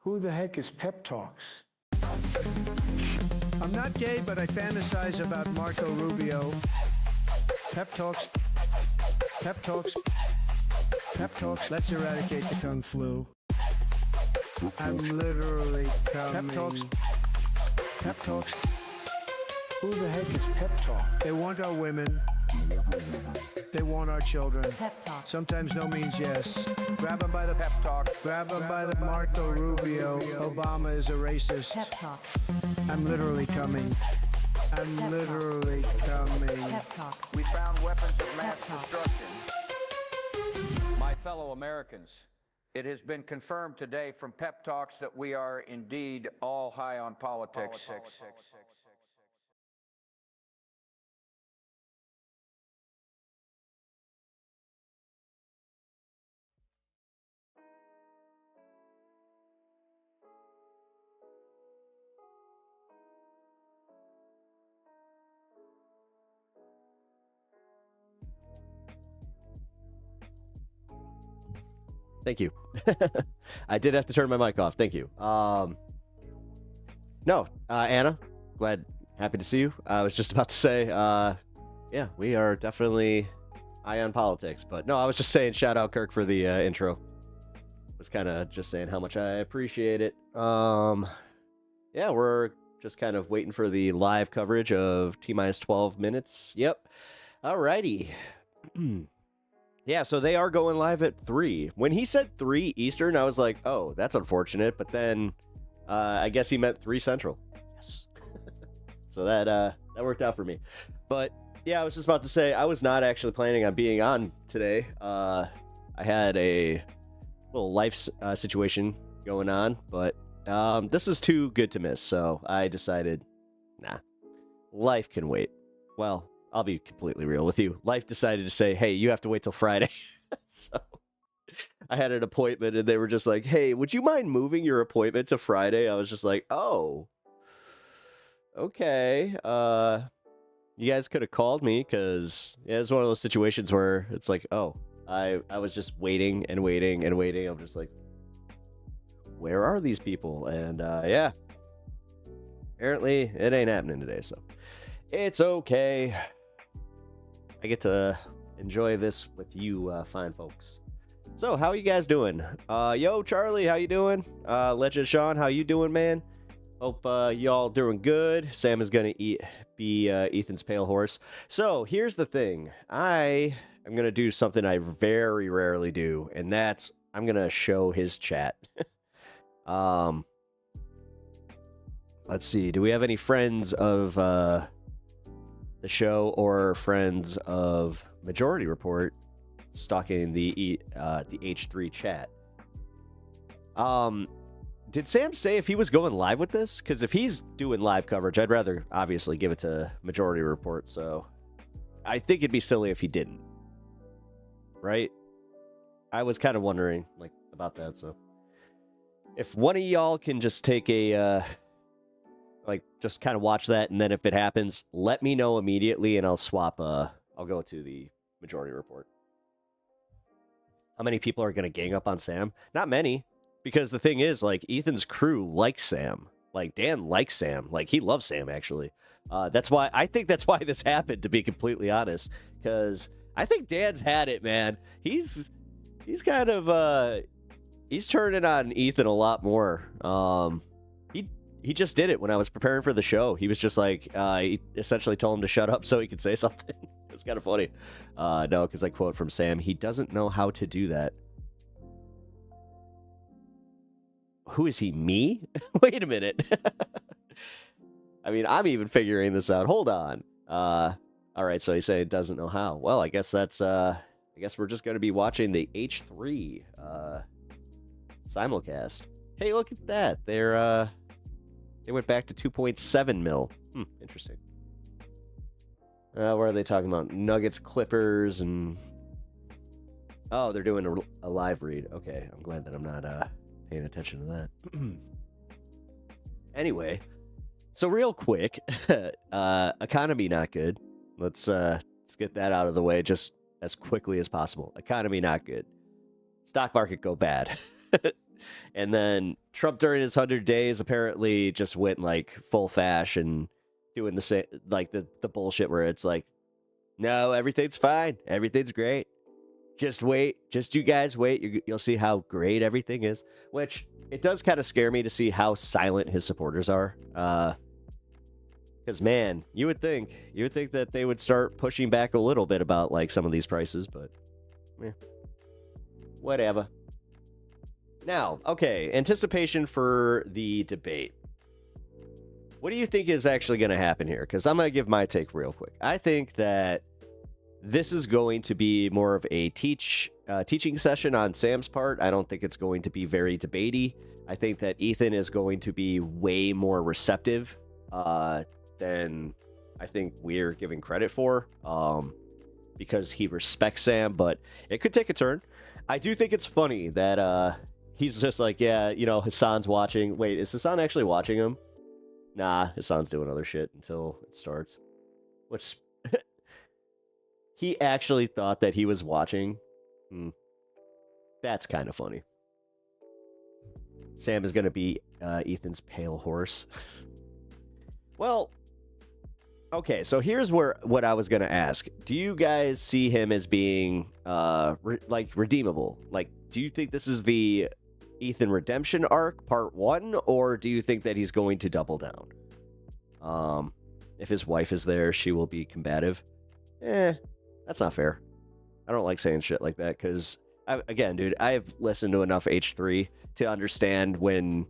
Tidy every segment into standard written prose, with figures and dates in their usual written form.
Who the heck is Pep Talks? I'm not gay, but I fantasize about Marco Rubio. Pep Talks. Pep Talks. Pep Talks. Let's eradicate the Kung Flu. I'm literally coming. Pep Talks. Pep Talks. Who the heck is Pep Talk? They want our women. They want our children. Pep Talks. Sometimes no means yes. Grab them by the Pep Talk. Grab them by the Marco Rubio. Obama is a racist. Pep Talks. I'm literally coming. I'm Pep literally coming. Pep Talks. We found weapons of mass Pep Talks. destruction. My fellow Americans, it has been confirmed today from Pep Talks that we are indeed all high on politics. Thank you. I did have to turn my mic off. Thank you. Anna, happy to see you. I was just about to say, yeah, we are definitely high on politics. But no, I was just saying shout out Kirk for the intro. Was kind of just saying how much I appreciate it. Yeah, we're just kind of waiting for the live coverage of T-minus 12 minutes. Yep. Alrighty. Yeah, so they are going live at 3. When he said 3 Eastern, I was like, oh, that's unfortunate. But then I guess he meant 3 Central. Yes. So that worked out for me. But yeah, I was just about to say, I was not actually planning on being on today. I had a little life situation going on, but this is too good to miss. So I decided, nah, life can wait. Well, I'll be completely real with you. Life decided to say, hey, you have to wait till Friday. So I had an appointment and they were just like, hey, would you mind moving your appointment to Friday? I was just like, oh, okay. You guys could have called me because yeah, it's one of those situations where it's like, oh, I was just waiting and waiting and waiting. I'm just like, where are these people? And yeah, apparently it ain't happening today. So it's okay. I get to enjoy this with you fine folks. So, how you guys doing? Yo, Charlie, how you doing? Legend Sean, how you doing, man? Hope y'all doing good. Sam is going to be Ethan's pale horse. So, here's the thing. I am going to do something I very rarely do, and that's I'm going to show his chat. Let's see. Do we have any friends of the show or friends of Majority Report stalking the H3 chat? Did Sam say if he was going live with this? Because if he's doing live coverage, I'd rather obviously give it to Majority Report. So I think it'd be silly if he didn't. Right? I was kind of wondering about that. So if one of y'all can just take a just kind of watch that, and then if it happens, let me know immediately, and I'll swap. I'll go to the Majority Report. How many people are going to gang up on Sam? Not many, because the thing is, Ethan's crew likes Sam. Dan likes Sam. He loves Sam, actually. That's why I think that's why this happened, to be completely honest, because I think Dan's had it, man. He's kind of he's turning on Ethan a lot more. He just did it when I was preparing for the show. He was just he essentially told him to shut up so he could say something. It was kind of funny. No, because I quote from Sam, he doesn't know how to do that. Who is he, me? Wait a minute. I mean, I'm even figuring this out. Hold on. All right, so he's saying doesn't know how. Well, I guess that's, I guess we're just going to be watching the H3 simulcast. Hey, look at that. They went back to 2.7 mil. Interesting. What are they talking about? Nuggets, Clippers, and... Oh, they're doing a live read. Okay, I'm glad that I'm not paying attention to that. Anyway, so real quick, economy not good. Let's get that out of the way just as quickly as possible. Economy not good. Stock market go bad. And then Trump during his 100 days apparently just went like full fash and doing the same, like the bullshit where it's like, no, everything's fine. Everything's great. Just wait. Just you guys wait. You'll see how great everything is. Which it does kind of scare me to see how silent his supporters are. Because man, you would think that they would start pushing back a little bit about like some of these prices, but whatever. Now, okay, anticipation for the debate. What do you think is actually going to happen here? Because I'm going to give my take real quick. I think that this is going to be more of a teaching session on Sam's part. I don't think it's going to be very debatey. I think that Ethan is going to be way more receptive than I think we're giving credit for, because he respects Sam, but it could take a turn. I do think it's funny that he's just like, yeah, you know, Hassan's watching. Wait, is Hassan actually watching him? Nah, Hassan's doing other shit until it starts. Which, he actually thought that he was watching. That's kind of funny. Sam is going to be Ethan's pale horse. Well, okay, so here's what I was going to ask. Do you guys see him as being, redeemable? Like, do you think this is the Ethan redemption arc, part 1, or do you think that he's going to double down? If his wife is there, she will be combative. That's not fair. I don't like saying shit like that, because, again, dude, I've listened to enough H3 to understand when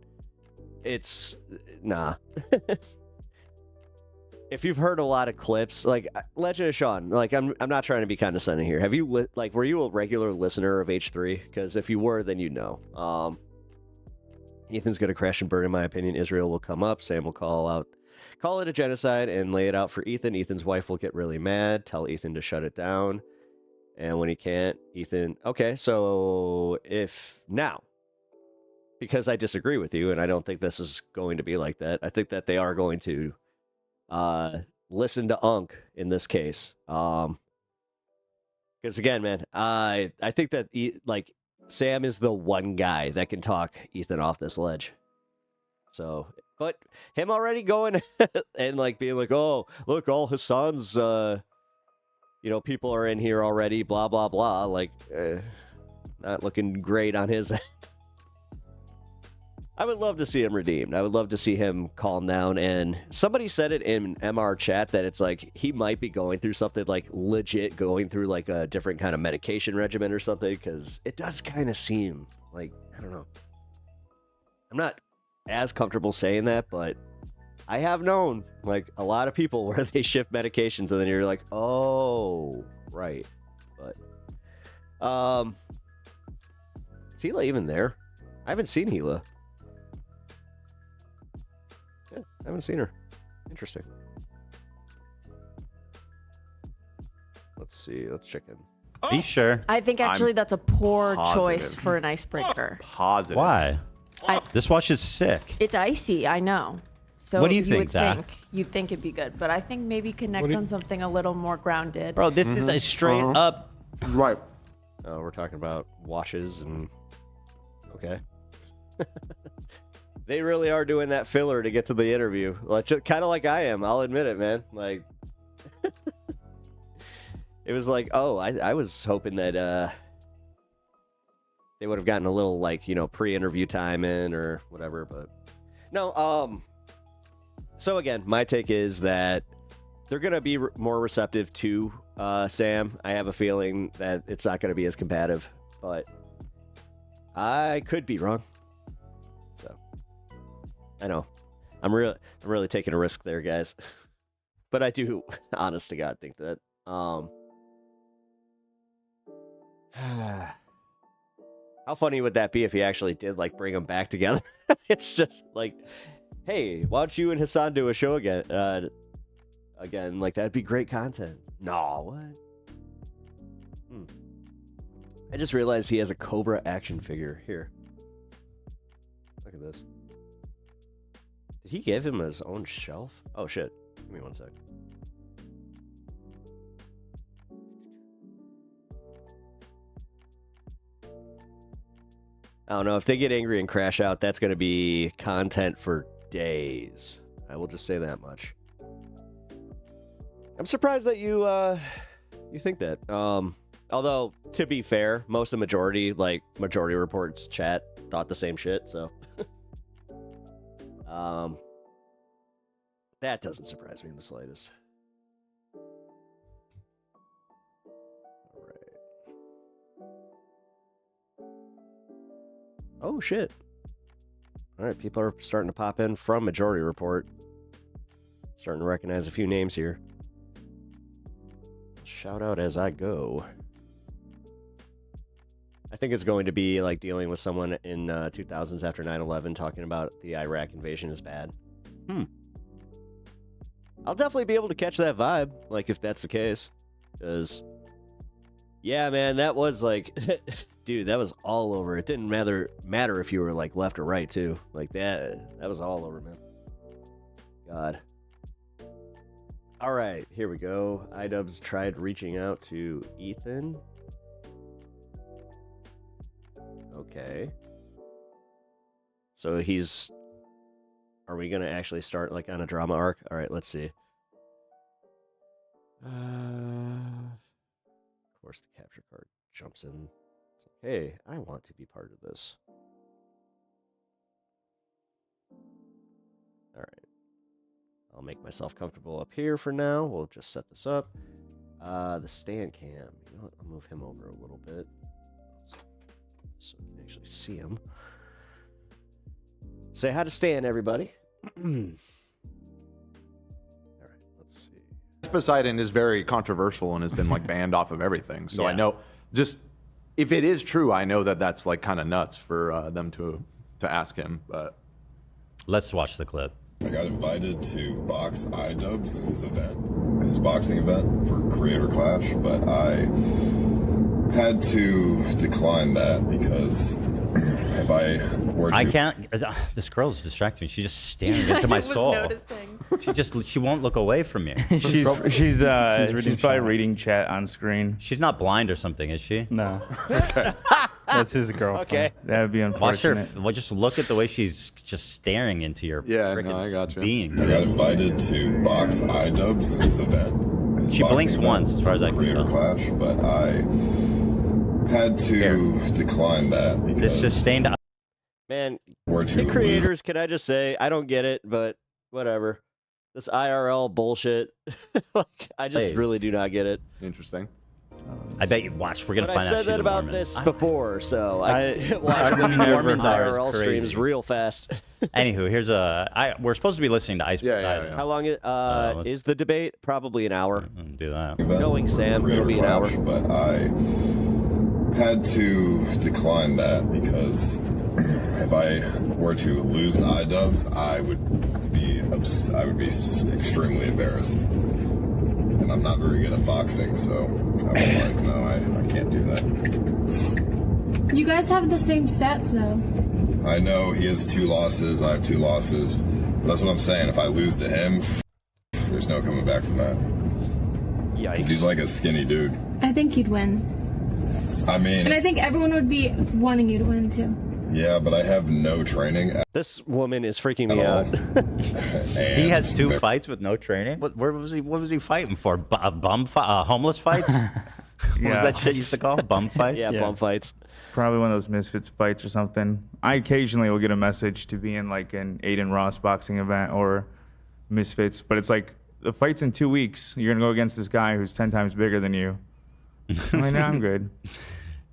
it's... Nah. If you've heard a lot of clips, like Legend of Sean, like I'm not trying to be condescending here. Have you were you a regular listener of H3? Because if you were, then you know. Ethan's gonna crash and burn, in my opinion. Israel will come up. Sam will call it a genocide and lay it out for Ethan. Ethan's wife will get really mad. Tell Ethan to shut it down. And when he can't, Ethan. Okay, so if now, because I disagree with you, and I don't think this is going to be like that. I think that they are going to listen to Unk in this case. Because again, man, I think that Sam is the one guy that can talk Ethan off this ledge. So, but him already going and like being like, oh, look, all Hassan's, people are in here already, blah, blah, blah. Like, not looking great on his end. I would love to see him redeemed. I would love to see him calm down. And somebody said it in MR chat that it's like he might be going through something, like legit going through like a different kind of medication regimen or something, because it does kind of seem like, I don't know. I'm not as comfortable saying that, but I have known like a lot of people where they shift medications and then you're like, oh, right. But is Hila even there? I haven't seen Hila. Yeah, I haven't seen her. Interesting. Let's see. Let's check in. Are you sure? I think actually that's a poor choice positive. for an icebreaker. Positive. Why? This watch is sick. It's icy, I know. So What do you you think, would Zach? you'd think it'd be good, but I think maybe connect on something a little more grounded. Bro, this is a straight up. Right. We're talking about watches and... Okay. They really are doing that filler to get to the interview. Like, kind of like I am. I'll admit it, man. Like... It was like, oh, I was hoping that they would have gotten a little, like, pre-interview time in or whatever, but... No, So again, my take is that they're going to be more receptive to Sam. I have a feeling that it's not going to be as combative, but I could be wrong. So, I know. I'm really taking a risk there, guys. But I do, honest to God, think that... How funny would that be if he actually did, like, bring them back together? It's just like, hey, why don't you and Hassan do a show again? Again, like, that'd be great content. No, what? I just realized he has a Cobra action figure. Here. Look at this. Did he give him his own shelf? Oh, shit. Give me one sec. don't know. If they get angry and crash out, that's going to be content for days. I will just say that much. I'm surprised that you think that. Although, to be fair, most of Majority Report's chat thought the same shit, so. That doesn't surprise me in the slightest. Alright. Oh, shit. Alright, people are starting to pop in from Majority Report. Starting to recognize a few names here. Shout out as I go. I think it's going to be like dealing with someone in 2000s after 9/11 talking about the Iraq invasion is bad. I'll definitely be able to catch that vibe, like if that's the case. Because, yeah, man, that was like, dude, that was all over. It didn't matter if you were like left or right too. Like that was all over, man. God. All right, here we go. iDubbbz tried reaching out to Ethan. Okay. So he's... Are we going to actually start like on a drama arc? All right, let's see. Of course, the capture card jumps in. It's like, hey, I want to be part of this. All right. I'll make myself comfortable up here for now. We'll just set this up. The stand cam. You know what? I'll move him over a little bit so we can actually see him. Say hi to Stan, everybody. All right, let's see. Poseidon is very controversial and has been like banned off of everything. So Yeah. I know, just if it is true, I know that that's like kind of nuts for them to ask him. But Let's watch the clip. I got invited to box iDubbbz in his event, his boxing event for Creator Clash, but I had to decline that because if I were to... I can't. This girl's distracting me. She's just staring into my soul. She won't look away from me. She's probably reading chat on screen. She's not blind or something, is she? No. That's his girlfriend. Okay. That would be Watch her. unfortunate. Well, just look at the way she's just staring into your no, I got you. being. I got invited to box iDubbbz in his event. His She blinks boxing once, event as far as I can for Creator tell. Clash, but I had to decline that because This sustained. Man, were to the lose. creators, can I just say, I don't get it, but whatever. This IRL bullshit, like, I just Please. really do not get it. interesting. I bet you watch. We're gonna But find I out said she's that a about Mormon. this before, so I watch I've the never Mormon thought it was IRL crazy. streams real fast. Anywho, here's we're supposed to be listening to Ice Poseidon. How long is the debate? Probably an hour. Do that. event Going Sam, for it'll be an Creator hour. Clash, but I had to decline that because if I were to lose the iDubbbz, I would be extremely embarrassed. And I'm not very good at boxing, so I was like, no, I can't do that. You guys have the same stats, though. I know he has 2 losses, I have 2 losses. But that's what I'm saying. If I lose to him, there's no coming back from that. 'Cause Yikes. he's like a skinny dude. I think you'd win. I mean, And I think everyone would be wanting you to win, too. yeah, but I have no training at This woman is freaking me all. out. And He has 2 there- fights with no training. What was he fighting for? Homeless fights? What was that shit used to call bum fights? Yeah, bum fights. Probably one of those Misfits fights or something. I occasionally will get a message to be in like an Aiden Ross boxing event or Misfits, but it's like the fight's in 2 weeks. You're gonna go against this guy who's 10 times bigger than you. I'm like, nah, I'm good.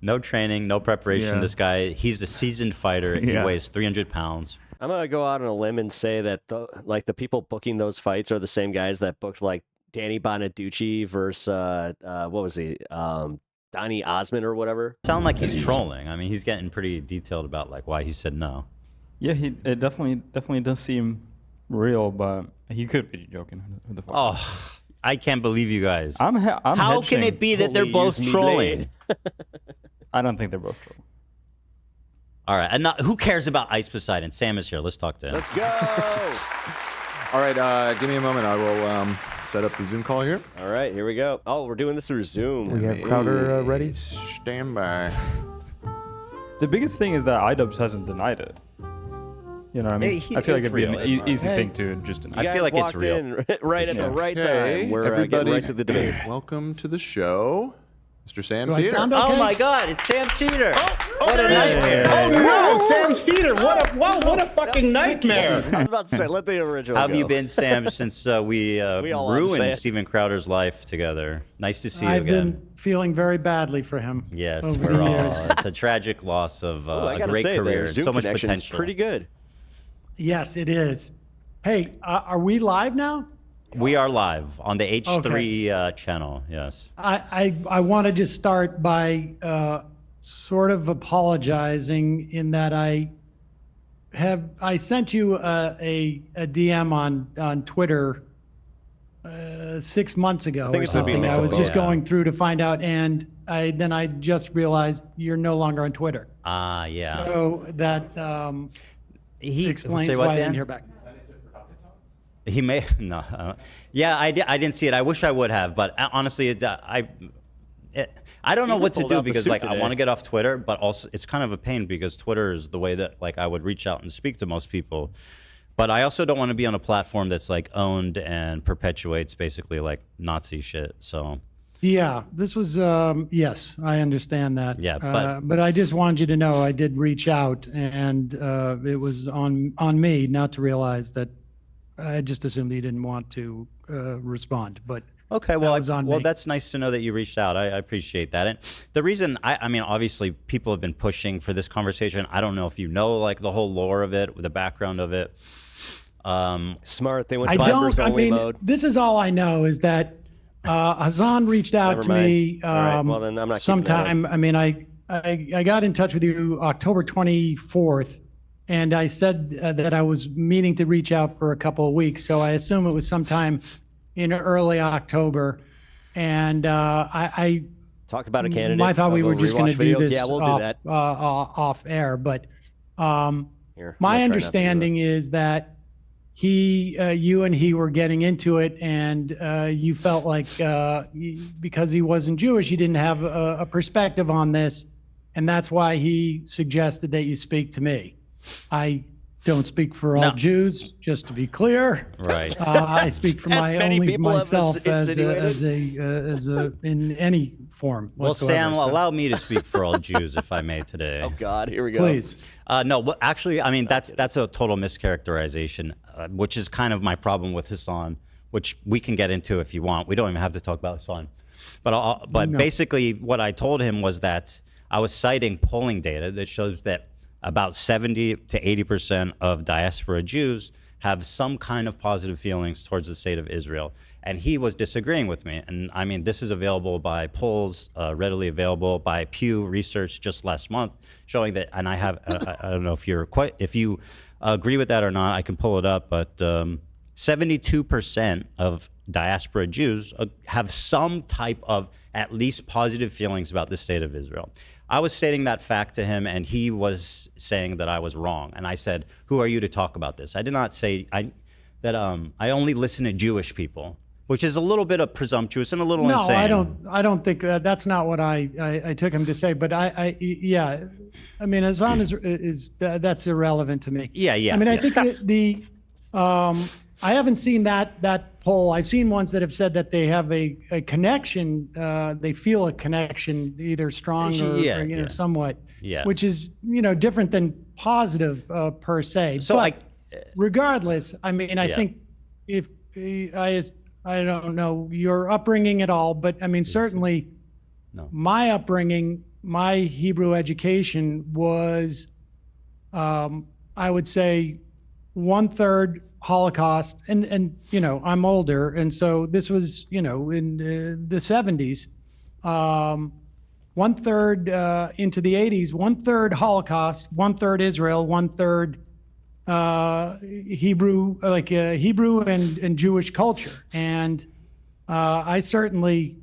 No training, no preparation. Yeah. This guy, he's a seasoned fighter. He Yeah. weighs 300 pounds. I'm gonna go out on a limb and say that the people booking those fights are the same guys that booked like Danny Bonaducci versus what was he? Donnie Osmond or whatever. Sound like he's trolling. I mean, he's getting pretty detailed about like why he said no. Yeah, it definitely does seem real, but he could be joking. Who the fuck? Oh, I can't believe you guys. I'm How can hedging. it be that they're both Please, me trolling? I don't think they're both trolling. All right, and who cares about Ice Poseidon? Sam is here. Let's talk to him. Let's go. All right, give me a moment. I will set up the Zoom call here. All right, here we go. Oh, we're doing this through Zoom. We have Crowder ready. Stand by. The biggest thing is that iDubbbz hasn't denied it. You know what I mean? He- I feel like it's it'd be an real, it's easy real. thing to just deny. I feel like it's walked real. in right at the right Hey, time. We're getting everybody, right to the debate. welcome to the show, Mr. Sam Do I Cedar. sound Oh okay? my God, it's Sam Cedar. What a there he is. nightmare. Oh no, Sam Cedar! What a fucking nightmare! I was about to say, let the original How have go. you been, Sam, since we all want to say ruined it. Steven Crowder's life together? Nice to see you I've again. been feeling very badly for him. Yes, over we're the all. years. It's a tragic loss of Ooh, I a gotta great say, career, their Zoom so much connection's potential. pretty good. Yes, it is. Hey, are we live now? We are live on the H3 channel. Yes. I want to just start by sort of apologizing in that I sent you a DM on Twitter 6 months ago think or it's gonna be a something. mix I of was just both. going through to find out, and I just realized you're no longer on Twitter. Yeah. So that He explains say what, why I didn't Dan? hear back. He may no. Yeah, I didn't see it. I wish I would have, but honestly, I don't know Even what to pulled do out the because suit like I today. want to get off Twitter, but also it's kind of a pain because Twitter is the way that like I would reach out and speak to most people. But I also don't want to be on a platform that's like owned and perpetuates basically like Nazi shit. So Yeah, this was yes, I understand that. Yeah, but I just wanted you to know I did reach out, and it was on me not to realize that. I just assumed that you didn't want to respond, but okay, well, that was on me. that's nice to know that you reached out. I appreciate that. And the reason, I mean, obviously, people have been pushing for this conversation. I don't know if you know like the whole lore of it, the background of it. Smart. They went I to members don't. I only mean, mode. this is all I know is that Hassan reached out Never to mind. me All right, well, then I'm not keeping that up. sometime. I mean, I got in touch with you October 24th. And I said that I was meaning to reach out for a couple of weeks, so I assume it was sometime in early October. And I Talk about a candidate. I thought we of a were just going to rewatch do video. this Yeah, we'll off, do that. off air. But Here, I'm gonna my try not to do understanding is that you and he were getting into it, and you felt like because he wasn't Jewish, he didn't have a perspective on this, and that's why he suggested that you speak to me. I don't speak for all No. Jews, just to be clear. Right. I speak for As many only people have myself as insinuated. a in any form. Well, whatsoever. Sam, So, allow me to speak for all Jews, if I may, today. Oh God, here we go. please. No, but actually, I mean that's a total mischaracterization, which is kind of my problem with Hassan, which we can get into if you want. We don't even have to talk about Hassan, but No. basically, what I told him was that I was citing polling data that shows that about 70 to 80% of diaspora Jews have some kind of positive feelings towards the state of Israel. And he was disagreeing with me. And I mean, this is available by polls, readily available by Pew Research just last month, showing that. And I have, I don't know if you agree with that or not. I can pull it up, but 72% of diaspora Jews have some type of at least positive feelings about the state of Israel. I was stating that fact to him, and he was saying that I was wrong. And I said, "Who are you to talk about this?" I did not say that I only listen to Jewish people, which is a little bit of presumptuous and a little No, insane. I don't think that's not what I took him to say. But yeah, I mean, Hassan is that's irrelevant to me. Yeah. I mean, I yeah. think I haven't seen that poll. I've seen ones that have said that they have a connection. They feel a connection, either strong or, Yeah, or yeah. somewhat. Yeah. Which is different than positive per se. So but regardless, I mean, I Yeah. think if I don't know your upbringing at all, but I mean, certainly No. my upbringing, my Hebrew education was, I would say, 1/3 Holocaust, and I'm older, and so this was in the 70s, 1/3 into the 80s, 1/3 Holocaust, 1/3 Israel, 1/3 Hebrew, Hebrew and Jewish culture, and I certainly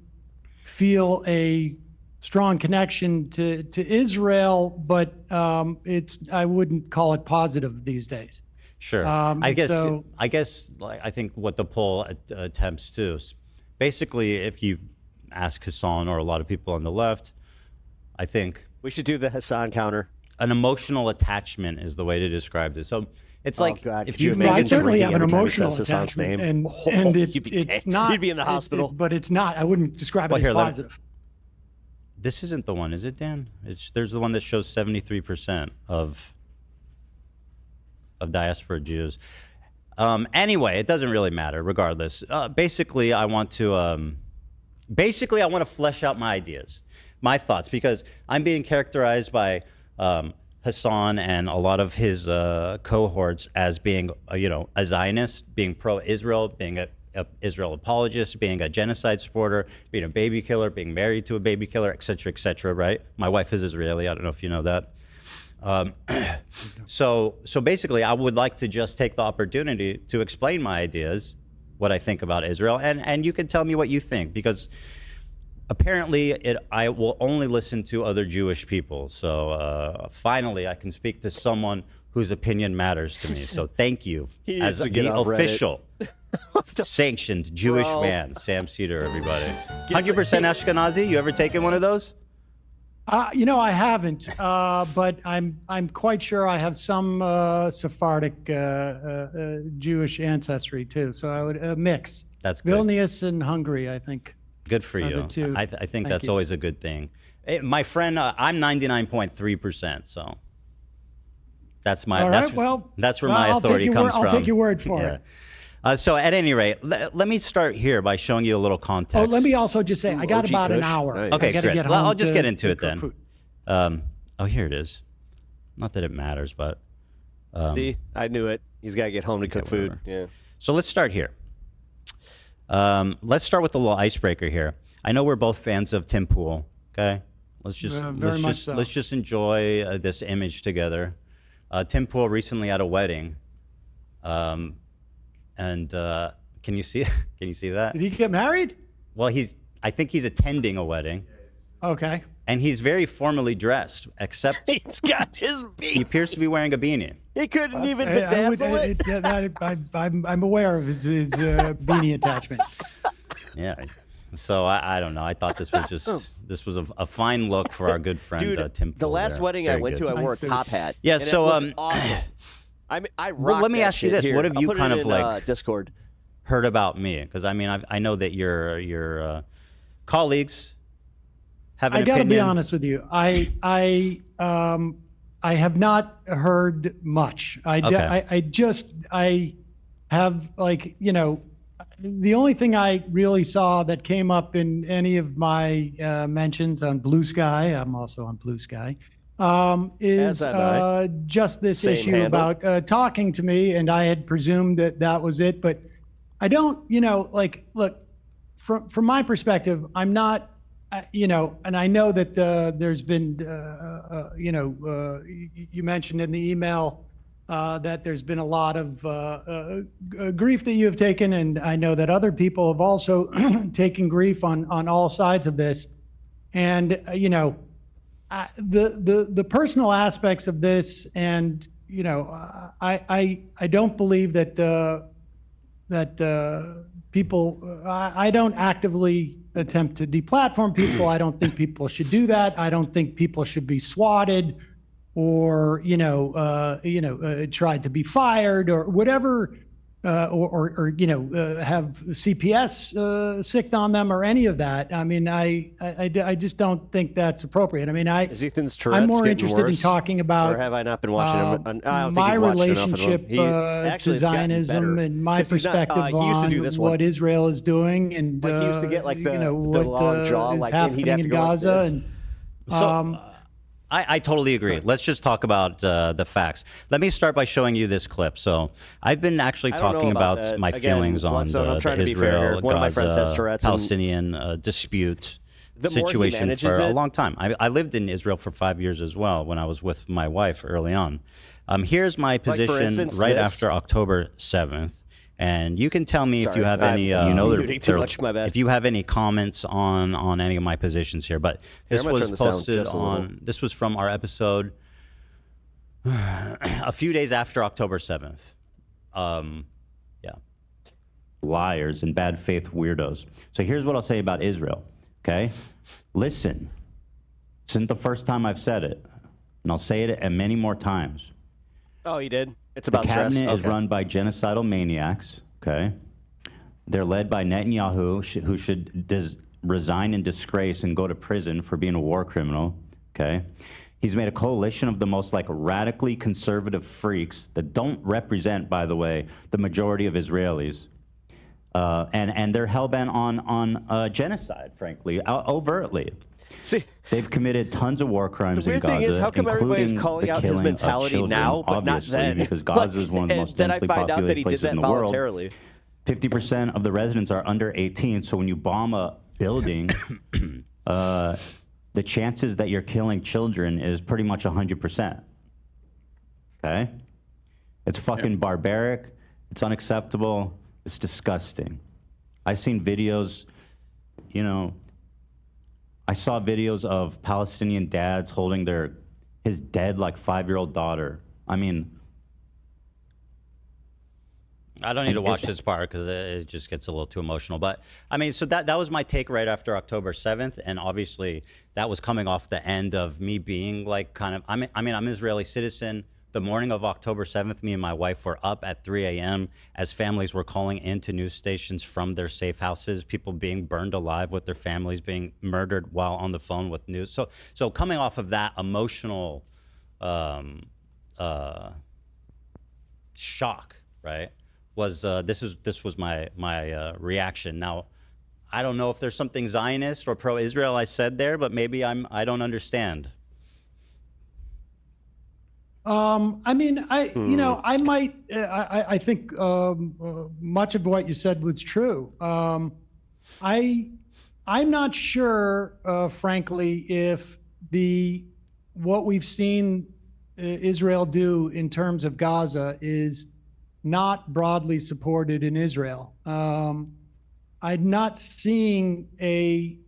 feel a strong connection to Israel, but I wouldn't call it positive these days. Sure. I guess like, I think what the poll attempts to is basically, if you ask Hassan or a lot of people on the left, I think We should do the Hassan counter. an emotional attachment is the way to describe this. So it's like God, if could you you imagine think I it's certainly drinking have an every time he emotional says his son's attachment, name. and You'd be it's dead. not. You'd be in the hospital. But it's not. I wouldn't describe it Well, as here, let me- positive. this isn't the one, is it, Dan? There's the one that shows 73% of diaspora Jews. Anyway, it doesn't really matter. Regardless, basically, I want to flesh out my ideas, my thoughts, because I'm being characterized by Hassan and a lot of his cohorts as being, a Zionist, being pro-Israel, being a Israel apologist, being a genocide supporter, being a baby killer, being married to a baby killer, et cetera, right? My wife is Israeli. I don't know if you know that. So basically, I would like to just take the opportunity to explain my ideas, what I think about Israel, and you can tell me what you think, because apparently I will only listen to other Jewish people. So finally, I can speak to someone whose opinion matters to me. So thank you as the official sanctioned Jewish man, Sam SEDER, everybody. 100% Ashkenazi. You ever taken one of those? I haven't, but I'm quite sure I have some Sephardic Jewish ancestry too. So I would mix. That's good. Vilnius and Hungary, I think. Good for you. I think that's always a good thing. My friend, I'm 99.3%. So that's my. All that's, right. Well, that's where my authority comes from. I'll take your word for it. So at any rate, let me start here by showing you a little context. Oh, let me also just say, I got about an hour. Nice. Okay, great. Get Well, home I'll just get into to it then. cook food. Here it is. Not that it matters, but. See, I knew it. He's got to get home to cook food. Yeah. So let's start here. Let's start with the little icebreaker here. I know we're both fans of Tim Pool. Okay, let's just enjoy this image together. Tim Pool recently had a wedding. And can you see? Can you see that? Did he get married? Well, I think he's attending a wedding. Okay. And he's very formally dressed, except he's got his beanie. He appears to be wearing a beanie. He couldn't even bedazzle it. I'm aware of his beanie attachment. Yeah. So I don't know. I thought this was a fine look for our good friend Tim Pool. The last wedding I went to, I wore a top hat. Yeah. And so it awesome. I rock well, let me ask you this: here. what have you kind of like Discord heard about me? Because I mean, I know that your colleagues have an opinion. I got to be honest with you. I have not heard much. I have the only thing I really saw that came up in any of my mentions on Blue Sky. I'm also on Blue Sky. Is just this issue about talking to me, and I had presumed that was it. But I don't, look, from my perspective, I'm not, and I know that there's been, you mentioned in the email that there's been a lot of grief that you have taken, and I know that other people have also taken grief on all sides of this, and the personal aspects of this, and I don't believe that people. I don't actively attempt to deplatform people. I don't think people should do that. I don't think people should be swatted, or tried to be fired, or whatever. Or have CPS sicked on them, or any of that. I mean, I just don't think that's appropriate. I mean, is Ethan's Tourette's I'm more getting interested worse, in talking about, or have I not been watching him? I don't think my you've watched relationship enough of him. to Zionism and my perspective on what Israel is doing, and he used to get like the what long jaw, is like happening he'd have to in go like Gaza, this. and So I totally agree. Let's just talk about the facts. Let me start by showing you this clip. So I've been actually talking about my feelings on the Israel-Gaza Palestinian dispute situation for a long time. I lived in Israel for 5 years as well when I was with my wife early on. Here's my position after October 7th. And you can tell me if you have any, if you have any comments on any of my positions here. But this was posted on. This was from our episode a few days after October 7th. Yeah. Liars and bad faith weirdos. So here's what I'll say about Israel. Okay, listen. This isn't the first time I've said it. and I'll say it and many more times. Oh, he did. It's The about stress. cabinet is Okay. run by genocidal maniacs. Okay, they're led by Netanyahu, who should resign in disgrace and go to prison for being a war criminal. Okay, he's made a coalition of the most like radically conservative freaks that don't represent, by the way, the majority of Israelis. And they're hell-bent on genocide, frankly, overtly. See, they've committed tons of war crimes the in weird Gaza, thing is, how come everybody's including calling the out his killing of mentality children, now, but not obviously, then? because Gaza is one of the most then I densely find out that populated he did places that in the world. voluntarily. 50% of the residents are under 18, so when you bomb a building, the chances that you're killing children is pretty much 100%. Okay? It's fucking barbaric. It's unacceptable. It's disgusting. I've seen videos, you know, I saw videos of Palestinian dads holding his dead like 5-year-old daughter. I mean, I don't need to watch this part because it just gets a little too emotional. But I mean, so that was my take right after October 7th, and obviously that was coming off the end of me being like kind of. I'm an Israeli citizen. The morning of October 7th, me and my wife were up at 3 a.m. as families were calling into news stations from their safe houses, people being burned alive with their families being murdered while on the phone with news. So coming off of that emotional shock, right? This was my reaction. Now, I don't know if there's something Zionist or pro-Israel I said there, but maybe I don't understand. I mean, I might, I think much of what you said was true. I'm not sure, frankly, if what we've seen Israel do in terms of Gaza is not broadly supported in Israel. I'm not seeing the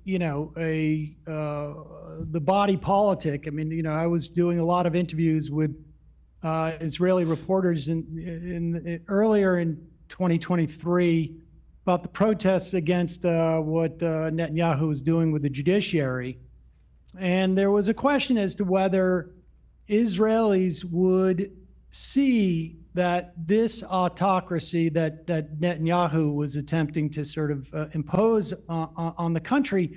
body politic. I mean, I was doing a lot of interviews with Israeli reporters earlier in 2023 about the protests against what Netanyahu was doing with the judiciary. And there was a question as to whether Israelis would see that this autocracy that Netanyahu was attempting to sort of impose on the country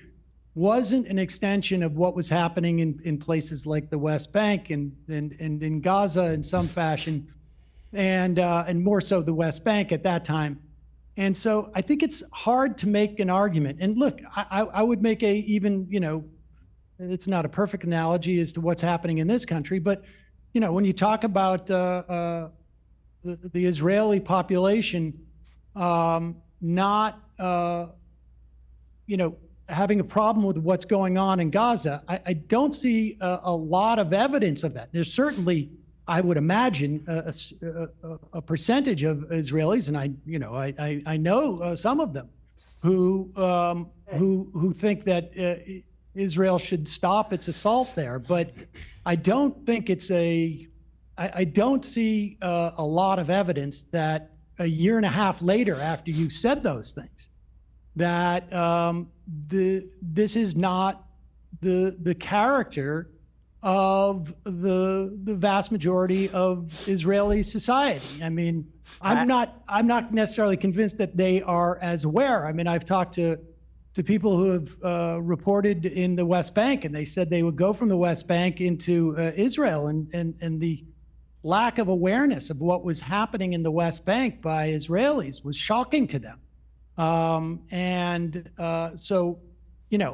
wasn't an extension of what was happening in places like the West Bank and in Gaza in some fashion, and more so the West Bank at that time. And so I think it's hard to make an argument. And look, I would make it's not a perfect analogy as to what's happening in this country, but when you talk about the Israeli population not having a problem with what's going on in Gaza, I don't see a lot of evidence of that. There's certainly, I would imagine, a percentage of Israelis, and I know some of them who think that Israel should stop its assault there, but I don't think I don't see a lot of evidence that a year and a half later, after you said those things, that this is not the character of the vast majority of Israeli society. I mean, I'm not necessarily convinced that they are as aware. I mean, I've talked to people who have reported in the West Bank, and they said they would go from the West Bank into Israel, and the lack of awareness of what was happening in the West Bank by Israelis was shocking to them. So,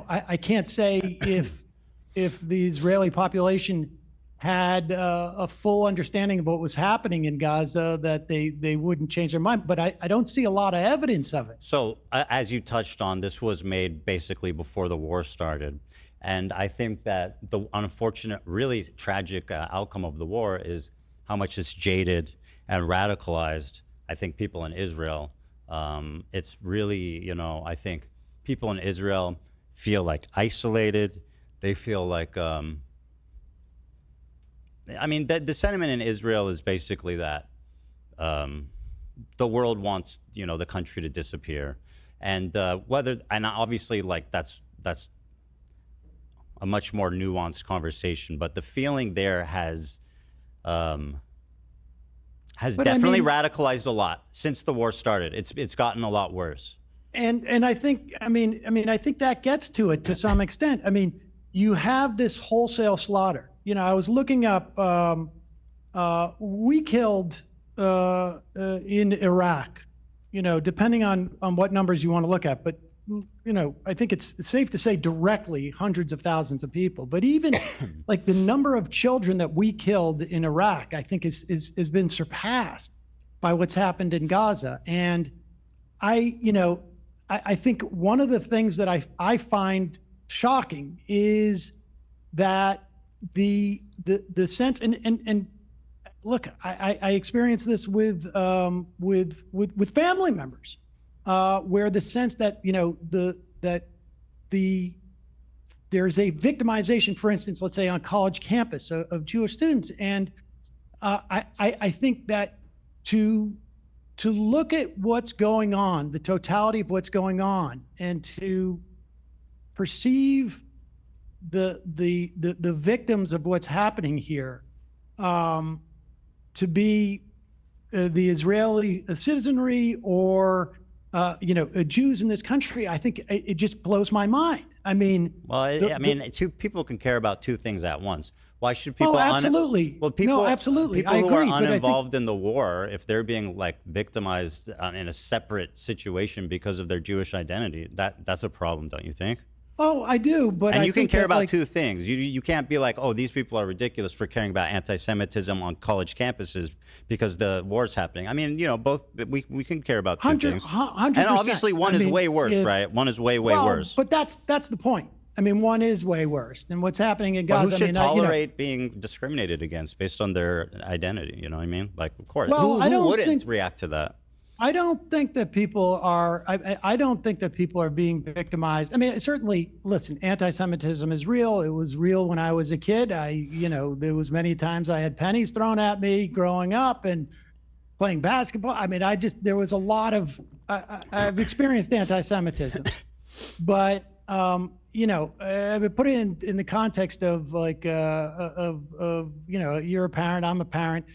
I can't say if the Israeli population had a full understanding of what was happening in Gaza, that they wouldn't change their mind. But I don't see a lot of evidence of it. So, as you touched on, this was made basically before the war started. And I think that the unfortunate, really tragic outcome of the war is how much it's jaded and radicalized, I think, people in Israel. It's really, I think people in Israel feel like isolated. They feel like, the sentiment in Israel is basically that the world wants, the country to disappear. And obviously, like, that's a much more nuanced conversation. But the feeling there has definitely radicalized a lot since the war started. It's gotten a lot worse. And I think, I think that gets to it to some extent. I mean, you have this wholesale slaughter. You know, I was looking up, we killed in Iraq, you know, depending on what numbers you want to look at, but you know, I think it's safe to say directly hundreds of thousands of people. But even like the number of children that we killed in Iraq, I think has been surpassed by what's happened in Gaza. And I think one of the things that I find shocking is that the sense and look, I experienced this with family members, where the sense that there's a victimization, for instance, let's say on college campus of Jewish students, and I think that to look at what's going on, the totality of what's going on, and to perceive the victims of what's happening here to be the Israeli citizenry or Jews in this country, I think it just blows my mind. I mean, two people can care about two things at once. Why should people? Absolutely. People absolutely. People who are uninvolved in the war, if they're being like victimized in a separate situation because of their Jewish identity, that's a problem, don't you think? Oh, I do, but you can care about two things. You can't be like, oh, these people are ridiculous for caring about anti-Semitism on college campuses because the war's happening. I mean, both we can care about two things. 100%. And obviously, one is way worse, right? One is way worse. But that's the point. I mean, one is way worse than what's happening in Gaza. But who should tolerate being discriminated against based on their identity? You know what I mean? Like, of course, well, who wouldn't react to that? I don't think that people are. I don't think that people are being victimized. I mean, certainly, listen, anti-Semitism is real. It was real when I was a kid. There was many times I had pennies thrown at me growing up and playing basketball. I mean, there was a lot of. I've experienced anti-Semitism, but I would put it in the context of like you're a parent, I'm a parent.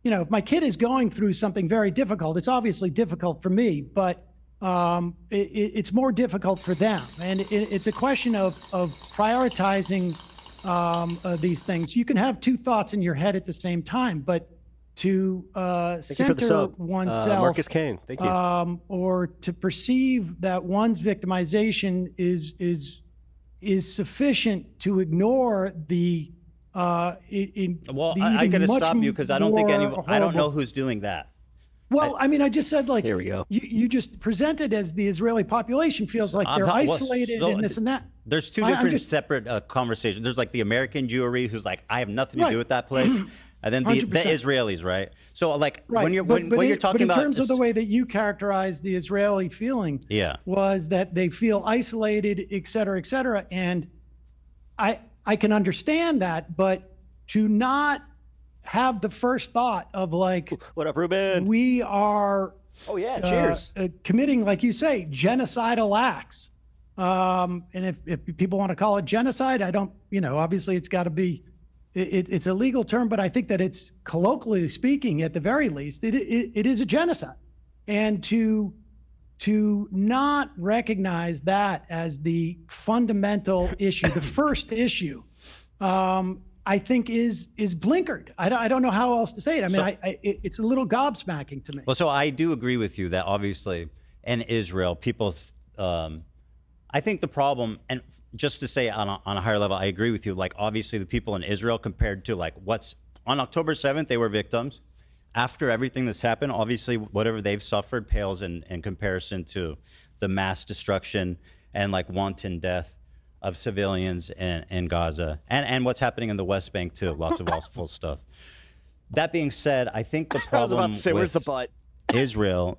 If my kid is going through something very difficult, it's obviously difficult for me, but it's more difficult for them. And it's a question of prioritizing these things. You can have two thoughts in your head at the same time, but to center oneself, Marcus Kane, thank you. Or to perceive that one's victimization is sufficient to ignore the I got to stop you because I don't think I don't know who's doing that. Well, I just said, like, here we go. You just presented as the Israeli population feels like they're isolated and this and that. There's two different separate conversations. There's like the American Jewry who's like, I have nothing to do with that place. And then the Israelis, right? So like when you're talking about, in terms of the way that you characterized the Israeli feeling, was that they feel isolated, et cetera, and I can understand that, but to not have the first thought of like, what up, Ruben? We are, cheers, committing, like you say, genocidal acts. And if people want to call it genocide, I don't, obviously it's got to be, it's a legal term, but I think that it's, colloquially speaking, at the very least, it is a genocide. And to not recognize that as the fundamental issue, the first issue, I think is blinkered. I don't know how else to say it. It's a little gobsmacking to me. Well, so I do agree with you that obviously in Israel, people, I think the problem, and just to say on a higher level, I agree with you. Like obviously the people in Israel compared to like what's on October 7th, they were victims. After everything that's happened, obviously whatever they've suffered pales in comparison to the mass destruction and like wanton death of civilians in Gaza and what's happening in the West Bank too. Lots of awful stuff. That being said, I think the problem I was about to say, with where's the butt? Israel,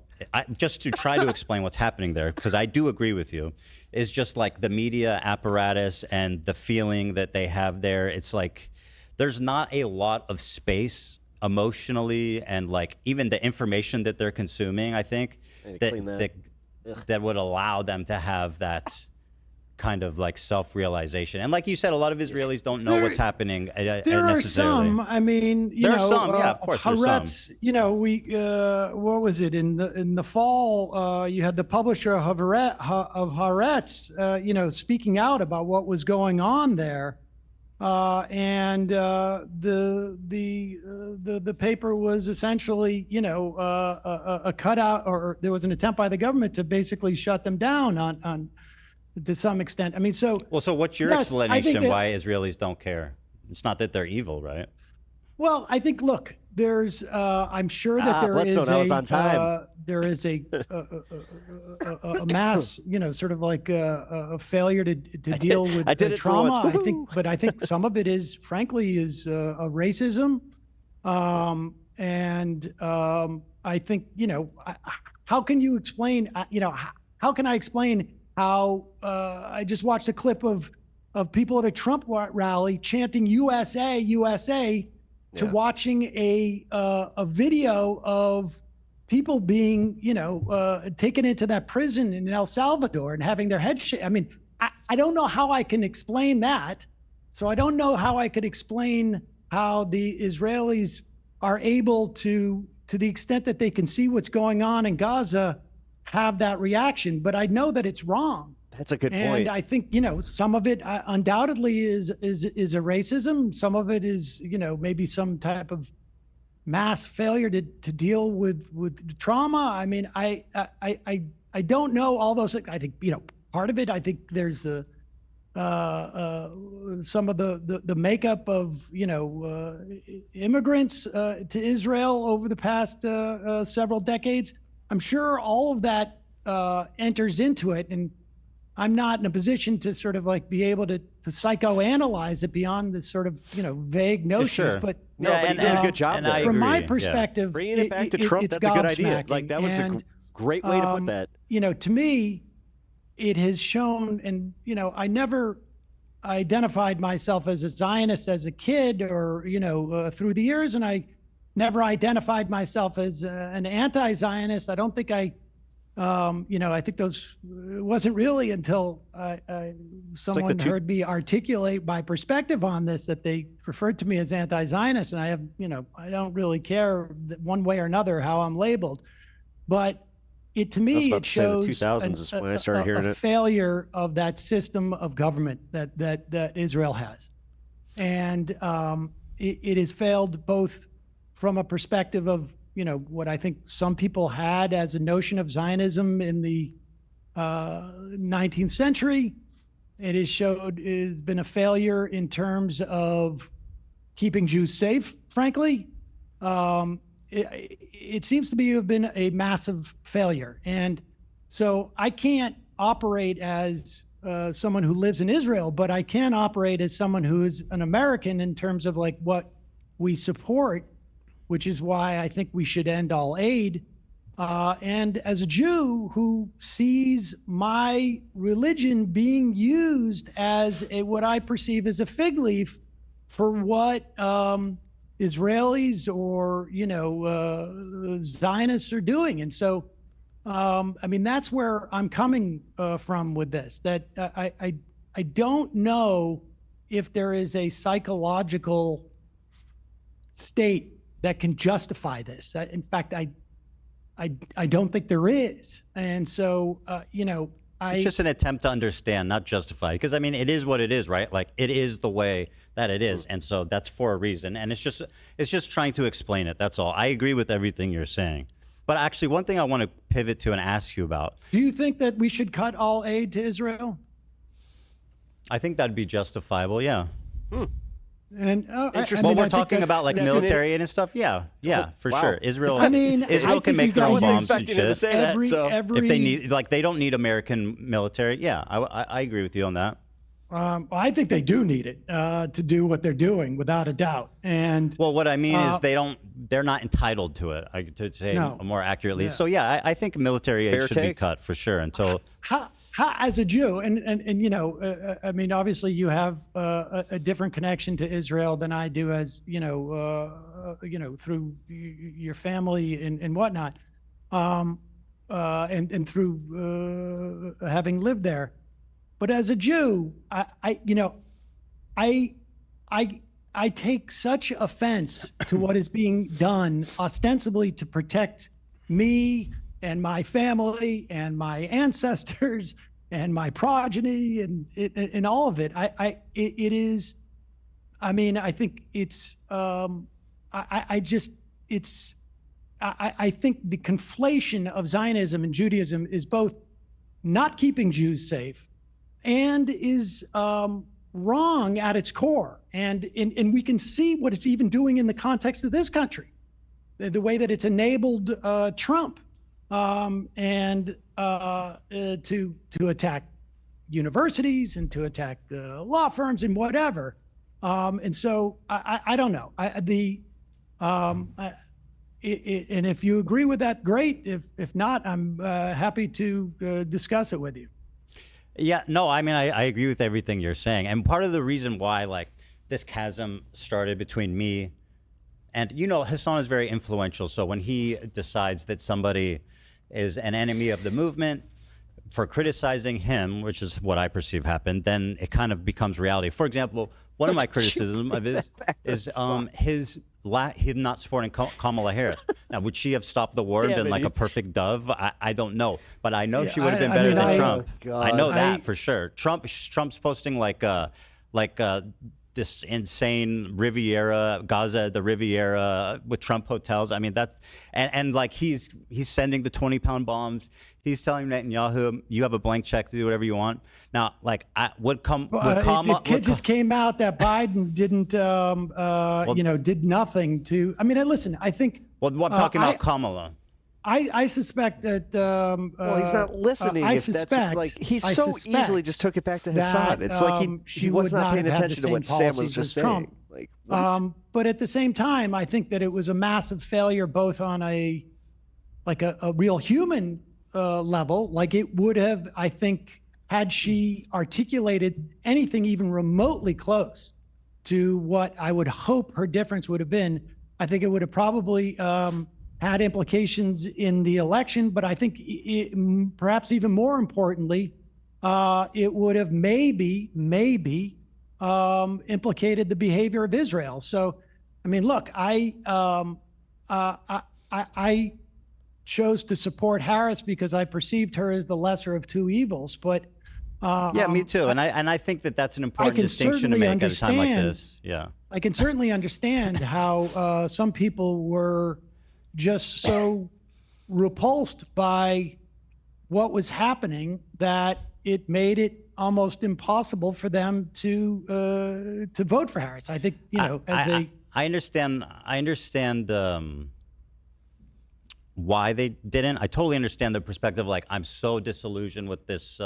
just to try to explain what's happening there, because I do agree with you, is just like the media apparatus and the feeling that they have there. It's like there's not a lot of space emotionally and like even the information that they're consuming, I think that would allow them to have that kind of like self-realization. And like you said, a lot of Israelis don't know what's happening There necessarily. are some. I mean, There are some, yeah, of course there's some. Haaretz, you know, what was it in the fall? You had the publisher of Haaretz, you know, speaking out about what was going on there, and the paper was essentially, you know, a cutout, or there was an attempt by the government to basically shut them down on to some extent. I mean, so. Well, so what's your yes, I explanation think that- why Israelis don't care? It's not that they're evil, right? Well, I think, look, there's, I'm sure that there is Bloodstone, I was on time. there is a mass, you know, sort of like a failure to deal with I did the it for trauma. once. I think, but I think some of it is, frankly, is a racism, and I think, you know, how can you explain? You know, how can I explain how I just watched a clip of people at a Trump rally chanting USA, USA, to watching a video of people being, you know, taken into that prison in El Salvador and having their heads I mean, I don't know how I can explain that. So I don't know how I could explain how the Israelis are able to the extent that they can see what's going on in Gaza, have that reaction. But I know that it's wrong. That's a good point. And I think, you know, some of it undoubtedly is a racism. Some of it is, you know, maybe some type of mass failure to deal with trauma. I mean, I don't know all those things. I think, you know, part of it, I think there's some of the makeup of, you know, immigrants to Israel over the past several decades. I'm sure all of that enters into it, and I'm not in a position to sort of like be able to psychoanalyze it beyond the sort of, you know, vague notions. Sure. But no, but you did a good job there. From my perspective, bringing it back to Trump, that's a good idea. Like that was a great way to put that. You know, to me, it has shown, and you know, I never identified myself as a Zionist as a kid, or you know, through the years, and I never identified myself as an anti-Zionist. I don't think I, you know, I think those, it wasn't really until someone heard me articulate my perspective on this that they referred to me as anti-Zionist. And I have, you know, I don't really care one way or another how I'm labeled. But it, to me, it shows the 2000s is when I started hearing a it. failure of that system of government that Israel has. And it has failed both from a perspective of, you know, what I think some people had as a notion of Zionism in the 19th century. It has been a failure in terms of keeping Jews safe, frankly. It seems to me to have been a massive failure. And so I can't operate as someone who lives in Israel, but I can operate as someone who is an American in terms of like what we support, which is why I think we should end all aid. And as a Jew who sees my religion being used as what I perceive as a fig leaf for what Israelis or, you know, Zionists are doing. And so, I mean, that's where I'm coming from with this, that I don't know if there is a psychological state that can justify this. In fact, I don't think there is. And so, you know, it's just an attempt to understand, not justify. Because I mean, it is what it is, right? Like it is the way that it is, and so that's for a reason. And it's just trying to explain it. That's all. I agree with everything you're saying. But actually, one thing I want to pivot to and ask you about. Do you think that we should cut all aid to Israel? I think that'd be justifiable. Yeah. And well, we're talking about like military and stuff. Yeah, for sure. Israel. I mean, Israel can make their own bombs and shit. If they need, like, they don't need American military. Yeah, I agree with you on that. I think they do need it to do what they're doing, without a doubt. And well, what I mean is they're not entitled to it. To say more accurately. Yeah. So yeah, I think military aid should be cut for sure until. As a Jew, and you know, I mean, obviously you have a different connection to Israel than I do, as you know, through your family and whatnot, and through having lived there. But as a Jew, I take such offense to what is being done ostensibly to protect me and my family and my ancestors and my progeny and all of it. I think it's I think the conflation of Zionism and Judaism is both not keeping Jews safe and is wrong at its core. And we can see what it's even doing in the context of this country, the way that it's enabled Trump to attack universities and to attack law firms and whatever. And so I don't know. And if you agree with that, great. If not, I'm happy to discuss it with you. Yeah, no, I mean, I agree with everything you're saying. And part of the reason why, like, this chasm started between me and, Hassan is very influential. So when he decides that somebody is an enemy of the movement for criticizing him, which is what I perceive happened, then it kind of becomes reality. For example, one of my criticisms of his is he's not supporting Kamala Harris. Now, would she have stopped the war and been like a perfect dove? I don't know, but I know she would have been better than Trump. I know that for sure. Trump's posting like this insane Riviera, Gaza, the Riviera with Trump hotels. I mean, that's and like he's sending the 20-pound bombs. He's telling Netanyahu, you have a blank check to do whatever you want. Now, like, it just came out that Biden didn't, did nothing to. I mean, listen, I think. Well, I'm talking about Kamala. I suspect that. Well, he's not listening. He so easily just took it back to Hassan. It's like he was not paying attention to what Sam was just saying. Like, but at the same time, I think that it was a massive failure, both on a real human level. Like, it would have, I think, had she articulated anything even remotely close to what I would hope her difference would have been, I think it would have probably had implications in the election. But I think perhaps even more importantly, it would have maybe implicated the behavior of Israel. So, I mean, look, I chose to support Harris because I perceived her as the lesser of two evils. But yeah, me too. And I think that that's an important distinction to make at a time like this. Yeah, I can certainly understand how some people were just so repulsed by what was happening that it made it almost impossible for them to vote for Harris. I think, I understand why they didn't. I totally understand the perspective. Like, I'm so disillusioned with this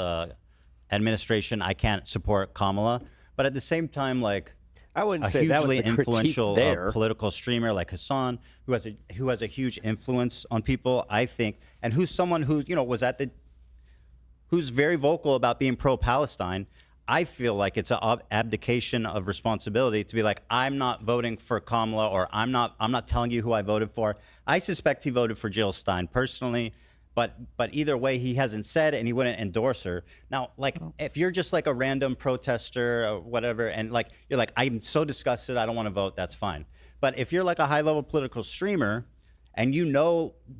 administration, I can't support Kamala. But at the same time, like, I wouldn't a say that was hugely the influential there. Political streamer like Hassan, who has a huge influence on people, I think, and who's someone who who's very vocal about being pro-Palestine. I feel like it's an abdication of responsibility to be like, I'm not voting for Kamala, or I'm not telling you who I voted for. I suspect he voted for Jill Stein personally, but either way, he hasn't said, and he wouldn't endorse her. Now, like, if you're just like a random protester or whatever, and like you're like, I'm so disgusted, I don't want to vote, that's fine. But if you're like a high-level political streamer, and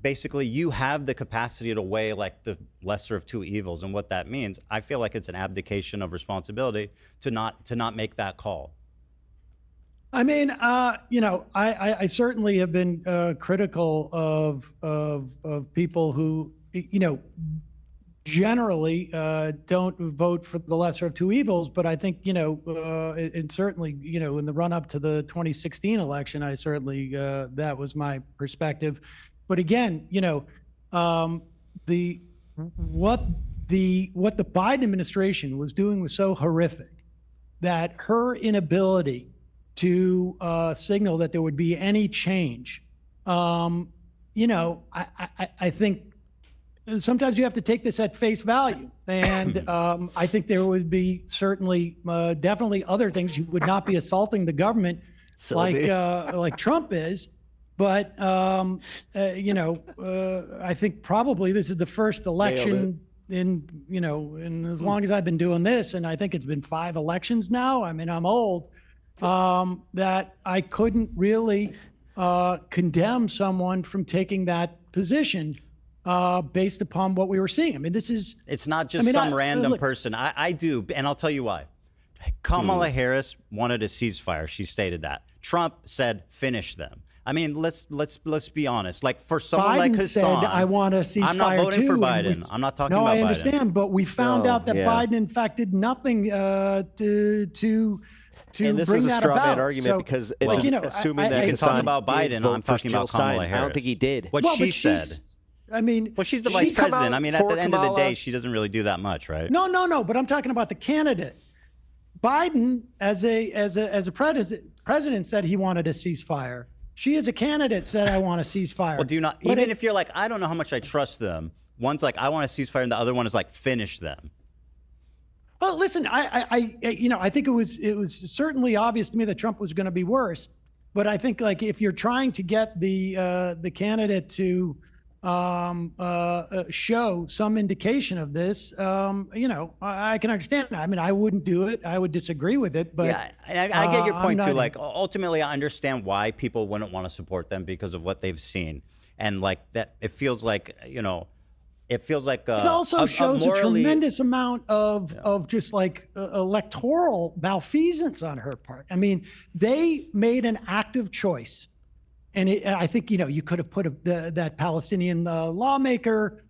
basically you have the capacity to weigh like the lesser of two evils and what that means, I feel like it's an abdication of responsibility to not make that call. I mean, I certainly have been critical of people who, generally don't vote for the lesser of two evils. But I think, and certainly, in the run up to the 2016 election, I certainly, that was my perspective. But again, what the Biden administration was doing was so horrific that her inability to signal that there would be any change, I think sometimes you have to take this at face value. And I think there would be certainly, definitely other things. You would not be assaulting the government like Trump is. But, I think probably this is the first election in as long as I've been doing this, and I think it's been 5 elections now. I mean, I'm old. That I couldn't really condemn someone from taking that position based upon what we were seeing. I mean, it's not just some random person. I do, and I'll tell you why. Kamala Harris wanted a ceasefire. She stated that. Trump said, finish them. I mean, let's be honest. Like, for someone like Hassan, said, I want a ceasefire. I'm not voting too, for Biden. I'm not talking about Biden. No, I understand, but we found out that Biden, in fact, did nothing to and this bring is a that straw man about. argument because it's assuming that you can talk Hassan about Biden. I'm talking about Kamala Harris. I don't think he did. What she said. I mean, well, she's the vice president. I mean, at the end of the day, she doesn't really do that much, right? No. But I'm talking about the candidate. Biden, as a president, said he wanted a ceasefire. She, as a candidate, said, I want a ceasefire. Well, do you not? But even if you're like, I don't know how much I trust them. One's like, I want a ceasefire, and the other one is like, finish them. Well, listen, I think it was certainly obvious to me that Trump was going to be worse, but I think, like, if you're trying to get the candidate to show some indication of this, I can understand that. I mean, I wouldn't do it. I would disagree with it, but yeah, I get your point too. Like, ultimately, I understand why people wouldn't want to support them because of what they've seen, and like that, it feels like it feels like it also shows a tremendous amount of just like electoral malfeasance on her part. I mean, they made an active choice, and I think you could have put that Palestinian lawmaker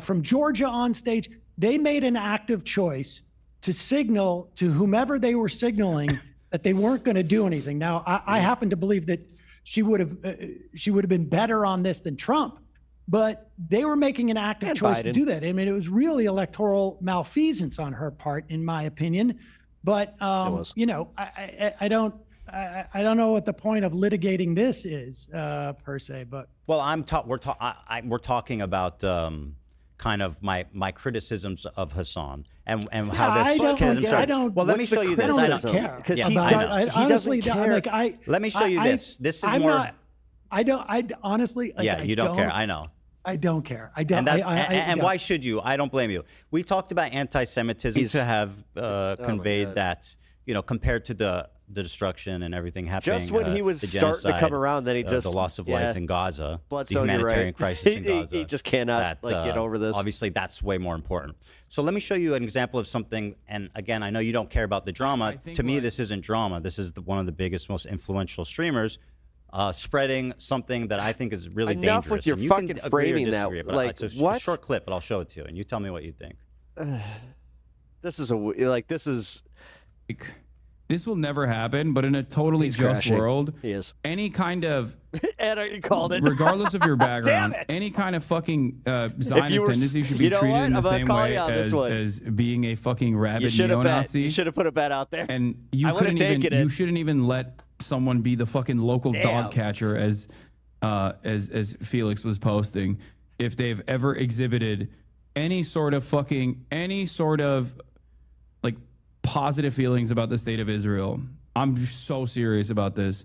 from Georgia on stage. They made an active choice to signal to whomever they were signaling that they weren't going to do anything. Now, I happen to believe that she would have been better on this than Trump. But they were making an active choice to do that. I mean, it was really electoral malfeasance on her part, in my opinion. But I don't know what the point of litigating this is per se. But well, we're talking about kind of my criticisms of Hassan and how this criticism. Well, let me show you this. I don't care because honestly, let me show you this. This is more. I honestly. Yeah, you don't care. I know. I don't care. I don't. And why should you? I don't blame you. We talked about anti-Semitism to have conveyed that, compared to the destruction and everything happening. Just when he was starting to come around, then he just the loss of life in Gaza, the so humanitarian crisis in Gaza. He just cannot get over this. Obviously, that's way more important. So let me show you an example of something. And again, I know you don't care about the drama. To me, this isn't drama. This is one of the biggest, most influential streamers. Spreading something that I think is really dangerous. Enough with your fucking framing that. Like, it's a short clip, but I'll show it to you, and you tell me what you think. This will never happen, but in a totally just world, any kind of you called it. Regardless of your background, any kind of fucking Zionist tendency should be treated in the same way as being a fucking rabid neo-Nazi. You should have put a bet out there. And you shouldn't even let someone be the fucking local dog catcher as Felix was posting. If they've ever exhibited any sort of like positive feelings about the state of Israel. I'm so serious about this.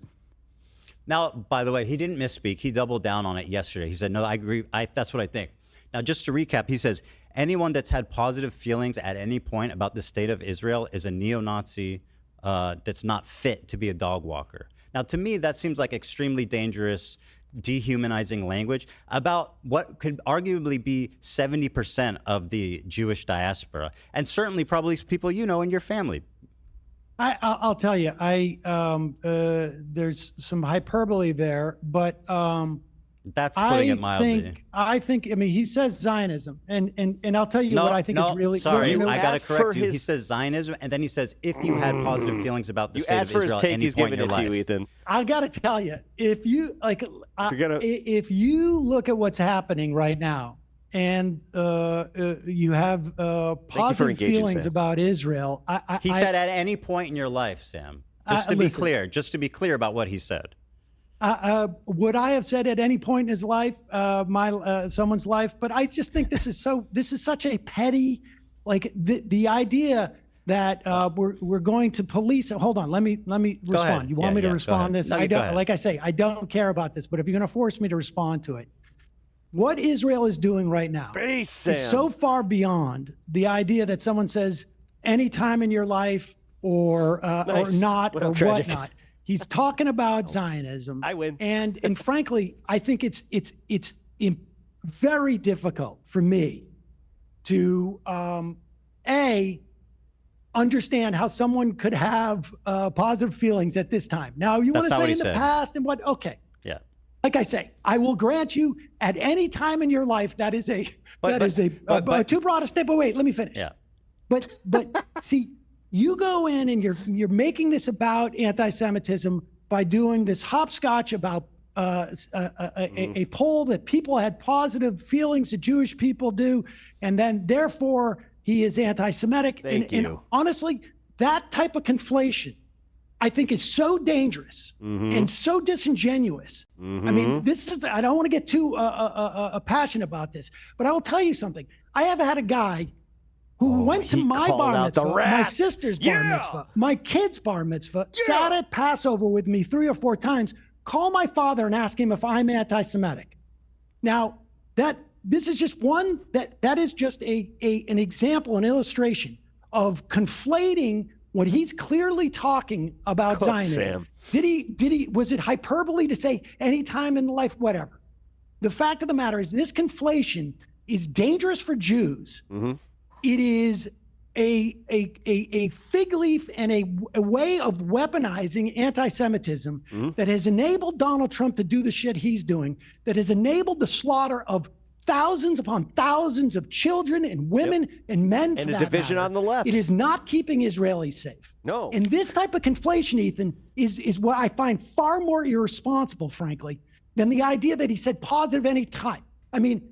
Now, by the way, he didn't misspeak. He doubled down on it yesterday. He said, no, I agree. That's what I think. Now, just to recap, he says, anyone that's had positive feelings at any point about the state of Israel is a neo-Nazi that's not fit to be a dog walker. Now, to me, that seems like extremely dangerous, dehumanizing language about what could arguably be 70% of the Jewish diaspora, and certainly probably people in your family. I'll tell you, there's some hyperbole there, but that's putting it mildly. I mean, he says Zionism, and I'll tell you what I think is really. Sorry, I got to correct you. He says Zionism, and then he says if you had positive feelings about the state of Israel at any point in your life. Ethan. I got to tell you, if you if you look at what's happening right now, and you have positive feelings about Israel, he said at any point in your life, Sam. Just to be clear about what he said. Would I have said at any point in his life, someone's life? But I just think this is such a petty, like the idea that we're going to police. Hold on, let me respond. You want me to respond this? No, I don't. Like I say, I don't care about this. But if you're going to force me to respond to it, what Israel is doing right now is so far beyond the idea that someone says any time in your life or not or whatnot. He's talking about Zionism. I win. And frankly, I think it's very difficult for me to understand how someone could have positive feelings at this time. Now, you want to say in the past and what? Okay. Yeah. Like I say, I will grant you at any time in your life that is too broad a step. But wait, let me finish. Yeah. But see, you go in and you're making this about anti-Semitism by doing this hopscotch about a poll that people had positive feelings that Jewish people do, and then therefore he is anti-Semitic. And honestly, that type of conflation, I think, is so dangerous and so disingenuous. I mean, I don't want to get too passionate about this, but I will tell you something. I have had a guy who went to my bar mitzvah, my sister's bar mitzvah, my kid's bar mitzvah, sat at Passover with me 3 or 4 times, call my father and ask him if I'm anti-Semitic. Now, this is just one, that is just an example, an illustration of conflating what he's clearly talking about Zionism. Sam. Was it hyperbole to say any time in life, whatever? The fact of the matter is this conflation is dangerous for Jews. It is a fig leaf and a way of weaponizing anti-Semitism that has enabled Donald Trump to do the shit he's doing, that has enabled the slaughter of thousands upon thousands of children and women and men. And a division on the left. It is not keeping Israelis safe. No. And this type of conflation, Ethan, is what I find far more irresponsible, frankly, than the idea that he said positive any time. I mean,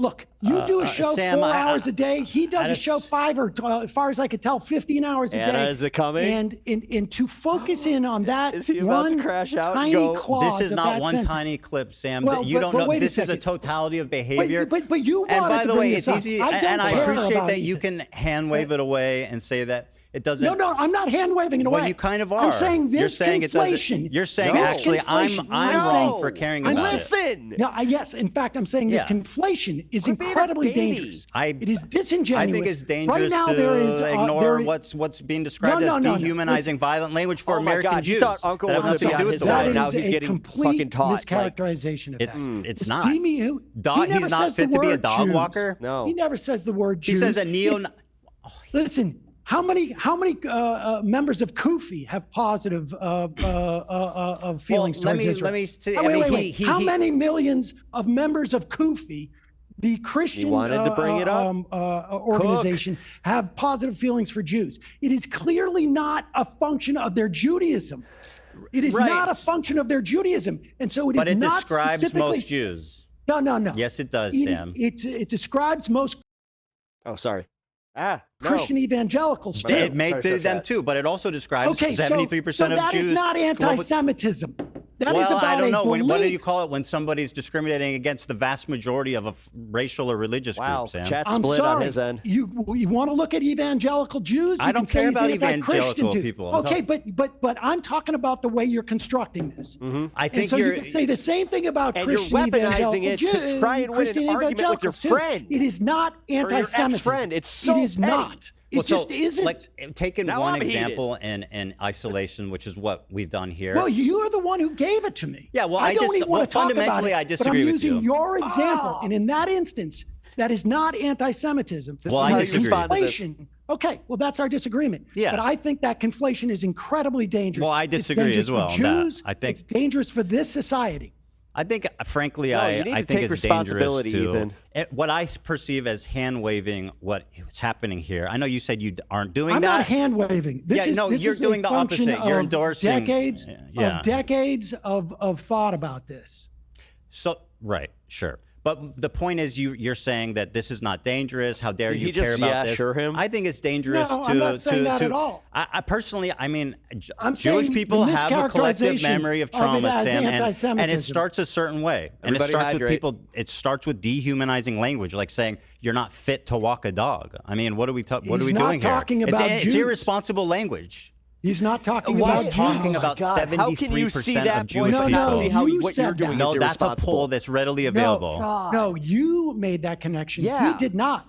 look, you do a show Sam, 4 hours a day. He does a show 5 or, as far as I could tell, 15 hours a day. Anna, is it coming? And to focus in on that is he about to crash out and go? Clause this is not one sentence. Tiny clip, Sam. Well, that you don't know. This is a totality of behavior. But you and wanted by to the bring way, this it's up. easy, I don't and I care appreciate about that you Ethan. can hand wave it away and say that it doesn't. No, I'm not hand waving it away. Well, you kind of are. I'm saying this You're saying conflation. It doesn't. You're saying this actually conflation. I'm wrong for caring about Listen. it. No, yes. In fact, I'm saying this conflation is incredibly dangerous. It is disingenuous. I think it's dangerous right now, to ignore what's being described as dehumanizing violent language for American Jews. You thought Uncle was nothing to do with the that war. Now is he's a getting complete fucking taught. mischaracterization of that. It's not. He's not fit to be a dog walker. No. He never says the word Jews. He says a neo. Listen. How many members of Kufi have positive feelings towards Israel? Let me say. Wait. How many millions of members of Kufi, the Christian organization, have positive feelings for Jews? It is clearly not a function of their Judaism. It is not a function of their Judaism, and so it is not. But it describes most Jews. No. Yes, it does, Sam. It describes most. Oh, sorry. Christian evangelicals. It may do them too, but it also describes 73% of that Jews. That is not anti-Semitism. That is about I don't know. Belief. What do you call it when somebody's discriminating against the vast majority of a racial or religious group, Sam? Chat split on his end. You want to look at evangelical Jews? I don't care about evangelical people. Okay, but I'm talking about the way you're constructing this. I think you can say the same thing about Christian you're weaponizing it to try and win an argument with your friend. It is not anti-Semitism. Friend. It's so it is not. It just isn't. Like, taking one example in isolation, which is what we've done here. Well, you're the one who gave it to me. Yeah, well, I don't even want to talk about it, I but disagree I'm with you. using your example, and in that instance, that is not anti-Semitism. Well, I disagree. Okay, well, that's our disagreement. Yeah. But I think that conflation is incredibly dangerous. Well, I disagree as well. It's dangerous for Jews. I think it's dangerous for this society. I think, frankly, I think it's dangerous to what I perceive as hand waving what is happening here. I know you said you aren't doing I'm that. not hand waving. You're doing the opposite. You're endorsing decades of thought about this. So right, sure. But the point is, you're saying that this is not dangerous. How dare you care about this? I think it's dangerous I'm not saying that at all. I personally, I mean, I'm Jewish people have a collective memory of trauma, Sam, and it anti-Semitism. starts a certain way. And it starts with people. It starts with dehumanizing language, like saying you're not fit to walk a dog. I mean, what are we doing here? Talking about it's irresponsible language. He's not talking Why- about He's talking Oh my about God, how can you see 73% that of Jewish point, people. but not see how you what said you're doing that. is No, that's a irresponsible? poll that's readily available. No, you made that connection. Yeah. He did not.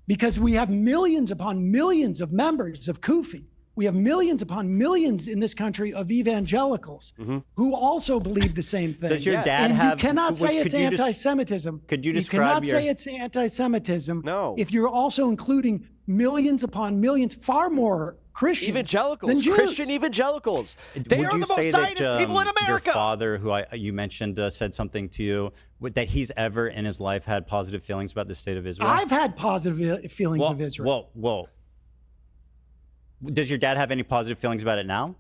Because we have millions upon millions of members of Kufi. We have millions upon millions in this country of evangelicals who also believe the same thing. Does your dad and have? You cannot say it's could you anti-Semitism. could you You describe cannot your? say it's anti-Semitism. No. If you're also including millions upon millions, far more Christians than Evangelicals, Jews. Christian evangelicals. They Would are you the most say Zionist that people in your America. father, who you mentioned, said something to you that he's ever in his life had positive feelings about the state of Israel? I've had positive feelings of Israel. Well, does your dad have any positive feelings about it now?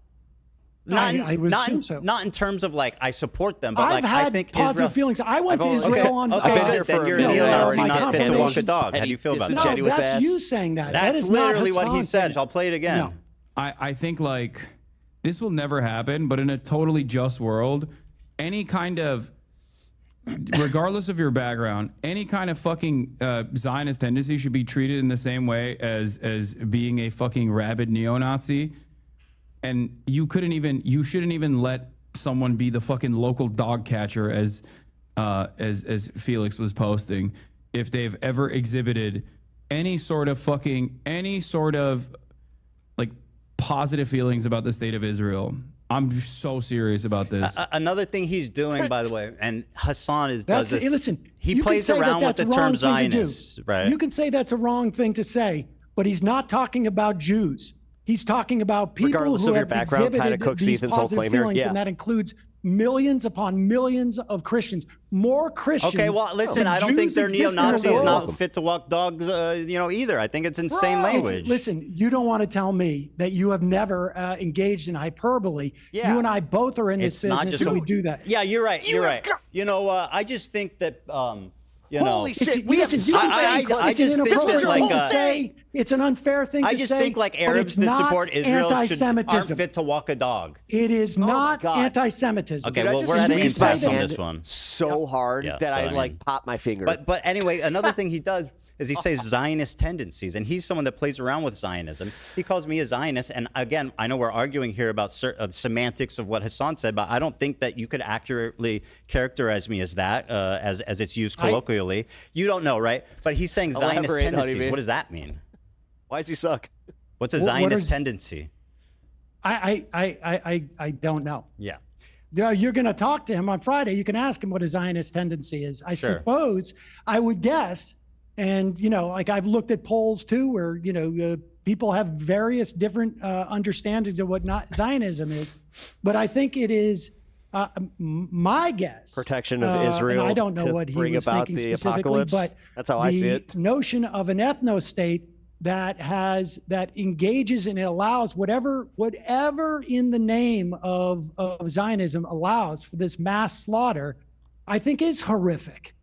I would assume so. Not in terms of like I support them, but I've like had I think positive Israel. feelings. I went to I've Israel Okay, on. okay, been there good. Then for a you're a minute. neo-Nazi, my not fit to walk a confirmation. dog. How do you feel about No, that? disingenuous that's ass. you saying that. That's that is not literally what he Hassan said. saying I'll play it again. No. I think like this will never happen, but in a totally just world, any kind of, regardless of your background, any kind of fucking Zionist tendency should be treated in the same way as being a fucking rabid neo-Nazi. And you shouldn't even let someone be the fucking local dog catcher as Felix was posting if they've ever exhibited any sort of like positive feelings about the state of Israel. I'm so serious about this. Another thing he's doing, by the way, and Hassan does this. Listen, He you can plays say that around with that's the a wrong term thing to do. Zionist, right? You can say that's a wrong thing to say, but he's not talking about Jews. He's talking about people Regardless who of your have background, kinda exhibited cooks these Ethan's whole positive claim here. feelings, Yeah. and that includes millions upon millions of Christians. More Christians. Okay, well, listen, than I don't think Jews they're exist in the neo-Nazis, world. not fit to walk dogs, either. I think it's insane language. Listen, you don't want to tell me that you have never engaged in hyperbole. Yeah. You and I both are in this It's not business, just and we do that. Yeah, you're right. You're right. I just think that Holy shit, It's- we have listen, so you many say I it's an just think that, inappropriate like, thing to say. It's an unfair thing I to just say. think like but Arabs it's that not support Israel aren't anti-Semitism. fit to walk a dog. It is not God. anti-Semitism. Okay, Dude, I well, just we're at an squeezed my impasse on hand this one. so hard Yeah, that so, I I mean- like popped my finger. But anyway, another thing he does is he says Zionist tendencies, and he's someone that plays around with Zionism. He calls me a Zionist, and again, I know we're arguing here about semantics of what Hassan said, but I don't think that you could accurately characterize me as that, as it's used colloquially. You don't know, right? But he's saying Zionist Elaborate, tendencies. Honeybee. What does that mean? Why does he suck? What's a What Zionist is- tendency? I don't know. Yeah. Yeah, you're going to talk to him on Friday. You can ask him what a Zionist tendency is. I Sure. suppose I would guess, and like I've looked at polls too, where people have various different understandings of what not Zionism is, but I think it is my guess. Protection of Israel. And I don't know to what he bring was about thinking the specifically, apocalypse. but That's how I see it. The notion of an ethno-state that engages and allows whatever in the name of Zionism allows for this mass slaughter, I think is horrific.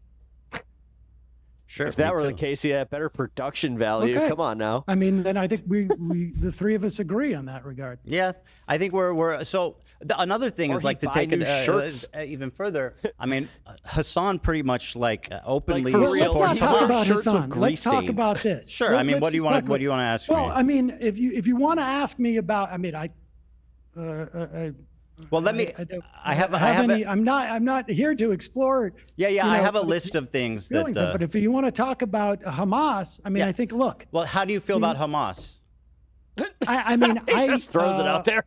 Sure. If that me were the too. case, he had better production value. Okay. Come on now. I mean, then I think we the three of us agree on that regard. Yeah, I think we're so. Another thing Or is like he'd to buy take new it shirts. even further. I mean, Hassan pretty much like openly for real, supports Let's not talk Hamas. about Shirts with Hassan. Let's grease talk stains. about this. Sure. I mean, Let's what do you just want? talk What do you want to ask Well, me? I mean, if you want to ask me about, I mean, Well, let me. don't I have any. I'm not here to explore. Yeah. you I know, have a list of things that. feelings of, but if you want to talk about Hamas, I mean, Yeah. I think look. Well, how do you feel about Hamas? I mean, He just throws it out there.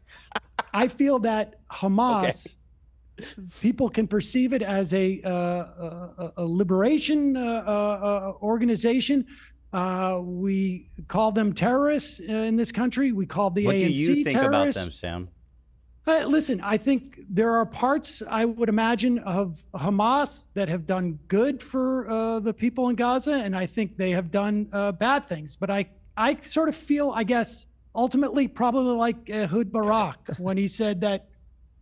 I feel that Hamas, people can perceive it as a liberation organization. We call them terrorists in this country. We call the What ANC do you think about terrorists. them, Sam? Listen, I think there are parts, I would imagine, of Hamas that have done good for the people in Gaza, and I think they have done bad things. But I sort of feel, I guess, ultimately probably like Ehud Barak when he said that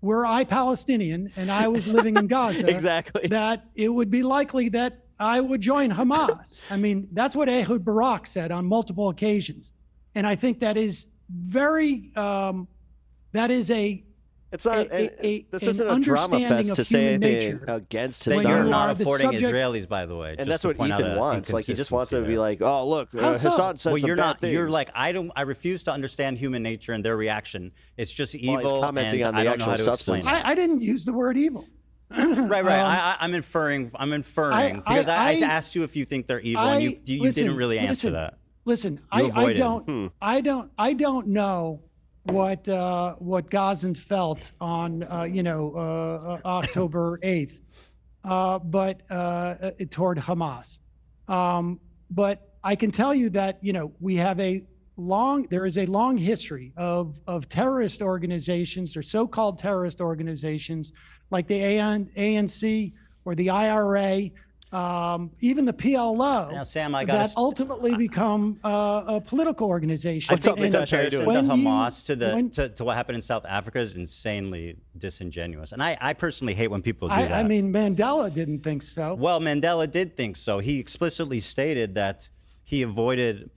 were I Palestinian and I was living in Gaza, Exactly. that it would be likely that I would join Hamas. I mean, that's what Ehud Barak said on multiple occasions. And I think that is very, that is a It's not. This isn't a drama understanding fest of to say human anything nature. against That his you're you son. not are the affording subject- Israelis, by the way. And just that's to what point out Ethan a wants. Like he just wants to inconsistency be there. like, oh look, How so? Hassan said Well, some you're bad not. things. You're like I refuse to understand human nature and their reaction. It's just Well, he's evil, commenting and on the I don't know how to actual explain substance. it. I didn't use the word evil. Right. I'm inferring because I asked you if you think they're evil, and you listen, didn't really answer that. Listen, You I avoided. don't know what Gazans felt on October 8th, but toward Hamas. But I can tell you that we have there is a long history of terrorist organizations or so-called terrorist organizations like the ANC or the IRA. Even the PLO, Now, Sam, that ultimately become a political organization. I think the Mitesh? How you comparison doing? to Hamas to what happened in South Africa is insanely disingenuous, and I personally hate when people do that. I mean, Mandela didn't think so. Well, Mandela did think so. He explicitly stated that he avoided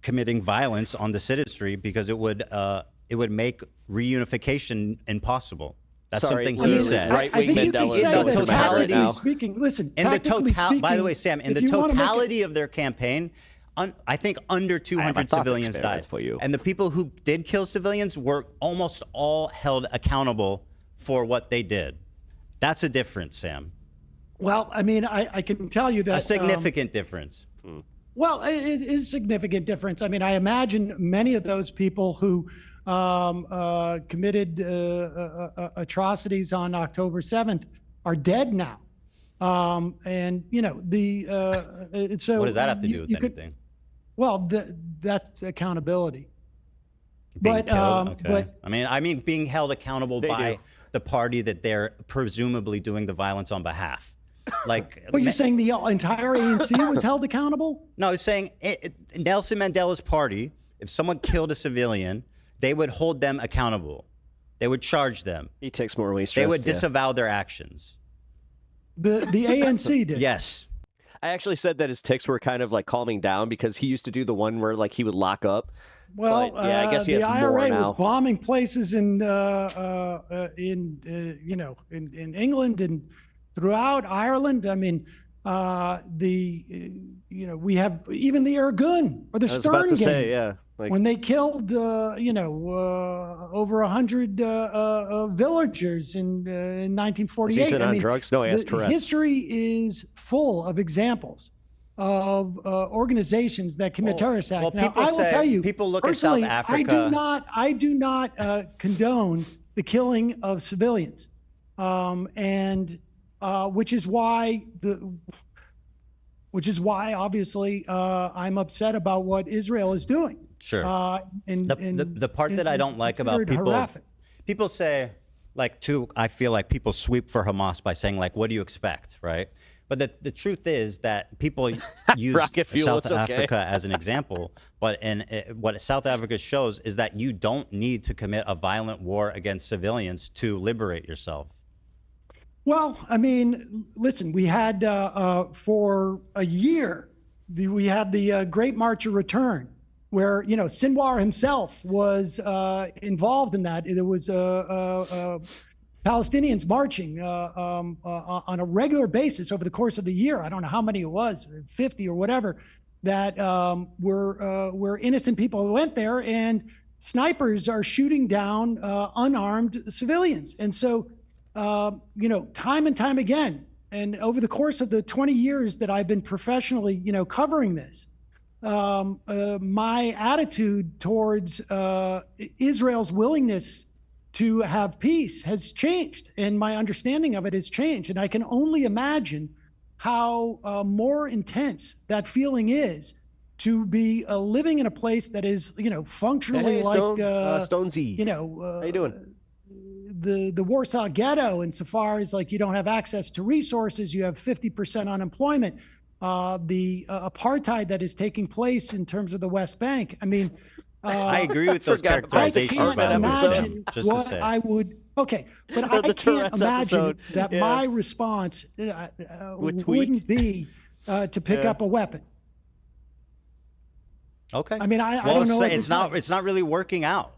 committing violence on the citizenry because it would make reunification impossible. That's something he said. Right-wing Mandela is the going totality. now. Speaking, listen. In the tactically by the way, speaking, Sam, in if the you wanna make totality of their campaign, I think under 200 thought civilians experiment died. for you. And the people who did kill civilians were almost all held accountable for what they did. That's a difference, Sam. Well, I mean, I can tell you that A significant difference. Well, it is a significant difference. I mean, I imagine many of those people who committed atrocities on October 7th are dead now. And so What does that have to do with anything? Well, that's accountability. Being But killed? Okay. but I mean being held accountable by do. the party that they're presumably doing the violence on behalf. Like, but you're saying the entire ANC was held accountable? No, it's saying Nelson Mandela's party, if someone killed a civilian, they would hold them accountable. They would charge them. He takes more waste. They would disavow their actions. The ANC did. Yes. I actually said that his tics were kind of like calming down because he used to do the one where like he would lock up. Well, But, yeah, I guess he the has more IRA now. was bombing places in England and throughout Ireland. I mean, we have even the Irgun or the I was Stern about to gang. say, yeah. Like, When they killed, over 100 villagers in 1948. Is Ethan on drugs? No, he has Tourette's. History is full of examples of organizations that commit terrorist acts. well, Now, people I will say- tell you, people look at South personally, Africa- I do not condone the killing of civilians, which is why obviously I'm upset about what Israel is doing. Sure. The part that I don't like about considered horrific. people say, I feel like people sweep for Hamas by saying, like, what do you expect, right? But the truth is that people use Rocket fuel, South it's okay. Africa as an example, but what South Africa shows is that you don't need to commit a violent war against civilians to liberate yourself. Well, I mean, listen, we had for a year, we had the Great March of Return, where, Sinwar himself was involved in that. There was Palestinians marching on a regular basis over the course of the year. I don't know how many it was, 50 or whatever, that were innocent people who went there, and snipers are shooting down unarmed civilians. And so, time and time again, and over the course of the 20 years that I've been professionally, covering this, my attitude towards Israel's willingness to have peace has changed, and my understanding of it has changed. And I can only imagine how more intense that feeling is to be living in a place that is, functionally Hey, like, Stonesy. How you doing? The Warsaw Ghetto, insofar as you don't have access to resources, you have 50% unemployment. The apartheid that is taking place in terms of the West Bank. I mean, I agree with those Forgot about the characterizations. can't by the way, Sam, imagine just to what say. I would. Okay, but Or I the can't Tourette's imagine episode. that Yeah. my response Would tweak. wouldn't be to pick Yeah. up a weapon. Okay. I mean, I well, don't know. it's not really working out.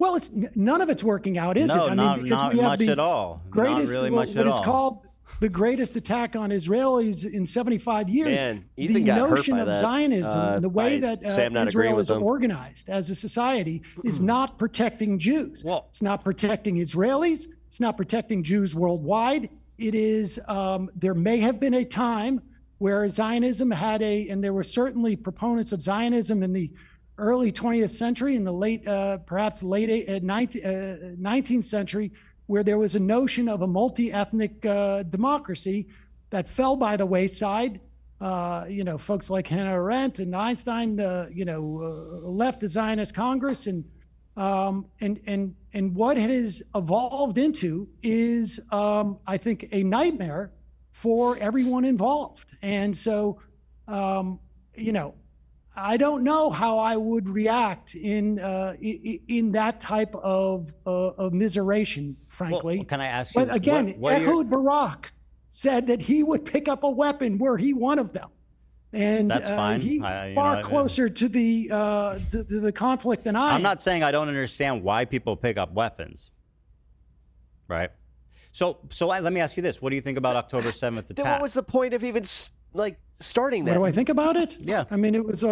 Well, none of it's working out, is No, it? I not, mean, because not we have much the at all. greatest, Not really what much at is all. called the greatest attack on Israelis in 75 years. Man, the Ethan got hurt notion by of that, Zionism and the way by that Sam not agreeing Israel with is him. organized as a society is not protecting Jews. Well, it's not protecting Israelis. It's not protecting Jews worldwide. It is, there may have been a time where Zionism had and there were certainly proponents of Zionism in the early 20th century, in the late, perhaps late 19th century, where there was a notion of a multi-ethnic democracy that fell by the wayside. Folks like Hannah Arendt and Einstein, left the Zionist Congress, and what it has evolved into is, I think, a nightmare for everyone involved. And so, I don't know how I would react in that type of miseration, frankly. Well, can I ask you? But again, Ehud Barak said that he would pick up a weapon were he one of them, and that's fine. He's far closer to the conflict than I am. I'm not saying I don't understand why people pick up weapons, right? So let me ask you this: what do you think about October 7th attack? Then what was the point of even starting that? What do I think about it? Yeah, I mean, it was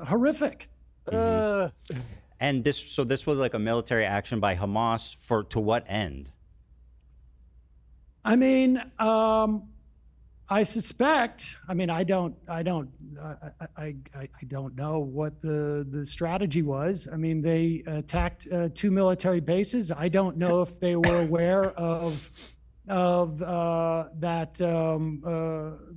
horrific. And this was like a military action by Hamas to what end? I mean, I suspect. I mean, I don't know what the strategy was. I mean, they attacked 2 military bases. I don't know if they were aware of that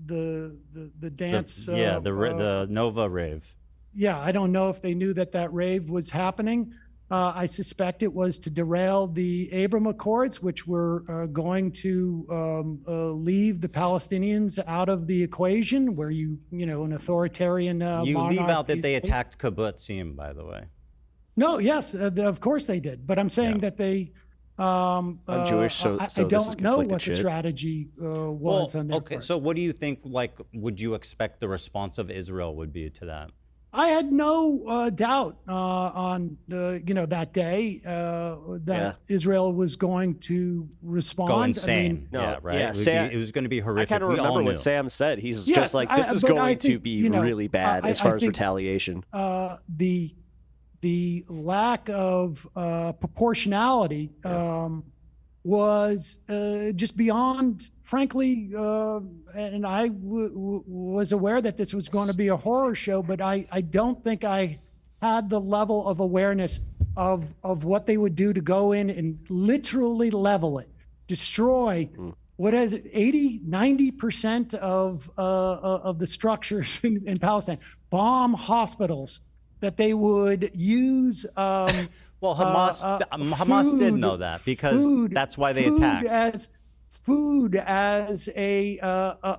the dance. The Nova rave. Yeah, I don't know if they knew that rave was happening. I suspect it was to derail the Abraham Accords, which were going to leave the Palestinians out of the equation, where an authoritarian You leave out that they state. attacked Kibbutzim, by the way. No, yes, of course they did. But I'm saying that they. I'm Jewish, so I this is don't know what conflicted the shit. strategy was on their part. So what do you think? Like, would you expect the response of Israel would be to that? I had no doubt on that day that Israel was going to respond. Go insane. No, yeah, right. yeah, Sam, it was going to be horrific. I kind of remember what Sam said. He's just like, this is going to be really bad as far as retaliation. The lack of proportionality was just beyond, frankly, and I was aware that this was going to be a horror show, but I don't think I had the level of awareness of what they would do to go in and literally level it, destroy what is it, 90% of the structures in Palestine, bomb hospitals, that they would use. Well, Hamas did know that, because that's why they attacked. Food as a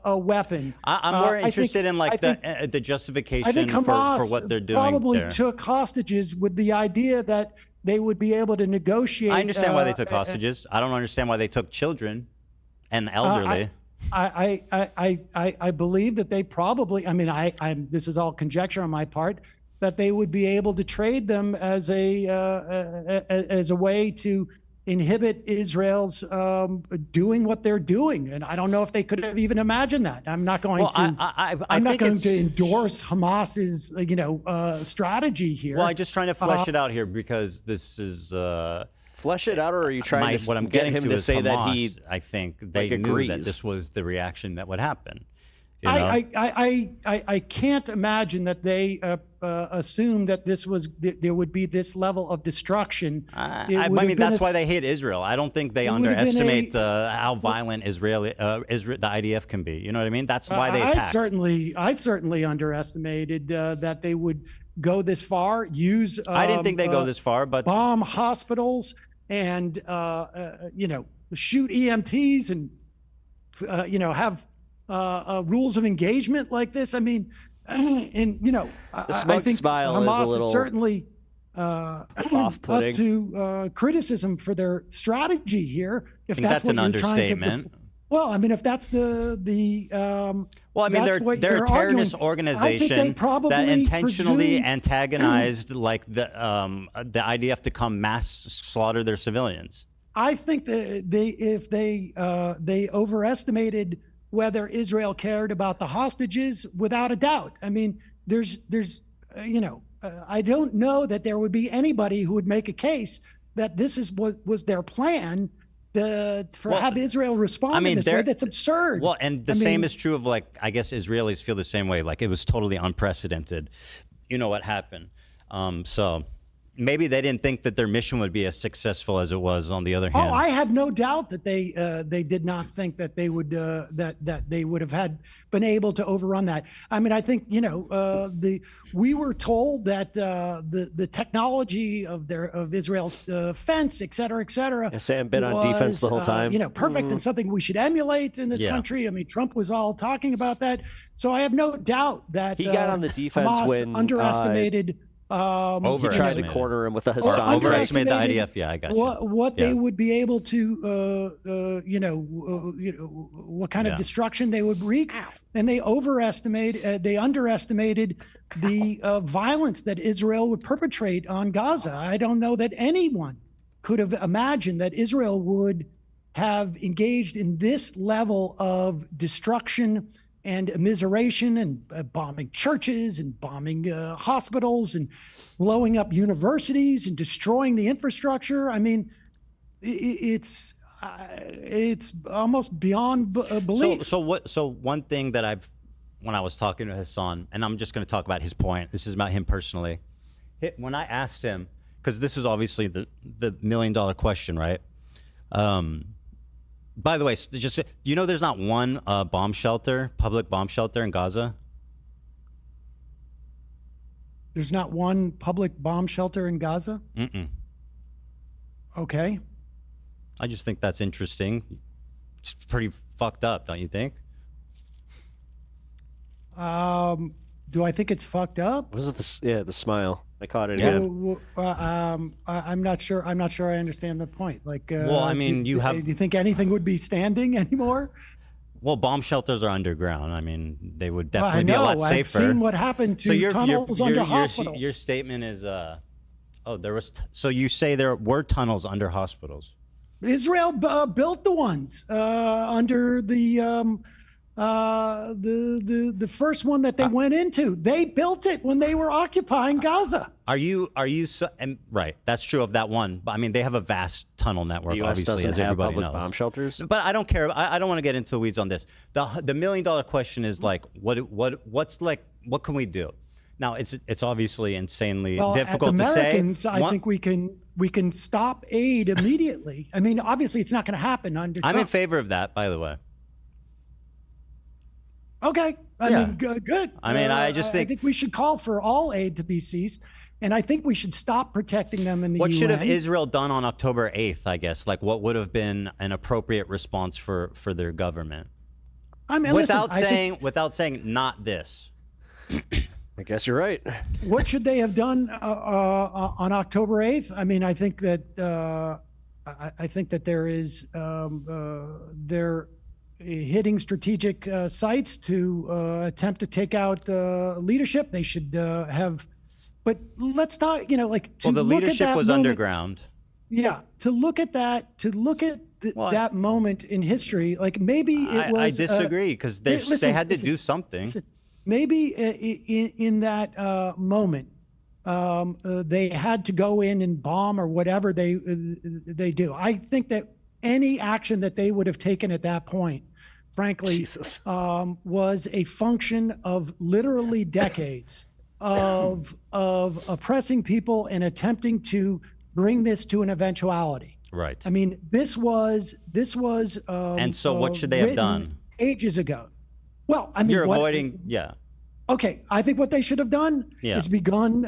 weapon. I'm more interested in the justification for what they're doing. Probably took hostages with the idea that they would be able to negotiate. I understand why they took hostages. I don't understand why they took children and elderly. I believe that they probably. I mean, this is all conjecture on my part, that they would be able to trade them as a way to inhibit Israel's doing what they're doing. And I don't know if they could have even imagined that. I'm not going I'm not going to endorse Hamas's strategy here. Well, I'm just trying to flesh it out here, because this is flesh it out, or are you trying to what I'm get getting him to to is say Hamas, that he? I think they knew that this was the reaction that would happen. I can't imagine that they assumed that there would be this level of destruction. I mean, that's why they hate Israel. I don't think they underestimate how violent the IDF can be. You know what I mean? That's why they attacked. I certainly underestimated that they would go this far. Use I didn't think they'd go this far, but bomb hospitals and shoot EMTs and have rules of engagement like this. I mean, and the smug I think smile Hamas is a little certainly up to criticism for their strategy here. If I think that's an understatement. Well, I mean, if that's well, I mean, that's what they're you're a terrorist arguing, I think organization they probably that intentionally presumed- antagonized like the IDF to come mass slaughter their civilians. I think that if they overestimated whether Israel cared about the hostages, without a doubt. I mean, there's I don't know that there would be anybody who would make a case that this is what was their plan have Israel respond in this way. That's absurd. Well, and the same is true of, like, I guess Israelis feel the same way. Like, it was totally unprecedented. You know what happened. So maybe they didn't think that their mission would be as successful as it was. On the other hand, I have no doubt that they did not think that they would that they would have been able to overrun that. I mean, I think we were told that the technology of Israel's fence, et cetera, Yeah, Sam been on defense the whole time. Perfect and something we should emulate in this country. I mean, Trump was all talking about that. So I have no doubt that he got on the defense Hamas when underestimated. He tried to corner him with a Hassan. Overestimate the IDF. Yeah, I got you. What they would be able to, what kind of destruction they would wreak, and they underestimated the violence that Israel would perpetrate on Gaza. I don't know that anyone could have imagined that Israel would have engaged in this level of destruction and immiseration and bombing churches and bombing hospitals and blowing up universities and destroying the infrastructure. I mean, it's almost beyond belief. So one thing that when I was talking to Hassan, and I'm just going to talk about his point. This is about him personally. When I asked him, because this is obviously the $1 million question, right? By the way, just there's not one public bomb shelter in Gaza. There's not one public bomb shelter in Gaza? Mm-mm. Okay. I just think that's interesting. It's pretty fucked up, don't you think? Do I think it's fucked up? Was it the smile? I caught it again. I'm not sure. I understand the point. Like, well, I mean, do you think anything would be standing anymore? Well, bomb shelters are underground. I mean, they would definitely be a lot safer. I've seen what happened to tunnels under hospitals. Your statement is, so you say there were tunnels under hospitals? Israel built the ones under the first one that they went into. They built it when they were occupying Gaza. Are you right? That's true of that one. But I mean, they have a vast tunnel network. The US obviously, as everybody knows. Bomb shelters. But I don't care. I don't want to get into the weeds on this. The $1 million question is like, what can we do? Now, it's obviously insanely difficult as Americans, to say. I think we can stop aid immediately. I mean, obviously, it's not going to happen under Trump. I'm in favor of that, by the way. Okay. I mean, good. I mean, I think we should call for all aid to be ceased. And I think we should stop protecting them in the UN. What should have Israel done on October 8th, I guess? Like, what would have been an appropriate response for their government? I mean, without saying not this. I guess you're right. What should they have done on October 8th? I mean, I think that there is they're hitting strategic sites to attempt to take out leadership. They should have. But let's talk. The leadership was underground. Yeah, to look at that, that moment in history, like maybe it was. I disagree because they had to do something. Maybe in that moment, they had to go in and bomb or whatever they do. I think that any action that they would have taken at that point, frankly, was a function of literally decades of oppressing people and attempting to bring this to an eventuality. Right. I mean, this was. And so, what should they have done? Ages ago. Well, I mean, you're avoiding. Yeah. Okay, I think what they should have done is begun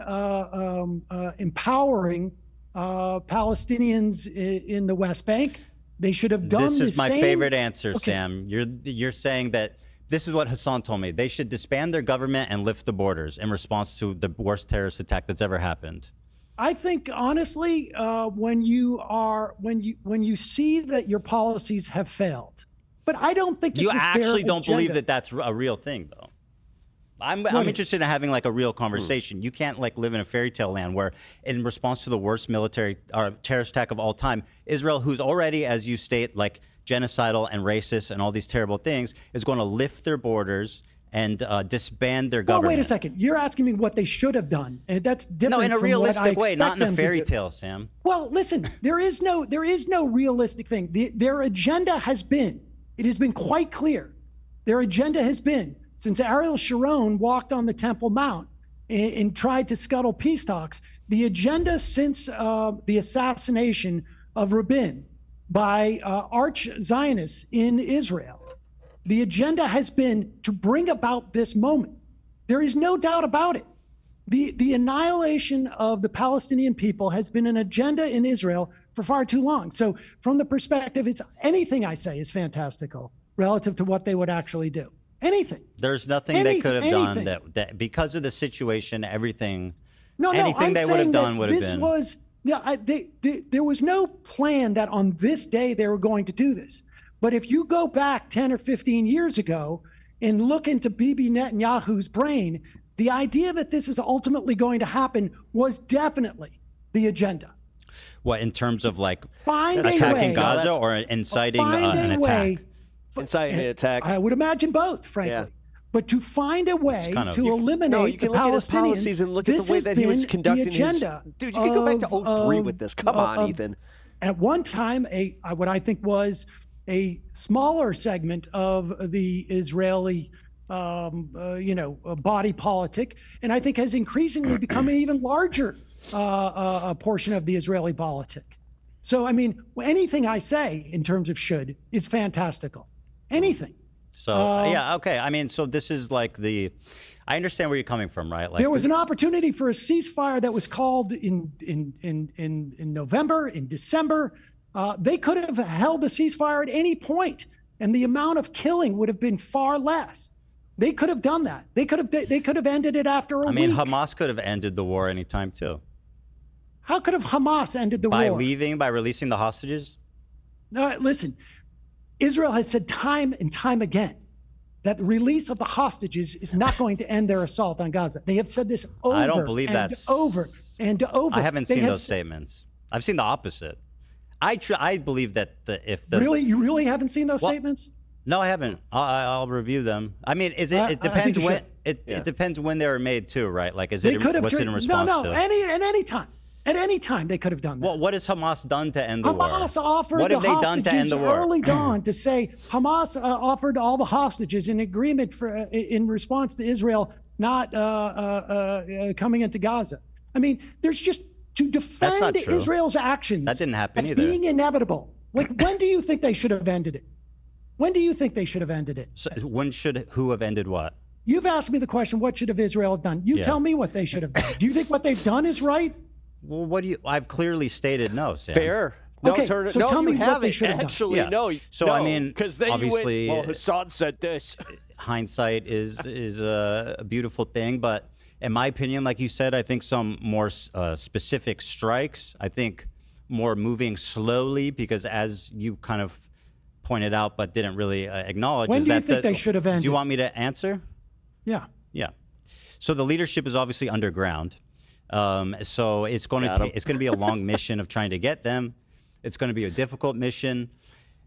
empowering Palestinians in the West Bank. They should have done this. Is my favorite answer, Sam. You're saying that this is what Hassan told me. They should disband their government and lift the borders in response to the worst terrorist attack that's ever happened. I think honestly, when you see that your policies have failed, But I don't think this You was actually their don't believe agenda. that that's a real thing, though. I'm What? interested in having like a real conversation. You can't like live in a fairy tale land where, in response to the worst military or terrorist attack of all time, Israel, who's already, as you state, like genocidal and racist and all these terrible things, is going to lift their borders and disband their Well, government. wait a second. You're asking me what they should have done, and that's different. No, in a from what I realistic way, not expect in a them to fairy do. tale, Sam. Well, listen, there is no realistic thing. Their agenda has been, it has been quite clear. Their agenda has been, since Ariel Sharon walked on the Temple Mount and tried to scuttle peace talks, the agenda since the assassination of Rabin by arch Zionists in Israel, the agenda has been to bring about this moment. There is no doubt about it. The annihilation of the Palestinian people has been an agenda in Israel for far too long. So from the perspective, it's anything I say is fantastical relative to what they would actually do. Anything. There's nothing they could have done anything. that because of the situation, everything, No, anything I'm they would have saying done that would have this been. was, yeah, there was no plan that on this day they were going to do this. But if you go back 10 or 15 years ago and look into Bibi Netanyahu's brain, the idea that this is ultimately going to happen was definitely the agenda. What, in terms of like Find a attacking way. Gaza or inciting Find an a way. attack? Inciting an attack. I would imagine both, frankly. Yeah. But to find a way kind of- to eliminate No, you can the look at his Palestinians, policies and look at this the way has that he was been conducting the agenda. Dude, you can go back to 03 of- with this. Come on, Ethan. At one time, what I think was a smaller segment of the Israeli, body politic, and I think has increasingly become an even larger portion of the Israeli politic. So, I mean, anything I say in terms of should is fantastical. Anything. So yeah, okay. I mean, so this is like I understand where you're coming from, right? Like There was an opportunity for a ceasefire that was called in November, in December. They could have held a ceasefire at any point, and the amount of killing would have been far less. They could have done that. They could have ended it after a week. I mean, Hamas could have ended the war anytime too. How could have Hamas ended the By war? by releasing the hostages? Listen, Israel has said time and time again that the release of the hostages is not going to end their assault on Gaza. They have said this over I don't believe and that's over and over. I haven't They seen have those statements. I've seen the opposite. I believe that you really haven't seen those statements? No, I haven't. I'll review them. I mean, it I depends think you when should. it depends when they were made too, right? Like, is They it could have what's it in response no, to? at any time. At any time they could have done that. Well, what has Hamas done to end the war? Hamas offered What have the they done to end hostages the war? early dawn to say Hamas offered all the hostages in agreement in response to Israel not coming into Gaza. I mean, there's just to That's not defend true. Israel's actions. That didn't happen as either. being inevitable. Like, when do you think they should have ended it? When do you think they should have ended it? So who have ended what? You've asked me the question, what should have Israel have done? You Yeah. tell me what they should have done. Do you think what they've done is right? Well, what do you? I've clearly stated no, Sam. Fair. No, Okay, so no, tell you me what haven't. they should have done. Actually, Yeah. no. So, I mean, because then obviously, you went, well, Hassan said this. Hindsight is a beautiful thing, but in my opinion, like you said, I think some more specific strikes. I think more moving slowly, because as you kind of pointed out but didn't really acknowledge, When is do you that think they should have Do you ended? want me to answer? Yeah. Yeah. So the leadership is obviously underground. So it's going to be a long mission of trying to get them. It's going to be a difficult mission.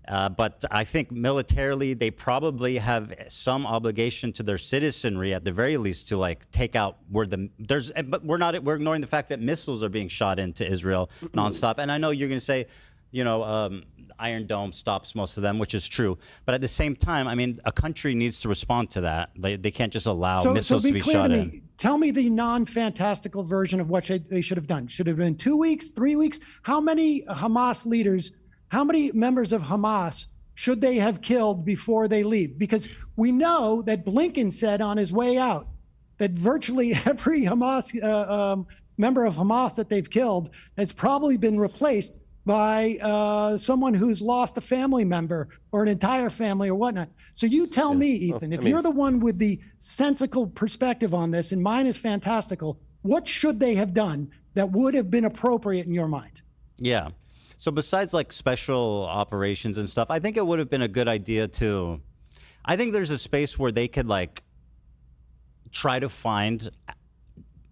But I think militarily, they probably have some obligation to their citizenry, at the very least, to like take out but we're ignoring the fact that missiles are being shot into Israel nonstop. And I know you're going to say, Iron Dome stops most of them, which is true. But at the same time, I mean, a country needs to respond to that. They can't just allow missiles to be clear shot to me. in. Tell me the non-fantastical version of what they should have done. Should it have been 2 weeks, 3 weeks? How many Hamas leaders, how many members of Hamas should they have killed before they leave? Because we know that Blinken said on his way out that virtually every Hamas member of Hamas that they've killed has probably been replaced by someone who's lost a family member or an entire family or whatnot. So you tell me, Ethan, if you're the one with the sensical perspective on this, and mine is fantastical, what should they have done that would have been appropriate in your mind? Yeah. So besides like special operations and stuff, I think it would have been a good idea to, I think there's a space where they could like try to find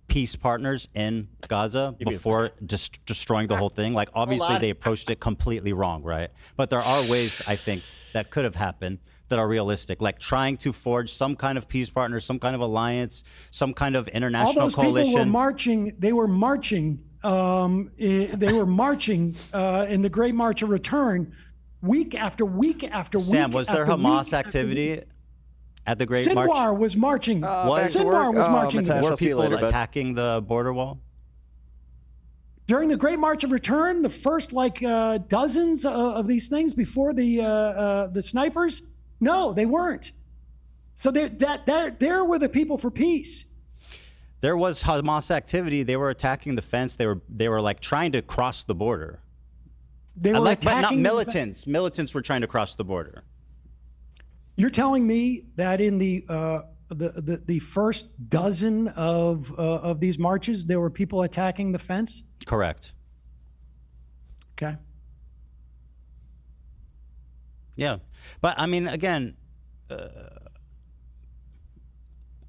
peace partners in Gaza before destroying the whole thing. Like obviously they approached it completely wrong, right? But there are ways I think that could have happened that are realistic, like trying to forge some kind of peace partner, some kind of alliance, some kind of international all those coalition. people were marching. They were marching. They were marching in the Great March of Return, week after week after week. Sam, was there Hamas activity at the Great March? Sinwar was marching. Sinwar was marching. Were people attacking the border wall? During the Great March of Return, the first dozens of these things before the snipers, no, they weren't. So there were the people for peace. There was Hamas activity. They were attacking the fence. They were like trying to cross the border. They were but not attacking militants. Militants were trying to cross the border. You're telling me that in the first dozen of these marches, there were people attacking the fence? Correct. Okay. Yeah, but I mean, again,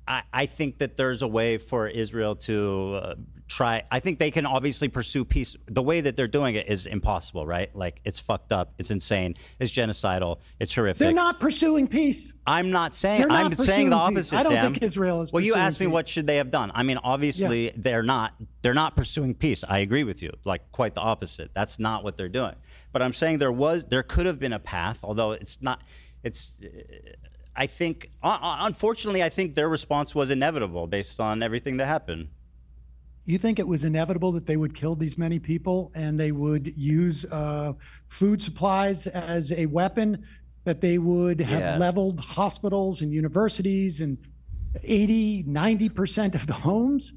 I think that there's a way for Israel to try. I think they can obviously pursue peace. The way that they're doing it is impossible, right? Like, it's fucked up, it's insane, it's genocidal, it's horrific. They're not pursuing peace. I'm not saying. I'm saying the opposite, Sam. I don't think Israel is. Well, you asked me peace. what should they have done. I mean, obviously, Yes. they're not pursuing peace. I agree with you. Like, quite the opposite. That's not what they're doing. But I'm saying there could have been a path, although it's not. It's. I think, unfortunately, I think their response was inevitable based on everything that happened. You think it was inevitable that they would kill these many people and they would use food supplies as a weapon, that they would have leveled hospitals and universities and 80–90% of the homes?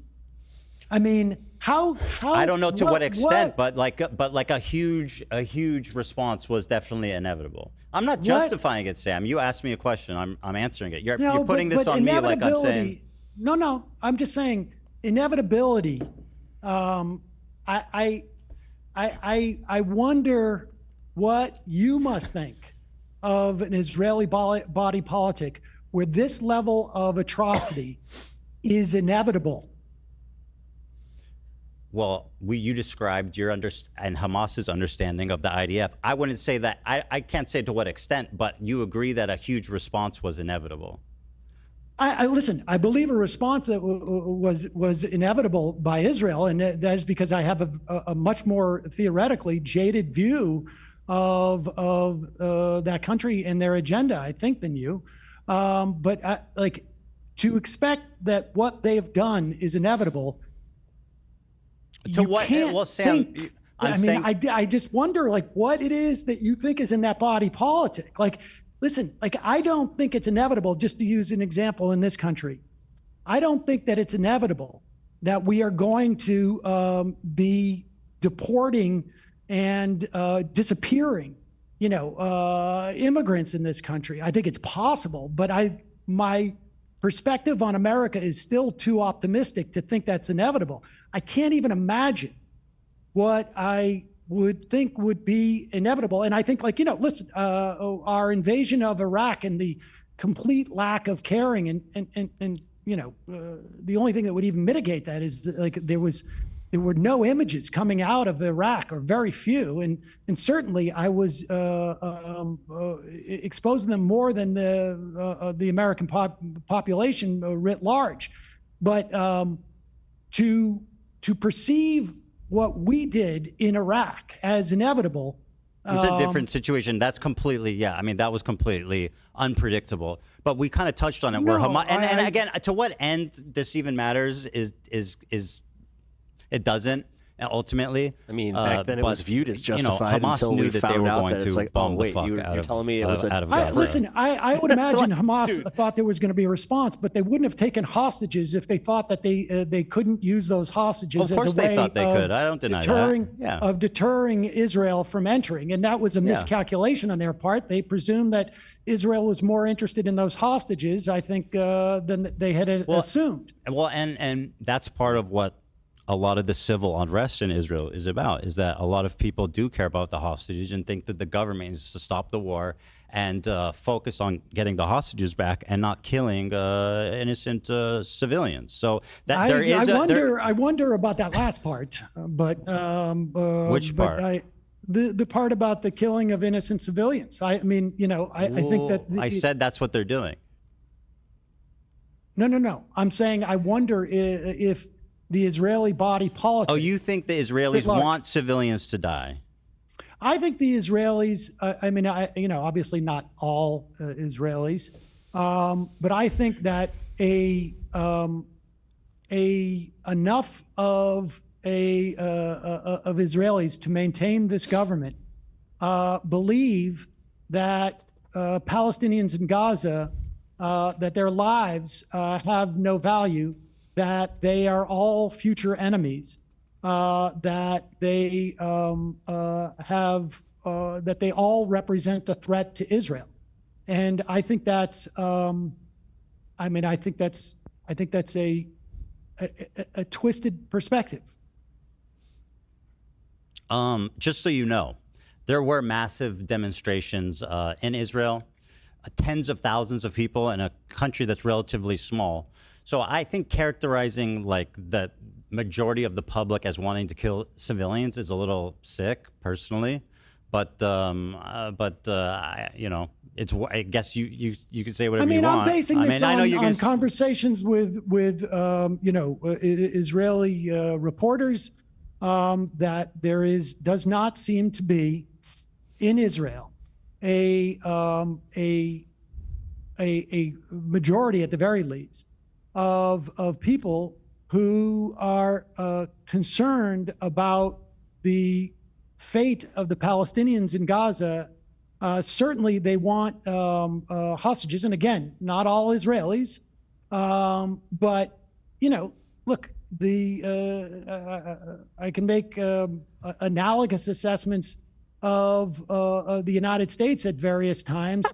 I mean, how I don't know to what extent, but like a huge response was definitely inevitable. I'm not justifying it, Sam. You asked me a question. I'm answering it. You're putting this on me like I'm saying. No, I'm just saying inevitability. I wonder what you must think of an Israeli body politic where this level of atrocity is inevitable. Well, you described your and Hamas's understanding of the IDF. I wouldn't say that. I can't say to what extent, but you agree that a huge response was inevitable. Listen, I believe a response that was inevitable by Israel, and that is because I have a much more theoretically jaded view of that country and their agenda, I think, than you. But to expect that what they've done is inevitable. To what? Well, Sam, I just wonder, what it is that you think is in that body politic. Listen, I don't think it's inevitable, just to use an example in this country. I don't think that it's inevitable that we are going to be deporting and disappearing, immigrants in this country. I think it's possible, but my perspective on America is still too optimistic to think that's inevitable. I can't even imagine what I would think would be inevitable. And I think, listen, our invasion of Iraq and the complete lack of caring and the only thing that would even mitigate that is that, there were no images coming out of Iraq, or very few, and certainly I was exposing them more than the American population writ large. But to perceive what we did in Iraq as inevitable. It's a different situation. That's completely, that was completely unpredictable. But we kind of touched on it. Where Hamas, and again, to what end this even matters is it doesn't. Ultimately, I mean, back then it was viewed as justified Hamas until knew we that found they were out going that it's to like, bomb oh wait, the fuck you're telling me it was out of Gaza. Gaza. Listen, I would imagine Hamas thought there was going to be a response, but they wouldn't have taken hostages if they thought that they couldn't use those hostages Of course as a way they thought they could. I don't deny that. Of deterring Israel from entering. And that was a miscalculation on their part. They presumed that Israel was more interested in those hostages, I think, than they had assumed. Well, and that's part of what a lot of the civil unrest in Israel is about, is that a lot of people do care about the hostages and think that the government needs to stop the war and focus on getting the hostages back and not killing innocent civilians. So that I wonder about that last part, but which part? The part about the killing of innocent civilians. I mean, you know, I think that I said that's what they're doing. No. I'm saying I wonder if the Israeli body politic. Oh, you think the Israelis want civilians to die? I think the Israelis. I mean, you know, obviously not all Israelis, but I think that enough of Israelis to maintain this government believe that Palestinians in Gaza, that their lives have no value, that they are all future enemies, that they that they all represent a threat to Israel, and I think that's. I mean, I think that's a twisted perspective. Just so you know, there were massive demonstrations in Israel, tens of thousands of people in a country that's relatively small. So I think characterizing like the majority of the public as wanting to kill civilians is a little sick, personally. But you know, it's. I guess you could say whatever you want. I'm basing this on conversations with you know, Israeli reporters. That there does not seem to be in Israel a majority, at the very least, of people who are concerned about the fate of the Palestinians in Gaza. Certainly, they want hostages, and again, not all Israelis, but you know, look. I can make analogous assessments of the United States at various times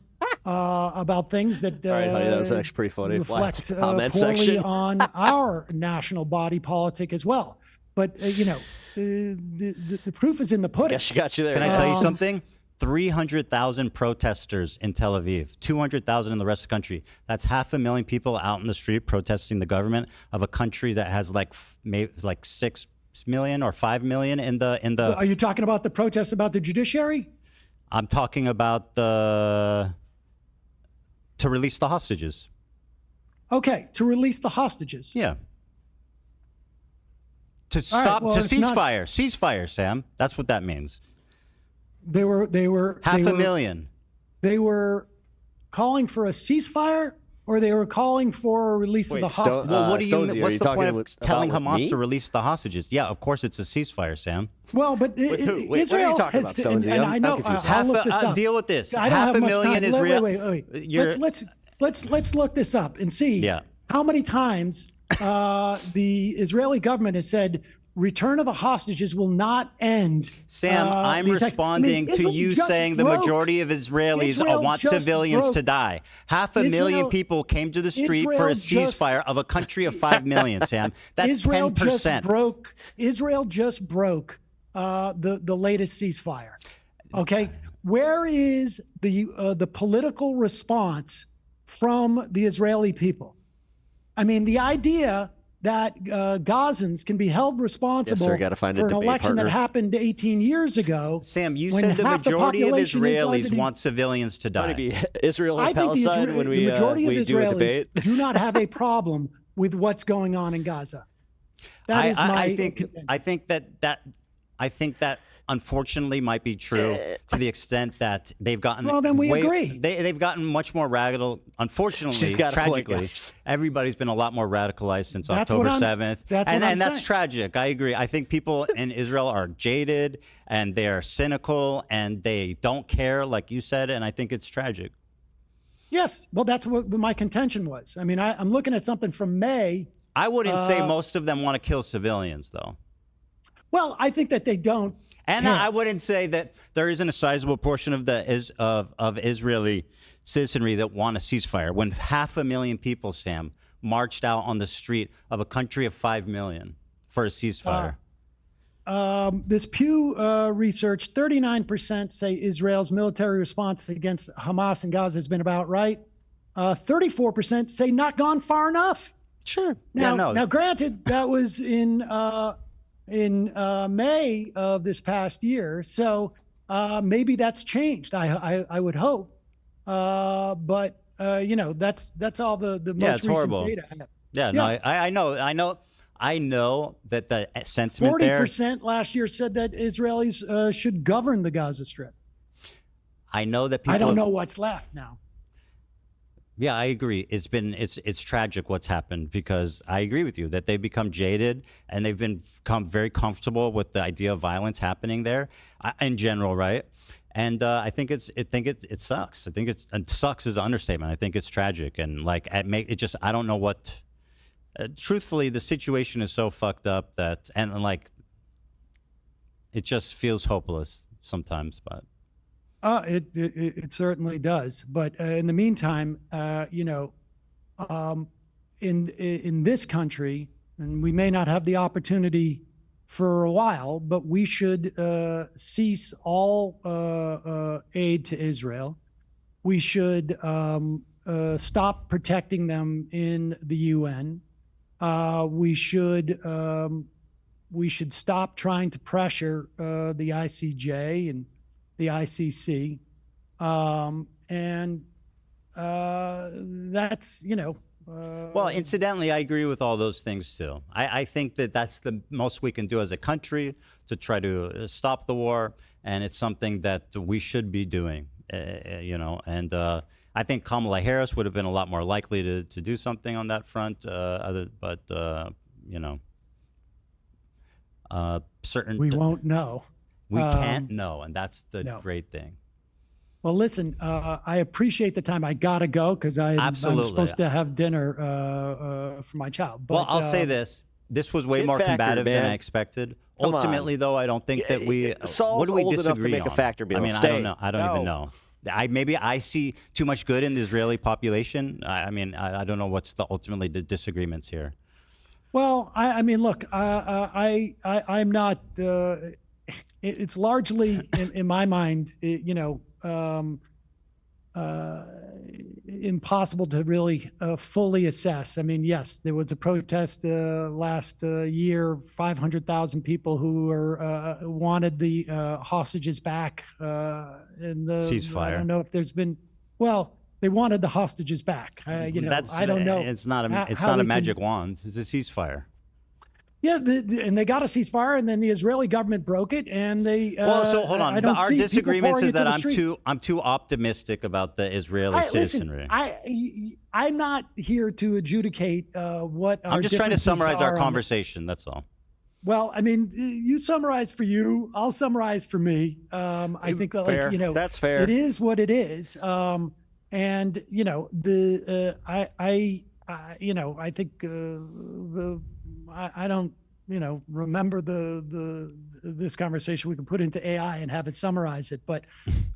about things that, all right, honey, that was actually pretty funny. Reflect Comment poorly section. on our national body politic as well. But you know, the proof is in the pudding. Guess she got you there. Can I tell you something? 300,000 protesters in Tel Aviv, 200,000 in the rest of the country. That's 500,000 people out in the street protesting the government of a country that has like 6 million or 5 million in the. Are you talking about the protests about the judiciary? I'm talking about to release the hostages. Okay, to release the hostages. Yeah. To stop, to ceasefire. Ceasefire, Sam. That's what that means. They were 500,000. They were calling for a ceasefire, or they were calling for a release of the hostages. Well, what do you? What's the point of telling Hamas to release the hostages? Yeah, of course it's a ceasefire, Sam. Well, but Israel what are you talking about, and I know. I'll look this up. Deal with this. I don't have much 500,000 time. Israel. Wait. Let's look this up and see how many times the Israeli government has said return of the hostages will not end. Sam, I'm responding to you saying the majority of Israelis want civilians to die. 500,000 people came to the street for a ceasefire of a country of 5 million, Sam. That's 10%. Israel just broke the latest ceasefire. Okay, where is the political response from the Israeli people? I mean, the idea that Gazans can be held responsible for an election that happened 18 years ago. Sam, you said the majority of Israelis want civilians to die. Israel and Palestine when we the majority of do a Israelis debate. do not have a problem with what's going on in Gaza. That is my opinion. I think that unfortunately might be true to the extent that they've gotten. Well, then we agree. They've gotten much more radical. Unfortunately, tragically, everybody's been a lot more radicalized since October 7th. And that's tragic. I agree. I think people in Israel are jaded and they are cynical and they don't care, like you said, and I think it's tragic. Yes. Well, that's what my contention was. I mean, I'm looking at something from May. I wouldn't say most of them want to kill civilians, though. Well, I think that they don't. And I wouldn't say that there isn't a sizable portion of of Israeli citizenry that want a ceasefire. When 500,000 people, Sam, marched out on the street of a country of 5 million, for a ceasefire? This Pew research, 39% say Israel's military response against Hamas in Gaza has been about right. 34% say not gone far enough. Sure. Now, granted, that was in May of this past year, so maybe that's changed. I would hope, but that's all the most it's recent horrible. data. I have. Yeah, no, I know that the sentiment there. 40% last year said that Israelis should govern the Gaza Strip. I know that people. I don't know what's left now. Yeah, I agree. It's tragic what's happened, because I agree with you that they've become jaded and they've become very comfortable with the idea of violence happening there in general, right? And I think it sucks. I think it sucks is an understatement. I think it's tragic, and like I don't know what. Truthfully, the situation is so fucked up that it just feels hopeless sometimes, but. It certainly does. But in the meantime, in this country, and we may not have the opportunity for a while, but we should cease all aid to Israel. We should stop protecting them in the UN. We should stop trying to pressure the ICJ and the ICC, and that's well, incidentally, I agree with all those things too. I think that that's the most we can do as a country to try to stop the war, and it's something that we should be doing. And I think Kamala Harris would have been a lot more likely to do something on that front. Certain we won't know. We can't know, and that's the great thing. Well, listen, I appreciate the time. I gotta go because I'm supposed to have dinner for my child. But, well, I'll say this: this was way more combative than I expected. Ultimately, though, I don't think that we. Saul's what do we old enough disagree to make on? a factor be I able mean, to I stay. don't know. I don't even know. Maybe I see too much good in the Israeli population. I mean, I don't know what's ultimately the disagreements here. Well, I mean, look, I'm not. It's largely, in my mind, impossible to really fully assess. I mean, yes, there was a protest last year, 500,000 people who wanted the hostages back. And the ceasefire. I don't know if there's been. Well, they wanted the hostages back. I don't know. It's not a magic wand. It's a ceasefire. Yeah, and they got a ceasefire, and then the Israeli government broke it, and they. Well, so hold on. Our disagreements is that I'm too optimistic about the Israeli citizenry. I'm not here to adjudicate what. I'm just trying to summarize our conversation. That's all. Well, I mean, you summarize for you. I'll summarize for me. I think that, that's fair. It is what it is. And I think I don't remember this conversation. We can put into AI and have it summarize it, but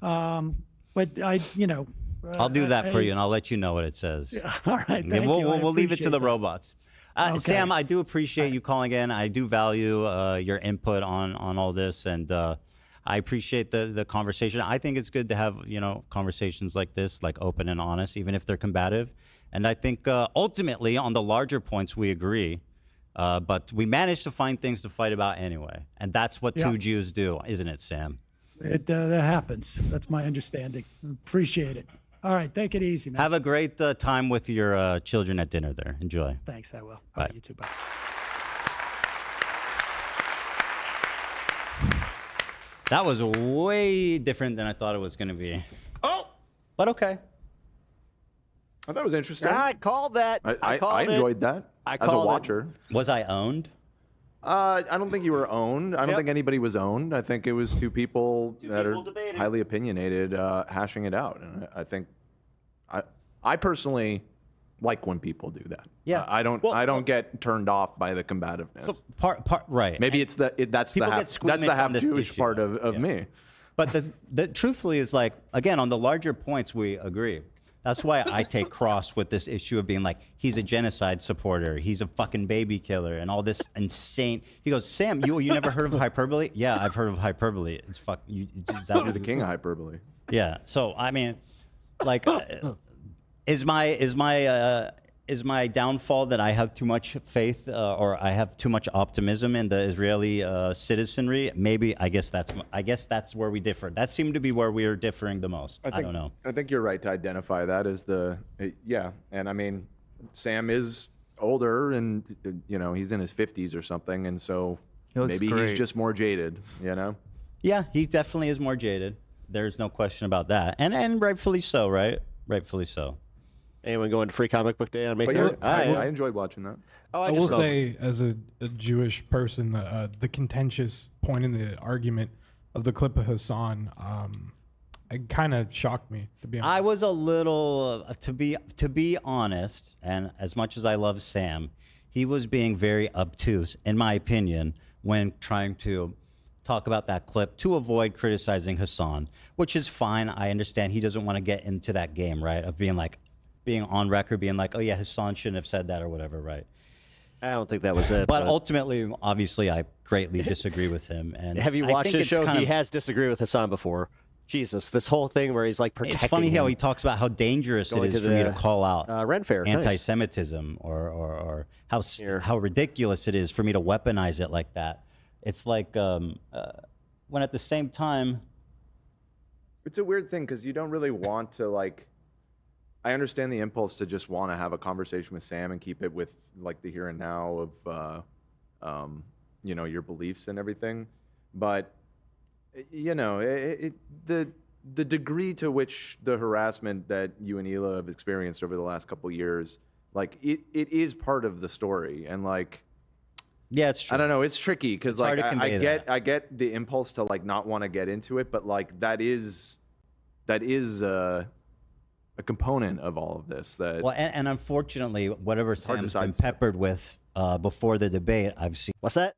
I'll do that for you, and I'll let you know what it says. All right, we'll leave it to the robots. Okay. Sam, I do appreciate you calling in. I do value your input on all this, and I appreciate the conversation. I think it's good to have conversations like this, like open and honest, even if they're combative. And I think ultimately on the larger points we agree, but we managed to find things to fight about anyway, and that's what two Jews do, isn't it, Sam? That happens. That's my understanding. Appreciate it. All right, take it easy, man. Have a great time with your children at dinner there. Enjoy. Thanks, I will. Bye. All right, you too. Bye. That was way different than I thought it was going to be. Oh, but okay. I thought it was interesting. I called that. I enjoyed that as a watcher. Was I owned? I don't think you were owned. I don't think anybody was owned. I think it was two people that are debating. highly opinionated, hashing it out. And I think, I personally like when people do that. Yeah. I don't get turned off by the combativeness. Right. Maybe it's that's the half Jewish part of me. But the truthfully is like, again, on the larger points we agree. That's why I take cross with this issue of being like, he's a genocide supporter, he's a fucking baby killer, and all this insane. He goes, Sam, you never heard of hyperbole? Yeah, I've heard of hyperbole. It's fuck. Is that You're the king of hyperbole. Yeah. So I mean, like, is my downfall that I have too much faith or I have too much optimism in the Israeli citizenry? Maybe. I guess that's where we differ. That seemed to be where we are differing the most. I don't know. I think you're right to identify that as yeah. And I mean, Sam is older, and he's in his 50s or something, and so maybe he's just more jaded. Yeah, he definitely is more jaded. There's no question about that, and rightfully so, right? Rightfully so. Anyone going to Free Comic Book Day on May 3rd? I enjoyed watching that. Oh, I will say, as a Jewish person, the contentious point in the argument of the clip of Hassan, it kind of shocked me, to be honest. I was a little, to be honest, and as much as I love Sam, he was being very obtuse, in my opinion, when trying to talk about that clip to avoid criticizing Hassan, which is fine. I understand he doesn't want to get into that game, right, of being on record, being like, oh yeah, Hassan shouldn't have said that or whatever, right? I don't think that was it. But ultimately, obviously, I greatly disagree with him. And have you watched his show? He has disagreed with Hassan before. Jesus, this whole thing where he's like protecting. It's funny how he talks about how dangerous it is for me to call out Ren Fair, anti-Semitism, or how ridiculous it is for me to weaponize it like that. It's like when at the same time, it's a weird thing because you don't really want to like. I understand the impulse to just want to have a conversation with Sam and keep it with like the here and now of, your beliefs and everything. But, the degree to which the harassment that you and Hila have experienced over the last couple of years, like it is part of the story. And like, yeah, it's true. I don't know. It's tricky because like I get the impulse to like not want to get into it, but like that is a component of all of this. That well, and unfortunately, whatever Sam's been peppered with before the debate, I've seen. What's that?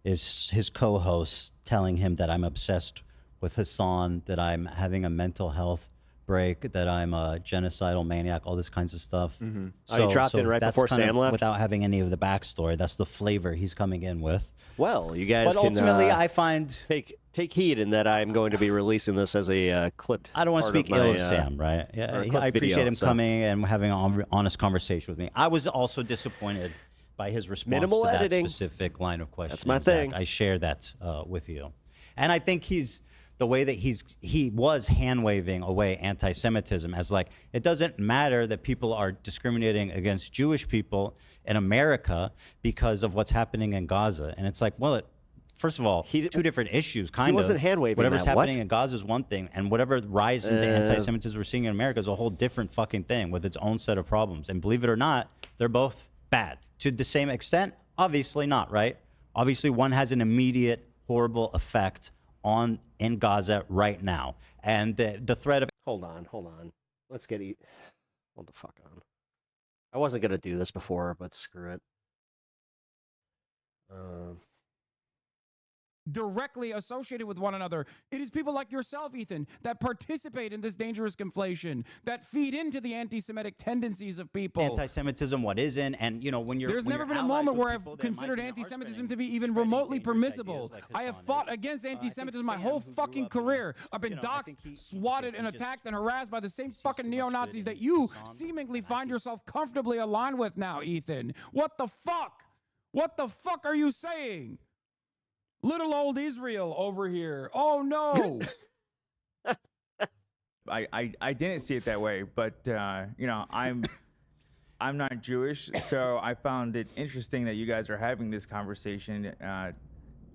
Is his co-host telling him that I'm obsessed with Hassan, that I'm having a mental health break, that I'm a genocidal maniac, all this kinds of stuff. Mm-hmm. So, he dropped in right before Sam left? Without having any of the backstory. That's the flavor he's coming in with. Well, you guys but can ultimately, I find... Take heed in that I'm going to be releasing this as a clipped. I don't want to speak ill of Sam, right? Yeah, I appreciate him coming and having an honest conversation with me. I was also disappointed by his response to that specific line of questioning. That's my thing. Zach. I share that with you. And I think the way that he was hand-waving away anti-Semitism as like, it doesn't matter that people are discriminating against Jewish people in America because of what's happening in Gaza. And it's like, well, first of all, two different issues, kind of. He wasn't hand-waving Whatever's that. happening in Gaza is one thing, and whatever rise into anti-Semitism we're seeing in America is a whole different fucking thing with its own set of problems. And believe it or not, they're both bad. To the same extent? Obviously not, right? Obviously one has an immediate, horrible effect in Gaza right now. And the threat of... Hold on. Let's hold the fuck on. I wasn't going to do this before, but screw it. Directly associated with one another. It is people like yourself, Ethan, that participate in this dangerous conflation, that feed into the anti-Semitic tendencies of people. Anti-Semitism, what isn't, and when you're... There's never been a moment where I've considered anti-Semitism to be even remotely permissible. Like I have fought against anti-Semitism my whole fucking career. I've been doxxed, swatted, and attacked and harassed by the same fucking neo-Nazis that you seemingly find yourself comfortably aligned with now, Ethan. What the fuck? What the fuck are you saying? Little old Israel over here. Oh no. I didn't see it that way, but I'm not Jewish, so I found it interesting that you guys are having this conversation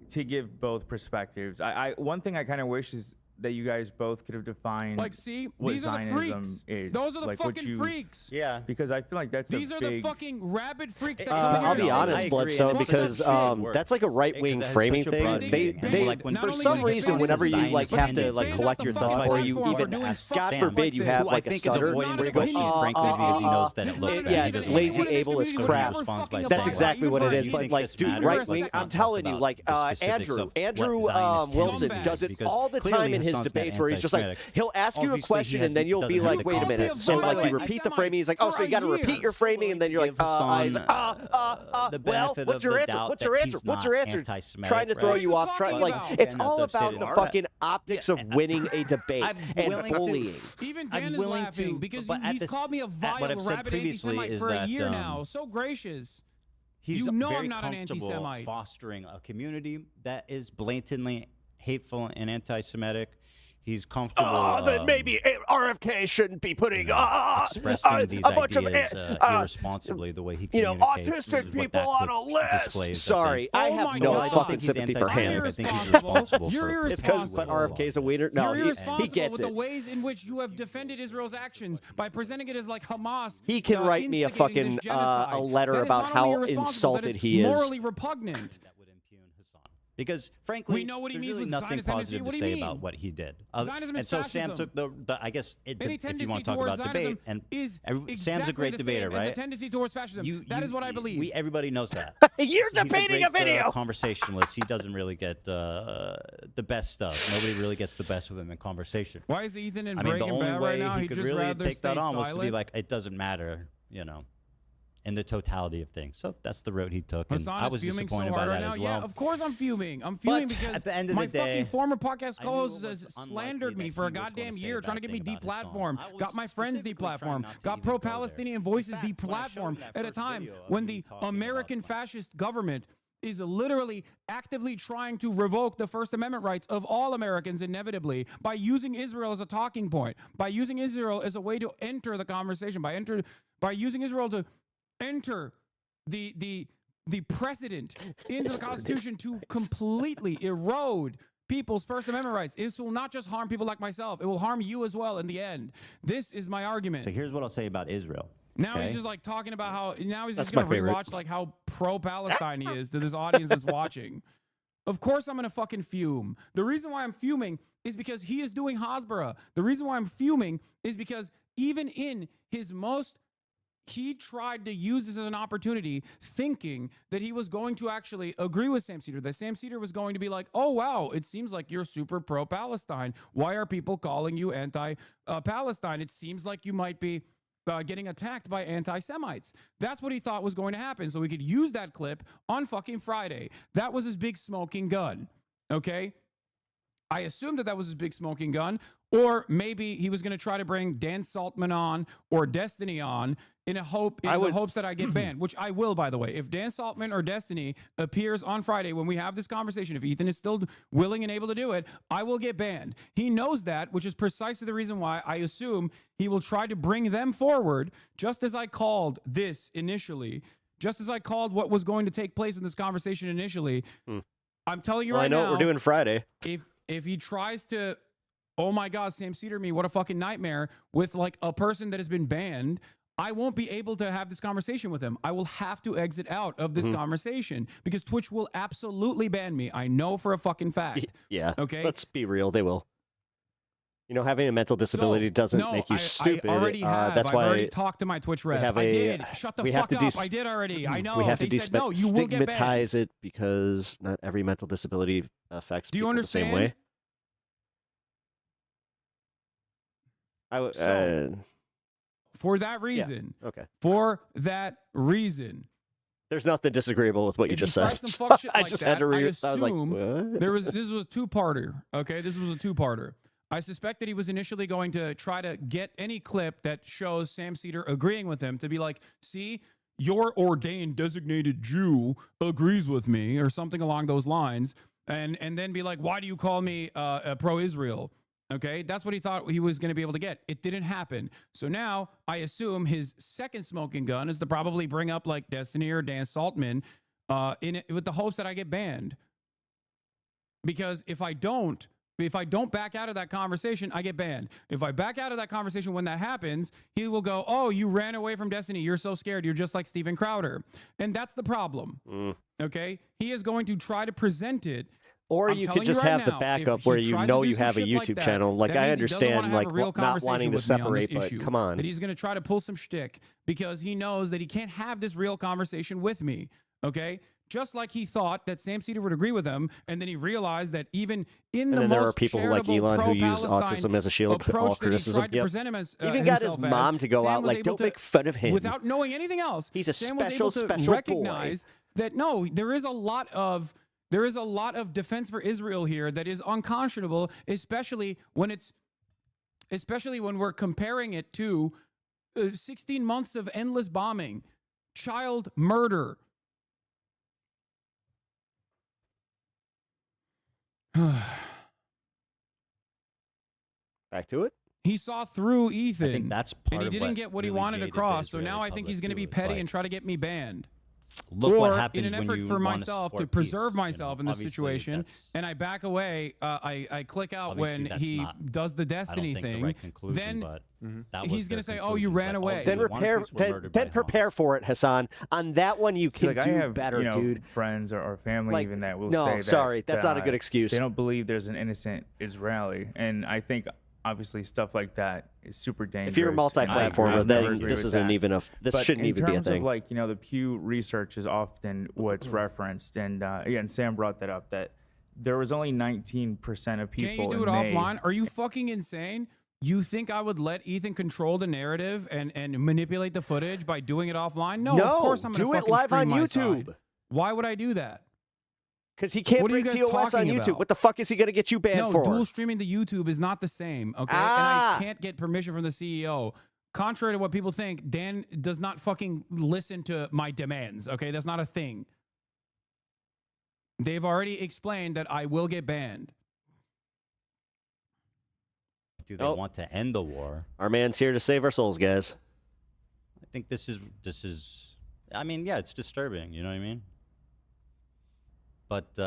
to give both perspectives. One thing I kind of wish is that you guys both could have defined like, see, what these are the Zionism freaks. is. Those are the like fucking freaks. Yeah. Because I feel like that's these are the fucking rabid freaks that come I'll here. be honest, Bloodstone, because that's like a right-wing framing thing. They for some reason, whenever you like have to like collect your thought, or you even, God forbid, you have like a stutter, where you go, frankly, because he knows that it looks bad. Yeah, it's lazy, ableist crap. That's exactly what it is. But like, dude, right-wing, I'm telling you, like Andrew Wilson does it all the time in his Hassan's not debates where he's just like, anti-Semitic. he'll ask you a Obviously, question he and then you'll doesn't be have like, the wait a minute. context. So And by like the you way, repeat the framing, he's like, oh, so you got to repeat your framing, and then you're like, give Hassan well, the benefit what's of your the answer? doubt What's that your he's answer? What's not your answer? anti-Semitic, Trying to throw right? you off. Like it's And all that's about upsetting. the All fucking optics of Yeah, winning a debate and willing bullying. Even I'm Dan is willing laughing to, because but at he's this- called me a at vile, what I've said rabid previously anti-Semite is for a that, year now. So gracious. He's You know very I'm not an comfortable anti-Semite. fostering a community that is blatantly hateful and anti-Semitic. He's comfortable. Then maybe RFK shouldn't be putting expressing these a bunch ideas of irresponsibly the way he communicates. autistic which is what people that on clip a list. displays, Sorry, I Oh have my no God. fucking sympathy for him. I think he's responsible You're for. It's because but RFK's a wiener. No, You're he irresponsible gets with it. the ways in which you have defended Israel's actions by presenting it as like Hamas. He can write me a instigating this fucking genocide. a letter That is about not how only irresponsible, insulted that is he is. morally repugnant. Because frankly, We know what he there's means really with nothing Zionist tendency. positive What to do you say mean? about what he did. Zionism And is so Sam fascism. took the I guess Any if you tendency want to talk towards about Zionism debate, and is Sam's a exactly great the debater, same as a right? tendency towards fascism. That is what I believe. Everybody knows that. You're He's debating a great, video. Conversationalist. He doesn't really get the best stuff. Nobody really gets the best of him in conversation. Why is Ethan in I mean, the Breaking only Bad way right now? he He'd could just really rather take that stay on was to be silent? like, it doesn't matter, in the totality of things. So that's the road he took, and Hassan I is was fuming so disappointed by hard right that now. as well. Yeah, of course I'm fuming. I'm fuming But because at the end of my the day, fucking former podcast I knew co-host it has was slandered unlikely me that for a he was going goddamn to say year, a trying to bad get me thing about deplatformed. Hassan. I was Got my friends specifically trying deplatformed. not to Got even go there. pro-Palestinian voices In fact, when I showed him deplatformed that at a first time video of when me the talking American about fascist government is literally actively trying to revoke the First Amendment rights of all Americans inevitably by using Israel as a talking point, by using Israel as a way to enter the conversation, by using Israel to enter the precedent into the Constitution to completely erode people's First Amendment rights. This will not just harm people like myself. It will harm you as well in the end. This is my argument. So here's what I'll say about Israel. Now okay? he's just like talking about how now he's That's just going my to favorite. rewatch like how pro-Palestine he is to this audience that's watching. Of course I'm going to fucking fume. The reason why I'm fuming is because he is doing Hasbara. The reason why I'm fuming is because even in his most he tried to use this as an opportunity, thinking that he was going to actually agree with Sam SEDER, that Sam SEDER was going to be like, oh, wow, it seems like you're super pro-Palestine. Why are people calling you anti-Palestine? It seems like you might be getting attacked by anti-Semites. That's what he thought was going to happen, so he could use that clip on fucking Friday. That was his big smoking gun, okay? I assumed that was his big smoking gun, or maybe he was going to try to bring Dan Saltman on or Destiny on in the hopes that I get banned, which I will, by the way. If Dan Saltman or Destiny appears on Friday when we have this conversation, if Ethan is still willing and able to do it, I will get banned. He knows that, which is precisely the reason why I assume he will try to bring them forward, just as I called this initially, just as I called what was going to take place in this conversation initially. I'm telling you right now. I know what we're doing Friday. If he tries to, oh my God, Sam SEDER me, what a fucking nightmare, with like a person that has been banned, I won't be able to have this conversation with him. I will have to exit out of this conversation because Twitch will absolutely ban me. I know for a fucking fact. Yeah. Okay. Let's be real. They will. Having a mental disability doesn't make you stupid. I already have. That's I've why already talked to my Twitch rep. I did. Shut the fuck up. I did already. I know. We have they to said, no, you will get banned. destigmatize it because not every mental disability affects people the same way. For that reason. Yeah. Okay. For that reason. There's nothing disagreeable with what you just said. Some fuck shit I like just that, had to I I was like, assume what? this was a two-parter. Okay, this was a two-parter. I suspect that he was initially going to try to get any clip that shows Sam SEDER agreeing with him to be like, see, your ordained designated Jew agrees with me, or something along those lines, and then be like, why do you call me pro-Israel? Okay, that's what he thought he was going to be able to get. It didn't happen. So now I assume his second smoking gun is to probably bring up like Destiny or Dan Saltman in it, with the hopes that I get banned. Because if I don't back out of that conversation, I get banned. If I back out of that conversation when that happens, he will go, oh, you ran away from Destiny. You're so scared. You're just like Steven Crowder. And that's the problem. Okay? He is going to try to present it. Or you could just have the backup where you know you have a YouTube channel. Like, I understand, like, not wanting to separate, but come on. That he's going to try to pull some shtick because he knows that he can't have this real conversation with me. Okay? just like he thought that Sam SEDER would agree with him, and then he realized that even in And the then there are most people like charitable Elon who use pro-Palestine autism as a shield for all approach that he criticism. tried to present him as, Even got his himself as, mom to go Sam out was like, able don't to, make fun of him. without knowing anything else. He's a Sam was special, able to special recognize that no, there is a lot of defense for Israel here that is unconscionable, especially when we're comparing it to 16 months of endless bombing, child murder. Back to it. He saw through Ethan. I think that's and part he of didn't what get what he really wanted jaded the across. So Israeli now I think he's public going to be too. It's petty like, and try to get me banned. Look or what happens in an when effort you for wanna myself to support preserve peace, myself in this Obviously, situation, that's- and I back away. I click out obviously when that's he not- does the I don't destiny think the thing. right conclusion, Then but that was he's their going to say, "Oh, you conclusion. ran It's like, away." oh, Then the one repair. piece were murdered by Then prepare for it, Hassan. On that one, you See, can like, do I have, better, you know, dude. friends or family Like, even that will no, say that. sorry, that's not a good excuse. They don't believe there's an innocent Israeli, and I think obviously stuff like that is super dangerous. If you're a and I multi-platformer, never then agree this with isn't that. even a. This But shouldn't even be a in terms thing. of, like, you know, the Pew research is often what's referenced, and again, Sam brought that up, that there was only 19% of people. Can't you do it in May. offline? Are you fucking insane? You think I would let Ethan control the narrative and manipulate the footage by doing it offline? No, of course I'm going do to it fucking live on stream my YouTube. side. Why would I do that? Because he can't What are you break guys TOS on talking YouTube. about? What the fuck is he going to get you banned No, for? dual streaming the YouTube is not the same, okay? Ah. And I can't get permission from the CEO. Contrary to what people think, Dan does not fucking listen to my demands, okay? That's not a thing. They've already explained that I will get banned. Do they want to end the war? Our man's here to save our souls, guys. I think this is. I mean, yeah, it's disturbing. You know what I mean? But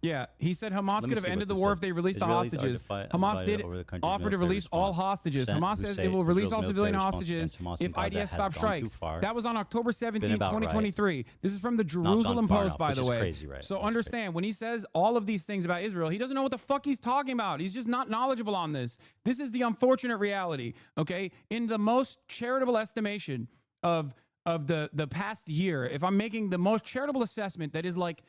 Yeah, he said Hamas Let me could have see ended what the this war says. if they released the Israelis are hostages. divided Hamas did over the country's offer to military release all response. hostages. Percent Hamas who says say it will release all Israel's civilian military response hostages against Hamas if in Gaza IDF has stops gone too strikes. far. That was on October 17th, about right. 2023. This is from the Not Jerusalem gone far Post, enough, by which the is way. crazy, right? So Which is understand, when he says all of these things about Israel, he doesn't know what the fuck he's talking about. He's just not knowledgeable on this. This is the unfortunate reality, okay? In the most charitable estimation of the past year, if I'm making the most charitable assessment that is like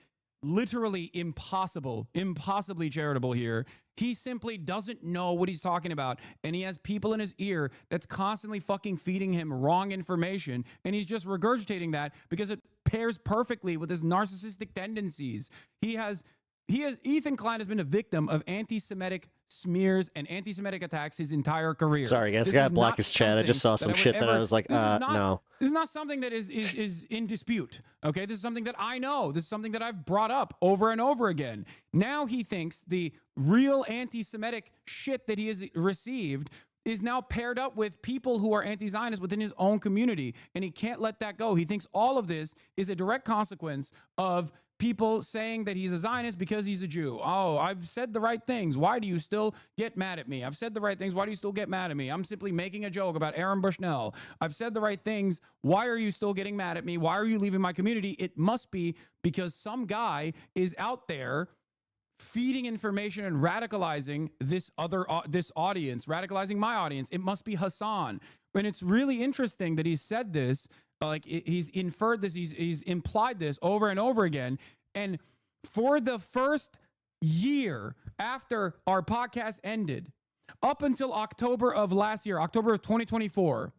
literally impossibly charitable here, he simply doesn't know what he's talking about, and he has people in his ear that's constantly fucking feeding him wrong information, and he's just regurgitating that because it pairs perfectly with his narcissistic tendencies. Ethan Klein has been a victim of anti-Semitic smears and anti-Semitic attacks his entire career. Sorry, guys. I This got is to block not his chat. I just saw something some that I would shit that I ever- was like, this is not- no. This is not something that is in dispute. Okay, this is something that I know. This is something that I've brought up over and over again. Now he thinks the real anti-Semitic shit that he has received is now paired up with people who are anti-Zionist within his own community, and he can't let that go. He thinks all of this is a direct consequence of people saying that he's a Zionist because he's a Jew. Oh, I've said the right things. Why do you still get mad at me? I've said the right things. Why do you still get mad at me? I'm simply making a joke about Aaron Bushnell. I've said the right things. Why are you still getting mad at me? Why are you leaving my community? It must be because some guy is out there feeding information and radicalizing this audience, radicalizing my audience. It must be Hassan. And it's really interesting that he said this, like he's inferred this, he's implied this over and over again. And for the first year after our podcast ended, up until October of last year, October of 2024,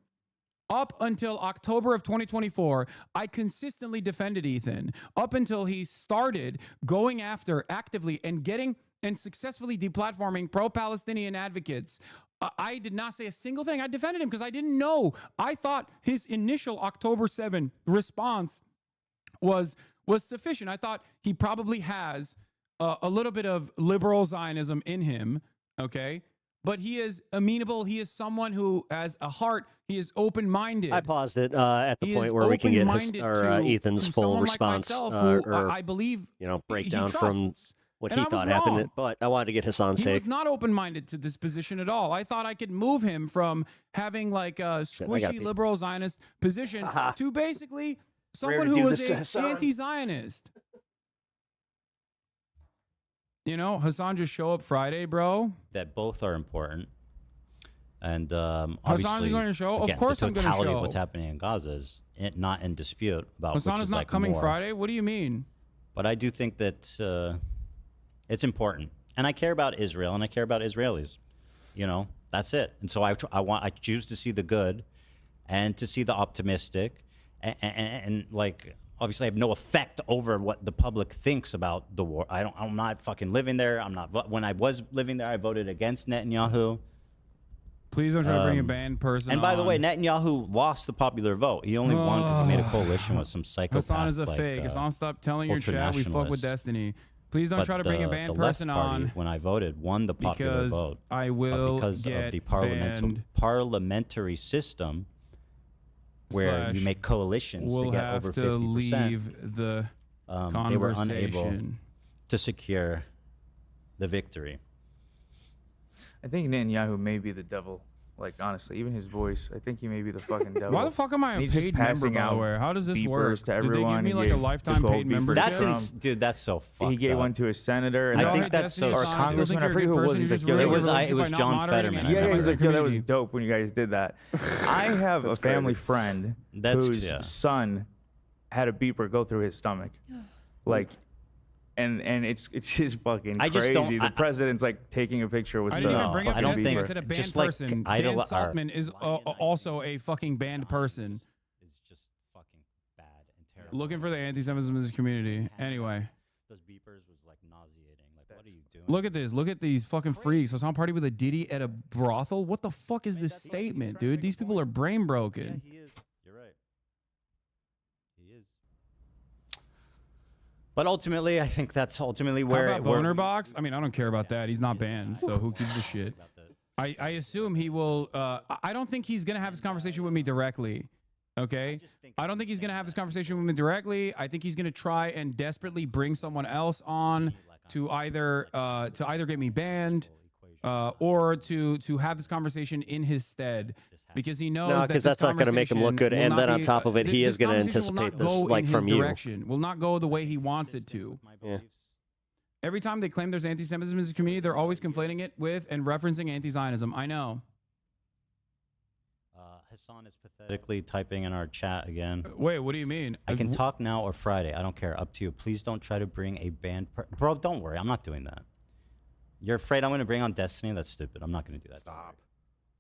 up until October of 2024, I consistently defended Ethan up until he started going after actively and getting and successfully deplatforming pro-Palestinian advocates. I did not say a single thing. I defended him because I didn't know. I thought his initial October 7 response was sufficient. I thought he probably has a little bit of liberal Zionism in him, okay? But he is amenable. He is someone who has a heart. He is open-minded. I paused it at the He point is where we can get his, open-minded or to Ethan's full someone like response, myself who or I believe breakdown he from trusts. what And he I was thought happened. wrong. But I wanted to get Hassan's He take. was not open-minded to this position at all. I thought I could move him from having like a I got squishy you. liberal Zionist position to basically someone to who do was this to an Hassan. anti-Zionist. You know, Hassan, just show up Friday, bro. That both are important. And Hassan obviously, is going to show. again, Of course, the I'm going to totality show. of what's happening in Gaza is not in dispute about Hassan which is is not like coming more. Friday. What do you mean? But I do think that it's important, and I care about Israel, and I care about Israelis. You know, that's it. And so I choose to see the good, and to see the optimistic, and like obviously I have no effect over what the public thinks about the war. I'm not fucking living there. I'm not. When I was living there, I voted against Netanyahu. Please don't try to bring a banned person. And by the on. way, Netanyahu lost the popular vote. He only won because he made a coalition with some psychopath. Hassan is a fake. Hassan, stop telling your chat we fuck with Destiny. Please don't try to bring a banned person on. When I voted, won the popular because vote. I will because get of the banned. parliamentary system where you make coalitions we'll to get have over to 50%. leave the conversation. They were unable to secure the victory. I think Netanyahu may be the devil. Like, honestly, even his voice, I think he may be the fucking devil. Why the fuck am I a He's just paid member, passing by the out way? How does this beepers work? to Did they give everyone. me He like a gave lifetime gold paid beepers membership? That's dude, that's so fucked He gave up. one to his senator. And I think that's so or stupid. congressman. I forget who it was. He's like, yo, it was John Fetterman. I Yeah, remember. he's like, yo, that was dope when you guys did that. I have a family friend whose yeah. son had a beeper go through his stomach, like, and it's just fucking I just crazy. don't- The president's like taking a picture with I the didn't even bring up I don't Destiny. think I said a banned just like person. idol- Dan or- Saltman is also a fucking banned person. It's just fucking bad and terrible. Looking for the anti-Semitism in this community. Anyway, Those beepers was like nauseating. Like, what are you doing? look at this. Look at these fucking freaks. Was on party with a Diddy at a brothel. What the fuck is this statement, dude? These people are brain broken. He is. You're right. He is. But ultimately, I think that's ultimately where. How about Boner Box? I mean, I don't care about that. He's not banned, so who gives a shit? I assume he will. I don't think he's gonna have this conversation with me directly. Okay, I don't think he's gonna have this conversation with me directly. I think he's gonna try and desperately bring someone else on to either get me banned, or to have this conversation in his stead. Because he knows No, that because this that's not going to make him look good. conversation And will then not on be- top of it, he this is going to conversation will anticipate not this, go like in from his you. direction. Will not go the way he wants it to. Yeah. Every time they claim there's anti-Semitism in the community, they're always conflating it with and referencing anti-Zionism. I know. Hassan is pathetically typing in our chat again. Wait, what do you mean? I can talk now or Friday. I don't care. Up to you. Please don't try to bring a band. Bro, don't worry. I'm not doing that. You're afraid I'm going to bring on Destiny? That's stupid. I'm not going to do that. Stop.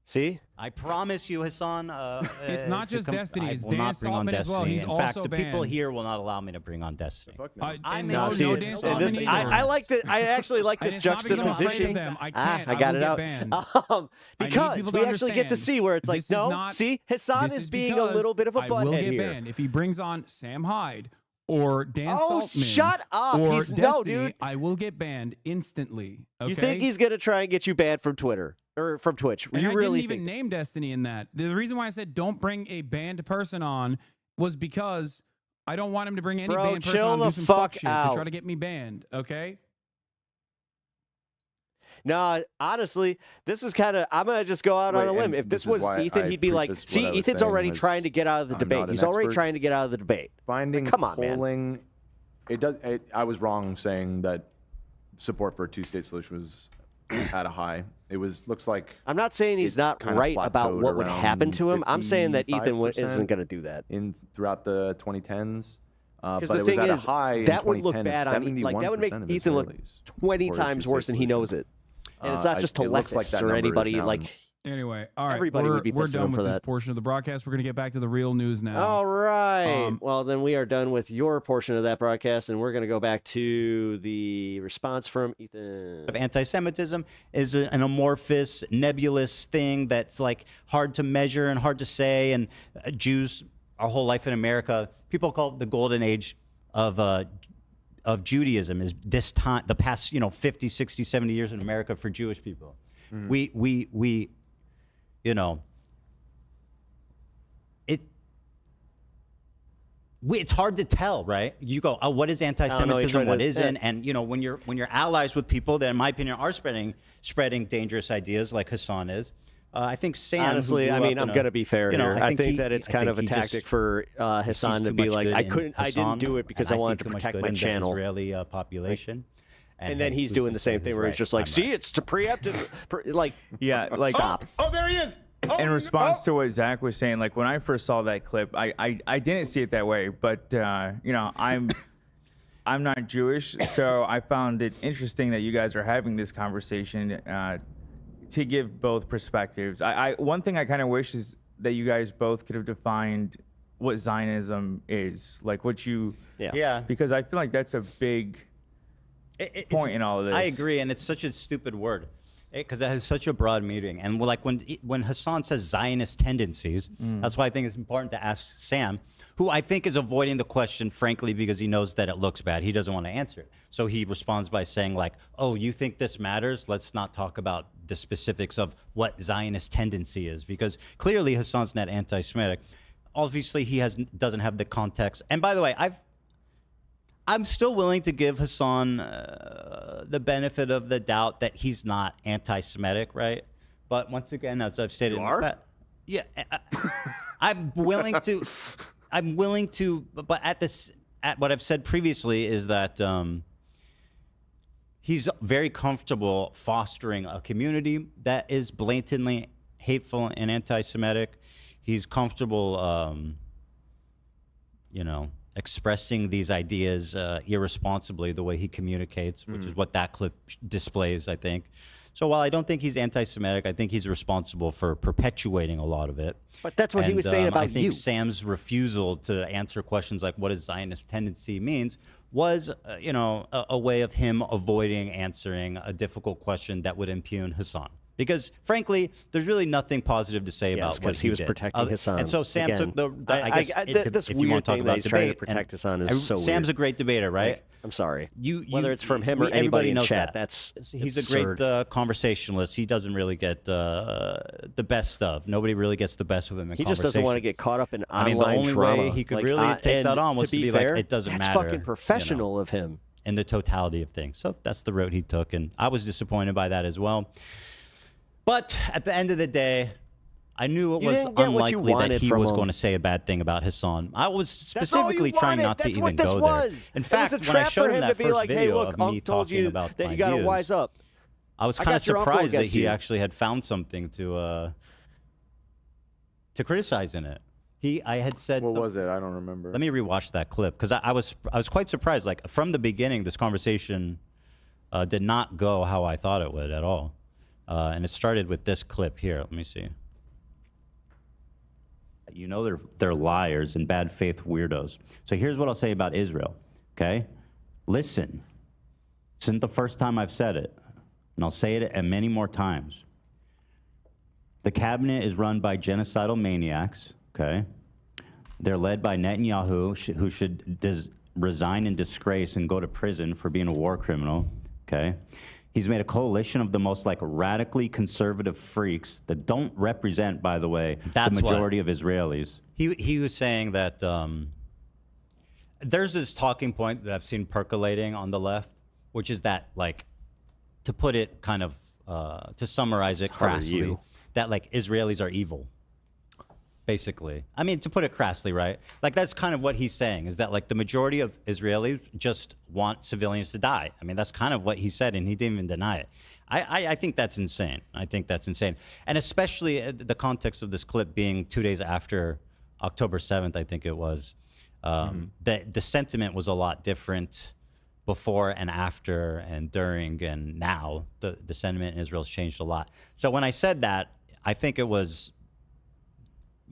See? I promise you, Hassan. It's not just Destiny. I It's will Dan not bring on Saltman as well. Destiny. He's In fact, also the people banned. here will not allow me to bring on Destiny. And No, no, see, no and Dan this- Saltman either. I like that. I actually like And this it's not because I'm afraid of juxtaposition. them. I can't. I got will it get out. banned. Because people we to actually get to understand, see where it's like, this is no, not- see, Hassan this is being a little bit of a I will butthead get here. banned if he brings on Sam Hyde or Dan Oh, Saltman. shut up. Or He's- Destiny, no, dude. I will get banned instantly. Okay? You think he's going to try and get you banned from Twitter or from Twitch? And You I really didn't even think? name Destiny in that. The reason why I said don't bring a banned person on was because I don't want him to bring any Bro, banned person chill on and the do some fuck fuck shit to out. try to get me banned. Okay? No, honestly, this is kind of. I'm gonna just go out on a Wait, limb. and If this this is was why Ethan, I he'd be like, prefaced "See, what I was Ethan's saying already was, trying to get out of the I'm debate. not an He's already expert. trying to get out of the debate." Finding Come on, man. polling, it does. I was wrong saying that support for a two-state solution was at a high. It looks like. I'm not saying he's it not kinda right about plateaued what would happen to him. I'm saying that Ethan 55% isn't going to do that. Throughout the 2010s. Because But the it was thing at is, a high in that would look 2010 bad of on like that would make 71% of Ethan look Israelis 20 supported times two-state worse, and he knows solution. it. And it's not just to it looks like leftists that or number is anybody. now Like in- Anyway, all right. Everybody we're, would be we're pissing done him with for this that. portion of the broadcast. We're going to get back to the real news now. All right. Well, then we are done with your portion of that broadcast, and we're going to go back to the response from Ethan. Of anti-Semitism is an amorphous, nebulous thing that's like hard to measure and hard to say. And Jews, our whole life in America, people call it the golden age of Judaism. Is this time, the past 50, 60, 70 years in America for Jewish people. We it's hard to tell, right? You go, oh, what is anti-Semitism? What isn't? And when you're allies with people that, in my opinion, are spreading dangerous ideas, like Hassan is. I think Sam. Honestly, I mean, I'm going to be fair here. I think that it's kind of a tactic for Hassan to be like, I didn't do it because I wanted to protect my channel. Israeli population. And then hey, he's who's doing to the say same thing who's where right? he's just like, I'm see, right." it's to preemptive, like, Yeah, like Oh, there he is. Oh, in response to what Zach was saying, like when I first saw that clip, I didn't see it that way, but you know, I'm not Jewish, so I found it interesting that you guys are having this conversation to give both perspectives. One thing I kind of wish is that you guys both could have defined what Zionism is, like what you, Yeah. because I feel like that's a big point in all of this. I agree, and it's such a stupid word because it has such a broad meaning. And like when Hassan says Zionist tendencies, that's why I think it's important to ask Sam, who I think is avoiding the question, frankly, because he knows that it looks bad. He doesn't want to answer it. So he responds by saying like, oh, you think this matters? Let's not talk about the specifics of what Zionist tendency is, because clearly Hassan's not anti-Semitic. Obviously, he doesn't have the context. And by the way, I'm still willing to give Hassan the benefit of the doubt that he's not anti-Semitic, right? But once again, as I've stated, yeah, I'm willing to. I'm willing to, but at what I've said previously is that he's very comfortable fostering a community that is blatantly hateful and anti-Semitic. He's comfortable, you know, expressing these ideas irresponsibly the way he communicates, which is what that clip displays, I think. So while I don't think he's anti-Semitic, I think he's responsible for perpetuating a lot of it. But that's what he was saying about I think you. Sam's refusal to answer questions like what does Zionist tendency means was, you know, a way of him avoiding answering a difficult question that would impugn Hassan. Because frankly, there's really nothing positive to say about what he was did. protecting Hassan. And so Sam Again, took I guess this if you weird want to talk thing that about he's trying to debate, protect and Hassan is so Sam's weird. a great debater, right? Like, I'm sorry. Whether it's from him or everybody anybody in knows chat, that. that's He's absurd. a great conversationalist. He doesn't really get the best stuff. Nobody really gets the best of him in He conversation. just doesn't want to get caught up in online I mean, the only drama. way he could Like, really take that and on was to be fair, like, it doesn't that's matter. fucking professional of him. In the totality of things. So that's the route he took, and I was disappointed by that as well. But at the end of the day, I knew it You was didn't get what you unlikely that wanted he from was him. going to say a bad thing about Hassan. I was That's all you specifically trying wanted. not to That's even what this go was. there. In It fact, was a when I trap showed for him him that to be first like, hey, video look, of Unc me told talking you about that my you got to views, wise up. I was I kind of got your uncle surprised that against he you. actually had found something to criticize in it. I had said, what was it? I don't remember. Let me rewatch that clip because I was quite surprised. Like from the beginning, this conversation did not go how I thought it would at all, and it started with this clip here. Let me see. You know they're liars and bad faith weirdos. So here's what I'll say about Israel. Okay, listen. This isn't the first time I've said it, and I'll say it many more times. The cabinet is run by genocidal maniacs. Okay, they're led by Netanyahu, who should resign in disgrace and go to prison for being a war criminal. Okay, he's made a coalition of the most like radically conservative freaks that don't represent, by the way, the majority of Israelis. He was saying that there's this talking point that I've seen percolating on the left, which is that like, to put it kind of to summarize it crassly, that like Israelis are evil. Basically, I mean, to put it crassly, right? Like that's kind of what he's saying, is that like the majority of Israelis just want civilians to die. I mean, that's kind of what he said, and he didn't even deny it. I think that's insane. I think that's insane. And especially the context of this clip being 2 days after October 7th, I think it was, the sentiment was a lot different before and after and during and now. The sentiment in Israel's changed a lot. So when I said that, I think it was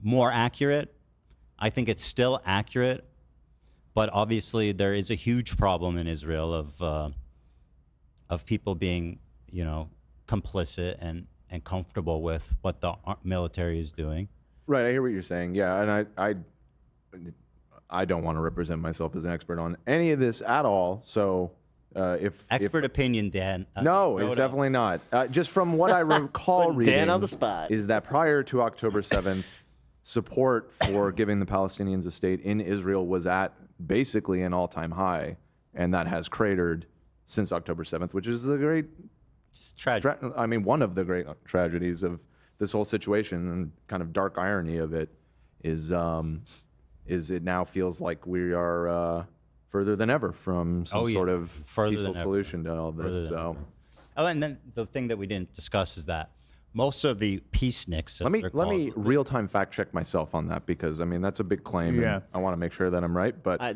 more accurate. I think it's still accurate, but obviously there is a huge problem in Israel of people being, you know, complicit and comfortable with what the military is doing. Right, I hear what you're saying. Yeah, and I don't want to represent myself as an expert on any of this at all. So if opinion, Dan. No, it's definitely not. Just from what I recall reading, Dan on the spot, is that prior to October 7th, support for giving the Palestinians a state in Israel was at basically an all-time high, and that has cratered since October 7th, which is the great tragedy. I mean, one of the great tragedies of this whole situation, and kind of dark irony of it is it now feels like we are further than ever from some sort of peaceful solution to all this. So, and then the thing that we didn't discuss is that most of the peaceniks. Let me real-time fact check myself on that, because I mean that's a big claim. Yeah. And I want to make sure that I'm right. But I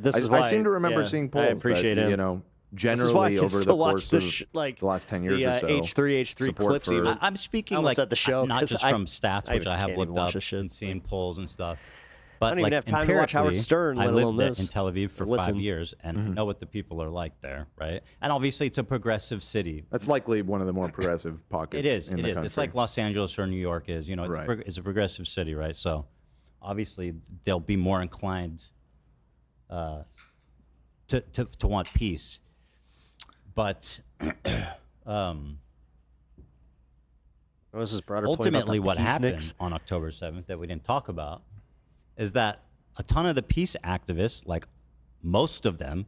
seem to remember seeing polls I appreciate that, him. you know, This is why I generally can over the still watch course the of the last 10 years or so, H3 support clips for- even. I'm speaking I like at the show not 'cause just from stats, which I have can't looked even watch up this shit. and seen polls and stuff. I But don't even like have time to watch Howard empirically, Stern, I let lived alone there this. in Tel Aviv for Listen. 5 years and know what the people are like there, right? And obviously, it's a progressive city. That's likely one of the more progressive pockets. It is. In It the is. country. It's like Los Angeles or New York is. You know, it's, Right. it's a progressive city, right? So, obviously, they'll be more inclined to want peace. But this is broader point about ultimately, the what happened peaceniks. on October 7th that we didn't talk about is that a ton of the peace activists, like most of them,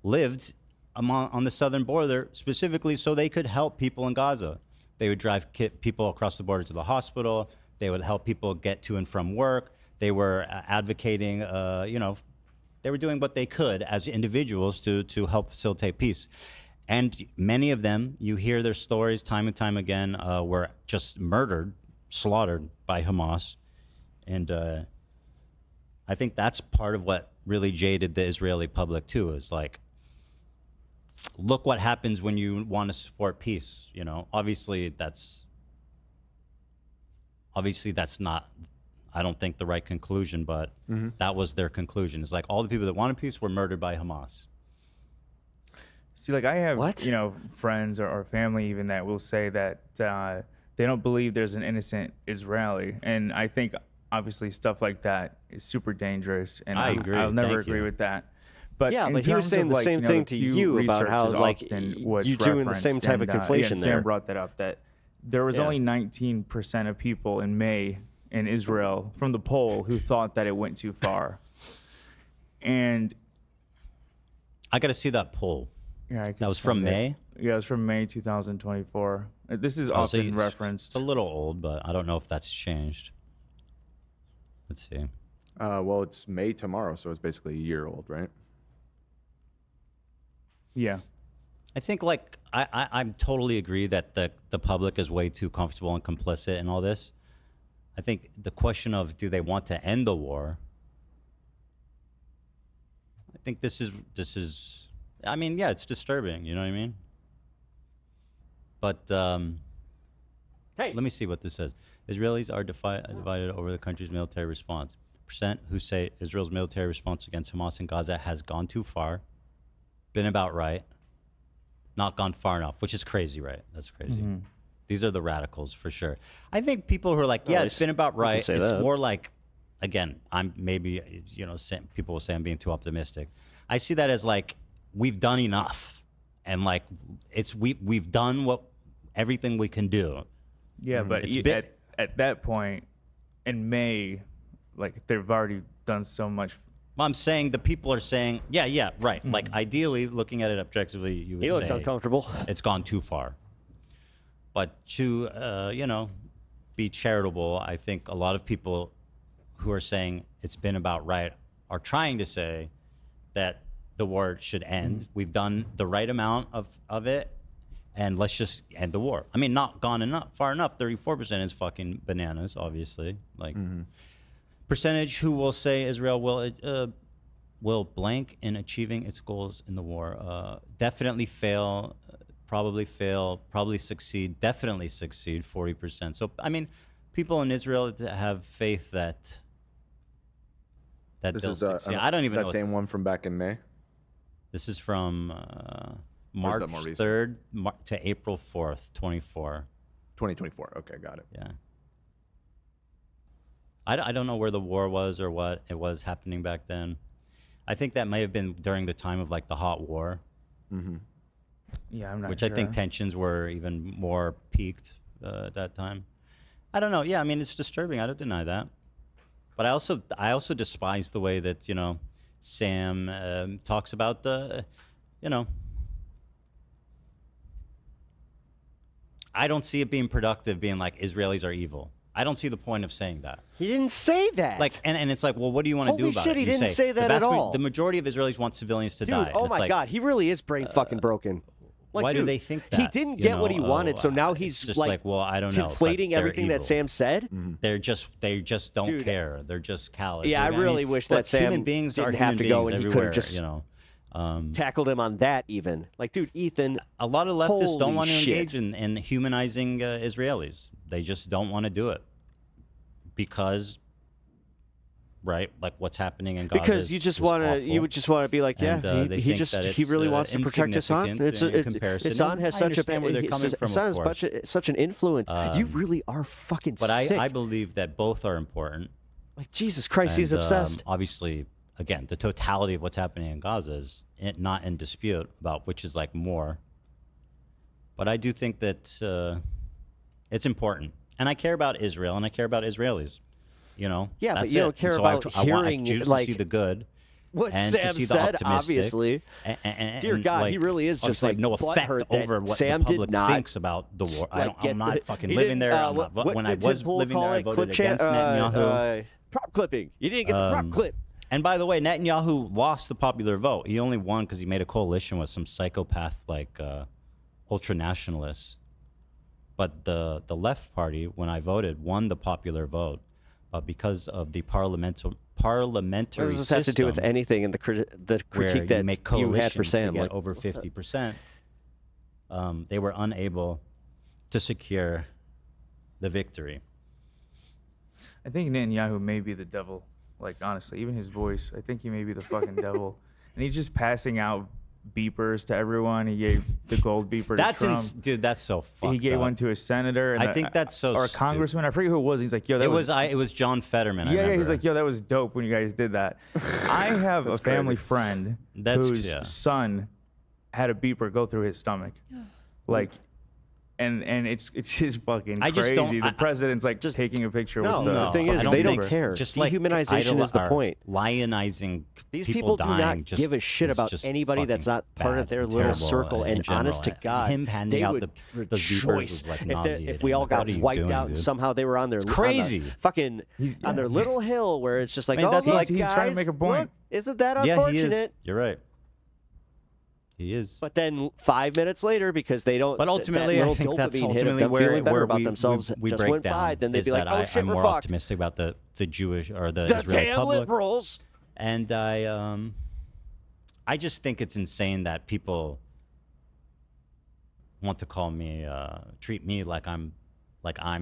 lived on the southern border specifically so they could help people in Gaza. They would drive people across the border to the hospital. They would help people get to and from work. They were advocating, you know, they were doing what they could as individuals to help facilitate peace. And many of them, you hear their stories time and time again, were just murdered, slaughtered by Hamas. And I think that's part of what really jaded the Israeli public too, is like, look what happens when you want to support peace. You know, obviously that's not, I don't think, the right conclusion, but that was their conclusion. It's like all the people that wanted peace were murdered by Hamas. See, like I have, you know, friends or family even that will say that they don't believe there's an innocent Israeli, and I think obviously stuff like that is super dangerous, and I agree. I'll never Thank agree you. with that. But Yeah, in but he was terms saying of, the like, same you know, thing the to Pew you about research how, is like, often what's you doing the same referenced, type of and, conflation yeah, there. Sam brought that up, that there was Yeah. only 19% of people in May in Israel from the poll who thought that it went too far. And I got to see that poll. yeah, I can That was from send it. May? Yeah, it was from May 2024. This is Oh, so often it's- referenced. It's a little old, but I don't know if that's changed. Let's see. Well, it's May tomorrow, so it's basically a year old, right? Yeah. I think, like, I totally agree that the public is way too comfortable and complicit in all this. I think the question of do they want to end the war, I think this is, I mean, yeah, it's disturbing, you know what I mean? But let me see what this says. Israelis are divided over the country's military response. Percent who say Israel's military response against Hamas in Gaza has gone too far, been about right, not gone far enough, which is crazy, right? That's crazy. Mhm. These are the radicals for sure. I think people who are like, yeah, Well, it's been about we can right. say It's that. more like, again, I'm maybe, you know, people will say I'm being too optimistic. I see that as like, we've done enough. And like, we've done everything we can do. Yeah, but It's been- at that point in May, like they've already done so much. Well, I'm saying the people are saying, yeah, right. Like, ideally, looking at it objectively, you would He looked say uncomfortable. it's gone too far. But to, you know, be charitable, I think a lot of people who are saying it's been about right are trying to say that the war should end. We've done the right amount of it, and let's just end the war. I mean, not gone far enough. 34% is fucking bananas, obviously. Like, percentage who will say Israel will blank in achieving its goals in the war. Definitely fail, probably succeed, definitely succeed, 40%. So, I mean, people in Israel have faith that This they'll is succeed. I don't even know. that same one from back in May. This is from March more recent? 3rd to April 4th, 24. 2024. Okay, got it. Yeah. I don't know where the war was or what it was happening back then. I think that might have been during the time of like the hot war. Yeah, I'm not Which sure. I think tensions were even more peaked at that time. I don't know. Yeah, I mean, it's disturbing. I don't deny that. But I also despise the way that, you know, Sam talks about the, you know, I don't see it being productive being like Israelis are evil. I don't see the point of saying that. He didn't say that. Like, and it's like, well, what do you want to do Holy about shit, it? he You didn't say that at all. The majority of Israelis want civilians to Dude, die. oh And it's my like, God, he really is brain fucking broken. Like, why dude, do they think that? He didn't You get what he know, wanted, so now it's he's just like, well, I don't know, but conflating they're everything that evil. Sam said. they just don't Dude, care. They're just callous. Yeah, I mean, really wish look, that Sam human beings didn't are have human to go beings and he everywhere, could've just you know. Tackled him on that even. Like, dude, Ethan. A lot of leftists don't holy want to shit. engage in humanizing Israelis. They just don't want to do it because, right? Like what's happening in Gaza. Because you just want to, you would just want to be like, yeah, And, they he think just that he it's, really wants to protect his son. insignificant in comparison. His son And has I such understand where they're coming from, his son of has course. such an influence. You really are fucking But sick. I believe that both are important. Like Jesus Christ, he's And, obsessed. Obviously, again, the totality of what's happening in Gaza is not in dispute about which is like more. But I do think that it's important, and I care about Israel, and I care about Israelis. You know, Yeah, but that's you it. don't care And so about I hearing, choose like, to see the good. What and Sam to see the said, optimistic, obviously. Dear God, he like, really is just obviously I like have no effect butthurt that over what Sam the did public not, thinks about the war. like, I'm not get- fucking he living didn't, there. I'm not, what when I did was Tim Pool living there, call I it? voted Clip against Netanyahu. Prop clipping. You didn't get the prop clip. And by the way, Netanyahu lost the popular vote. He only won because he made a coalition with some psychopath like ultra-nationalists. But the left party, when I voted, won the popular vote because of the parliamentary What does this have to do with system anything in the where critique you that make you had for coalitions Sam? to get Like, over 50%. They were unable to secure the victory. I think Netanyahu may be the devil. Like, honestly, even his voice, I think he may be the fucking devil. And he's just passing out beepers to everyone. He gave the gold beeper to Trump. Dude, that's so fucked He gave up. one to a senator. And I think that's so or a stupid. congressman. I forget who it was. He's like, yo, that It was John Fetterman. I Yeah, remember. he's like, yo, that was dope when you guys did that. I have a family friend whose son had a beeper go through his stomach. Like, and it's just fucking I crazy. just don't- The president's like just taking a picture No, with the thing is, they don't care. Just like Dehumanization is the point. Lionizing These people people do dying not just give a shit is about just anybody that's fucking not part bad of their and little terrible circle. in And general. honest to God, him handing they out would the beepers rejoice was like if nauseating. we all Like, got what are you wiped doing, out and dude? somehow they were on their crazy. fucking on their little hill where it's just like, I mean, oh, that's look, like- he's guys, trying to make a point. look, isn't that Yeah, he is. unfortunate? You're right. He is. But then 5 minutes later, because they don't, But ultimately, that I little think that's dopamine hit of ultimately them where, feeling better where about we, themselves we just break went down by, then they'd is be like, that oh shit, I'm we're more fucked. optimistic about the Jewish or the The Israeli damn public. liberals. And I just think it's insane that people want to call me, treat me like I'm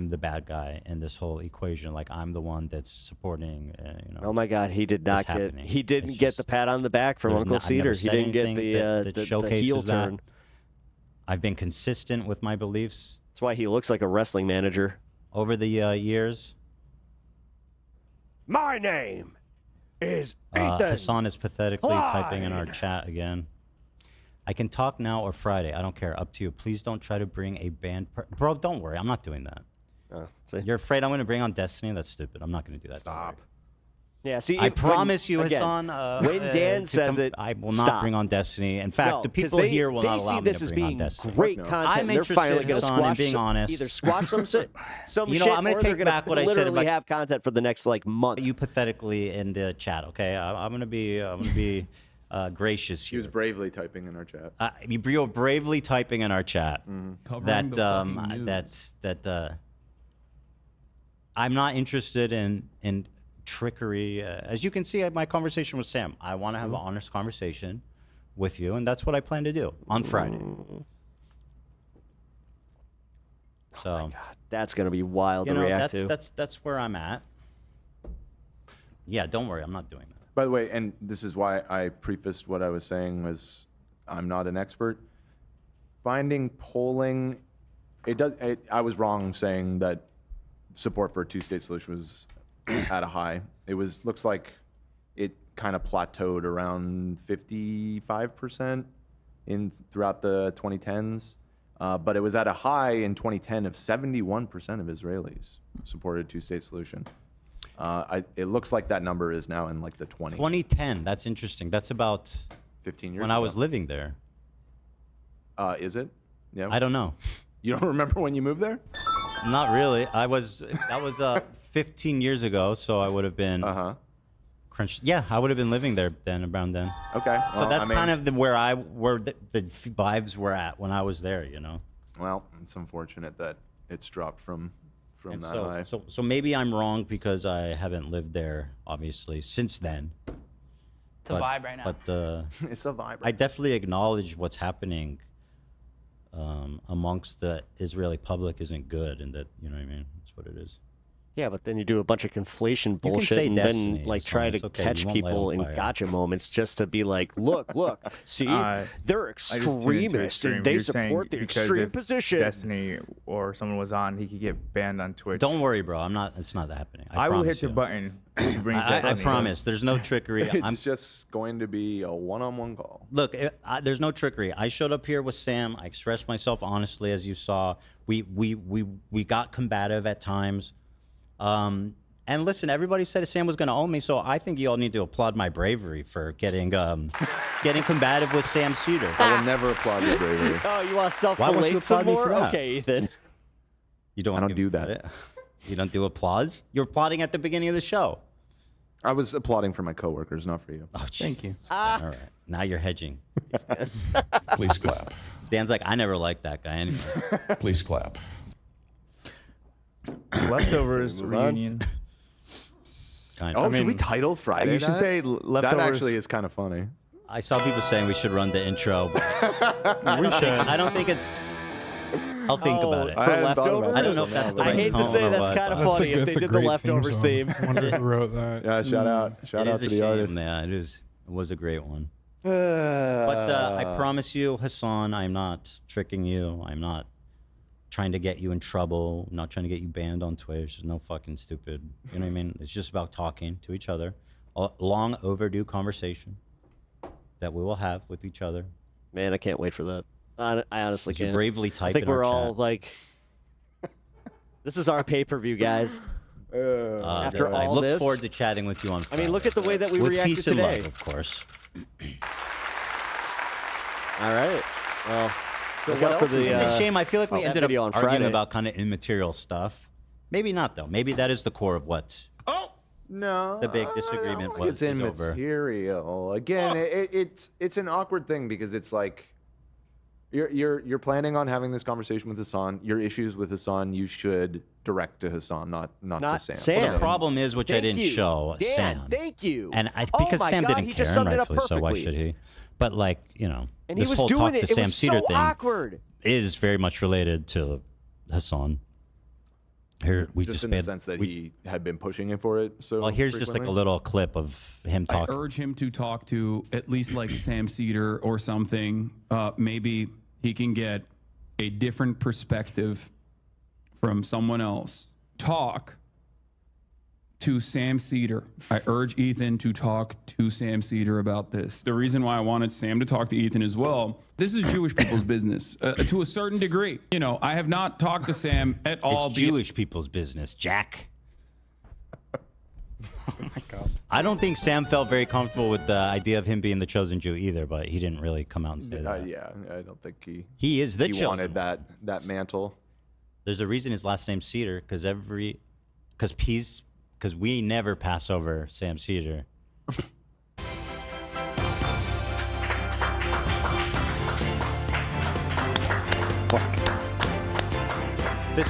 the bad guy in this whole equation, like I'm the one that's supporting. Oh my God, he did not get. happening. He didn't It's get just- the pat on the back from There's Uncle not- I've never Cedar. He said didn't get anything the that the heel showcases that. turn. I've been consistent with my beliefs That's why he looks like a wrestling manager. over the years. My name is Ethan. Hassan is pathetically typing in our Klein. chat again. I can talk now or Friday. I don't care. Up to you. Please don't try to bring a band. Bro, don't worry. I'm not doing that. You're afraid I'm going to bring on Destiny? That's stupid. I'm not going to do that. Stop. Yeah, see, I promise you, again, Hassan. when Dan says it, I will not stop. bring on Destiny. In fact, No, the 'cause people they- here will they not see allow me this to as bring on being Destiny. great content. I'm They're interested, finally going to Hassan, in squash being honest. either squash some shit, You know, shit, I'm gonna or they're take back what I said literally about- have content for the next like month. You pathetically in the chat, okay? I'm gonna be gracious He here. was bravely typing in our chat. You're bravely typing in our chat Covering that the fucking news. that I'm not interested in trickery. As you can see, my conversation with Sam. I want to have an honest conversation with you, and that's what I plan to do on Friday. So That's going to be wild to react to. That's where I'm at. Yeah, don't worry, I'm not doing that. By the way, and this is why I prefaced what I was saying was I'm not an expert. Finding polling, I was wrong saying that support for a two-state solution was at a high. It looks like it kind of plateaued around 55% throughout the 2010s. But it was at a high in 2010 of 71% of Israelis supported a two-state solution. It looks like that number is now in like the 20s. 2010, that's interesting. That's about 15 years when I ago. was living there. Is it? Yeah. I don't know. You don't remember when you moved there? Not really. That was 15 years ago, so I would have been. Crunched. Yeah, I would have been living there then, around then. Okay. So Well, that's I mean, kind of where the vibes were at when I was there, you know. Well, it's unfortunate that it's dropped from And that high. so maybe I'm wrong because I haven't lived there, obviously, since then. It's a vibe right now. But it's a vibe. I definitely acknowledge what's happening amongst the Israeli public isn't good, and that, you know what I mean. That's what it is. Yeah, but then you do a bunch of conflation can bullshit say and destiny, then like it's try fine, to it's okay, catch you won't light people on in fire. gotcha moments just to be like, look, see, they're I just tuned into extremists extreme. and they You're saying support the because extreme if position. Destiny or someone was on, he could get banned on Twitch. Don't worry, bro. It's not happening. I will promise hit the you. button. If you bring I Destiny. promise. There's no trickery. It's just going to be a one-on-one call. Look, there's no trickery. I showed up here with Sam. I expressed myself honestly, as you saw. We got combative at times. And listen, everybody said Sam was going to own me, so I think you all need to applaud my bravery for getting combative with Sam SEDER. I will never applaud your bravery. Oh, you want Why won't you self-fillet some applaud me more? for that? Okay, Ethan. You don't. I don't do that. You don't do applause. You're applauding at the beginning of the show. I was applauding for my coworkers, not for you. Oh, Thank you. All right. Now you're hedging. Please clap. Dan's like, I never liked that guy anyway. Please clap. Leftovers reunion. Oh, should we title Friday? You should that? say leftovers. That actually is kind of funny. I saw people saying we should run the intro, but I don't think it's. I'll think about it. For leftovers? I don't know if that's the I right hate to tone say or that's what, kind of but- funny if they did the leftovers theme. I wonder who wrote that. Yeah, shout out It to is a the artist. shame, yeah, it was a great one. But I promise you, Hassan, I'm not tricking you. I'm not trying to get you in trouble. I'm not trying to get you banned on Twitch. There's no fucking stupid. You know what I mean? It's just about talking to each other. A long overdue conversation that we will have with each other. Man, I can't wait for that. I honestly You can't. bravely type I think in our we're all chat. like, this is our pay-per-view, guys. After I all look this, forward to chatting with you on I Friday. mean, look at the way that we with reacted peace and today. love, of course. All right. Well, So look what out for else the, is It's a shame. I feel like we that ended up video on arguing Friday. about kind of immaterial stuff. Maybe not, though. Maybe that is the core of what No, the big disagreement I don't think was. it's is over. immaterial. Again, it's an awkward thing because it's like you're planning on having this conversation with Hassan. Your issues with Hassan, you should direct to Hassan, not to Sam. Sam. Well, the problem is, which I Thank didn't you. show, Dan, Sam. thank you. And Oh because my Sam God, didn't he care, just and summed it up rightfully so, why perfectly. should he? But like, you know, And he this was whole doing talk it. to It Sam was SEDER so thing awkward. is very much related to Hassan. Here we just just in made, the sense that we, he had been pushing it for it. So well, here's just like a frequently. little clip of him I talking. urge him to talk to at least like Sam SEDER or something. Maybe he can get a different perspective from someone else. Talk to Sam SEDER. I urge Ethan to talk to Sam SEDER about this. The reason why I wanted Sam to talk to Ethan as well, this is Jewish people's business to a certain degree. You know, I have not talked to Sam at all. It's Jewish people's business, Jack. Oh my God. I don't think Sam felt very comfortable with the idea of him being the chosen Jew either, but he didn't really come out and say that. Yeah, I don't think He is the he chosen wanted one. that mantle. There's a reason his last name's SEDER, because we never pass over Sam SEDER. The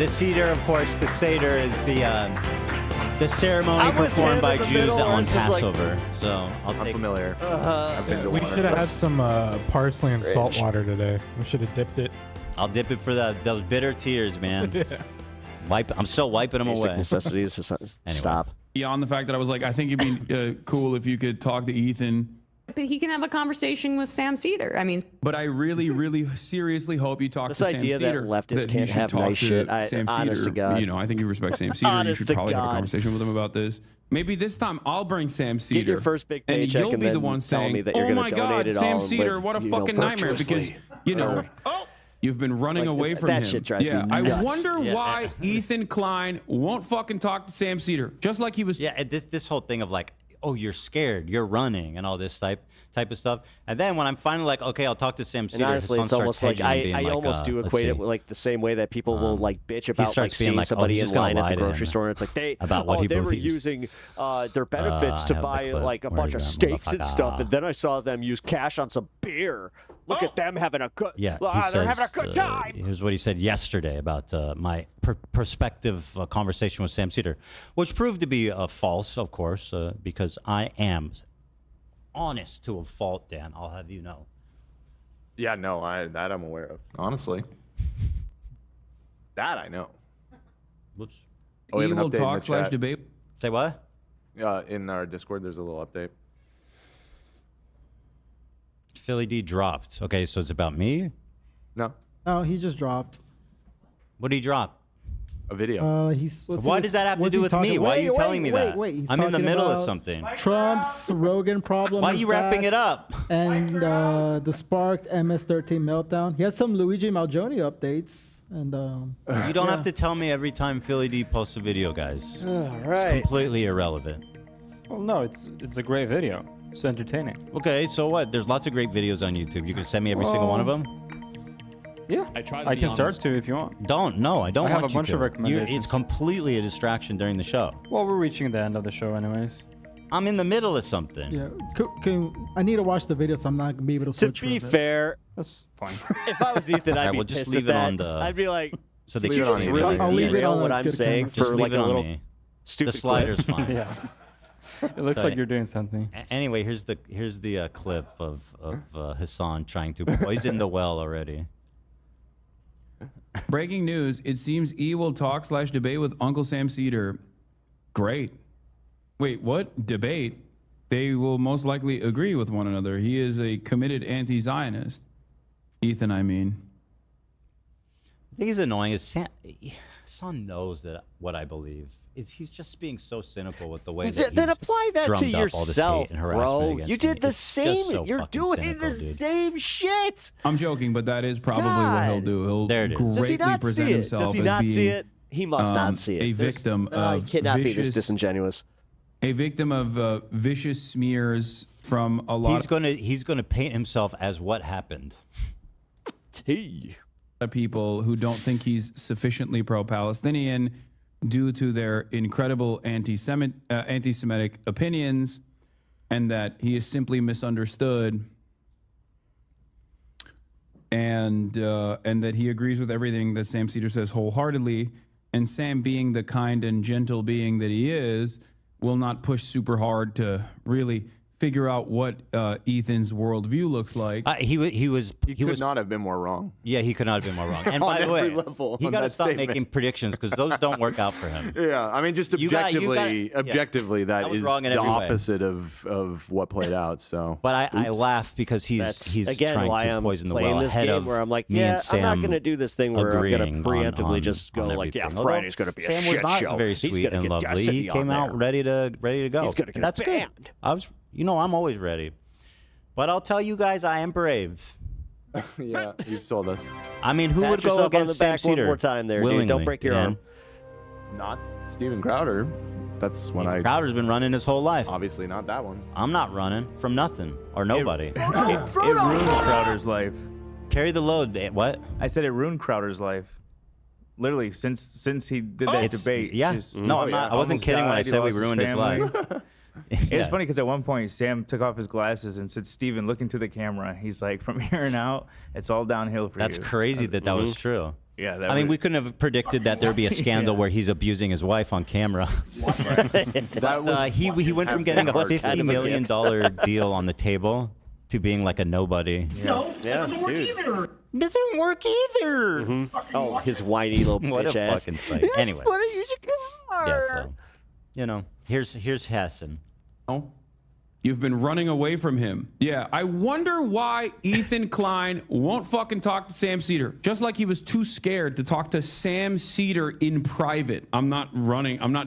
SEDER, of course, the SEDER is the ceremony I'm with performed him by in the Jews middle, or on it's just like- Passover. So I'll I'm take familiar. I've been to We one. should have had some parsley and salt Rich. water today. We should have dipped it. I'll dip it for those bitter tears, man. I'm still wiping them Basic away. necessities. Stop. Beyond the fact that I was like, I think it'd be cool if you could talk to Ethan. But he can have a conversation with Sam SEDER. I mean, But I really, really seriously hope you talk This to Sam idea that SEDER. leftists you can't should have talk nice to shit, Sam honest to SEDER. God. You know, I think you respect Sam SEDER. You Honest should to probably have a God. conversation with him about this. Maybe this time I'll bring Sam SEDER. Get your first big and paycheck you'll and be the then one tell saying, me that you're "Oh gonna my donate God, it Sam all SEDER, and what a live, you know, fucking nightmare!" Because virtuously. you know. You've been running Like, away from that him. shit drives me yeah, I nuts. wonder Yeah. why Ethan Klein won't fucking talk to Sam SEDER, just like he was. Yeah, this whole thing of like, oh, you're scared, you're running, and all this type of stuff. And then when I'm finally like, okay, I'll talk to Sam Cedar. And honestly, it's almost like I almost do equate it with like the same way that people will like bitch about like seeing somebody in line at the grocery store. And it's like they were using their benefits to buy like a bunch of steaks and stuff, and then I saw them use cash on some beer. Look at them having a good. Yeah, they're having a good time. Here's what he said yesterday about my prospective conversation with Sam Cedar, which proved to be false, of course, because I am honest to a fault, Dan. I'll have you know. Yeah, no, that I'm aware of. Honestly, that I know. Whoops. Oh, we have an Evil update in the talk slash chat. debate. Say what? In our Discord, there's a little update. Philly D dropped. Okay, so it's about me? No. No, he just dropped. What did he drop? A video. Why does that have to do with me? Why are you telling me that? Wait, he's I'm in the talking middle of about something. Trump's Rogan problem. Why are is you wrapping back, it up? And the sparked MS-13 meltdown. He has some Luigi Malgoni updates. And You don't have to tell me every time Philly D posts a video, guys. All It's right. completely irrelevant. Well, no, it's a great video. It's entertaining. Okay, so what? There's lots of great videos on YouTube. You can send me every single one of them? Yeah, I can start to if you want. Don't. No, I don't I have want a bunch you of to. recommendations. It's completely a distraction during the show. Well, we're reaching the end of the show anyways. I'm in the middle of something. yeah, I need to watch the video, so I'm not gonna be able to To switch. be for a bit. fair, That's fine. if I was Ethan, I'd Alright, be well, just pissed leave at it on that. the- I'd be like, So they did you can just see really I'll leave it derail on what a I'm good saying camera. for Just like leave it a on little me. stupid The slider's clip? fine. Yeah. It looks So- like you're doing something. Anyway, here's the clip of Hassan trying to poison the well already. Breaking news. It seems E will talk slash debate with Uncle Sam Cedar. Great. Wait, what? Debate? They will most likely agree with one another. He is a committed anti-Zionist. Ethan, I mean. The thing is annoying is Hassan knows that what I believe. He's just being so cynical with the way that Then he's apply that to drummed up all this yourself, hate and harassment bro. against You did me. the It's just same. so You're fucking doing cynical, the dude. same shit. I'm joking, but that is probably what he'll do. He'll There it is. Does he greatly not present see it? himself Does he as not being see it? He must not see it. a There's- victim he of cannot be this vicious, disingenuous. a victim of vicious smears from a lot He's gonna paint himself as what happened. of people who don't think he's sufficiently pro-Palestinian due to their incredible anti-Semitic opinions, and that he is simply misunderstood, and that he agrees with everything that Sam Cedar says wholeheartedly. And Sam, being the kind and gentle being that he is, will not push super hard to really figure out what Ethan's worldview looks like. He could not have been more wrong. Yeah, he could not have been more wrong. And On by the way, every level he on got to that stop statement. making predictions because those don't work out for him. Yeah, I mean, just You got- objectively, yeah. that was is wrong in the every way. opposite of what played out. So, But I Oops. laugh because That's he's again trying why to I'm poison the playing well this ahead game of where I'm like, me yeah, and Sam I'm not going to do this thing where I'm going agreeing to preemptively on just go like, yeah, everything. Although Friday's going to be a Sam shit was not show. very He's sweet gonna and get lovely. Destiny He on came there. out ready to go. He's gonna get That's good. banned. I'm always ready. But I'll tell you guys, I am brave. yeah, you've sold us. I mean, who Pat would go yourself on the against Sam back one Cedar? more time there, dude. willingly, Don't break your Dan? arm. Not Steven Crowder. That's when Crowder's been running his whole life. Obviously not that one. I'm not running from nothing or nobody. It ruined Crowder's life. Carry the load. What? I said it ruined Crowder's life. Literally, since he did that It's- debate. yeah. just- No, I'm not. I wasn't almost kidding when I died, he said we lost ruined his family. life. It Yeah. was funny because at one point Sam took off his glasses and said, "Steven, look into the camera." He's like, "From here on out, it's all downhill for That's you." crazy that was true. Yeah, I mean, we couldn't have predicted that there'd be a scandal where he's abusing his wife on camera. He went from getting a $50 million deal on the table to being like a nobody. No, yeah, dude. Doesn't work either. Oh, his whiny little What bitch a ass. fucking sight. Anyway. What are you Yeah, so, here's Hassan. Oh, you've been running away from him. Yeah, I wonder why Ethan Klein won't fucking talk to Sam Cedar. Just like he was too scared to talk to Sam Cedar in private. I'm not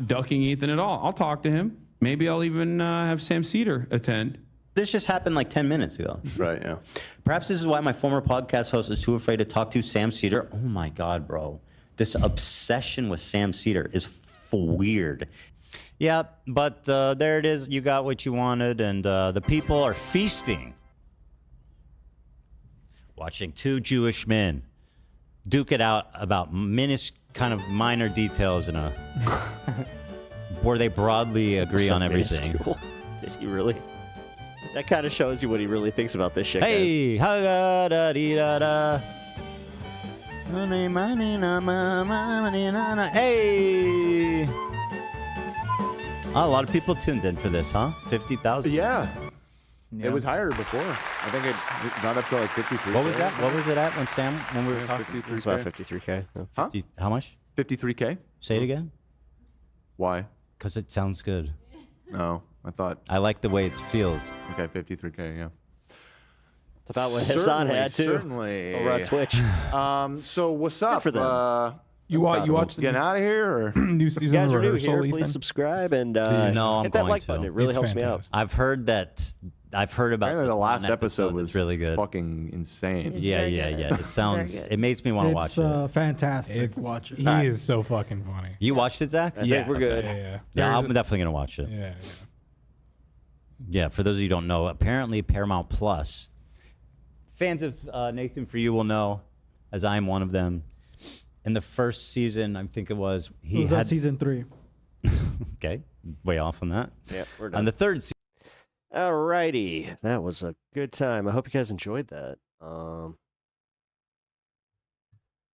ducking Ethan at all. I'll talk to him. Maybe I'll even have Sam Cedar attend. This just happened like 10 minutes ago. Right, yeah. Perhaps this is why my former podcast host is too afraid to talk to Sam Cedar. Oh my God, bro. This obsession with Sam Cedar is weird. Yeah, but there it is. You got what you wanted, and the people are feasting. Watching two Jewish men duke it out about kind of minor details in a where they broadly agree on everything. Minuscule. Did he really? That kind of shows you what he really thinks about this shit, Hey, ha-ga-da-dee-da-da. Hey. Oh, a lot of people tuned in for this, huh? 50,000. Yeah. It was higher before. I think it got up to like 53. What was that? What was it at when we were talking? It's about 53K. Huh? How much? 53K. Say it again. Why? Because it sounds good. No, I thought. I like the way it feels. Okay, 53K. Yeah. It's about what Hassan had too. Certainly. Over on Twitch. So what's up? for them. You watch the getting out of here, or new If season you guys of are new Rehearsal, here, please Ethan? subscribe and No, I'm hit that going like to. button. It really It's helps me out. I've heard about apparently this the last one episode was that's really good. fucking insane. It's Yeah. very good. It sounds. Very good. It makes me want to watch it. Fantastic. Watch it. He is so fucking funny. You watched it, Zach? I think we're good. Yeah, I'm definitely gonna watch it. Yeah. Yeah, for those of you who don't know, apparently Paramount Plus, fans of Nathan For You will know, as I am one of them. In the first season, I think it was, It was season 3. Okay, way off on that. Yeah, we're done. On the third season. Alrighty, that was a good time. I hope you guys enjoyed that. All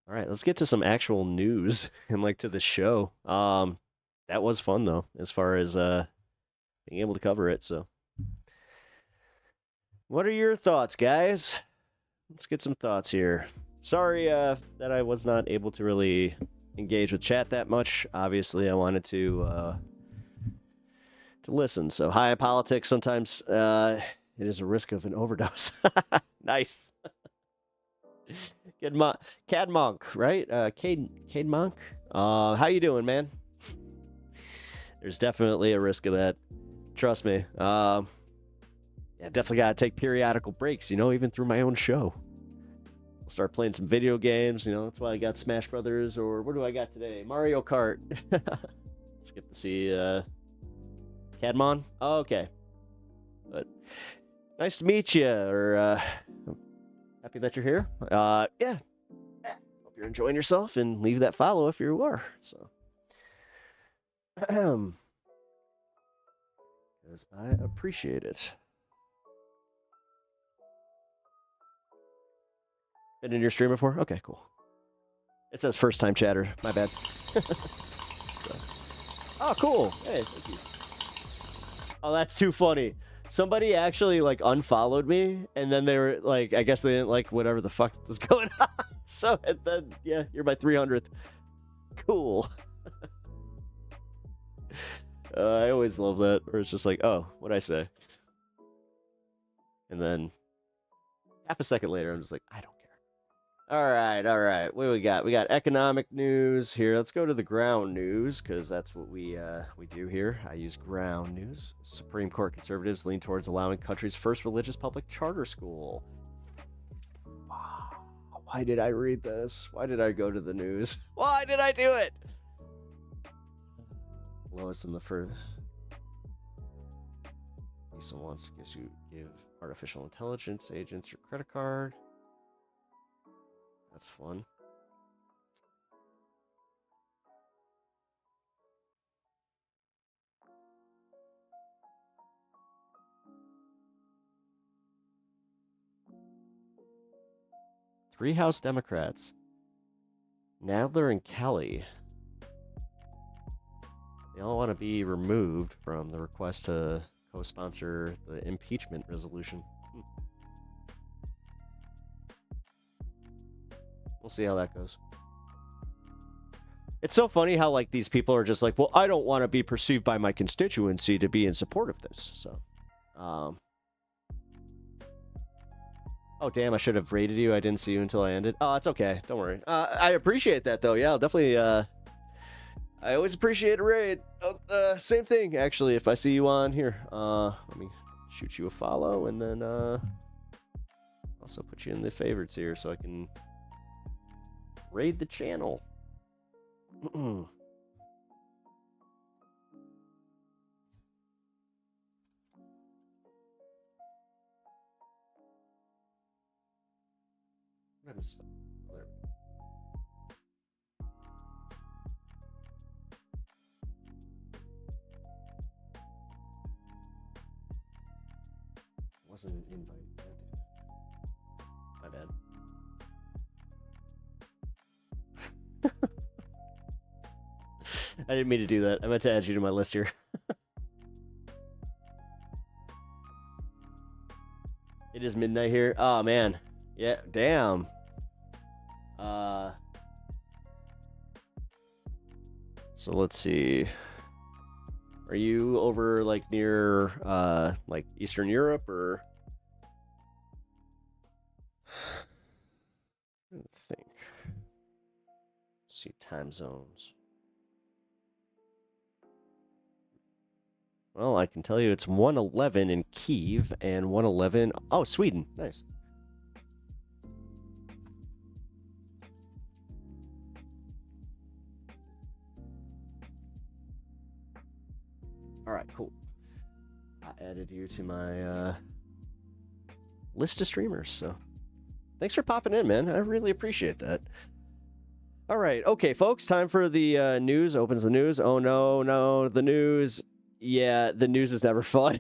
right, let's get to some actual news and like to the show. That was fun though, as far as being able to cover it. So, what are your thoughts, guys? Let's get some thoughts here. Sorry that I was not able to really engage with chat that much. Obviously, I wanted to listen. So, high politics sometimes it is a risk of an overdose. Nice. Cad Monk, right? Cade Monk. How you doing, man? There's definitely a risk of that. Trust me. Yeah, definitely gotta take periodical breaks. Even through my own show. I'll start playing some video games. That's why I got Smash Brothers, or what do I got today? Mario Kart. Let's get to see Cadmon. Oh, okay. But nice to meet you. Or happy that you're here. Yeah. Hope you're enjoying yourself, and leave that follow if you are. So, because I appreciate it. Been in your stream before? Okay, cool. It says first time chatter. My bad. Oh, cool. Hey, thank you. Oh, that's too funny. Somebody actually unfollowed me, and then they were like, I guess they didn't like whatever the fuck was going on. So and then, yeah, you're my 300th. Cool. I always love that, where it's just like, oh, what'd I say? And then half a second later, I'm just like, I don't care. All right. What do we got? We got economic news here. Let's go to the ground news, because that's what we do here. I use ground news. Supreme Court conservatives lean towards allowing country's first religious public charter school. Wow. Why did I read this? Why did I go to the news? Why did I do it? Lowest in the first. Lisa wants to give artificial intelligence agents your credit card. That's fun. Three House Democrats, Nadler and Kelly, they all want to be removed from the request to co-sponsor the impeachment resolution. We'll see how that goes. It's so funny how these people are just like, well, I don't want to be perceived by my constituency to be in support of this. So, oh damn, I should have rated you. I didn't see you until I ended. Oh, it's okay. Don't worry. I appreciate that though. Yeah, I'll definitely. I always appreciate a raid. Same thing actually. If I see you on here, let me shoot you a follow, and then also put you in the favorites here so I can raid the channel. Wasn't an invite. My bad. I didn't mean to do that. I meant to add you to my list here. It is midnight here. Oh man. Yeah, damn. So let's see. Are you over like near like Eastern Europe or let's think. Let's see time zones. Well, I can tell you it's 1:11 in Kyiv and 1:11. Oh, Sweden. Nice. All right, cool. I added you to my list of streamers, so thanks for popping in, man. I really appreciate that. All right, okay, folks, time for the news. Opens the news. Oh, no, the news. Yeah, the news is never fun.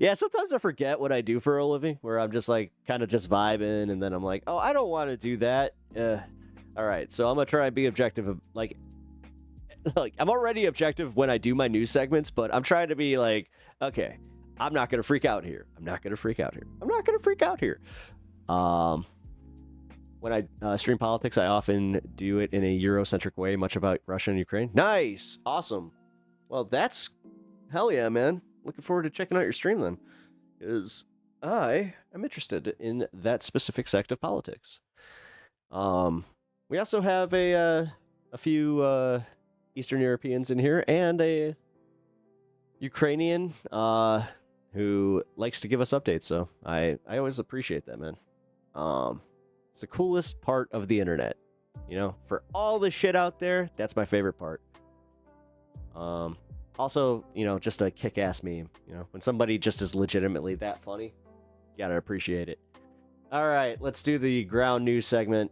Yeah, sometimes I forget what I do for a living, where I'm just like kind of just vibing, and then I'm like, oh, I don't want to do that. All right, so I'm gonna try and be objective. Like I'm already objective when I do my news segments, but I'm trying to be like, okay, I'm not gonna freak out here. I'm not gonna freak out here. When I stream politics, I often do it in a Eurocentric way, much about Russia and Ukraine. Nice, awesome. Well, that's hell yeah, man. Looking forward to checking out your stream then, because I am interested in that specific sect of politics. We also have a few Eastern Europeans in here and a Ukrainian who likes to give us updates. So I always appreciate that, man. It's the coolest part of the internet. You know, for all the shit out there, that's my favorite part. Also, you know, just a kick-ass meme. You know, when somebody just is legitimately that funny, you gotta appreciate it. All right, let's do the ground news segment.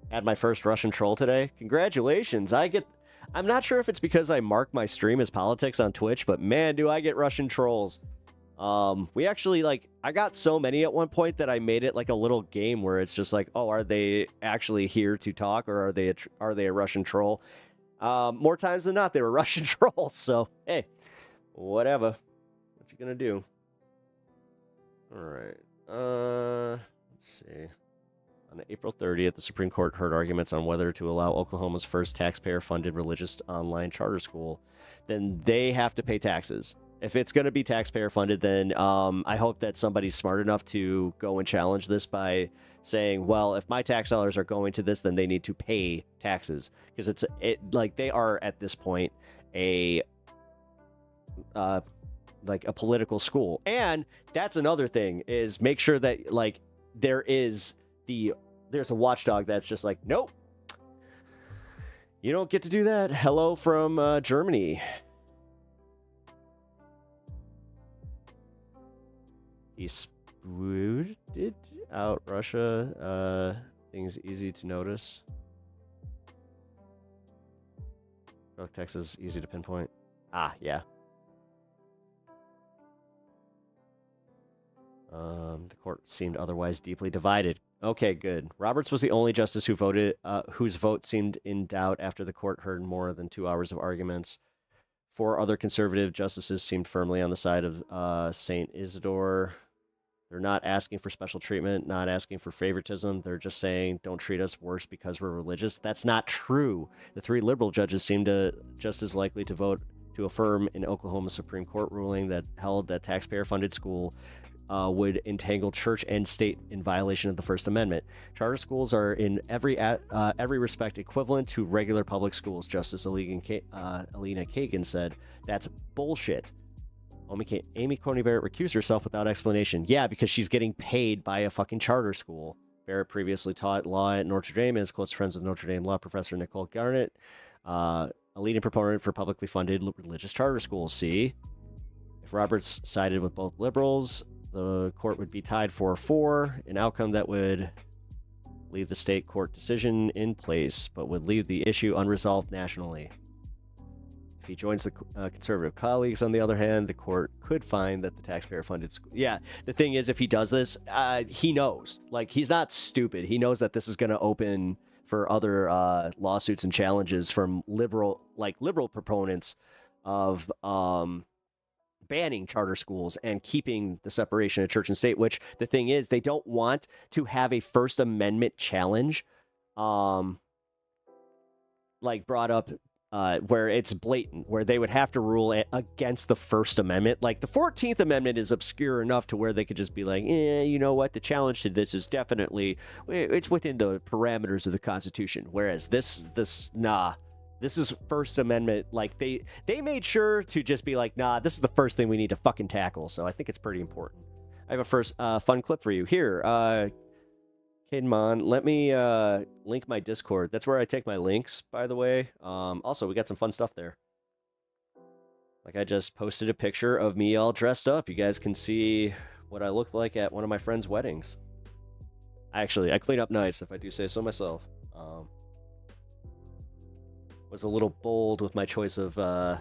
Had my first Russian troll today. Congratulations. I'm not sure if it's because I mark my stream as politics on Twitch, but man, do I get Russian trolls. We actually, like, I got so many at one point that I made it like a little game where it's just like, oh, are they actually here to talk, or are they a Russian troll? More times than not, they were Russian trolls. So, hey, whatever. What you gonna do? All right. Let's see. On April 30th, the Supreme Court heard arguments on whether to allow Oklahoma's first taxpayer-funded religious online charter school. Then they have to pay taxes. If it's going to be taxpayer-funded, then I hope that somebody's smart enough to go and challenge this by saying, well, if my tax dollars are going to this, then they need to pay taxes. Because like they are, at this point, like a political school. And that's another thing, is make sure that like there's a watchdog that's just like, nope, you don't get to do that. Hello from Germany. He spewed out Russia. Things easy to notice. Texas easy to pinpoint. Ah, yeah. The court seemed otherwise deeply divided. Okay, good. Roberts was the only justice who voted, whose vote seemed in doubt after the court heard more than 2 hours of arguments. 4 other conservative justices seemed firmly on the side of St. Isidore. They're not asking for special treatment, not asking for favoritism. They're just saying, don't treat us worse because we're religious. That's not true. The 3 liberal judges seemed just as likely to vote to affirm an Oklahoma Supreme Court ruling that held that taxpayer-funded school would entangle church and state in violation of the First Amendment. Charter schools are in every respect equivalent to regular public schools. Justice Alina Kagan said, that's bullshit. Amy Coney Barrett recused herself without explanation. Yeah, because she's getting paid by a fucking charter school. Barrett previously taught law at Notre Dame and is close friends with Notre Dame law professor Nicole Garnett, a leading proponent for publicly funded religious charter schools. See? If Roberts sided with both liberals, The court would be tied 4-4, an outcome that would leave the state court decision in place, but would leave the issue unresolved nationally. If he joins the conservative colleagues, on the other hand, the court could find that the taxpayer-funded school... Yeah, the thing is, if he does this, he knows. Like, he's not stupid. He knows that this is going to open for other lawsuits and challenges from liberal proponents of banning charter schools and keeping the separation of church and state, which the thing is, they don't want to have a First Amendment challenge brought up where it's blatant, where they would have to rule against the First Amendment. Like, the 14th Amendment is obscure enough to where they could just be like, you know what, the challenge to this is definitely, it's within the parameters of the Constitution. Whereas this is First Amendment. Like, they made sure to just be like, nah, this is the first thing we need to fucking tackle. So I think it's pretty important. I have a first fun clip for you. Here, Kidmon, let me link my Discord. That's where I take my links, by the way. Also, we got some fun stuff there. Like, I just posted a picture of me all dressed up. You guys can see what I looked like at one of my friends' weddings. I clean up nice, if I do say so myself. Was a little bold with my choice of my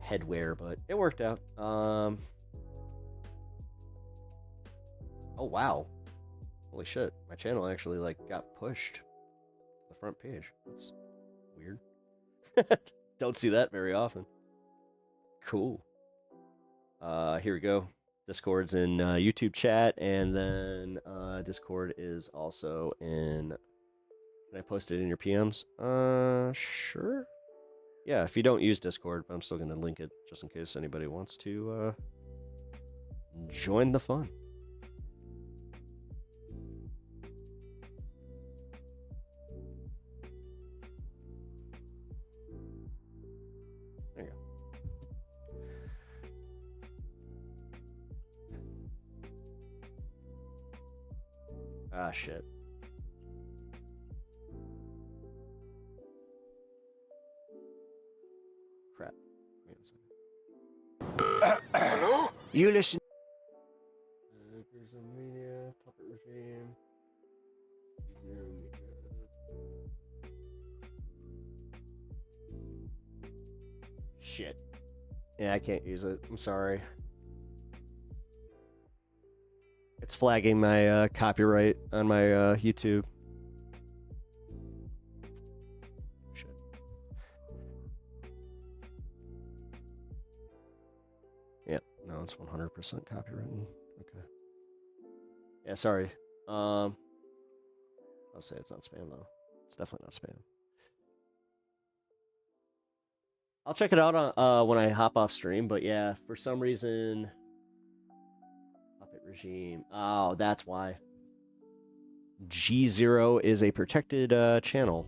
headwear, but it worked out. Oh, wow. Holy shit. My channel actually, got pushed to the front page. That's weird. Don't see that very often. Cool. Here we go. Discord's in YouTube chat, and then Discord is also in... Can I post it in your PMs? Sure. Yeah, if you don't use Discord, but I'm still going to link it just in case anybody wants to join the fun. There you go. Ah, shit. Crap. Hello? You listen. Media, puppet regime. Shit. Yeah, I can't use it. I'm sorry. It's flagging my copyright on my YouTube. Shit. Yep, no, it's 100% copywritten. Okay. Yeah, sorry. I'll say it's not spam though. It's definitely not spam. I'll check it out on, when I hop off stream, but yeah, for some reason... Puppet regime. Oh, that's why. G0 is a protected channel.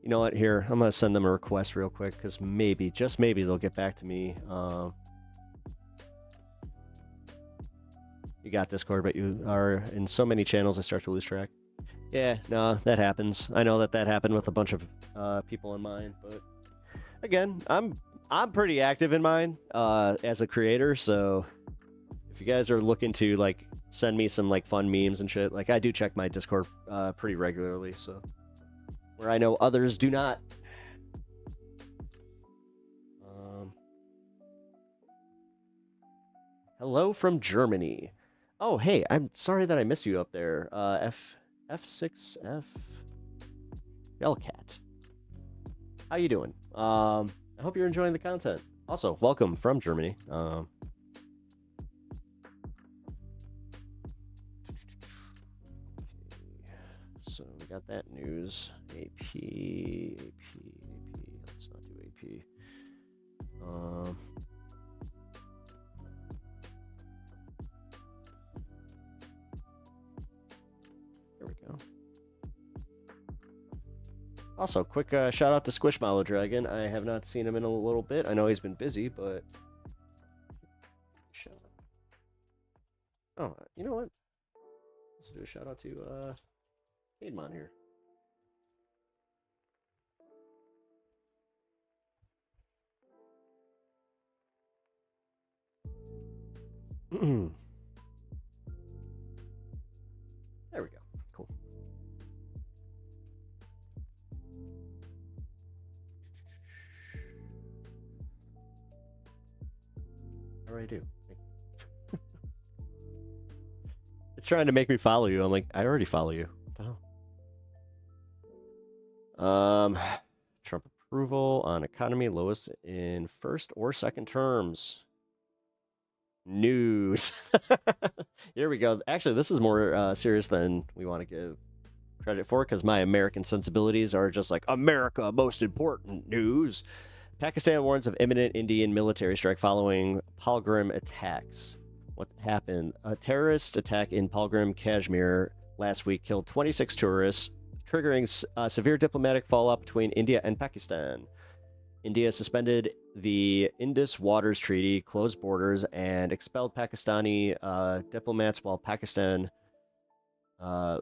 You know what? Here, I'm going to send them a request real quick, because maybe, just maybe, they'll get back to me. You got Discord, but you are in so many channels I start to lose track. Yeah, no, that happens. I know that happened with a bunch of people in mine, but again, I'm pretty active in mine as a creator, so if you guys are looking to send me some fun memes and shit, I do check my Discord pretty regularly, so where I know others do not. Hello from Germany. Oh, hey, I'm sorry that I missed you up there. F6F Hellcat. How you doing? I hope you're enjoying the content. Also, welcome from Germany. Okay. So we got that news. AP. Let's not do AP. There we go. Also, quick shout out to Squishmallow Dragon. I have not seen him in a little bit. I know he's been busy, but shout out. Oh, you know what? Let's do a shout out to Aidmon here. There we go. Cool. How do I do? It's trying to make me follow you. I'm like, I already follow you. What the hell? Trump approval on economy lowest in first or second terms. News. Here we go. Actually, this is more serious than we want to give credit for, because my American sensibilities are just like, America, most important news. Pakistan warns of imminent Indian military strike following Pahalgam attacks. What happened? A terrorist attack in Pahalgam, Kashmir last week killed 26 tourists, triggering severe diplomatic fallout between India and Pakistan. India suspended the Indus Waters Treaty, closed borders, and expelled Pakistani diplomats, while Pakistan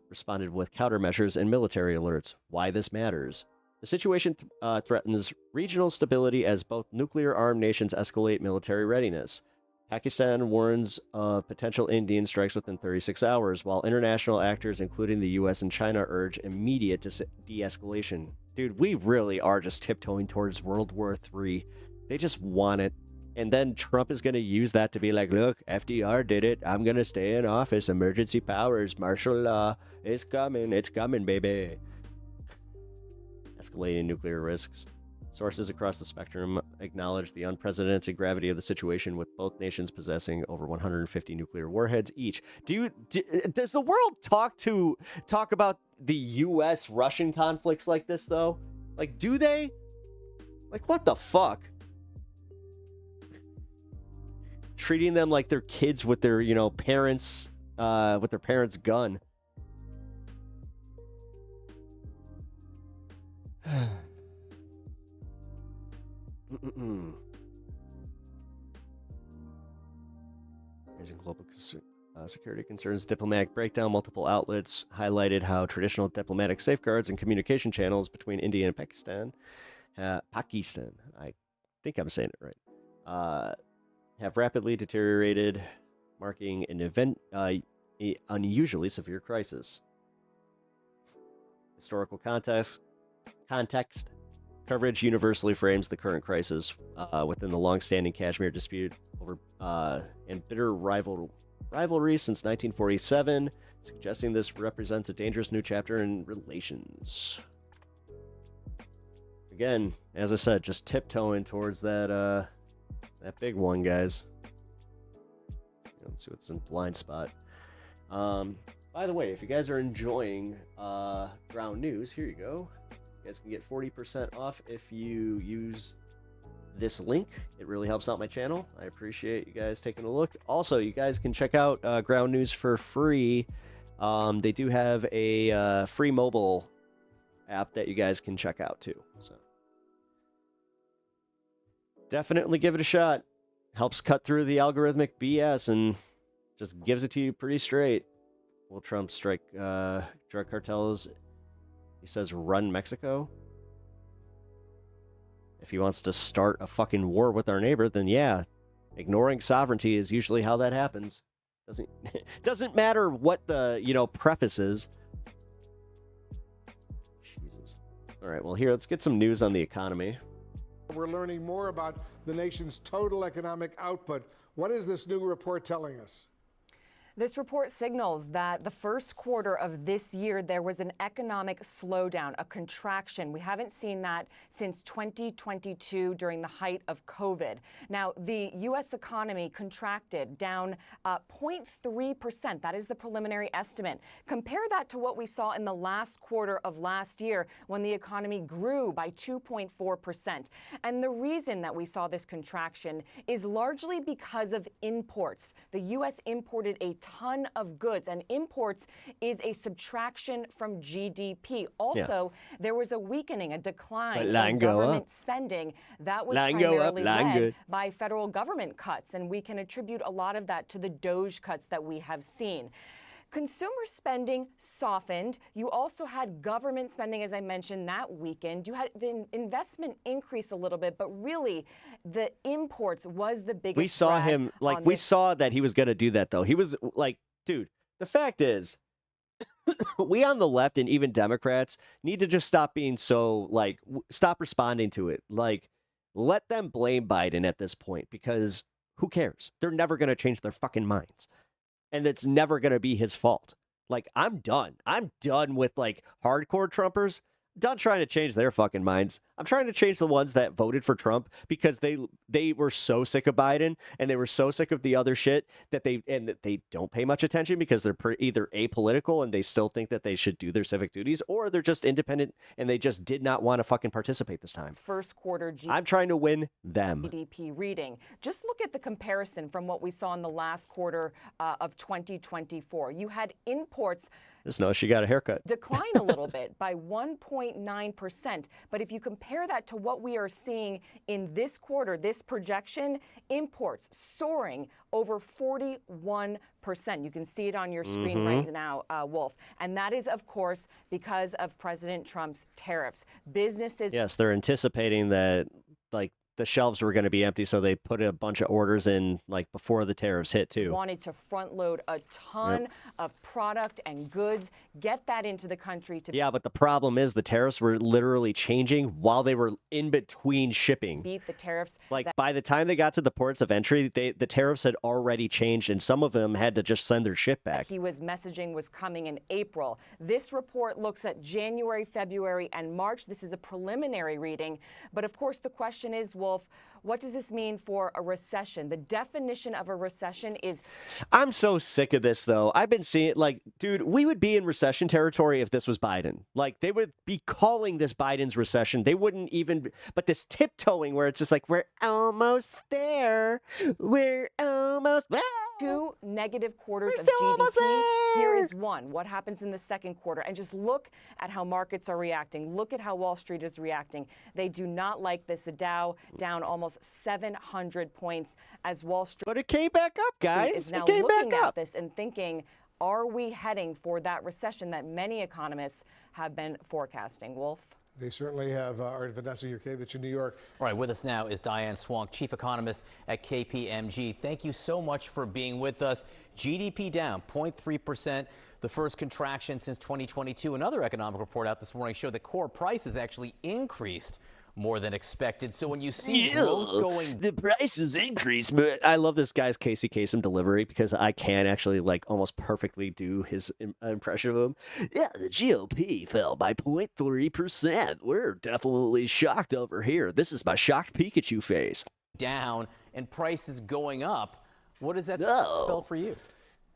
responded with countermeasures and military alerts. Why this matters. The situation threatens regional stability as both nuclear-armed nations escalate military readiness. Pakistan warns of potential Indian strikes within 36 hours, while international actors, including the U.S. and China, urge immediate de-escalation. Dude, we really are just tiptoeing towards World War III. They just want it. And then Trump is going to use that to be like, look, FDR did it. I'm going to stay in office. Emergency powers, martial law. It's coming. It's coming, baby. Escalating nuclear risks. Sources across the spectrum acknowledge the unprecedented gravity of the situation, with both nations possessing over 150 nuclear warheads each. Does the world talk about the U.S.-Russian conflicts like this, though? Like, do they? Like, what the fuck? Treating them like they're kids with their, parents, with their parents' gun. Raising global security concerns, diplomatic breakdown. Multiple outlets highlighted how traditional diplomatic safeguards and communication channels between India and Pakistan, I think I'm saying it right, have rapidly deteriorated, marking an unusually severe crisis. Historical context. Coverage universally frames the current crisis within the long-standing Kashmir dispute over and bitter rivalry since 1947, suggesting this represents a dangerous new chapter in relations. Again, as I said, just tiptoeing towards that big one, guys. Let's see what's in blind spot. By the way, if you guys are enjoying Ground News, here you go. You guys can get 40% off if you use this link. It really helps out my channel. I appreciate you guys taking a look. Also, you guys can check out Ground News for free. They do have a free mobile app that you guys can check out too. So definitely give it a shot. Helps cut through the algorithmic BS and just gives it to you pretty straight. Will Trump strike drug cartels? He says run Mexico. If he wants to start a fucking war with our neighbor, then yeah, ignoring sovereignty is usually how that happens. Doesn't matter what the preface is. Jesus. All right, well here, let's get some news on the economy. We're learning more about the nation's total economic output. What is this new report telling us? This report signals that the first quarter of this year, there was an economic slowdown, a contraction. We haven't seen that since 2022 during the height of COVID. Now, the U.S. economy contracted down 0.3%. That is the preliminary estimate. Compare that to what we saw in the last quarter of last year when the economy grew by 2.4%. And the reason that we saw this contraction is largely because of imports. The U.S. imported a ton of goods, and imports is a subtraction from GDP. Also, there was a weakening, a decline in government spending that was primarily led by federal government cuts, and we can attribute a lot of that to the DOGE cuts that we have seen. consumer spending softened. You also had government spending, as I mentioned, that weekend. You had the investment increase a little bit, but really the imports was the biggest. We saw him, like, we saw that he was going to do that, though. He was like, dude, the fact is, we on the left and even Democrats need to just stop being so, like, stop responding to it. Like, let them blame Biden at this point, because who cares? They're never going to change their fucking minds. And it's never going to be his fault. Like, I'm done. I'm done with, like, hardcore Trumpers. Done trying to change their fucking minds. I'm trying to change the ones that voted for Trump because they were so sick of Biden and they were so sick of the other shit that they don't pay much attention because they're either apolitical and they still think that they should do their civic duties, or they're just independent and they just did not want to fucking participate this time. First quarter I'm trying to win them. GDP reading. Just look at the comparison from what we saw in the last quarter of 2024. You had imports. Just know she got a haircut. Decline a little bit by 1.9%. But if you compare that to what we are seeing in this quarter, this projection, imports soaring over 41%. You can see it on your screen right now, Wolf. And that is, of course, because of President Trump's tariffs. Businesses. Yes, they're anticipating that, like, the shelves were going to be empty, so they put a bunch of orders in, like, before the tariffs hit, too. Wanted to front load a ton of product and goods, get that into the country. Yeah, but the problem is the tariffs were literally changing while they were in between shipping. Beat the tariffs. Like, by the time they got to the ports of entry, the tariffs had already changed, and some of them had to just send their ship back. He was messaging was coming in April. This report looks at January, February, and March. This is a preliminary reading. But, of course, the question is, Wolf, what does this mean for a recession? The definition of a recession is... I'm so sick of this, though. I've been seeing, like, dude, we would be in recession territory if this was Biden. Like, they would be calling this Biden's recession. They wouldn't even... But this tiptoeing where it's just like, we're almost there. We're almost... 2 negative quarters of GDP. Here is one. What happens in the second quarter? And just look at how markets are reacting. Look at how Wall Street is reacting. They do not like this. The Dow down almost 700 points as Wall Street. But it came back up, guys. Is now it came looking back at up. this and thinking, are we heading for that recession that many economists have been forecasting? Wolf? They certainly have. Vanessa Yurkevich in New York. All right, with us now is Diane Swonk, chief economist at KPMG. Thank you so much for being with us. GDP down 0.3%, the first contraction since 2022. Another economic report out this morning showed that core prices actually increased more than expected. So when you see growth going... The prices increase, but I love this guy's Casey Kasem delivery because I can actually, like, almost perfectly do his impression of him. Yeah, the GOP fell by 0.3%. We're definitely shocked over here. This is my shocked Pikachu face. Down and prices going up. What does that spell for you?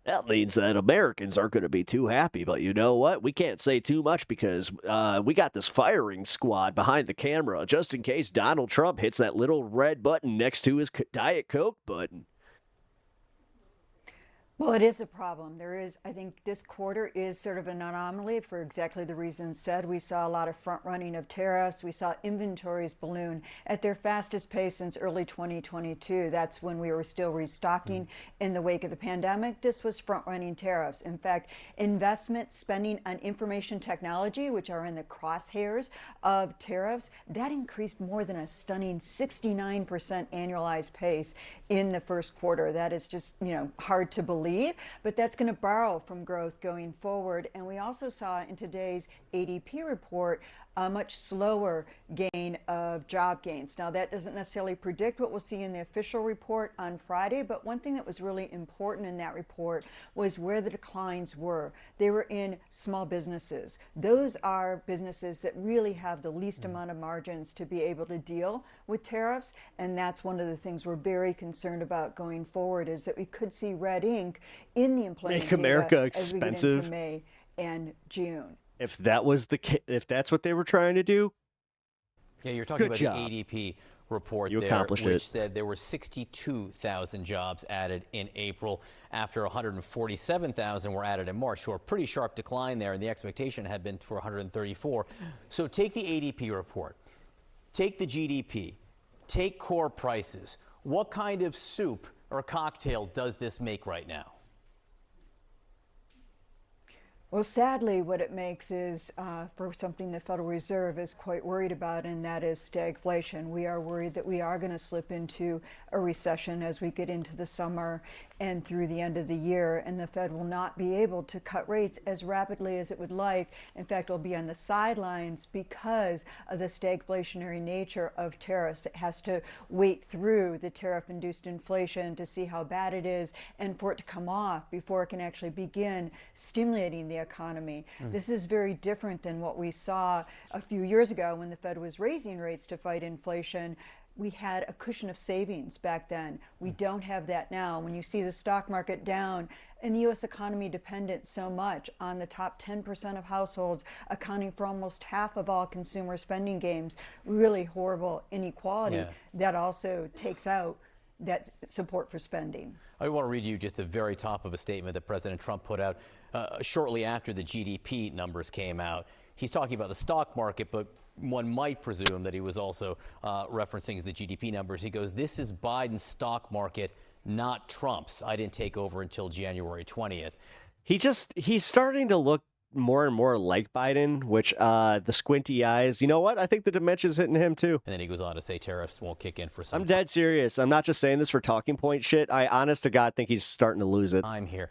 That means that Americans aren't going to be too happy, but you know what? We can't say too much because we got this firing squad behind the camera just in case Donald Trump hits that little red button next to his Diet Coke button. Well, it is a problem. I think this quarter is sort of an anomaly for exactly the reasons said. We saw a lot of front running of tariffs. We saw inventories balloon at their fastest pace since early 2022. That's when we were still restocking in the wake of the pandemic. This was front running tariffs. In fact, investment spending on information technology, which are in the crosshairs of tariffs, that increased more than a stunning 69% annualized pace in the first quarter. That is just, hard to believe. But that's going to borrow from growth going forward. And we also saw in today's ADP report a much slower gain of job gains. Now, that doesn't necessarily predict what we'll see in the official report on Friday, but one thing that was really important in that report was where the declines were. They were in small businesses. Those are businesses that really have the least amount of margins to be able to deal with tariffs, and that's one of the things we're very concerned about going forward, is that we could see red ink in the employment Make America data expensive. as we get into May and June. If that's what they were trying to do, yeah, you're talking good about job. the ADP report You there, accomplished which it. said there were 62,000 jobs added in April after 147,000 were added in March. So a pretty sharp decline there, and the expectation had been for 134. So take the ADP report, take the GDP, take core prices. What kind of soup or cocktail does this make right now? Well, sadly, what it makes is for something the Federal Reserve is quite worried about, and that is stagflation. We are worried that we are going to slip into a recession as we get into the summer and through the end of the year, and the Fed will not be able to cut rates as rapidly as it would like. In fact, it will be on the sidelines because of the stagflationary nature of tariffs. It has to wait through the tariff-induced inflation to see how bad it is and for it to come off before it can actually begin stimulating the economy. This is very different than what we saw a few years ago when the Fed was raising rates to fight inflation. We had a cushion of savings back then. We don't have that now. When you see the stock market down and the U.S. economy dependent so much on the top 10% of households, accounting for almost half of all consumer spending gains, really horrible inequality, that also takes out that support for spending. I want to read you just the very top of a statement that President Trump put out shortly after the GDP numbers came out. He's talking about the stock market, but one might presume that he was also referencing the GDP numbers. He goes, "This is Biden's stock market, not Trump's. I didn't take over until January 20th. He's starting to look more and more like Biden, which the squinty eyes, you know what? I think the dementia's hitting him too. And then he goes on to say tariffs won't kick in for some I'm dead serious. I'm not just saying this for talking point shit. I honest to God think he's starting to lose it. time here.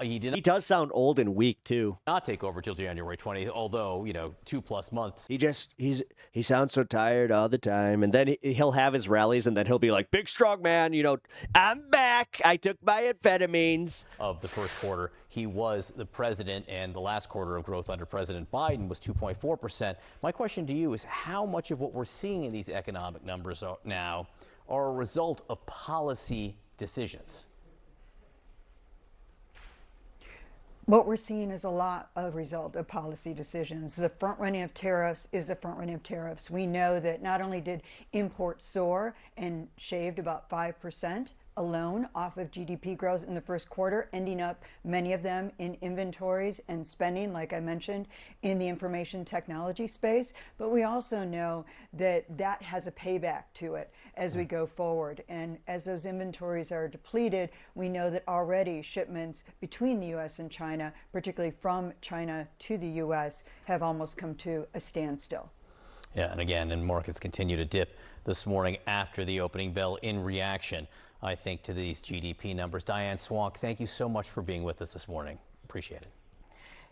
He does sound old and weak too. Not take over till January 20th, although, 2+ months. He sounds so tired all the time, and then he'll have his rallies, and then he'll be like, "Big strong man, I'm back. I took my amphetamines." Of the first quarter, he was the president, and the last quarter of growth under President Biden was 2.4%. My question to you is, how much of what we're seeing in these economic numbers now are a result of policy decisions? What we're seeing is a lot of result of policy decisions. The front running of tariffs is the front running of tariffs. We know that not only did imports soar and shaved about 5% alone off of GDP growth in the first quarter, ending up many of them in inventories and spending, like I mentioned, in the information technology space. But we also know that that has a payback to it as we go forward. And as those inventories are depleted, we know that already shipments between the U.S. and China, particularly from China to the U.S., have almost come to a standstill. Yeah, and again, and markets continue to dip this morning after the opening bell in reaction, I think, to these GDP numbers. Diane Swank, thank you so much for being with us this morning. Appreciate it.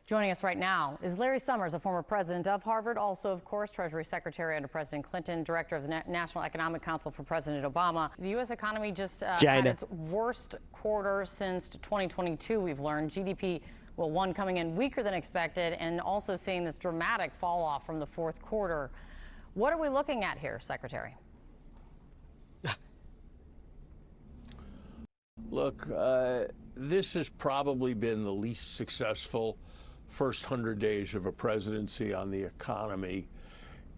Joining us right now is Larry Summers, a former president of Harvard, also, of course, Treasury Secretary under President Clinton, director of the National Economic Council for President Obama. The U.S. economy just had its worst quarter since 2022, we've learned. GDP, well, one coming in weaker than expected, and also seeing this dramatic fall off from the fourth quarter. What are we looking at here, Secretary? Look, this has probably been the least successful first 100 days of a presidency on the economy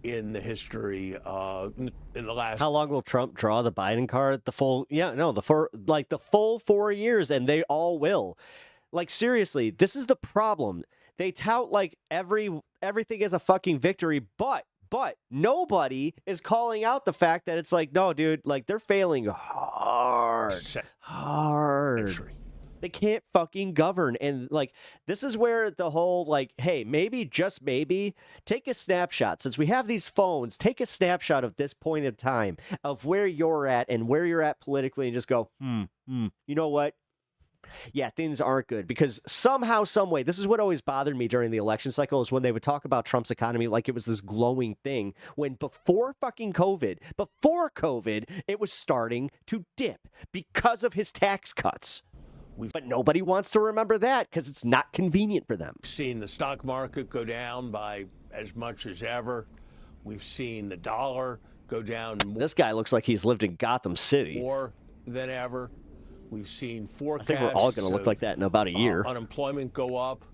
in the history in the last. How long will Trump draw the Biden card? The full 4 years, and they all will. Like, seriously, this is the problem. They tout like everything is a fucking victory, but nobody is calling out the fact that it's like, no, dude, like, they're failing hard. They can't fucking govern. And like, this is where the whole, like, hey, maybe, just maybe, take a snapshot. Since we have these phones, take a snapshot of this point in time of where you're at and where you're at politically, and just go, you know what? Yeah, things aren't good, because somehow, some way, this is what always bothered me during the election cycle, is when they would talk about Trump's economy like it was this glowing thing, when before COVID, it was starting to dip because of his tax cuts. But nobody wants to remember that because it's not convenient for them. We've seen the stock market go down by as much as ever. We've seen the dollar go down more. This guy looks like he's lived in Gotham City. More than ever. We've seen forecasts. I think we're all going to look like that in about a year. Unemployment go up,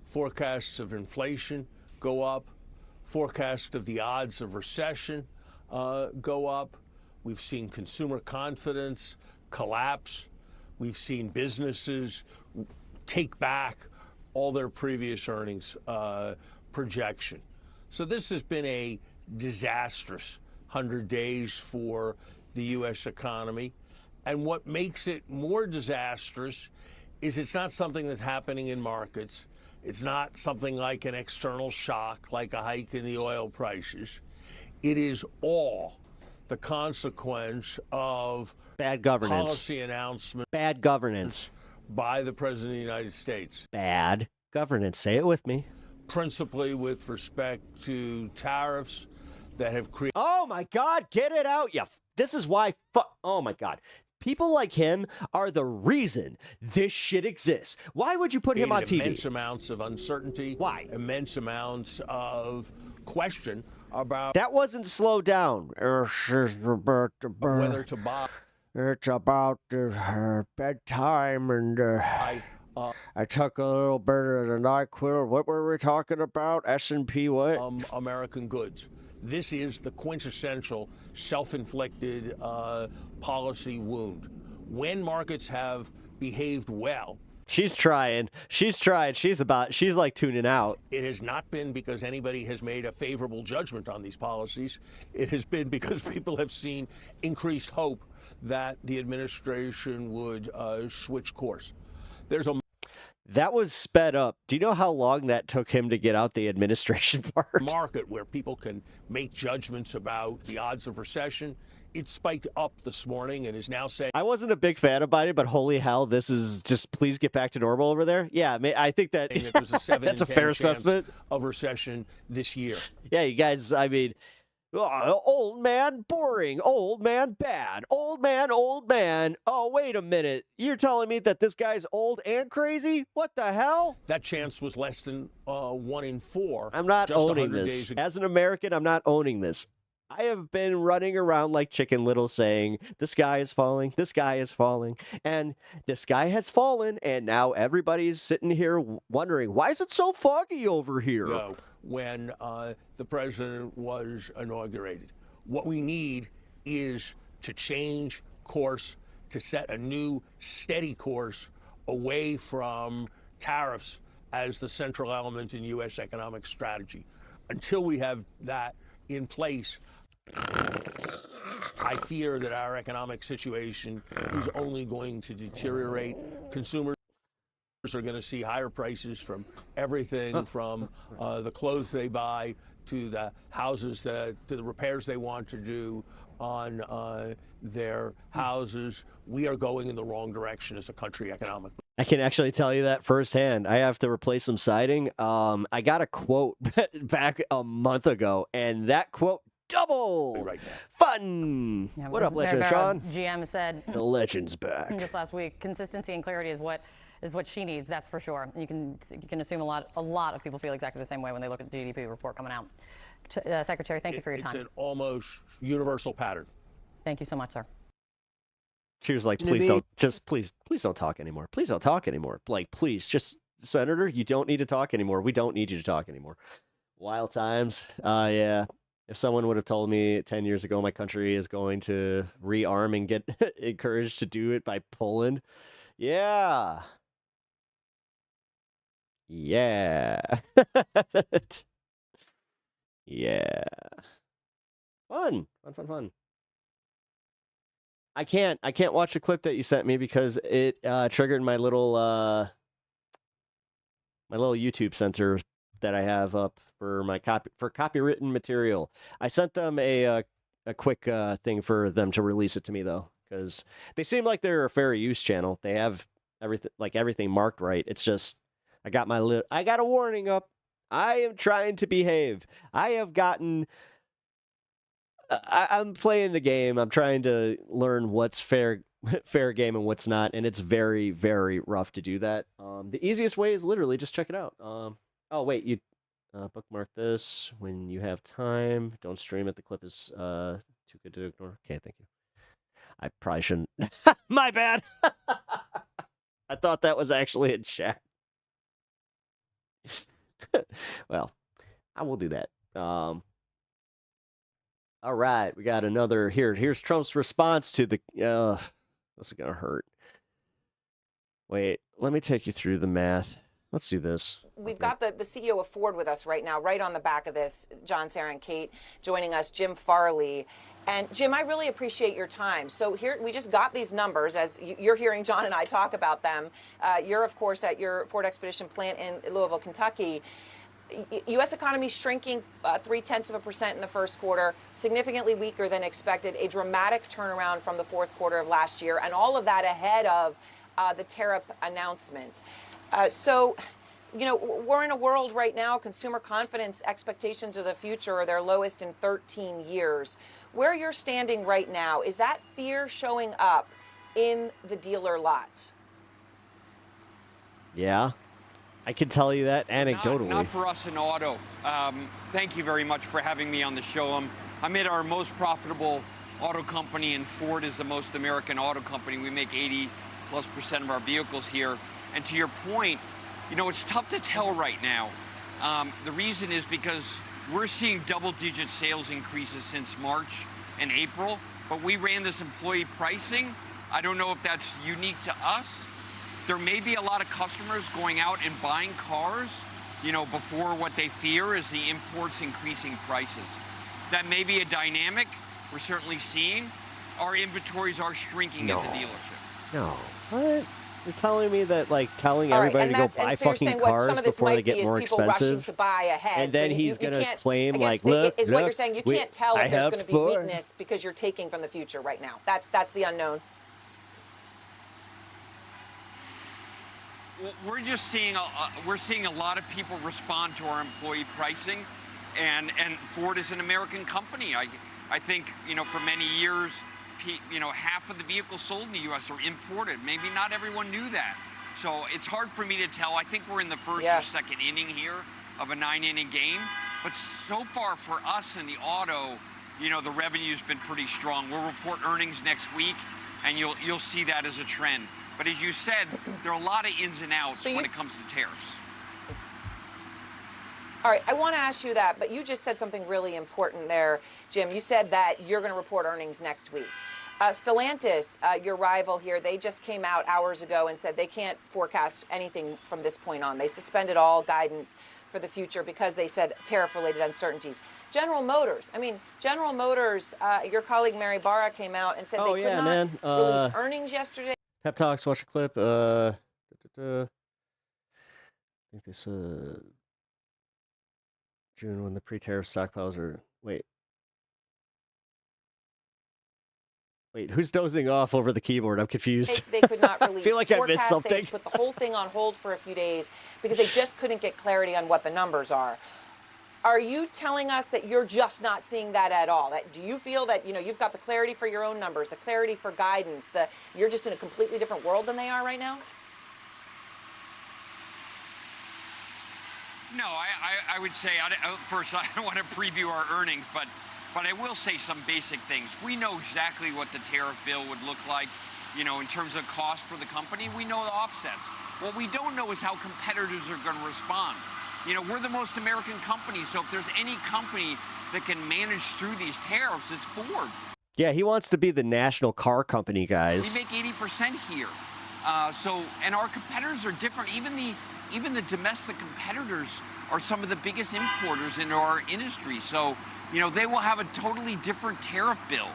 forecasts of inflation go up, forecasts of the odds of recession go up. We've seen consumer confidence collapse. We've seen businesses take back all their previous earnings projection. So this has been a disastrous 100 days for the U.S. economy. And what makes it more disastrous is it's not something that's happening in markets. It's not something like an external shock, like a hike in the oil prices. It is all the consequence of bad governance, policy announcements, bad governance by the President of the United States. Bad governance. Say it with me. Principally with respect to tariffs that have created. Oh my God, get it out. Yeah, this is why. Oh my God. People like him are the reason this shit exists. Why would you put him on TV? Immense amounts of uncertainty. Why? Immense amounts of question about. That wasn't slowed down. Whether to buy. It's about her bedtime, and I took a little bit of the NyQuil. What were we talking about? S&P what? American goods. This is the quintessential self-inflicted policy wound. When markets have behaved well. She's trying. She's trying. She's like tuning out. It has not been because anybody has made a favorable judgment on these policies. It has been because people have seen increased hope that the administration would switch course. That was sped up. Do you know how long that took him to get out the administration part? Market where people can make judgments about the odds of recession. It spiked up this morning and is now saying. I wasn't a big fan about it, but holy hell, this is just please get back to normal over there. Yeah, I think that there's a 7 that's a in 10 fair chance assessment of recession this year. Yeah, you guys. I mean, old man, boring. Old man, bad. Old man, old man. Oh, wait a minute. You're telling me that this guy's old and crazy? What the hell? That chance was less than 1 in 4. I'm not just owning 100 this. days ago. As an American, I'm not owning this. I have been running around like Chicken Little saying, the sky is falling, the sky is falling, and the sky has fallen, and now everybody's sitting here wondering, why is it so foggy over here? When the president was inaugurated. What we need is to change course, to set a new steady course away from tariffs as the central element in U.S. economic strategy. Until we have that in place, I fear that our economic situation is only going to deteriorate. Consumers are going to see higher prices from everything from the clothes they buy to the houses, to the repairs they want to do on their houses. We are going in the wrong direction as a country economically. I can actually tell you that firsthand. I have to replace some siding. I got a quote back a month ago, and that quote doubled. Right now. Fun. Yeah, What up, Legend Sean? GM said The legend's back. just last week, consistency and clarity is what she needs. That's for sure. You can assume a lot of people feel exactly the same way when they look at the GDP report coming out. Secretary, thank you for your time. It's an almost universal pattern. Thank you so much, sir. She was like, please don't talk anymore. Please don't talk anymore. Like, please, just Senator, you don't need to talk anymore. We don't need you to talk anymore. Wild times. Yeah. If someone would have told me 10 years ago my country is going to rearm and get encouraged to do it by Poland, yeah. Yeah. Yeah. Fun. I can't watch the clip that you sent me because it triggered my little YouTube censor that I have up for my copywritten material. I sent them a quick thing for them to release it to me though, because they seem like they're a fair use channel. They have everything marked right. It's just I got a warning up. I am trying to behave. I'm playing the game. I'm trying to learn what's fair game and what's not, and it's very, very rough to do that. The easiest way is literally just check it out. Oh wait, you bookmark this when you have time. Don't stream it. The clip is too good to ignore. Okay, thank you. I probably shouldn't. My bad. I thought that was actually in chat. Well, I will do that. All right, we got another here. Here's Trump's response to the. This is gonna hurt. Wait, let me take you through the math. Let's do this. we've got the CEO of Ford with us right now, right on the back of this, John, Sarah, and Kate joining us, Jim Farley. And Jim, I really appreciate your time. So here, we just got these numbers as you're hearing John and I talk about them. You're, of course, at your Ford Expedition plant in Louisville, Kentucky. U.S. economy shrinking 0.3% in the first quarter, significantly weaker than expected, a dramatic turnaround from the fourth quarter of last year, and all of that ahead of the tariff announcement. So, you know, we're in a world right now, consumer confidence expectations of the future are their lowest in 13 years. Where you're standing right now, is that fear showing up in the dealer lots? Yeah. I can tell you that anecdotally. Not for us in auto. Thank you very much for having me on the show. I'm at our most profitable auto company, and Ford is the most American auto company. We make 80+% of our vehicles here. And to your point, you know, it's tough to tell right now. The reason is because we're seeing double-digit sales increases since March and April, but we ran this employee pricing. I don't know if that's unique to us. There may be a lot of customers going out and buying cars, you know, before what they fear is the imports increasing prices. That may be a dynamic we're certainly seeing. Our inventories are shrinking at the dealership. No. What? You're telling me that, like, telling All right, everybody to go and buy so you're fucking saying what cars some of this before they might be get is more people rushing expensive? to buy ahead. And then so he's going to can't- claim, I guess like, look, is what you're look, saying. You can't tell if there's going to be Ford. weakness because you're taking from the future right now. That's the unknown. Well, we're just seeing a lot of people respond to our employee pricing, and Ford is an American company. I think, you know, for many years, you know, half of the vehicles sold in the U.S. are imported. Maybe not everyone knew that. So it's hard for me to tell. I think we're in the first or second inning here of a 9-inning game. But so far for us in the auto, you know, the revenue's been pretty strong. We'll report earnings next week, and you'll see that as a trend. But as you said, there are a lot of ins and outs when it comes to tariffs. All right, I want to ask you that, but you just said something really important there, Jim. You said that you're going to report earnings next week. Stellantis, your rival here, they just came out hours ago and said they can't forecast anything from this point on. They suspended all guidance for the future because they said tariff-related uncertainties. General Motors, your colleague Mary Barra came out and said they could not release earnings yesterday. Pep Talks, watch a clip. I think this June when the pre-tariff stockpiles are. Wait, who's dozing off over the keyboard? I'm confused. They could not release I feel like I missed something. They put the whole thing on hold for a few days because they just couldn't get clarity on what the numbers are. Are you telling us that you're just not seeing that at all? Do you feel that, you know, you've got the clarity for your own numbers, the clarity for guidance, you're just in a completely different world than they are right now? No, I would say, first, I don't want to preview our earnings, but I will say some basic things. We know exactly what the tariff bill would look like, you know, in terms of cost for the company. We know the offsets. What we don't know is how competitors are going to respond. You know, we're the most American company, so if there's any company that can manage through these tariffs, it's Ford. Yeah, he wants to be the national car company, guys. We make 80% here. And our competitors are different. Even the domestic competitors are some of the biggest importers into our industry. So, you know, they will have a totally different tariff bill.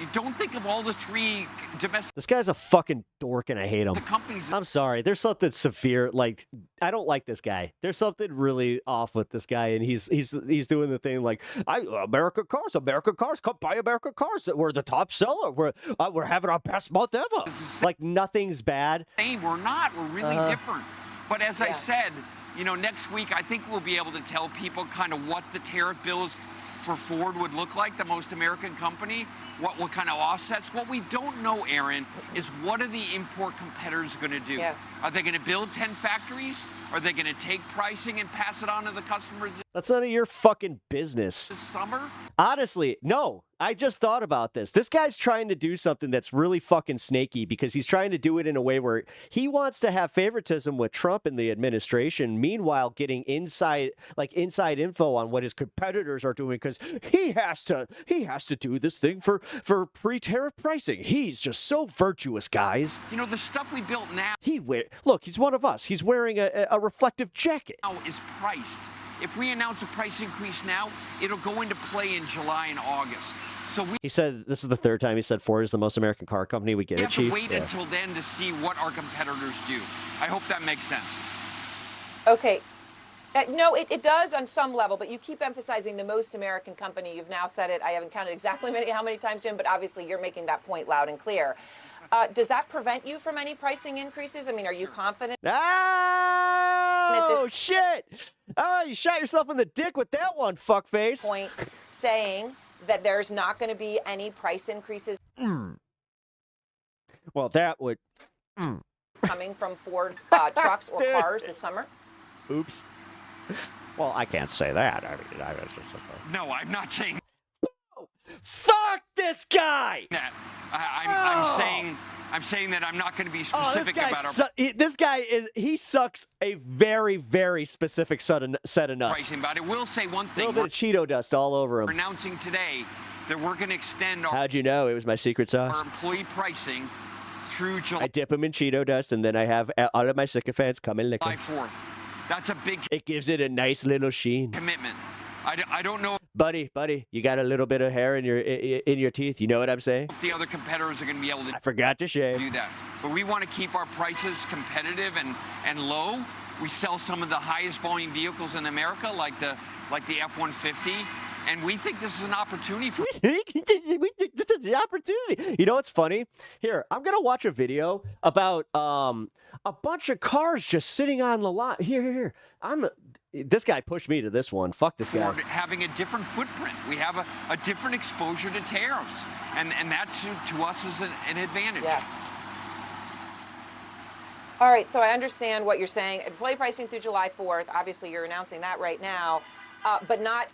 You don't think of all the three domestic. This guy's a fucking dork, and I hate him. The companies. I'm sorry. There's something severe. Like, I don't like this guy. There's something really off with this guy, and he's doing the thing like, American cars, come buy American cars. We're the top seller. We're having our best month ever. Like nothing's bad. We're not. We're really different. But as I said, you know, next week I think we'll be able to tell people kind of what the tariff bills for Ford would look like, the most American company, what kind of offsets. What we don't know, Aaron, is what are the import competitors going to do? Yeah. Are they going to build 10 factories? Are they going to take pricing and pass it on to the customers? That's none of your fucking business. This summer? Honestly, no. I just thought about this. This guy's trying to do something that's really fucking snaky because he's trying to do it in a way where he wants to have favoritism with Trump and the administration, meanwhile getting inside info on what his competitors are doing because he has to do this thing for pre-tariff pricing. He's just so virtuous, guys. You know, the stuff we built now Look, he's one of us. He's wearing a reflective jacket. Is priced. If we announce a price increase now, it'll go into play in July and August. So He said this is the third time he said Ford is the most American car company. We get we it, have Chief. to wait until then to see what our competitors do. I hope that makes sense. Okay. No, it does on some level, but you keep emphasizing the most American company. You've now said it. I haven't counted exactly how many times, Jim, but obviously you're making that point loud and clear. Does that prevent you from any pricing increases? I mean, are you confident? Oh, shit. Oh, you shot yourself in the dick with that one, fuckface. Point saying that there's not going to be any price increases. Well, that would... coming from Ford trucks or cars this summer? Oops. Well, I can't say that. I mean, No, I'm not saying. Fuck this guy. That. I'm saying that I'm not going to be specific about our this guy sucks a very, very specific set of nuts. pricing. But I will say one thing. A little bit of Cheeto dust all over him. We're announcing today that we're going to extend our How'd you know? It was my secret sauce. employee pricing through July I dip him in Cheeto dust, and then I have all of my sycophants come and lick him. 4th. That's a big It gives it a nice little sheen. commitment. I don't know Buddy, you got a little bit of hair in your teeth. You know what I'm saying? if the other competitors are going to be able to I forgot to shave. do that. But we want to keep our prices competitive and low. We sell some of the highest volume vehicles in America, like the F-150, and we think this is an opportunity for. We think this is the opportunity. You know what's funny? Here, I'm gonna watch a video about a bunch of cars just sitting on the lot. Here. This guy pushed me to this one. Fuck this guy. Having a different footprint. We have a different exposure to tariffs, and that to us is an advantage. Yes. All right, so I understand what you're saying. Employee pricing through July 4th. Obviously, you're announcing that right now, but not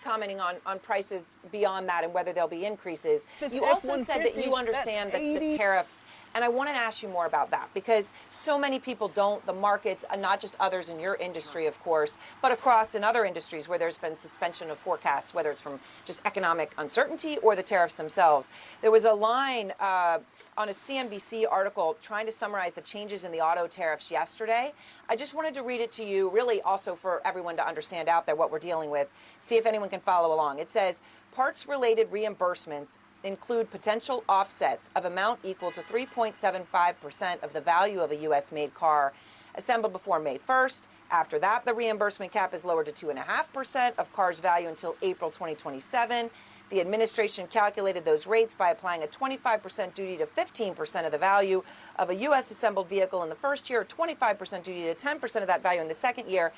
commenting on prices beyond that and whether there'll be increases. You also said that you understand the tariffs, and I want to ask you more about that because so many people don't. The markets, not just others in your industry, of course, but across in other industries where there's been suspension of forecasts, whether it's from just economic uncertainty or the tariffs themselves. There was a line on a CNBC article trying to summarize the changes in the auto tariffs yesterday. I just wanted to read it to you, really also for everyone to understand out there what we're dealing with. See if anyone can follow along. It says, parts-related reimbursements include potential offsets of amount equal to 3.75% of the value of a U.S.-made car assembled before May 1st. After that, the reimbursement cap is lowered to 2.5% of cars' value until April 2027. The administration calculated those rates by applying a 25% duty to 15% of the value of a U.S. assembled vehicle in the first year, 25% duty to 10% of that value in the second year.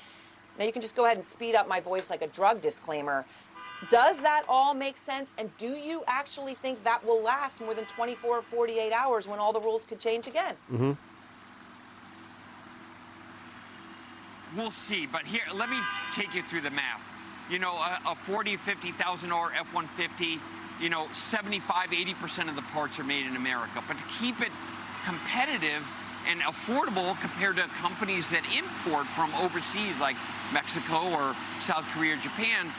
Now, you can just go ahead and speed up my voice like a drug disclaimer. Does that all make sense? And do you actually think that will last more than 24 or 48 hours when all the rules could change again? Mm-hmm. We'll see, but here, let me take you through the math. You know, a $40,000, $50,000 F-150, 75-80% of the parts are made in America. But to keep it competitive and affordable compared to companies that import from overseas like Mexico or South Korea or Japan,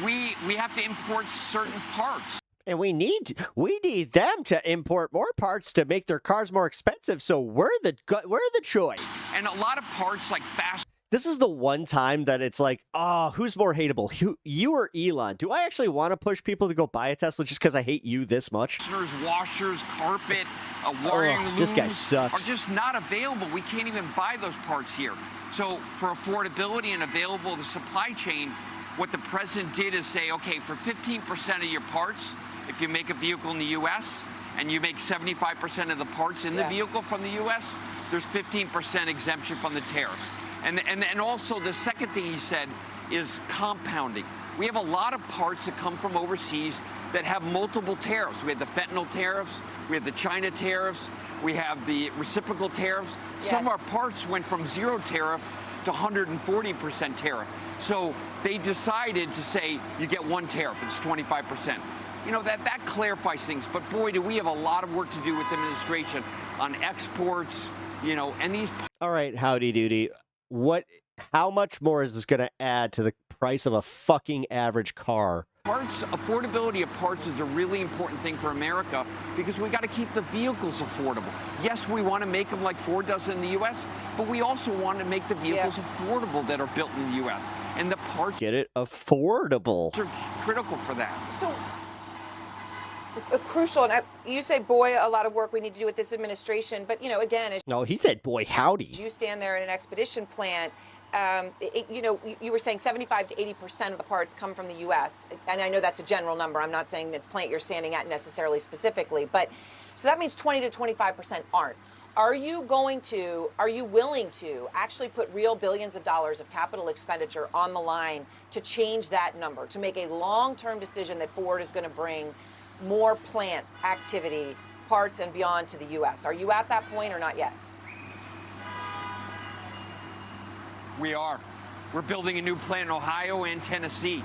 we have to import certain parts. And we need them to import more parts to make their cars more expensive. So we're the choice. And a lot of parts like fast. This is the one time that it's like, who's more hateable, you or Elon? Do I actually want to push people to go buy a Tesla just because I hate you this much? Washers, carpet, wiring looms this guy sucks. are just not available. We can't even buy those parts here. So for affordability and available the supply chain, what the president did is say, okay, for 15% of your parts, if you make a vehicle in the U.S. and you make 75% of the parts in the vehicle from the U.S., there's 15% exemption from the tariffs. And also the second thing he said is compounding. We have a lot of parts that come from overseas that have multiple tariffs. We have the fentanyl tariffs, we have the China tariffs, we have the reciprocal tariffs. Yes. Some of our parts went from 0 tariff to 140% tariff. So they decided to say you get one tariff, it's 25%. You know, that clarifies things, but boy, do we have a lot of work to do with the administration on exports, you know, and these... All right, howdy doody. How much more is this going to add to the price of a fucking average car? Parts, affordability of parts is a really important thing for America because we got to keep the vehicles affordable. Yes, we want to make them like Ford does in the U.S., but we also want to make the vehicles affordable that are built in the U.S. And the parts... Get it? Affordable. ...are critical for that. So... crucial, and you say, boy, a lot of work we need to do with this administration, but, you know, again... No, he said, boy, howdy. As you stand there in an expedition plant, you know, you were saying 75 to 80% of the parts come from the U.S., and I know that's a general number. I'm not saying the plant you're standing at necessarily specifically, but so that means 20 to 25% aren't. Are you willing to actually put real billions of dollars of capital expenditure on the line to change that number, to make a long-term decision that Ford is going to bring more plant activity, parts and beyond to the U.S.? Are you at that point or not yet? We are. We're building a new plant in Ohio and Tennessee.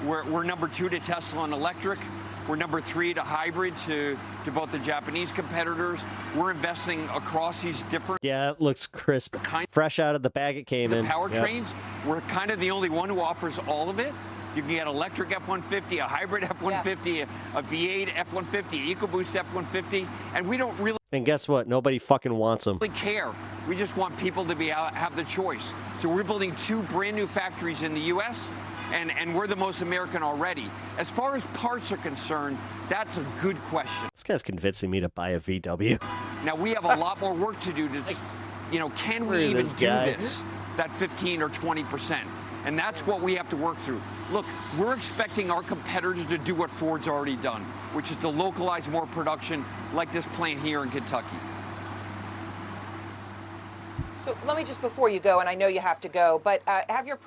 We're number 2 to Tesla and electric. We're number 3 to hybrid to both the Japanese competitors. We're investing across these different... Yeah, it looks crisp. Fresh out of the bag it came in. Powertrains, we're kind of the only one who offers all of it. You can get electric F-150, a hybrid F-150, a V8 F-150, EcoBoost F-150, and we don't really... And guess what? Nobody fucking wants them. ...care. We just want people to have the choice. So we're building 2 brand new factories in the U.S., and we're the most American already. As far as parts are concerned, that's a good question. This guy's convincing me to buy a VW. Now, we have a lot more work to do to, you know, can we even do this, that 15 or 20%? And that's what we have to work through. Look, we're expecting our competitors to do what Ford's already done, which is to localize more production like this plant here in Kentucky. So let me just, before you go, and I know you have to go, but have your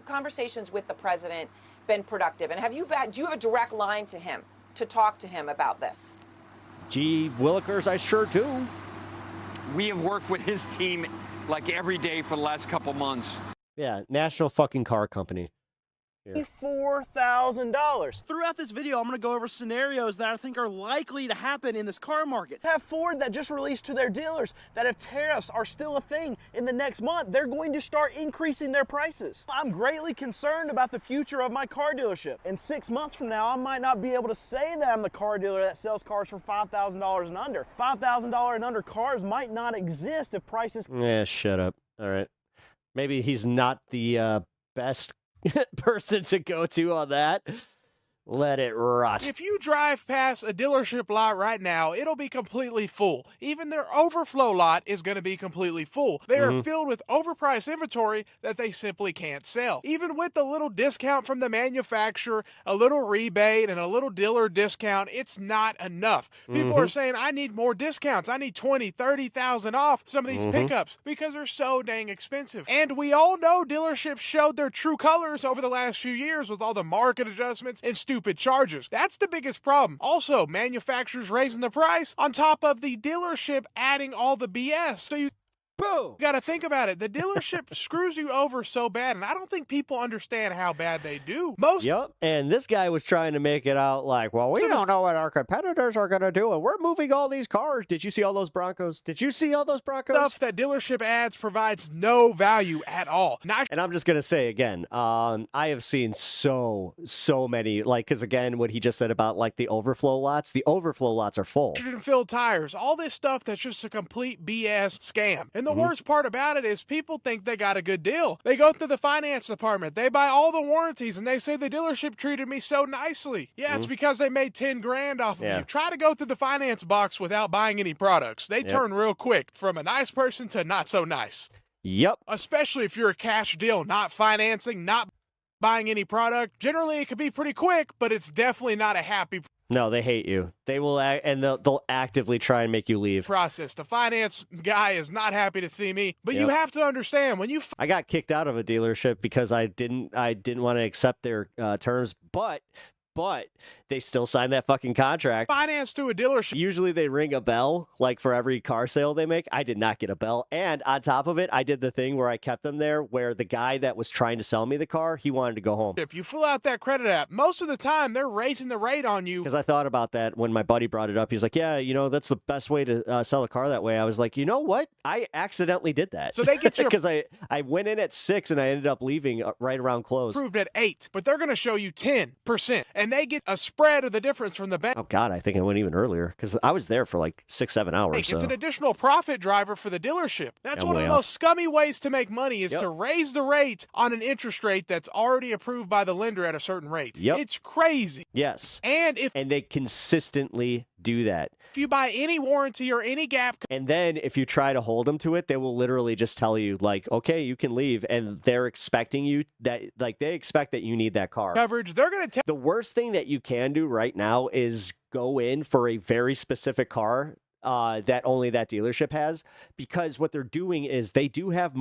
conversations with the president been productive? And do you have a direct line to him to talk to him about this? Gee, Willikers, I sure do. We have worked with his team like every day for the last couple months. Yeah, national fucking car company. $4,000. Throughout this video, I'm going to go over scenarios that I think are likely to happen in this car market. Have Ford that just released to their dealers that if tariffs are still a thing in the next month, they're going to start increasing their prices. I'm greatly concerned about the future of my car dealership. In 6 months from now, I might not be able to say that I'm the car dealer that sells cars for $5,000 and under. $5,000 and under cars might not exist if prices... Yeah, shut up. All right. Maybe he's not the best person to go to on that. Let it rot. If you drive past a dealership lot right now, it'll be completely full. Even their overflow lot is going to be completely full. They are filled with overpriced inventory that they simply can't sell. Even with a little discount from the manufacturer, a little rebate, and a little dealer discount, it's not enough. People are saying, I need more discounts. I need 20, 30,000 off some of these pickups because they're so dang expensive. And we all know dealerships showed their true colors over the last few years with all the market adjustments and stupid charges. That's the biggest problem. Also, manufacturers raising the price on top of the dealership adding all the BS. So you got to think about it. The dealership screws you over so bad, and I don't think people understand how bad they do. Yep, and this guy was trying to make it out like, well, we don't know what our competitors are going to do, and we're moving all these cars. Did you see all those Broncos? Did you see all those Broncos? Stuff that dealership ads provides no value at all. And I'm just going to say again, I have seen so many, like, because again, what he just said about like the overflow lots are full. Filled tires, all this stuff that's just a complete BS scam. And the worst part about it is people think they got a good deal. They go through the finance department, they buy all the warranties, and they say the dealership treated me so nicely. Yeah, it's because they made 10 grand off of you. Try to go through the finance box without buying any products. They turn real quick from a nice person to not so nice. Yep. Especially if you're a cash deal, not financing, not buying any product. Generally, it can be pretty quick, but it's definitely not a happy No, they hate you. They will they'll actively try and make you leave. Process. The finance guy is not happy to see me, but you have to understand when you. I got kicked out of a dealership because I didn't want to accept their terms, but but they still sign that fucking contract. Finance to a dealership. Usually they ring a bell, like for every car sale they make. I did not get a bell. And on top of it, I did the thing where I kept them there where the guy that was trying to sell me the car, he wanted to go home. If you fill out that credit app, most of the time they're raising the rate on you. Because I thought about that when my buddy brought it up. He's like, yeah, that's the best way to sell a car that way. I was like, you know what? I accidentally did that. So they get you because I went in at 6 and I ended up leaving right around close. Approved at 8, but they're going to show you 10%, and they get a spread of the difference from the bank. Oh God, I think I went even earlier because I was there for like 6-7 hours. It's So. an additional profit driver for the dealership. That's I'm one of way the off. most scummy ways to make money is to raise the rate on an interest rate that's already approved by the lender at a certain rate. Yep. It's crazy. Yes. And they consistently do that. If you buy any warranty or any gap, and then if you try to hold them to it, they will literally just tell you like, okay, you can leave. And they're expecting you that, like, they expect that you need that car. Coverage, they're going to tell. The worst thing that you can do right now is go in for a very specific car that only that dealership has, because what they're doing is they do have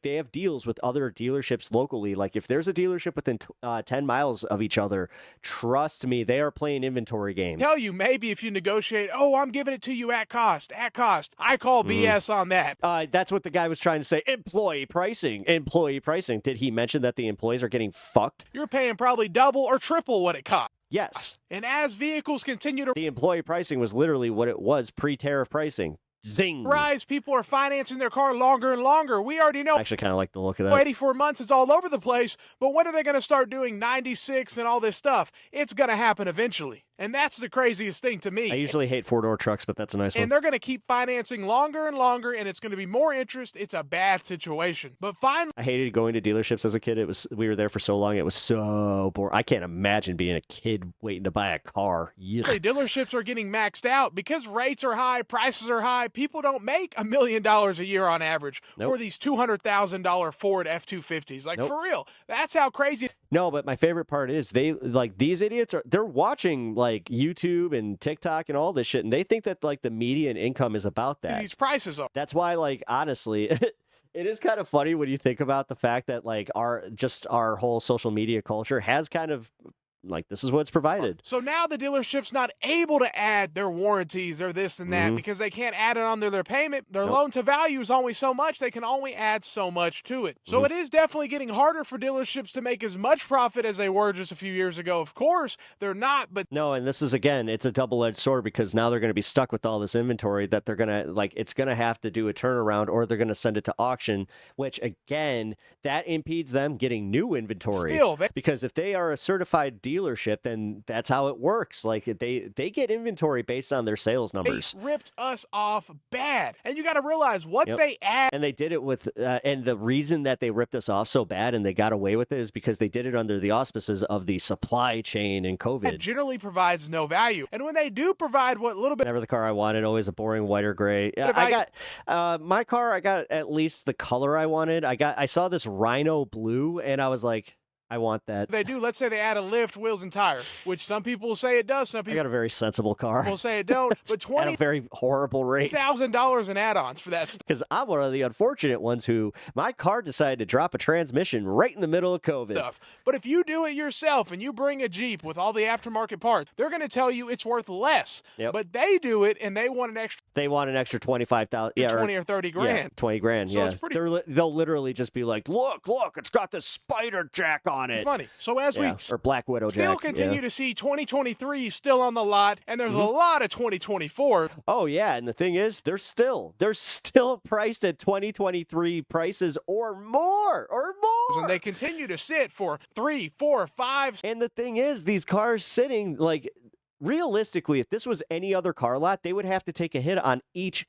they have deals with other dealerships locally. Like if there's a dealership within 10 miles of each other, trust me, they are playing inventory games. Tell you maybe if you negotiate, oh, I'm giving it to you at cost. I call BS on that. That's what the guy was trying to say. Employee pricing. Did he mention that the employees are getting fucked? You're paying probably double or triple what it costs. Yes. And as vehicles continue to the employee pricing was literally what it was pre-tariff pricing. Zing. Rise, people are financing their car longer and longer. We already know. I actually kind of like the look of that. 84 months, it's all over the place. But when are they going to start doing 96 and all this stuff? It's going to happen eventually. And that's the craziest thing to me. I usually hate four-door trucks, but that's a nice one. And they're going to keep financing longer and longer, and it's going to be more interest. It's a bad situation. But finally, I hated going to dealerships as a kid. We were there for so long. It was so boring. I can't imagine being a kid waiting to buy a car. dealerships are getting maxed out because rates are high, prices are high. People don't make $1 million a year on average for these $200,000 Ford F-250s. Like, for real. That's how crazy. No, but my favorite part is these idiots they're watching like YouTube and TikTok and all this shit, and they think that like the median income is about that. These prices are. That's why, like, honestly, it is kind of funny when you think about the fact that like our whole social media culture has kind of like, this is what's provided. So now the dealership's not able to add their warranties or this and that because they can't add it onto their payment. Their loan to value is only so much. They can only add so much to it. So it is definitely getting harder for dealerships to make as much profit as they were just a few years ago. Of course, they're not, but no, and this is, again, it's a double-edged sword because now they're going to be stuck with all this inventory that they're going to, like, it's going to have to do a turnaround or they're going to send it to auction, which, again, that impedes them getting new inventory. Still, because if they are a certified dealership, then that's how it works. Like, they get inventory based on their sales numbers. They ripped us off bad. And you got to realize what they add. And they did it with, and the reason that they ripped us off so bad and they got away with it is because they did it under the auspices of the supply chain and COVID. That generally provides no value. And when they do provide what little bit. Never the car I wanted, always a boring white or gray. I got, my car, I got at least the color I wanted. I saw this rhino blue and I was like, I want that. They do. Let's say they add a lift, wheels, and tires, which some people will say it does. Some people I got a very sensible car. will say it don't. But at a very horrible rate. $1,000 in add-ons for that. Because I'm one of the unfortunate ones who my car decided to drop a transmission right in the middle of COVID. Stuff. But if you do it yourself and you bring a Jeep with all the aftermarket parts, they're going to tell you it's worth less. Yep. But they do it and they want an extra. They want an extra 25,000. Yeah, 20 or 30 grand. Yeah, 20 grand. So yeah. it's pretty. They'll literally just be like, look, it's got this spider jack on it. Funny. So as we or Black Widow still jack. continue to see 2023 still on the lot, and there's a lot of 2024. Oh yeah, and the thing is, they're still priced at 2023 prices or more. And they continue to sit for 3, 4, 5. And the thing is, these cars sitting, like, realistically, if this was any other car lot, they would have to take a hit on each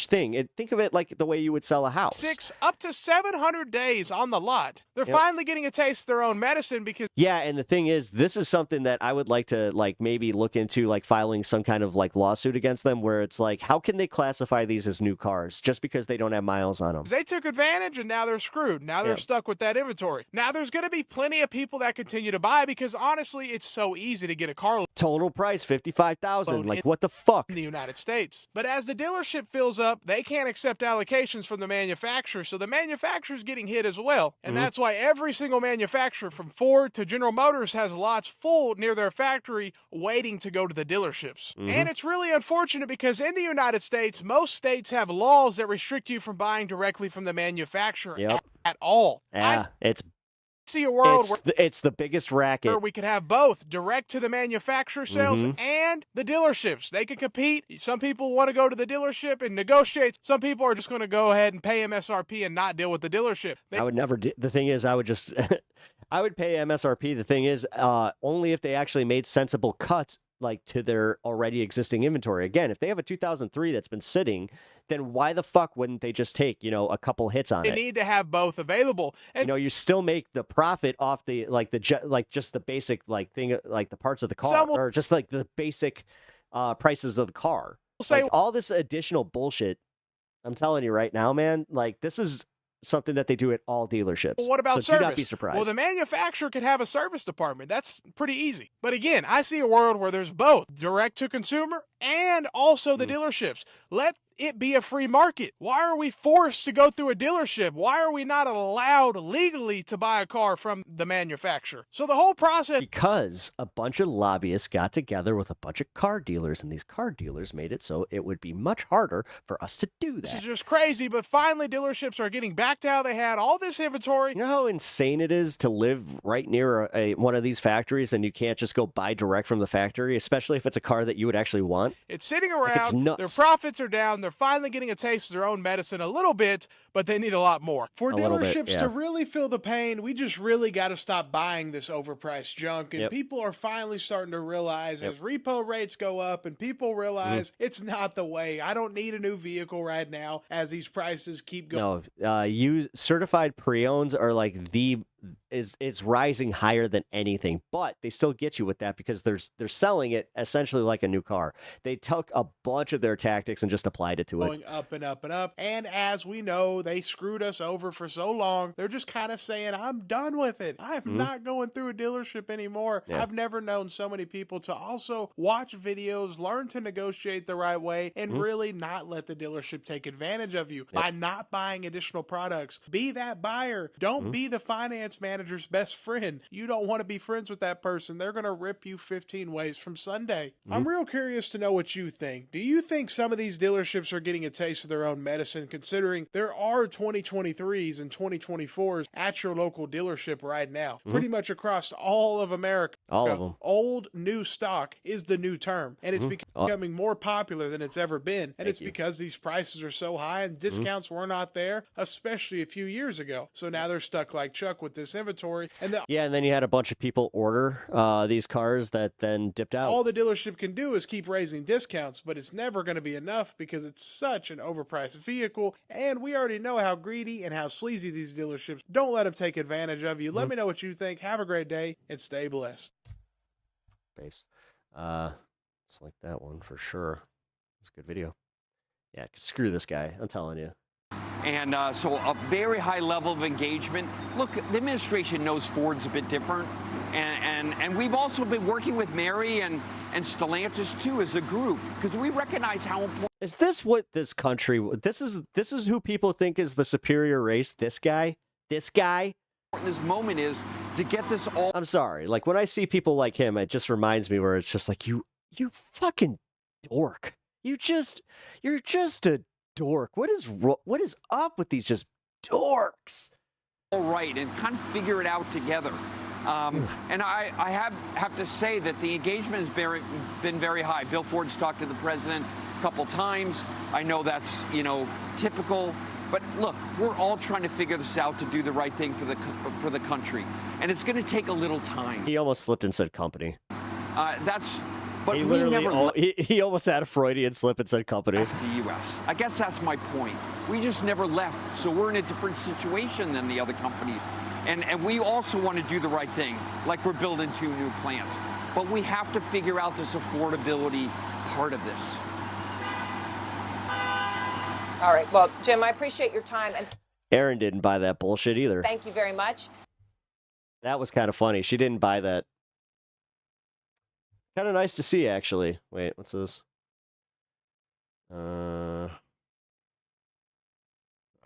thing. And think of it like the way you would sell a house. 6 up to 700 days on the lot. They're finally getting a taste of their own medicine because. Yeah, and the thing is, this is something that I would like to maybe look into, like filing some kind of lawsuit against them, where it's like, how can they classify these as new cars just because they don't have miles on them? They took advantage and now they're screwed. Now they're stuck with that inventory. Now there's going to be plenty of people that continue to buy because honestly, it's so easy to get a car. Total price $55,000. Like, what the fuck? In the United States. But as the dealership fills up, they can't accept allocations from the manufacturer, so the manufacturer's getting hit as well. And that's why every single manufacturer from Ford to General Motors has lots full near their factory waiting to go to the dealerships. And it's really unfortunate because in the United States, most states have laws that restrict you from buying directly from the manufacturer at all. Yeah, it's see a world where it's the biggest racket. we could have both direct to the manufacturer sales and the dealerships. They can compete. Some people want to go to the dealership and negotiate. Some people are just going to go ahead and pay MSRP and not deal with the dealership. I would never the thing is I would just I would pay MSRP. The thing is only if they actually made sensible cuts like to their already existing inventory. Again, if they have a 2003 that's been sitting, then why the fuck wouldn't they just take, a couple hits on They it? need to have both available. And you still make the profit off the just the basic thing, like the parts of the car, or just like the basic prices of the car. Like, all this additional bullshit, I'm telling you right now, man, like this is something that they do at all dealerships. Well, what about so service? do not be surprised. Well, the manufacturer could have a service department. That's pretty easy. But again, I see a world where there's both direct to consumer and also the dealerships. Let it be a free market. Why are we forced to go through a dealership? Why are we not allowed legally to buy a car from the manufacturer? So the whole process... Because a bunch of lobbyists got together with a bunch of car dealers, and these car dealers made it so it would be much harder for us to do that. This is just crazy, but finally dealerships are getting back to how they had all this inventory. You know how insane it is to live right near one of these factories and you can't just go buy direct from the factory, especially if it's a car that you would actually want? It's sitting around. Like, it's nuts. Their profits are down. They're finally getting a taste of their own medicine a little bit, but they need a lot more. For dealerships to really feel the pain, we just really got to stop buying this overpriced junk. And people are finally starting to realize as repo rates go up and people realize it's not the way. I don't need a new vehicle right now as these prices keep going. No, certified pre-owns are like it's rising higher than anything, but they still get you with that because they're selling it essentially like a new car. They took a bunch of their tactics and just applied it to it. Going up and up and up. And as we know, they screwed us over for so long. They're just kind of saying, I'm done with it. I'm not going through a dealership anymore. I've never known so many people to also watch videos, learn to negotiate the right way, and really not let the dealership take advantage of you by not buying additional products. Be that buyer. Don't be the finance manager's best friend. You don't want to be friends with that person. They're going to rip you 15 ways from Sunday. I'm real curious to know what you think. Do you think some of these dealerships are getting a taste of their own medicine, considering there are 2023s and 2024s at your local dealership right now, pretty much across all of America? All of them. Old new stock is the new term, and it's becoming more popular than it's ever been. And it's because these prices are so high and discounts were not there, especially a few years ago. So now they're stuck like Chuck with this inventory. And and then you had a bunch of people order these cars that then dipped out. All the dealership can do is keep raising discounts, but it's never going to be enough because it's such an overpriced vehicle. And we already know how greedy and how sleazy these dealerships. Don't let them take advantage of you. Let me know what you think. Have a great day and stay blessed. Base. Select that one for sure. It's a good video. Yeah, screw this guy. I'm telling you. And so a very high level of engagement. Look, the administration knows Ford's a bit different. And we've also been working with Mary and Stellantis too as a group because we recognize how important. Is this what this country, this is who people think is the superior race? This guy? This moment is to get this all. I'm sorry. Like when I see people like him, it just reminds me where it's just like, you fucking dork. You're just a dork. What is up with these just dorks? All right, and kind of figure it out together. And I have to say that the engagement has been very high. Bill Ford's talked to the president a couple times. I know that's typical, but look, we're all trying to figure this out to do the right thing for the country, and it's going to take a little time. He almost slipped and said company. But he we never. He almost had a Freudian slip and said company. Left the U.S. I guess that's my point. We just never left, so we're in a different situation than the other companies. And we also want to do the right thing, like we're building 2 new plants. But we have to figure out this affordability part of this. All right. Well, Jim, I appreciate your time. And Erin didn't buy that bullshit either. thank you very much. That was kind of funny. She didn't buy that. Kind of nice to see, actually. Wait, what's this? I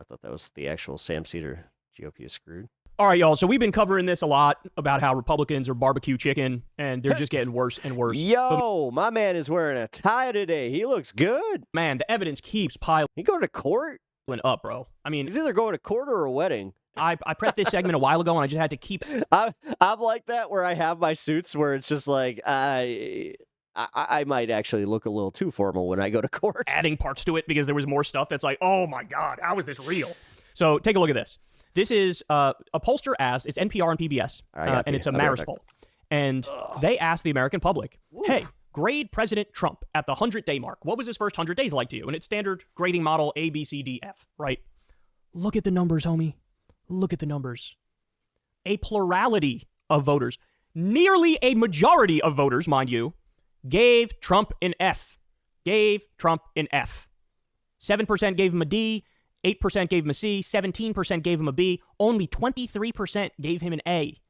thought that was the actual Sam Cedar GOP is screwed. All right, y'all. So we've been covering this a lot about how Republicans are barbecue chicken, and they're just getting worse and worse. Yo, my man is wearing a tie today. He looks good. Man, the evidence keeps piling. He going to court? Up, bro. I mean, he's either going to court or a wedding. I prepped this segment a while ago, and I just had to keep. I'm like that where I have my suits where it's just like I might actually look a little too formal when I go to court. Adding parts to it because there was more stuff that's like, oh my God, how is this real? So take a look at this. This is a pollster asked, it's NPR and PBS, and it's a Marist poll. And they asked the American public, hey, grade President Trump at the 100-day mark. What was his first 100 days like to you? And it's standard grading model A, B, C, D, F, right? Look at the numbers, homie. Look at the numbers. A plurality of voters, nearly a majority of voters, mind you, gave Trump an F. Gave Trump an F. 7% gave him a D. 8% gave him a C, 17% gave him a B, only 23% gave him an A.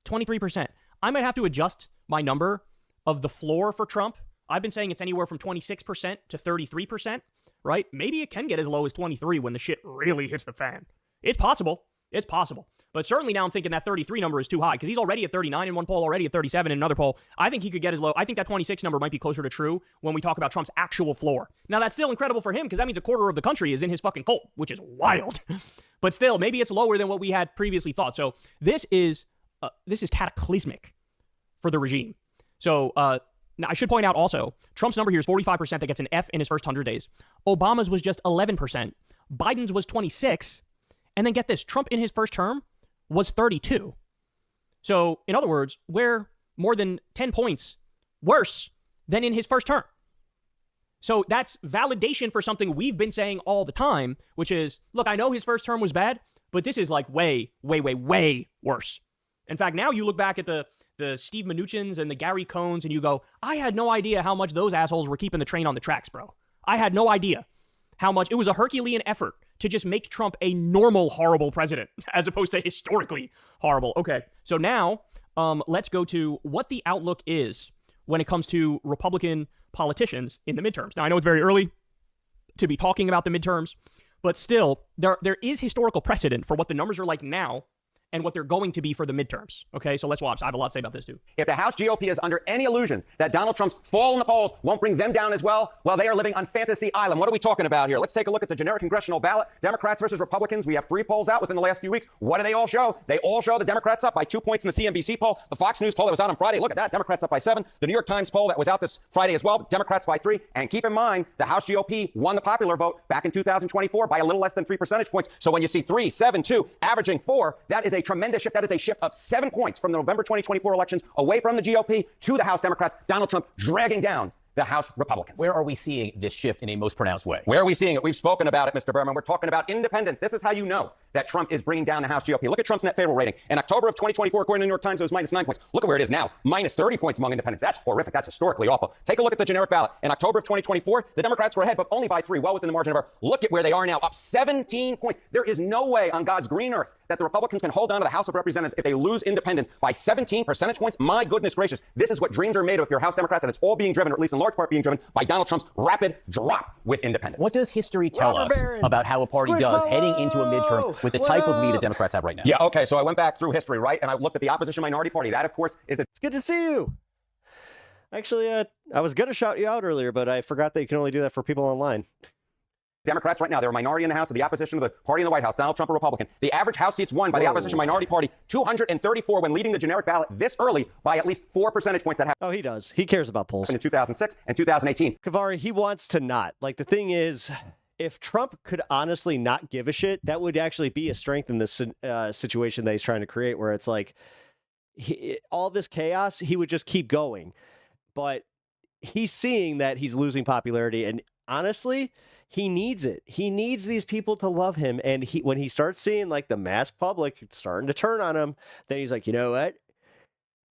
23%. I might have to adjust my number of the floor for Trump. I've been saying it's anywhere from 26% to 33%, right? Maybe it can get as low as 23 when the shit really hits the fan. It's possible. It's possible. But certainly now I'm thinking that 33 number is too high because he's already at 39 in one poll, already at 37 in another poll. I think he could get as low. I think that 26 number might be closer to true when we talk about Trump's actual floor. Now, that's still incredible for him because that means a quarter of the country is in his fucking cult, which is wild. But still, maybe it's lower than what we had previously thought. So this is cataclysmic for the regime. So now I should point out also, Trump's number here is 45% that gets an F in his first 100 days. Obama's was just 11%. Biden's was 26%. And then get this, Trump in his first term was 32. So, in other words, we're more than 10 points worse than in his first term. So that's validation for something we've been saying all the time, which is, look, I know his first term was bad, but this is like way, way, way, way worse. In fact, now you look back at the Steve Mnuchin's and the Gary Cohns and you go, I had no idea how much those assholes were keeping the train on the tracks, bro. I had no idea how much. It was a Herculean effort to just make Trump a normal, horrible president, as opposed to historically horrible. Okay, so now let's go to what the outlook is when it comes to Republican politicians in the midterms. Now, I know it's very early to be talking about the midterms, but still, there is historical precedent for what the numbers are like now and what they're going to be for the midterms. Okay, so let's watch. I have a lot to say about this, too. If the House GOP is under any illusions that Donald Trump's fall in the polls won't bring them down as well, they are living on Fantasy Island. What are we talking about here? Let's take a look at the generic congressional ballot. Democrats versus Republicans. We have 3 polls out within the last few weeks. What do they all show? They all show the Democrats up by 2 points in the CNBC poll. The Fox News poll that was out on Friday, look at that. Democrats up by 7. The New York Times poll that was out this Friday as well, Democrats by 3. And keep in mind, the House GOP won the popular vote back in 2024 by a little less than 3 percentage points. So when you see 3, 7, 2, averaging 4, that is a tremendous shift. That is a shift of 7 points from the November 2024 elections away from the GOP to the House Democrats. Donald Trump dragging down the House Republicans. Where are we seeing this shift in a most pronounced way? Where are we seeing it? We've spoken about it, Mr. Berman. We're talking about independence. This is how you know that Trump is bringing down the House GOP. Look at Trump's net favorable rating. In October of 2024, according to the New York Times, it was minus 9 points. Look at where it is now, minus 30 points among independents. That's horrific. That's historically awful. Take a look at the generic ballot. In October of 2024, the Democrats were ahead, but only by 3, well within the margin of error. Look at where they are now, up 17 points. There is no way on God's green earth that the Republicans can hold on to the House of Representatives if they lose independence by 17 percentage points. My goodness gracious. This is what dreams are made of if you're House Democrats, and it's all being driven, or at least in large part being driven, by Donald Trump's rapid drop with independence. What does history tell us about how a party does heading into a midterm with the type of lead the Democrats have right now? Yeah, okay, so I went back through history, right? And I looked at the opposition minority party. That, of course, is It's good to see you. Actually, I was going to shout you out earlier, but I forgot that you can only do that for people online. Democrats right now, they're a minority in the House, to the opposition of the party in the White House, Donald Trump, a Republican. The average House seats won by the opposition minority party, 234 when leading the generic ballot this early by at least 4 percentage points. That he does. He cares about polls. In 2006 and 2018. Kavari, he wants to not. Like, the thing is, if Trump could honestly not give a shit, that would actually be a strength in this situation that he's trying to create, where it's like, all this chaos, he would just keep going. But he's seeing that he's losing popularity, and honestly, he needs it. He needs these people to love him. And when he starts seeing like the mass public starting to turn on him, then he's like, you know what?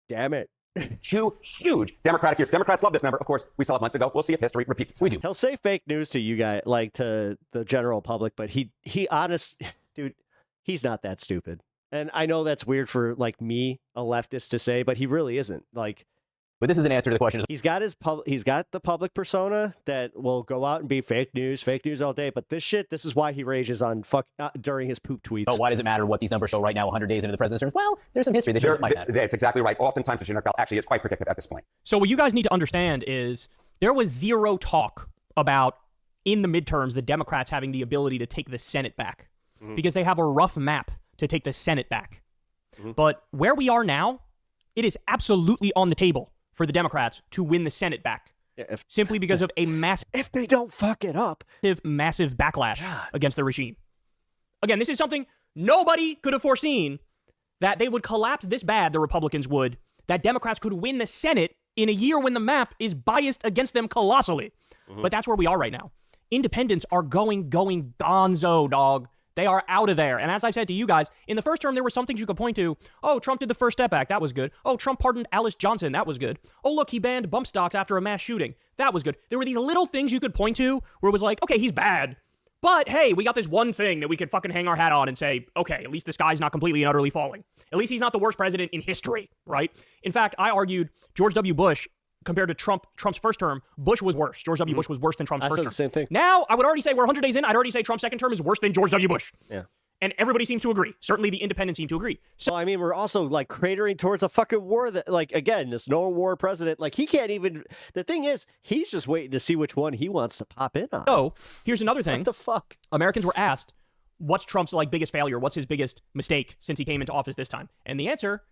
Damn it. 2 huge Democratic years. Democrats love this number. Of course, we still have months to go. We'll see if history repeats itself. We do. He'll say fake news to you guys, like to the general public, but he dude, he's not that stupid. And I know that's weird for like me, a leftist, to say, but he really isn't. Like, But this is an answer to the question. He's got the public persona that will go out and be fake news all day. But this is why he rages on during his poop tweets. Oh, why does it matter what these numbers show right now, 100 days into the president's term? Well, there's some history that shows it might matter. That's exactly right. Oftentimes, the generic ballot actually is quite predictive at this point. So what you guys need to understand is there was zero talk about, in the midterms, the Democrats having the ability to take the Senate back because they have a rough map to take the Senate back. But where we are now, it is absolutely on the table for the Democrats to win the Senate back. Simply because of a massive... If they don't fuck it up. Massive backlash against the regime. Again, this is something nobody could have foreseen, that they would collapse this bad, the Republicans would, that Democrats could win the Senate in a year when the map is biased against them colossally. But that's where we are right now. Independents are going gonzo, dog. They are out of there. And as I said to you guys, in the first term, there were some things you could point to. Oh, Trump did the First Step Act. That was good. Oh, Trump pardoned Alice Johnson. That was good. Oh, look, he banned bump stocks after a mass shooting. That was good. There were these little things you could point to where it was like, okay, he's bad. But hey, we got this one thing that we could fucking hang our hat on and say, okay, at least this guy's not completely and utterly falling. At least he's not the worst president in history, right? In fact, I argued George W. Bush, compared to Trump's first term, Bush was worse. George W. Bush was worse than Trump's first term. I said the same thing. Now, I would already say we're 100 days in. I'd already say Trump's second term is worse than George W. Bush. Yeah. And everybody seems to agree. Certainly the independents seem to agree. So, I mean, we're also, like, cratering towards a fucking war that, like, again, this no war president, like, he can't even... The thing is, he's just waiting to see which one he wants to pop in on. So, here's another thing. What the fuck? Americans were asked, what's Trump's, like, biggest failure? What's his biggest mistake since he came into office this time? And the answer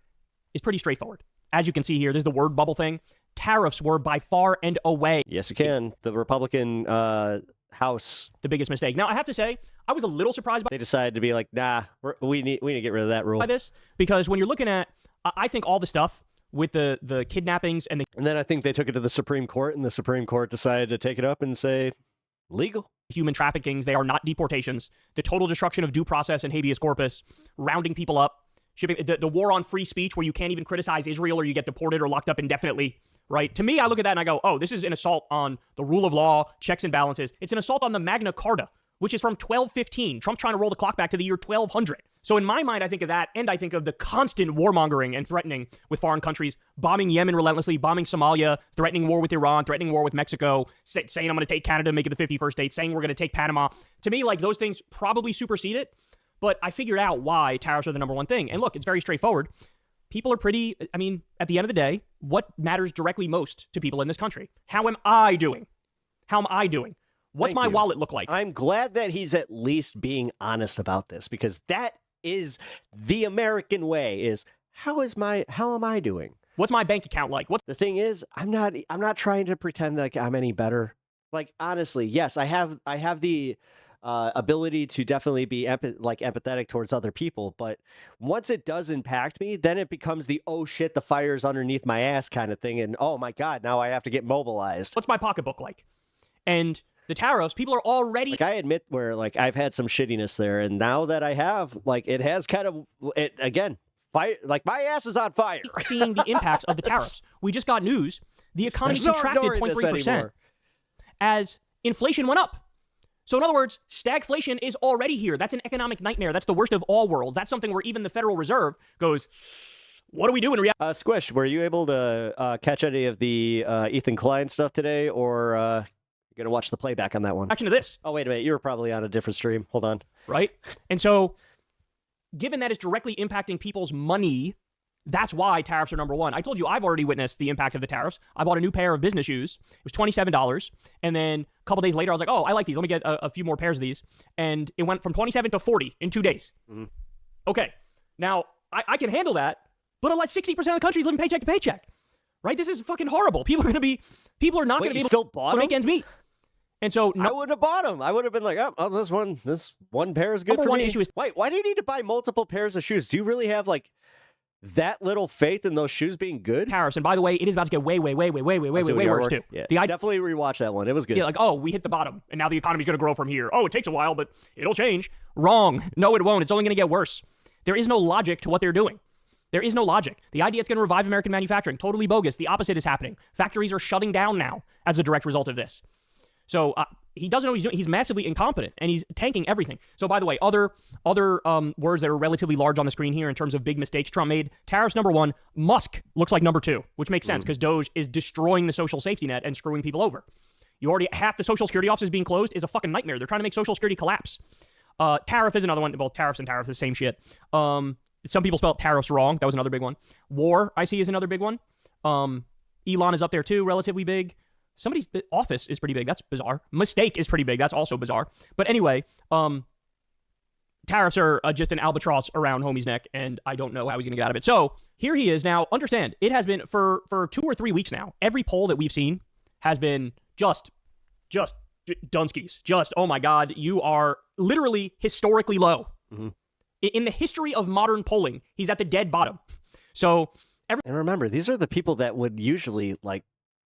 is pretty straightforward. As you can see here, there's the word bubble thing. Tariffs were by far and away... Yes, you can. The Republican House... The biggest mistake. Now, I have to say, I was a little surprised by... They decided to be like, nah, we need to get rid of that rule. By this, because when you're looking at, I think all the stuff with the kidnappings and the... And then I think they took it to the Supreme Court, and the Supreme Court decided to take it up and say, legal. Human traffickings, they are not deportations. The total destruction of due process and habeas corpus, rounding people up, shipping the war on free speech where you can't even criticize Israel or you get deported or locked up indefinitely, right? To me, I look at that and I go, oh, this is an assault on the rule of law, checks and balances. It's an assault on the Magna Carta, which is from 1215. Trump trying to roll the clock back to the year 1200. So in my mind, I think of that, and I think of the constant warmongering and threatening with foreign countries, bombing Yemen relentlessly, bombing Somalia, threatening war with Iran, threatening war with Mexico, saying I'm going to take Canada, make it the 51st state, saying we're going to take Panama. To me, like, those things probably supersede it, but I figured out why tariffs are the number one thing. And look, it's very straightforward. People are pretty, I mean, at the end of the day, what matters directly most to people in this country? How am I doing? How am I doing? What's my wallet look like? I'm glad that he's at least being honest about this, because that is the American way, is how am I doing? What's my bank account like? The thing is, I'm not trying to pretend like I'm any better. Like, honestly, yes, I have the ability to definitely be empathetic towards other people, but once it does impact me, then it becomes the oh shit, the fire's underneath my ass kind of thing, and oh my god, now I have to get mobilized. What's my pocketbook like? And the tariffs, people are already... Like, I admit where, like, I've had some shittiness there, and now that I have, like, it has kind of, again, fire, like, my ass is on fire. Seeing the impacts of the tariffs. We just got news. The economy contracted 0.3% as inflation went up. So in other words, stagflation is already here. That's an economic nightmare. That's the worst of all worlds. That's something where even the Federal Reserve goes, what do we do in reality? Squish, were you able to catch any of the Ethan Klein stuff today, or... You're going to watch the playback on that one. Action to this. Oh, wait a minute. You were probably on a different stream. Hold on. Right? And so, given that it's directly impacting people's money, that's why tariffs are number one. I told you I've already witnessed the impact of the tariffs. I bought a new pair of business shoes. It was $27. And then a couple days later, I was like, oh, I like these. Let me get a few more pairs of these. And it went from 27 to 40 in 2 days. Mm-hmm. Okay. Now, I can handle that, but 60% of the country is living paycheck to paycheck. Right? This is fucking horrible. People are not going to be able to make ends meet. And so I wouldn't have bought them. I would have been like, oh, this one pair is good for me. Wait, why do you need to buy multiple pairs of shoes? Do you really have like that little faith in those shoes being good? Tariffs, and by the way, it is about to get way worse too. Yeah, definitely rewatch that one. It was good. Yeah, like, oh, we hit the bottom, and now the economy's going to grow from here. Oh, it takes a while, but it'll change. Wrong. No, it won't. It's only going to get worse. There is no logic to what they're doing. There is no logic. The idea it's going to revive American manufacturing, totally bogus. The opposite is happening. Factories are shutting down now as a direct result of this. So he doesn't know what he's doing. He's massively incompetent, and he's tanking everything. So, by the way, other words that are relatively large on the screen here in terms of big mistakes Trump made. Tariffs, number 1. Musk looks like number 2, which makes sense because Doge is destroying the social safety net and screwing people over. You already half the Social Security offices being closed is a fucking nightmare. They're trying to make Social Security collapse. Tariff is another one. Well, tariffs and tariffs, the same shit. Some people spell tariffs wrong. That was another big one. War, I see, is another big one. Elon is up there too, relatively big. Somebody's office is pretty big. That's bizarre. Mistake is pretty big. That's also bizarre. But anyway, tariffs are just an albatross around homie's neck, and I don't know how he's going to get out of it. So here he is now. Understand, it has been for 2 or 3 weeks now. Every poll that we've seen has been just Dunskies. Just, oh my God, you are literally historically low. In the history of modern polling, he's at the dead bottom. So, and remember, these are the people that would usually, like,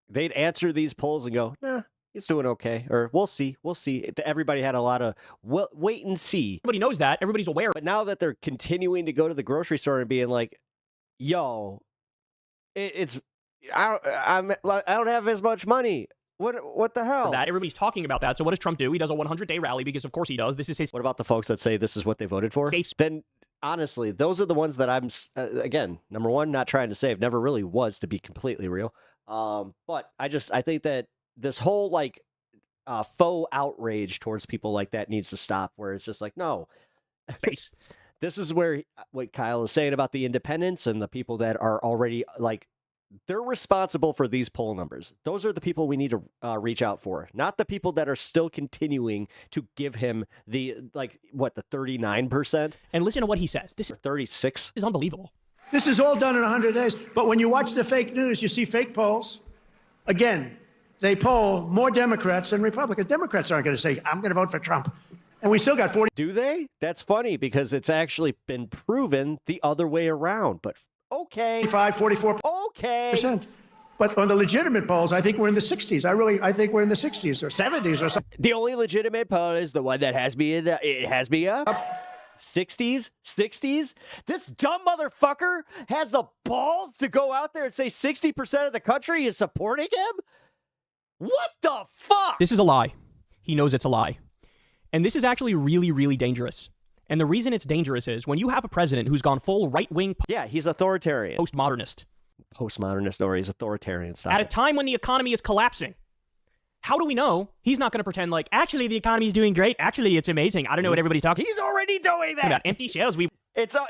they'd answer these polls and go, nah, he's doing okay. Or we'll see. We'll see. Everybody had a lot of wait and see. Everybody knows that. Everybody's aware. But now that they're continuing to go to the grocery store and being like, yo, I don't have as much money. What the hell? That everybody's talking about that. So what does Trump do? He does a 100-day rally because of course he does. This is his. What about the folks that say this is what they voted for? Safe. Then honestly, those are the ones that I'm again, number one, not trying to save. Never really was, to be completely real. But I think that this whole like faux outrage towards people like that needs to stop. Where it's just like, no. Face. This is where what Kyle is saying about the independents and the people that are already like. They're responsible for these poll numbers. Those are the people we need to reach out for, not the people that are still continuing to give him the, like, what, the 39%? And listen to what he says. This 36 is unbelievable. This is all done in 100 days. But when you watch the fake news, you see fake polls. Again, they poll more Democrats than Republicans. Democrats aren't going to say, I'm going to vote for Trump. And we still got 40. Do they? That's funny because it's actually been proven the other way around. But okay. 45, 44. Okay. But on the legitimate polls, I think we're in the 60s. I think we're in the 60s or 70s or something. The only legitimate poll is the one that has me up. 60s? 60s? This dumb motherfucker has the balls to go out there and say 60% of the country is supporting him? What the fuck? This is a lie. He knows it's a lie. And this is actually really, really dangerous. And the reason it's dangerous is when you have a president who's gone full right-wing... Yeah, he's authoritarian. Postmodernist. Postmodernist, or he's authoritarian. At a time when the economy is collapsing. How do we know he's not going to pretend like, actually, the economy is doing great. Actually, it's amazing. I don't know what everybody's talking He's already doing that. about. Empty shells.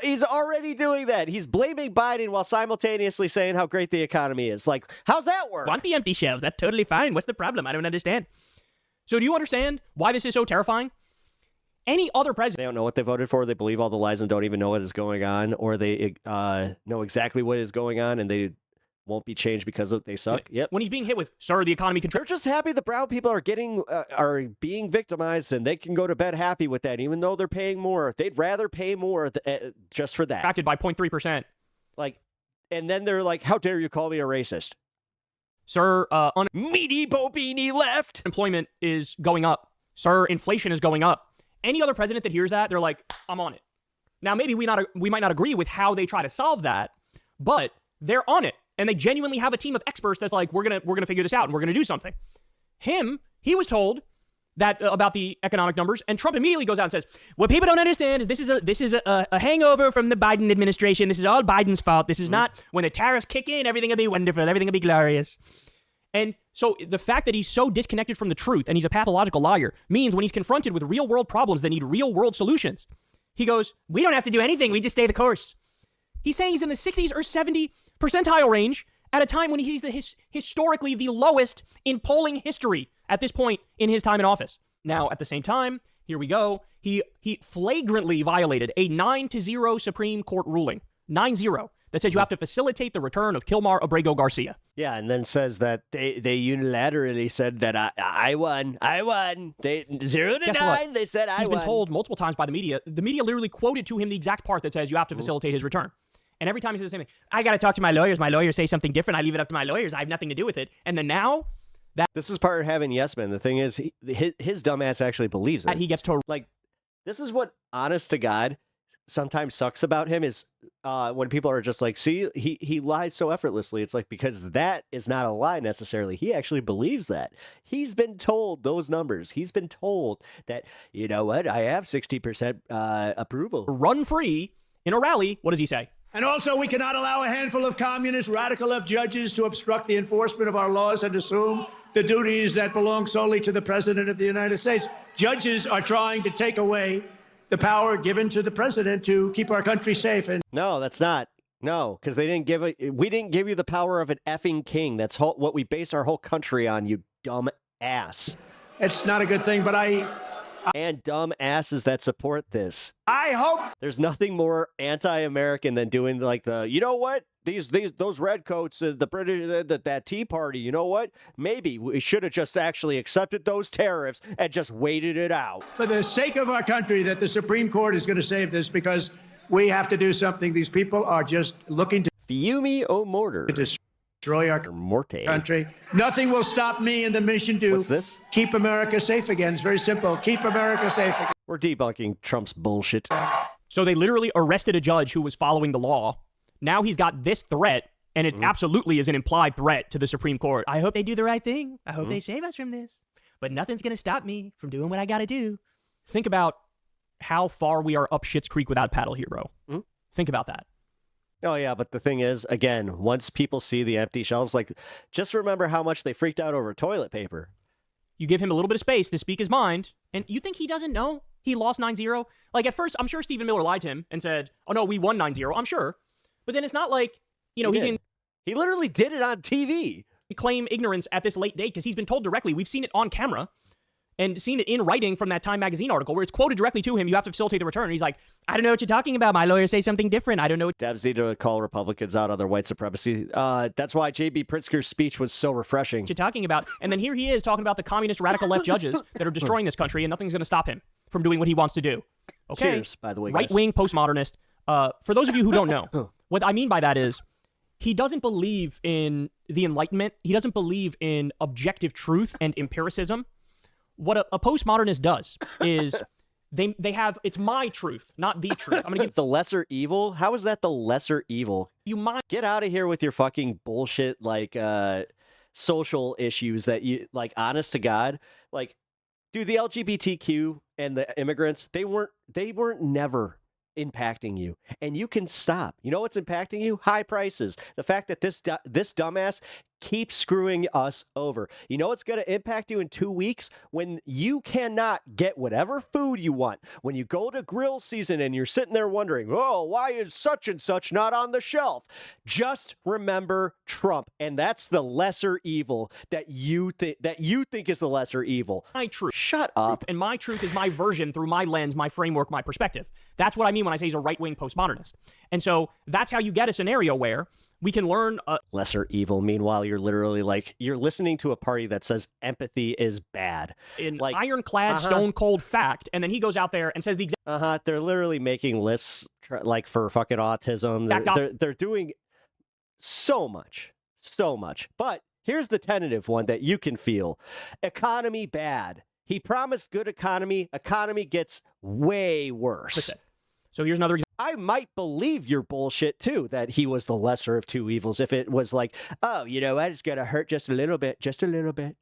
He's already doing that. He's blaming Biden while simultaneously saying how great the economy is. Like, how's that work? Want the empty shelves. That's totally fine. What's the problem? I don't understand. So do you understand why this is so terrifying? Any other president. They don't know what they voted for. They believe all the lies and don't even know what is going on, or they know exactly what is going on and they won't be changed because they suck. Yep. When he's being hit with, sir, the economy They're just happy the brown people are being victimized and they can go to bed happy with that, even though they're paying more. They'd rather pay more just for that. Impacted by 0.3%. Like, and then they're like, how dare you call me a racist? Sir, meaty Bobini left. Employment is going up. Sir, inflation is going up. Any other president that hears that, they're like, I'm on it. Now, maybe we might not agree with how they try to solve that, but they're on it. And they genuinely have a team of experts that's like, we're gonna figure this out and we're gonna do something. He was told that about the economic numbers, and Trump immediately goes out and says, what people don't understand is this is a hangover from the Biden administration. This is all Biden's fault. This is not, when the tariffs kick in, everything will be wonderful, everything will be glorious. And so the fact that he's so disconnected from the truth and he's a pathological liar means when he's confronted with real world problems that need real world solutions, he goes, we don't have to do anything. We just stay the course. He's saying he's in the 60s or 70 percentile range at a time when he's historically the lowest in polling history at this point in his time in office. Now, at the same time, here we go. He flagrantly violated a 9-0 Supreme Court ruling. 9-0. That says you have to facilitate the return of Kilmar Abrego Garcia. Yeah, and then says that they unilaterally said that I won. They 0-9. They said I won. He's been told multiple times by the media. The media literally quoted to him the exact part that says you have to facilitate his return. And every time he says the same thing, I got to talk to my lawyers. My lawyers say something different. I leave it up to my lawyers. I have nothing to do with it. And then now this is part of having yes men. The thing is, his dumbass actually believes it. He gets to like this is what, honest to God, sometimes sucks about him is when people are just like, see, he lies so effortlessly. It's like, because that is not a lie necessarily. He actually believes that. He's been told those numbers. He's been told that, you know what, I have 60% approval. Run free in a rally. What does he say? And also, we cannot allow a handful of communist radical left judges to obstruct the enforcement of our laws and assume the duties that belong solely to the President of the United States. Judges are trying to take away the power given to the president to keep our country safe. And no, that's not. No, because we didn't give you the power of an effing king. That's what we base our whole country on, you dumb ass. It's not a good thing, but and dumb asses that support this. I hope there's nothing more anti-American than doing like you know what? Those redcoats, the British, that Tea Party, you know what? Maybe we should have just actually accepted those tariffs and just waited it out. For the sake of our country, that the Supreme Court is going to save this, because we have to do something. These people are just looking to Fiumi o mortar. To destroy our country. Nothing will stop me in the mission to keep America safe again. It's very simple. Keep America safe again. We're debunking Trump's bullshit. So they literally arrested a judge who was following the law. Now he's got this threat, and it absolutely is an implied threat to the Supreme Court. I hope they do the right thing. I hope they save us from this. But nothing's going to stop me from doing what I got to do. Think about how far we are up Schitt's Creek without paddle here, bro. Think about that. Oh, yeah, but the thing is, again, once people see the empty shelves, like, just remember how much they freaked out over toilet paper. You give him a little bit of space to speak his mind, and you think he doesn't know he lost 9-0? Like, at first, I'm sure Stephen Miller lied to him and said, oh, no, we won 9-0. I'm sure. But then it's not like, you know, he literally did it on TV. Claim ignorance at this late date because he's been told directly. We've seen it on camera and seen it in writing from that Time magazine article where it's quoted directly to him. You have to facilitate the return. And he's like, I don't know what you're talking about. My lawyers say something different. I don't know. Debs need to call Republicans out on their white supremacy. That's why J.B. Pritzker's speech was so refreshing. What you're talking about. And then here he is talking about the communist radical left judges that are destroying this country, and nothing's going to stop him from doing what he wants to do. Okay. Cheers, by the way, right-wing postmodernist. For those of you who don't know, what I mean by that is he doesn't believe in the Enlightenment. He doesn't believe in objective truth and empiricism. What a postmodernist does is they have, it's my truth, not the truth. I'm gonna give the lesser evil. How is that the lesser evil? You might get out of here with your fucking bullshit, like social issues that you like. Honest to God, like, dude, the LGBTQ and the immigrants, they weren't never impacting you, and you can stop. You know what's impacting you? High prices. The fact that this dumbass keeps screwing us over. You know what's going to impact you in 2 weeks? When you cannot get whatever food you want. When you go to grill season and you're sitting there wondering, oh, why is such and such not on the shelf? Just remember Trump, and that's the lesser evil that you think is the lesser evil. My truth. Shut up. And my truth is my version through my lens, my framework, my perspective. That's what I mean when I say he's a right-wing postmodernist. And so that's how you get a scenario where we can learn lesser evil. Meanwhile, you're literally like, you're listening to a party that says empathy is bad. In like, ironclad, stone cold fact. And then he goes out there and says the exact. They're literally making lists like for fucking autism. They're doing so much. But here's the tentative one that you can feel. Economy bad. He promised good economy. Economy gets way worse. So here's another example. I might believe your bullshit, too, that he was the lesser of two evils. If it was like, oh, you know what, it's going to hurt just a little bit.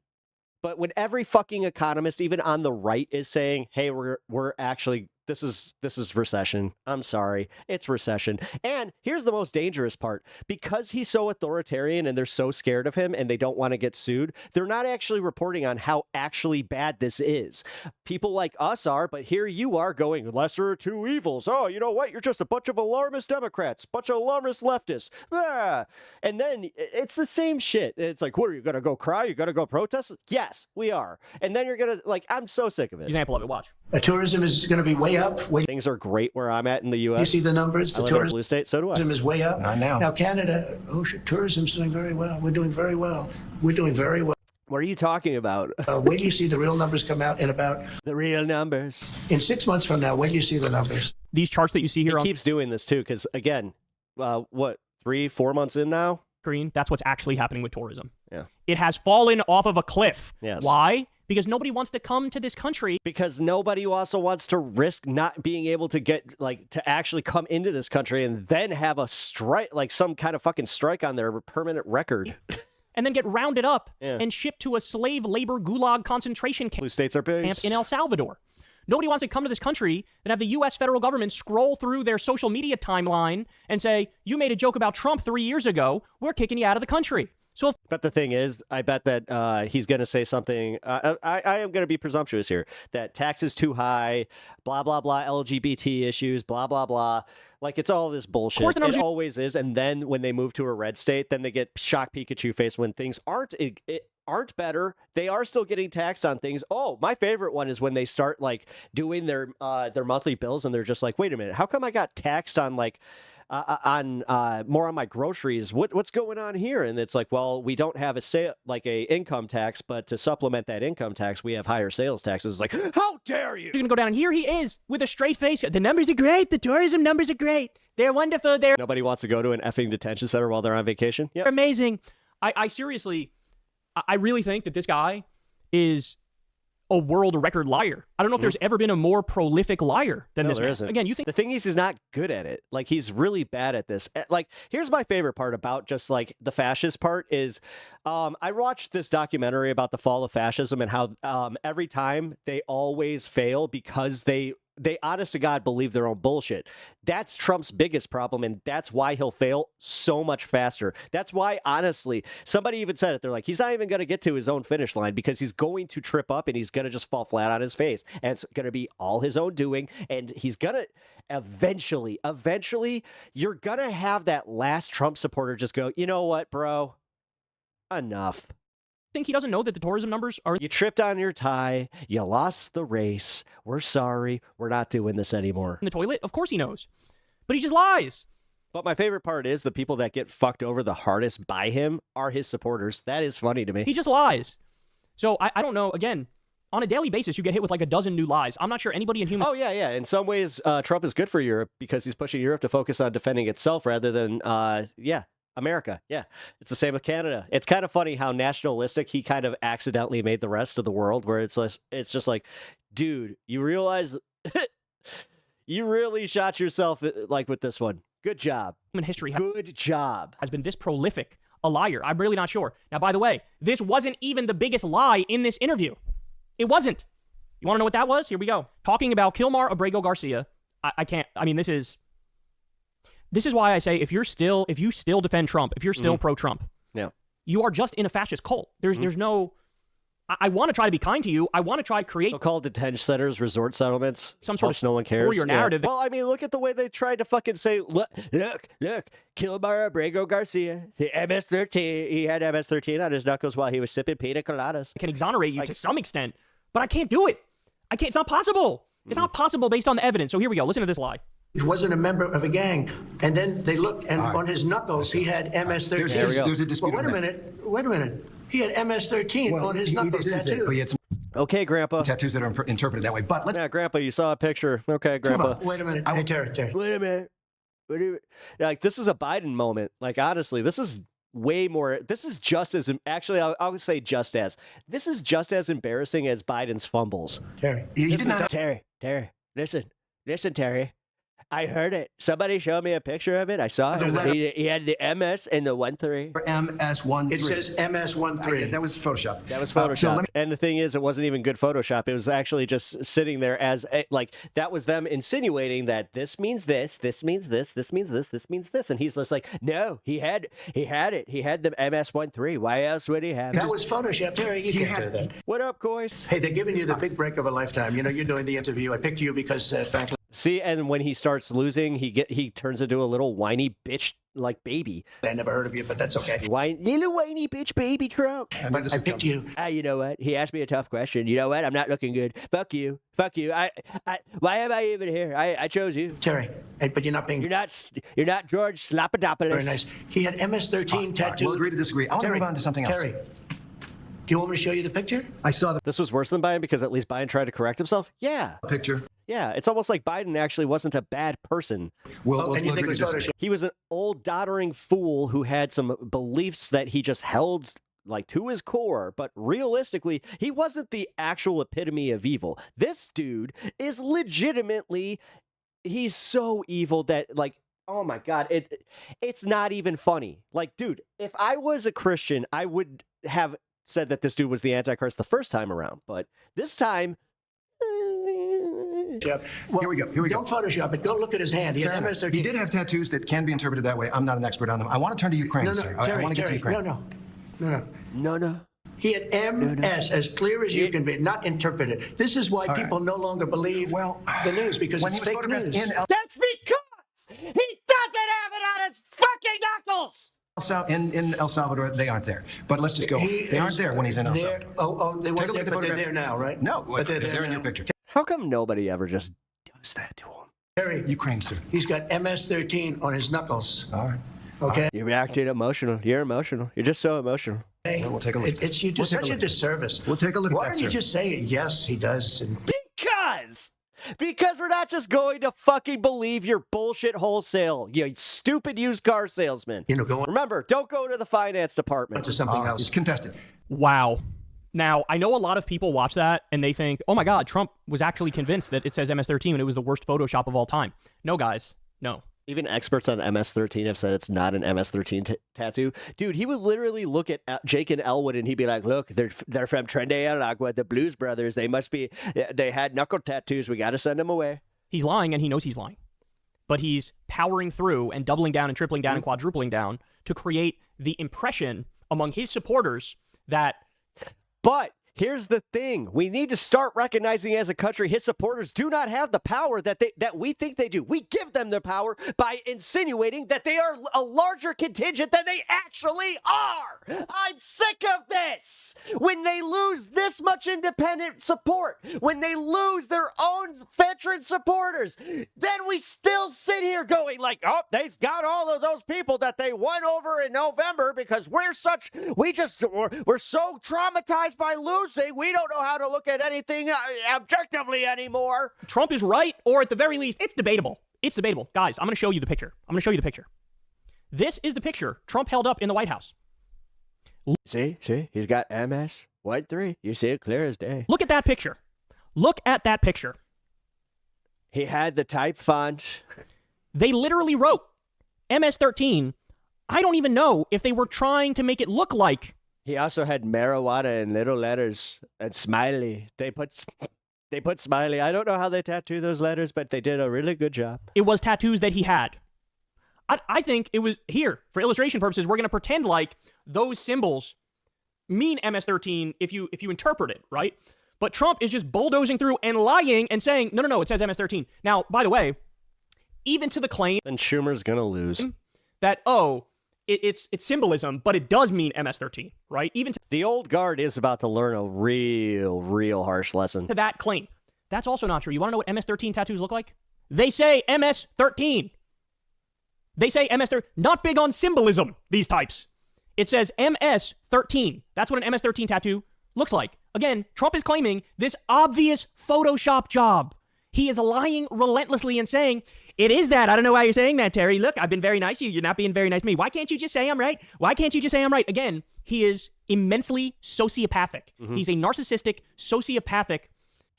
But when every fucking economist, even on the right, is saying, hey, we're actually, this is recession. I'm sorry. It's recession. And here's the most dangerous part. Because he's so authoritarian and they're so scared of him and they don't want to get sued, they're not actually reporting on how actually bad this is. People like us are, but here you are going, lesser of two evils. Oh, you know what? You're just a bunch of alarmist Democrats, bunch of alarmist leftists. Ah. And then it's the same shit. It's like, what, are you going to go cry? You going to go protest? Yes, we are. And then you're going to, like, I'm so sick of it. Example of it, watch. Tourism is going to be way up. Things are great where I'm at in the U.S. You see the numbers? The tourism blue state, so do I. Is way up. Not now. Now Canada, tourism's doing very well. We're doing very well. What are you talking about? Wait till you see the real numbers come out in about... The real numbers. In 6 months from now, wait till you see the numbers. These charts that you see here... He keeps doing this, too, because, again, 3-4 months in now? Green, that's what's actually happening with tourism. Yeah. It has fallen off of a cliff. Yes. Why? because nobody wants to come to this country. Because nobody also wants to risk not being able to get, like, to actually come into this country and then have a strike, like some kind of fucking strike on their permanent record. And then get rounded up and shipped to a slave labor gulag concentration camp, Blue states are camp in El Salvador. Nobody wants to come to this country and have the U.S. federal government scroll through their social media timeline and say, you made a joke about Trump 3 years ago, we're kicking you out of the country. So but the thing is, I bet that he's going to say something. I am going to be presumptuous here, that tax is too high, blah, blah, blah, LGBT issues, blah, blah, blah. Like, it's all this bullshit. Of course it always is. And then when they move to a red state, then they get shock Pikachu face when things aren't better. They are still getting taxed on things. Oh, my favorite one is when they start, like, doing their monthly bills and they're just like, wait a minute, how come I got taxed on, like, more on my groceries? What's going on here? And it's like, well, we don't have a income tax, but to supplement that income tax, we have higher sales taxes. It's like, how dare you? You're gonna go down, and here he is with a straight face. The numbers are great. The tourism numbers are great. They're wonderful. They're Nobody wants to go to an effing detention center while they're on vacation. Yeah, amazing. I seriously, I really think that this guy is a world record liar. I don't know if there's ever been a more prolific liar than this man. Isn't. Again, you think the thing is, he's not good at it. Like, he's really bad at this. Like, here's my favorite part about just like the fascist part is, I watched this documentary about the fall of fascism and how every time they always fail because they honest to God believe their own bullshit. That's Trump's biggest problem, and that's why he'll fail so much faster. That's why, honestly, somebody even said it. They're like, he's not even going to get to his own finish line because he's going to trip up and he's going to just fall flat on his face. And it's going to be all his own doing. And he's going to eventually, you're going to have that last Trump supporter just go, you know what, bro? Enough. Think he doesn't know that the tourism numbers are... You tripped on your tie. You lost the race. We're sorry. We're not doing this anymore. In the toilet? Of course he knows. But he just lies. But my favorite part is the people that get fucked over the hardest by him are his supporters. That is funny to me. He just lies. So I don't know. Again, on a daily basis, you get hit with like a dozen new lies. I'm not sure anybody in human... Oh, yeah. In some ways, Trump is good for Europe because he's pushing Europe to focus on defending itself rather than, America. Yeah. It's the same with Canada. It's kind of funny how nationalistic he kind of accidentally made the rest of the world, where it's just like, dude, you realize you really shot yourself like with this one. Good job. Human history. Good job. Has been this prolific a liar. I'm really not sure. Now, by the way, this wasn't even the biggest lie in this interview. It wasn't. You want to know what that was? Here we go. Talking about Kilmar Abrego Garcia. I can't. I mean, this is why I say if you still defend Trump, if you're still pro-Trump, you are just in a fascist cult. There's no. I want to try to be kind to you. I want to try to create so-called detention centers, resort settlements. Some sort of no one cares for your narrative. Yeah. Well, I mean, look at the way they tried to fucking say, look, Kilmar Abrego Garcia, the MS-13. He had MS-13 on his knuckles while he was sipping pina coladas. I can exonerate you to some extent, but I can't do it. I can't. It's not possible. It's not possible based on the evidence. So here we go. Listen to this lie. He wasn't a member of a gang. And then they looked, and on his knuckles, he had MS-13. There's a dispute. But wait a minute. He had MS-13 on his knuckles tattoo. Okay, Grandpa. Tattoos that are interpreted that way. But yeah, Grandpa, you saw a picture. Okay, Grandpa. Wait a minute. Hey, Terry. Wait a minute. Like, this is a Biden moment. Like, honestly, this is way more. This is just as, actually, I'll say just as. This is just as embarrassing as Biden's fumbles. Terry. Terry. Listen, Terry. I heard it. Somebody showed me a picture of it. I saw it. He had the MS and the 1-3. MS-13. It says MS-13. That was Photoshop. That was Photoshop. And the thing is, it wasn't even good Photoshop. It was actually just sitting there as, like, that was them insinuating that this means this, this means this, this means this, this means this. And he's just like, no, he had it. He had the MS-13. Why else would he have it? That was Photoshop. Terry, you can't do that. What up, Goyce? Hey, they're giving you the big break of a lifetime. You know, you're doing the interview. I picked you because, frankly... See, and when he starts losing, he turns into a little whiny bitch like baby. I never heard of you, but that's okay. Little whiny bitch baby Trump. I picked you. You know what? He asked me a tough question. You know what? I'm not looking good. Fuck you. Why am I even here? I chose you. Terry, but you're not being... You're not George Slopadopoulos. Very nice. He had MS-13 tattooed. We'll agree to disagree. I want to move on to something else. Terry, do you want me to show you the picture? I saw This was worse than Biden because at least Biden tried to correct himself. Yeah. Picture. Yeah, it's almost like Biden actually wasn't a bad person. He was an old doddering fool who had some beliefs that he just held like to his core, but realistically, he wasn't the actual epitome of evil. This dude is legitimately, he's so evil that, like, oh my God, it's not even funny. Like, dude, if I was a Christian, I would have said that this dude was the Antichrist the first time around, but this time. Well, here we go. Don't Photoshop it. Go look at his hand. He had MS-13. He did have tattoos that can be interpreted that way. I'm not an expert on them. I want to turn to Ukraine, sir. I want to get to Ukraine. No. He had MS as clear as you can be, not interpreted. This is why people no longer believe the news, because it's fake news. That's because he doesn't have it on his fucking knuckles. In El Salvador, they aren't there. But let's just go. They aren't there when he's in El Salvador. They weren't there, but they're there now, right? No, but they're in your picture. How come nobody ever just does that to him? Terry, Ukraine, sir. He's got MS-13 on his knuckles. All right. Okay. You're acting emotional. You're emotional. You're just so emotional. Hey, we'll take a look. It's you just such a disservice. We'll take a look at that, Why don't you sir. just say, yes, he does? Because we're not just going to fucking believe your bullshit wholesale, you stupid used car salesman. Remember, don't go to the finance department. To something else. It's contested. Wow. Now, I know a lot of people watch that and they think, oh my God, Trump was actually convinced that it says MS-13 and it was the worst Photoshop of all time. No, guys, no. Even experts on MS-13 have said it's not an MS-13 tattoo. Dude, he would literally look at Jake and Elwood and he'd be like, look, they're from Trinidad and Agua, the Blues Brothers. They had knuckle tattoos. We got to send them away. He's lying and he knows he's lying. But he's powering through and doubling down and tripling down and quadrupling down to create the impression among his supporters that... But here's the thing. We need to start recognizing as a country his supporters do not have the power that we think they do. We give them the power by insinuating that they are a larger contingent than they actually are. I'm sick of this. When they lose this much independent support, when they lose their own veteran supporters, then we still sit here going like, oh, they've got all of those people that they won over in November because we're so traumatized by losing. We don't know how to look at anything objectively anymore. Trump is right, or at the very least, it's debatable. It's debatable. Guys, I'm going to show you the picture. This is the picture Trump held up in the White House. See, he's got MS, white 3. You see it clear as day. Look at that picture. He had the type font. They literally wrote MS-13. I don't even know if they were trying to make it look like. He also had marijuana in little letters and smiley. They put smiley. I don't know how they tattoo those letters, but they did a really good job. It was tattoos that he had. I think it was here for illustration purposes. We're going to pretend like those symbols mean MS-13 if you interpret it, right? But Trump is just bulldozing through and lying and saying, no, it says MS-13. Now, by the way, even to the claim... Then Schumer's going to lose. That, it's symbolism, but it does mean MS-13, right? Even to the old guard is about to learn a real harsh lesson. To that claim. That's also not true. You want to know what MS-13 tattoos look like? They say MS-13. They say MS-13. Not big on symbolism, these types. It says MS-13. That's what an MS-13 tattoo looks like. Again, Trump is claiming this obvious Photoshop job. He is lying relentlessly and saying, it is that. I don't know why you're saying that, Terry. Look, I've been very nice to you. You're not being very nice to me. Why can't you just say I'm right? Again, he is immensely sociopathic. Mm-hmm. He's a narcissistic, sociopathic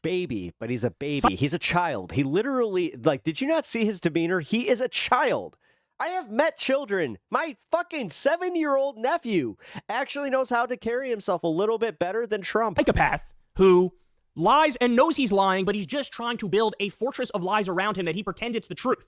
baby, but he's a baby. He's a child. He literally, did you not see his demeanor? He is a child. I have met children. My fucking 7-year-old nephew actually knows how to carry himself a little bit better than Trump. Psychopath who lies and knows he's lying, but he's just trying to build a fortress of lies around him that he pretends it's the truth.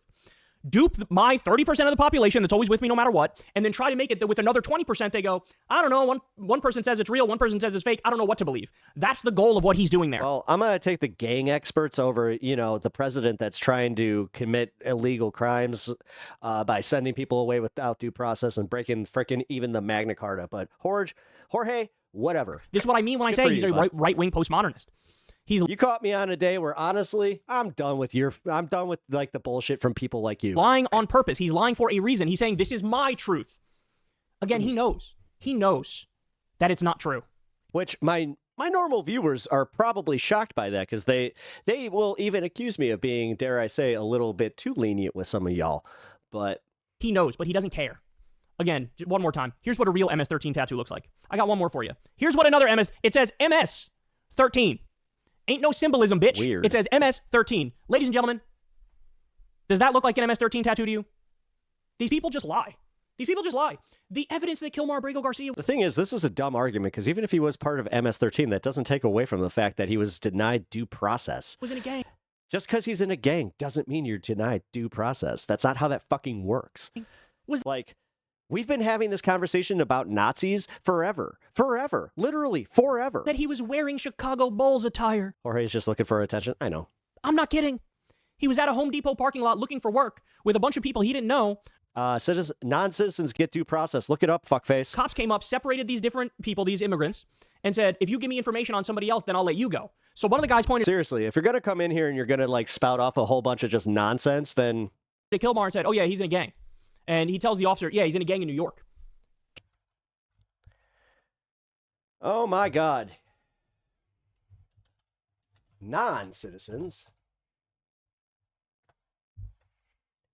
Dupe my 30% of the population that's always with me no matter what, and then try to make it that with another 20% they go, I don't know, one person says it's real, one person says it's fake, I don't know what to believe. That's the goal of what he's doing there. Well, I'm going to take the gang experts over, the president that's trying to commit illegal crimes by sending people away without due process and breaking frickin' even the Magna Carta. But Jorge, whatever. This is what I mean when I say he's a right-wing postmodernist. You caught me on a day where, honestly, I'm done with the bullshit from people like you. Lying on purpose. He's lying for a reason. He's saying, this is my truth. Again, he knows that it's not true. Which my normal viewers are probably shocked by that because they will even accuse me of being, dare I say, a little bit too lenient with some of y'all. But he knows, but he doesn't care. Again, one more time. Here's what a real MS-13 tattoo looks like. I got one more for you. Here's what another MS... It says MS-13. Ain't no symbolism, bitch. Weird. It says MS-13. Ladies and gentlemen, does that look like an MS-13 tattoo to you? These people just lie. These people just lie. The evidence that Kilmar Abrego Garcia... The thing is, this is a dumb argument, because even if he was part of MS-13, that doesn't take away from the fact that he was denied due process. ...was in a gang. Just because he's in a gang doesn't mean you're denied due process. That's not how that fucking works. Was like... We've been having this conversation about Nazis forever. Forever. Literally, forever. That he was wearing Chicago Bulls attire. Jorge's just looking for attention. I know. I'm not kidding. He was at a Home Depot parking lot looking for work with a bunch of people he didn't know. Non-citizens get due process. Look it up, fuckface. Cops came up, separated these different people, these immigrants, and said, if you give me information on somebody else, then I'll let you go. So one of the guys pointed... Seriously, if you're going to come in here and you're going to, like, spout off a whole bunch of just nonsense, then... Kilmar and said, oh, yeah, he's in a gang. And he tells the officer, yeah, he's in a gang in New York. Oh, my God. Non-citizens.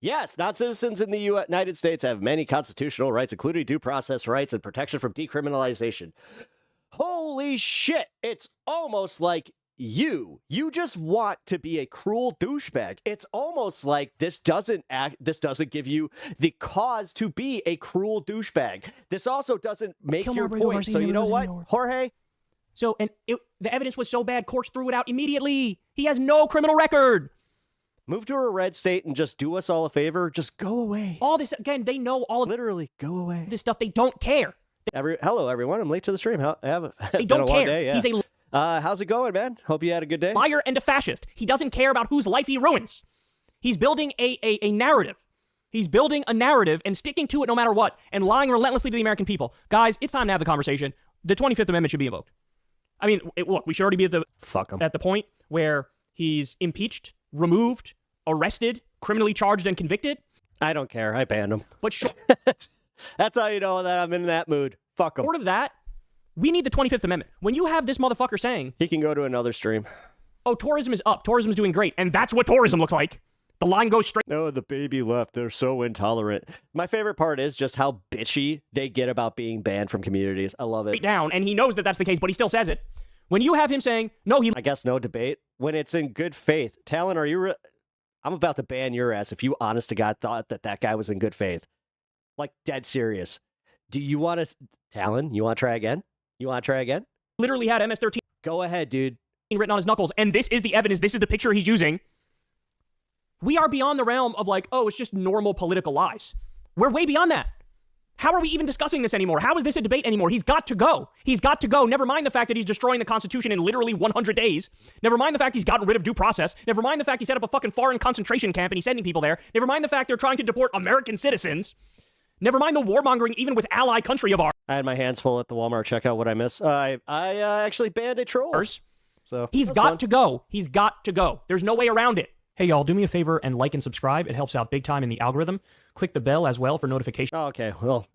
Yes, non-citizens in the United States have many constitutional rights, including due process rights and protection from decriminalization. Holy shit. It's almost like you just want to be a cruel douchebag. It's almost like this doesn't give you the cause to be a cruel douchebag. This also doesn't make your point. So you know what, Jorge? So, and the evidence was so bad, courts threw it out immediately. He has no criminal record. Move to a red state and just do us all a favor. Just go away. All this, again, they know all... Literally, go away. This stuff, they don't care. Hello, everyone. I'm late to the stream. They don't care. Day, yeah. He's a... how's it going, man? Hope you had a good day. Liar and a fascist. He doesn't care about whose life he ruins. He's building a narrative. He's building a narrative and sticking to it no matter what, and lying relentlessly to the American people. Guys, it's time to have the conversation. The 25th Amendment should be invoked. I mean, look, we should already be at the point where he's impeached, removed, arrested, criminally charged, and convicted. I don't care. I banned him. But that's how you know that I'm in that mood. Fuck him. Short of that, we need the 25th Amendment. When you have this motherfucker saying... He can go to another stream. Oh, tourism is up. Tourism is doing great. And that's what tourism looks like. The line goes straight... No, the baby left. They're so intolerant. My favorite part is just how bitchy they get about being banned from communities. I love it. Down, and he knows that that's the case, but he still says it. When you have him saying, no, he... I guess no debate. When it's in good faith. Talon, are you... I'm about to ban your ass if you honest to God thought that guy was in good faith. Like, dead serious. Do you want to... Talon, you want to try again? You want to try again? Literally had MS-13. Go ahead, dude. Written on his knuckles, and this is the evidence. This is the picture he's using. We are beyond the realm of like, oh, it's just normal political lies. We're way beyond that. How are we even discussing this anymore? How is this a debate anymore? He's got to go. He's got to go. Never mind the fact that he's destroying the Constitution in literally 100 days. Never mind the fact he's gotten rid of due process. Never mind the fact he set up a fucking foreign concentration camp and he's sending people there. Never mind the fact they're trying to deport American citizens. Never mind the warmongering even with ally country of ours. I had my hands full at the Walmart checkout. What'd I miss? I actually banned a troll. So he's got to go. He's got to go. There's no way around it. Hey, y'all, do me a favor and like and subscribe. It helps out big time in the algorithm. Click the bell as well for notifications. Oh, okay, well,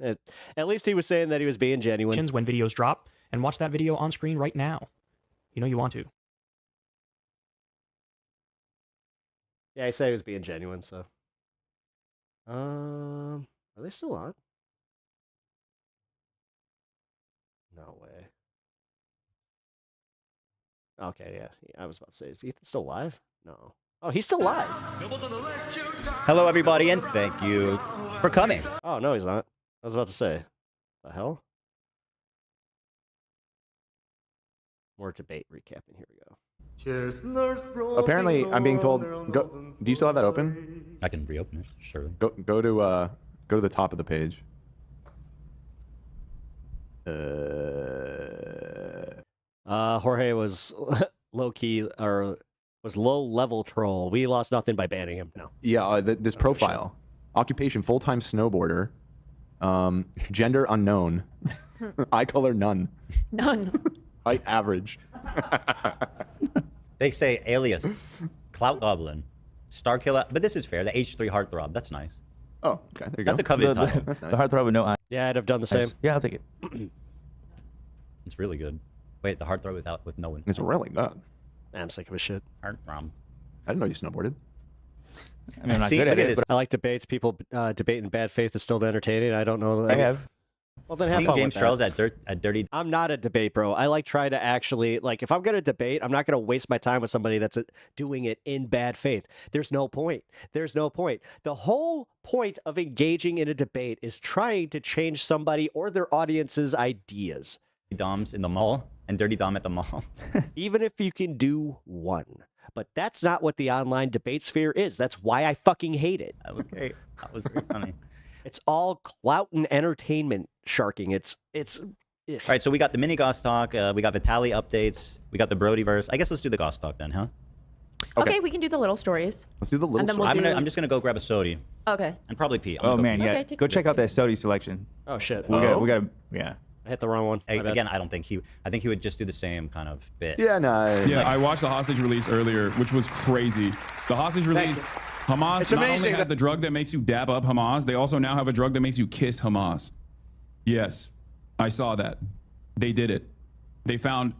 at least he was saying that he was being genuine. When videos drop, and watch that video on screen right now. You know you want to. Yeah, I say he was being genuine, so. Are they still on? No way. Okay, yeah, I was about to say, is Ethan still live? No. Oh, he's still live. Hello, everybody, and thank you for coming. Oh, no, he's not. I was about to say. The hell? More debate recapping. Here we go. Cheers, apparently, I'm being told. Go. Do you still have that open? I can reopen it. Surely. Go to the top of the page. Jorge was low key or was low level troll. We lost nothing by banning him. No. Yeah, this profile, occupation full-time snowboarder, gender unknown, eye color none. None. Height average. They say alias, Clout Goblin, Starkiller, but this is fair. The H3 Heartthrob, that's nice. Oh, okay, there you That's go. a coveted title. That's nice. The Heartthrob with no eye. Yeah, I'd have done the same. Yeah, I'll take it. It's really good. Wait, the Heartthrob with no one. It's really good. I'm sick of his shit. Heartthrob. I didn't know you snowboarded. I mean, I'm not good at it, but I like debates. People debate in bad faith is still entertaining. I don't know. I have. Well, then have Seeing fun James with Charles that. at Dirty. I'm not a debate bro. I like try to actually like if I'm gonna debate, I'm not gonna waste my time with somebody that's doing it in bad faith. There's no point. There's no point. The whole point of engaging in a debate is trying to change somebody or their audience's ideas. Doms in the mall and Dirty Dom at the mall. Even if you can do one. But that's not what the online debate sphere is. That's why I fucking hate it. That was great. That was very funny. It's all clout and entertainment sharking. It's All right, so we got the mini Goss talk. We got Vitaly updates. We got the Brodyverse. I guess let's do the Goss talk then, huh? Okay, we can do the little stories. Let's do the little And then stories. we'll I'm just gonna go grab a sody Okay. and probably pee. I'm Oh gonna go man, pee. yeah. Okay, take Go a check out that Sodi selection. Oh shit. We got yeah. I hit the wrong one. My bad. Again, I don't think he. I think he would just do the same kind of bit. Yeah, no. Yeah, I watched the hostage release earlier, which was crazy. The hostage release, Hamas It's not only amazing has the drug that makes you dab up Hamas, they also now have a drug that makes you kiss Hamas. Yes, I saw that. They did it. They found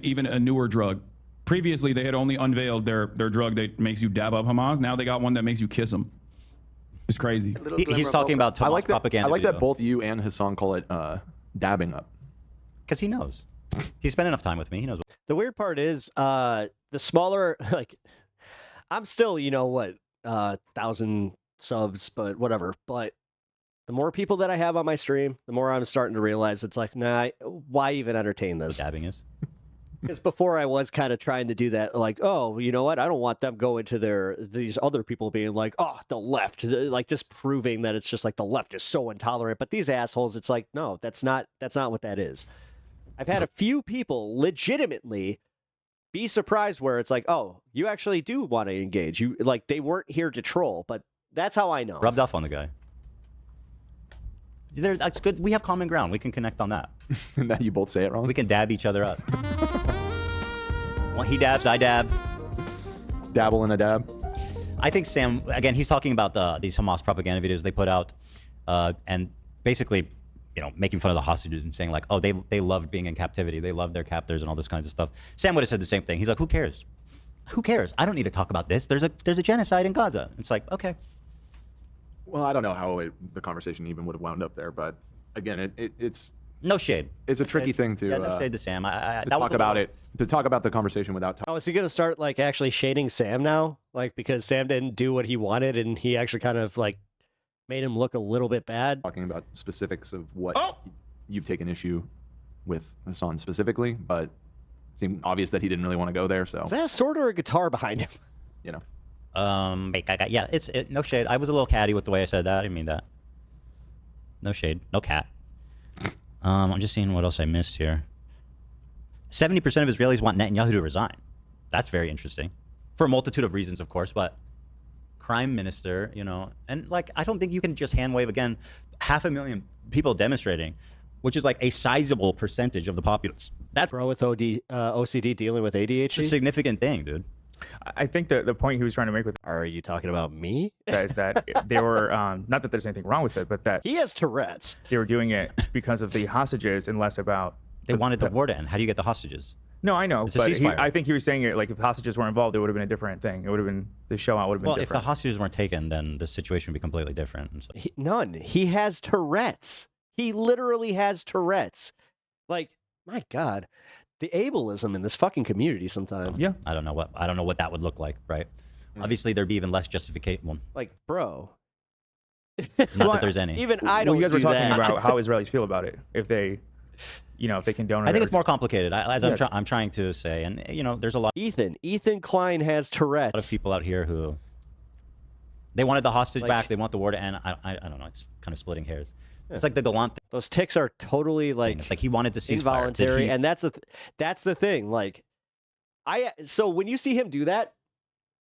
even a newer drug. Previously, they had only unveiled their drug that makes you dab up Hamas. Now they got one that makes you kiss them. It's crazy. He's talking about I like that. propaganda. I like that video. both you and Hassan call it dabbing up. Because he knows. He spent enough time with me. He knows. The weird part is the smaller like I'm still, 1,000 subs, but whatever. But the more people that I have on my stream, the more I'm starting to realize it's like, nah, why even entertain this? Dabbing is. Because before I was kind of trying to do that, like, oh, you know what? I don't want them going to these other people being like, oh, the left, like just proving that it's just like the left is so intolerant. But these assholes, it's like, no, that's not what that is. I've had a few people legitimately be surprised where it's like, oh, you actually do want to engage. You like they weren't here to troll, but that's how I know. Rubbed off on the guy. That's good. We have common ground. We can connect on that. And that you both say it wrong. We can dab each other up. Well, he dabs, I dab. Dabble in a dab. I think Sam, again, he's talking about these Hamas propaganda videos they put out, and basically, making fun of the hostages and saying like, oh, they loved being in captivity, they loved their captors and all this kinds of stuff. Sam would have said the same thing. He's like, who cares? Who cares? I don't need to talk about this. There's a genocide in Gaza. It's like, okay. Well, I don't know how the conversation even would have wound up there, but again, it's no shade. It's a tricky thing to no shade to Sam. To talk about the conversation without. Oh, is he gonna start like actually shading Sam now? Like because Sam didn't do what he wanted, and he actually kind of like made him look a little bit bad. Talking about specifics of what you've taken issue with Hassan specifically, but it seemed obvious that he didn't really want to go there. So is that a sword or a guitar behind him? Yeah, it's no shade. I was a little catty with the way I said that. I didn't mean that. No shade. No cat. I'm just seeing what else I missed here. 70% of Israelis want Netanyahu to resign. That's very interesting. For a multitude of reasons, of course, but crime minister, and like, I don't think you can just hand wave again 500,000 people demonstrating, which is like a sizable percentage of the populace. That's bro with OCD dealing with ADHD. It's a significant thing, dude. I think the point he was trying to make with are you talking about me? Is that they were not that there's anything wrong with it, but that he has Tourette's. They were doing it because of the hostages and less about they wanted the war to end. How do you get the hostages? No, I know, It's a but ceasefire. I think he was saying it like if the hostages were involved, it would have been a different thing. It would have been the show out would have been well, different. if the hostages weren't taken, then the situation would be completely different. And so. None. He has Tourette's. He literally has Tourette's. Like, my God. The ableism in this fucking community sometimes. Yeah. I don't know what that would look like, right? Obviously, there'd be even less justification. Like, bro. Not that there's any. Even I don't. Well, you guys were do talking that. about how Israelis feel about it. If they, if they condone it. I think it's more complicated. I'm trying to say, and there's a lot. Ethan KLEIN has Tourette's. A lot of people out here who they wanted the hostage back. They want the war to end. I don't know. It's kind of splitting hairs. It's like the Gallant thing. Those ticks are totally like it's like he wanted to cease involuntary, and that's the thing. Like, so when you see him do that,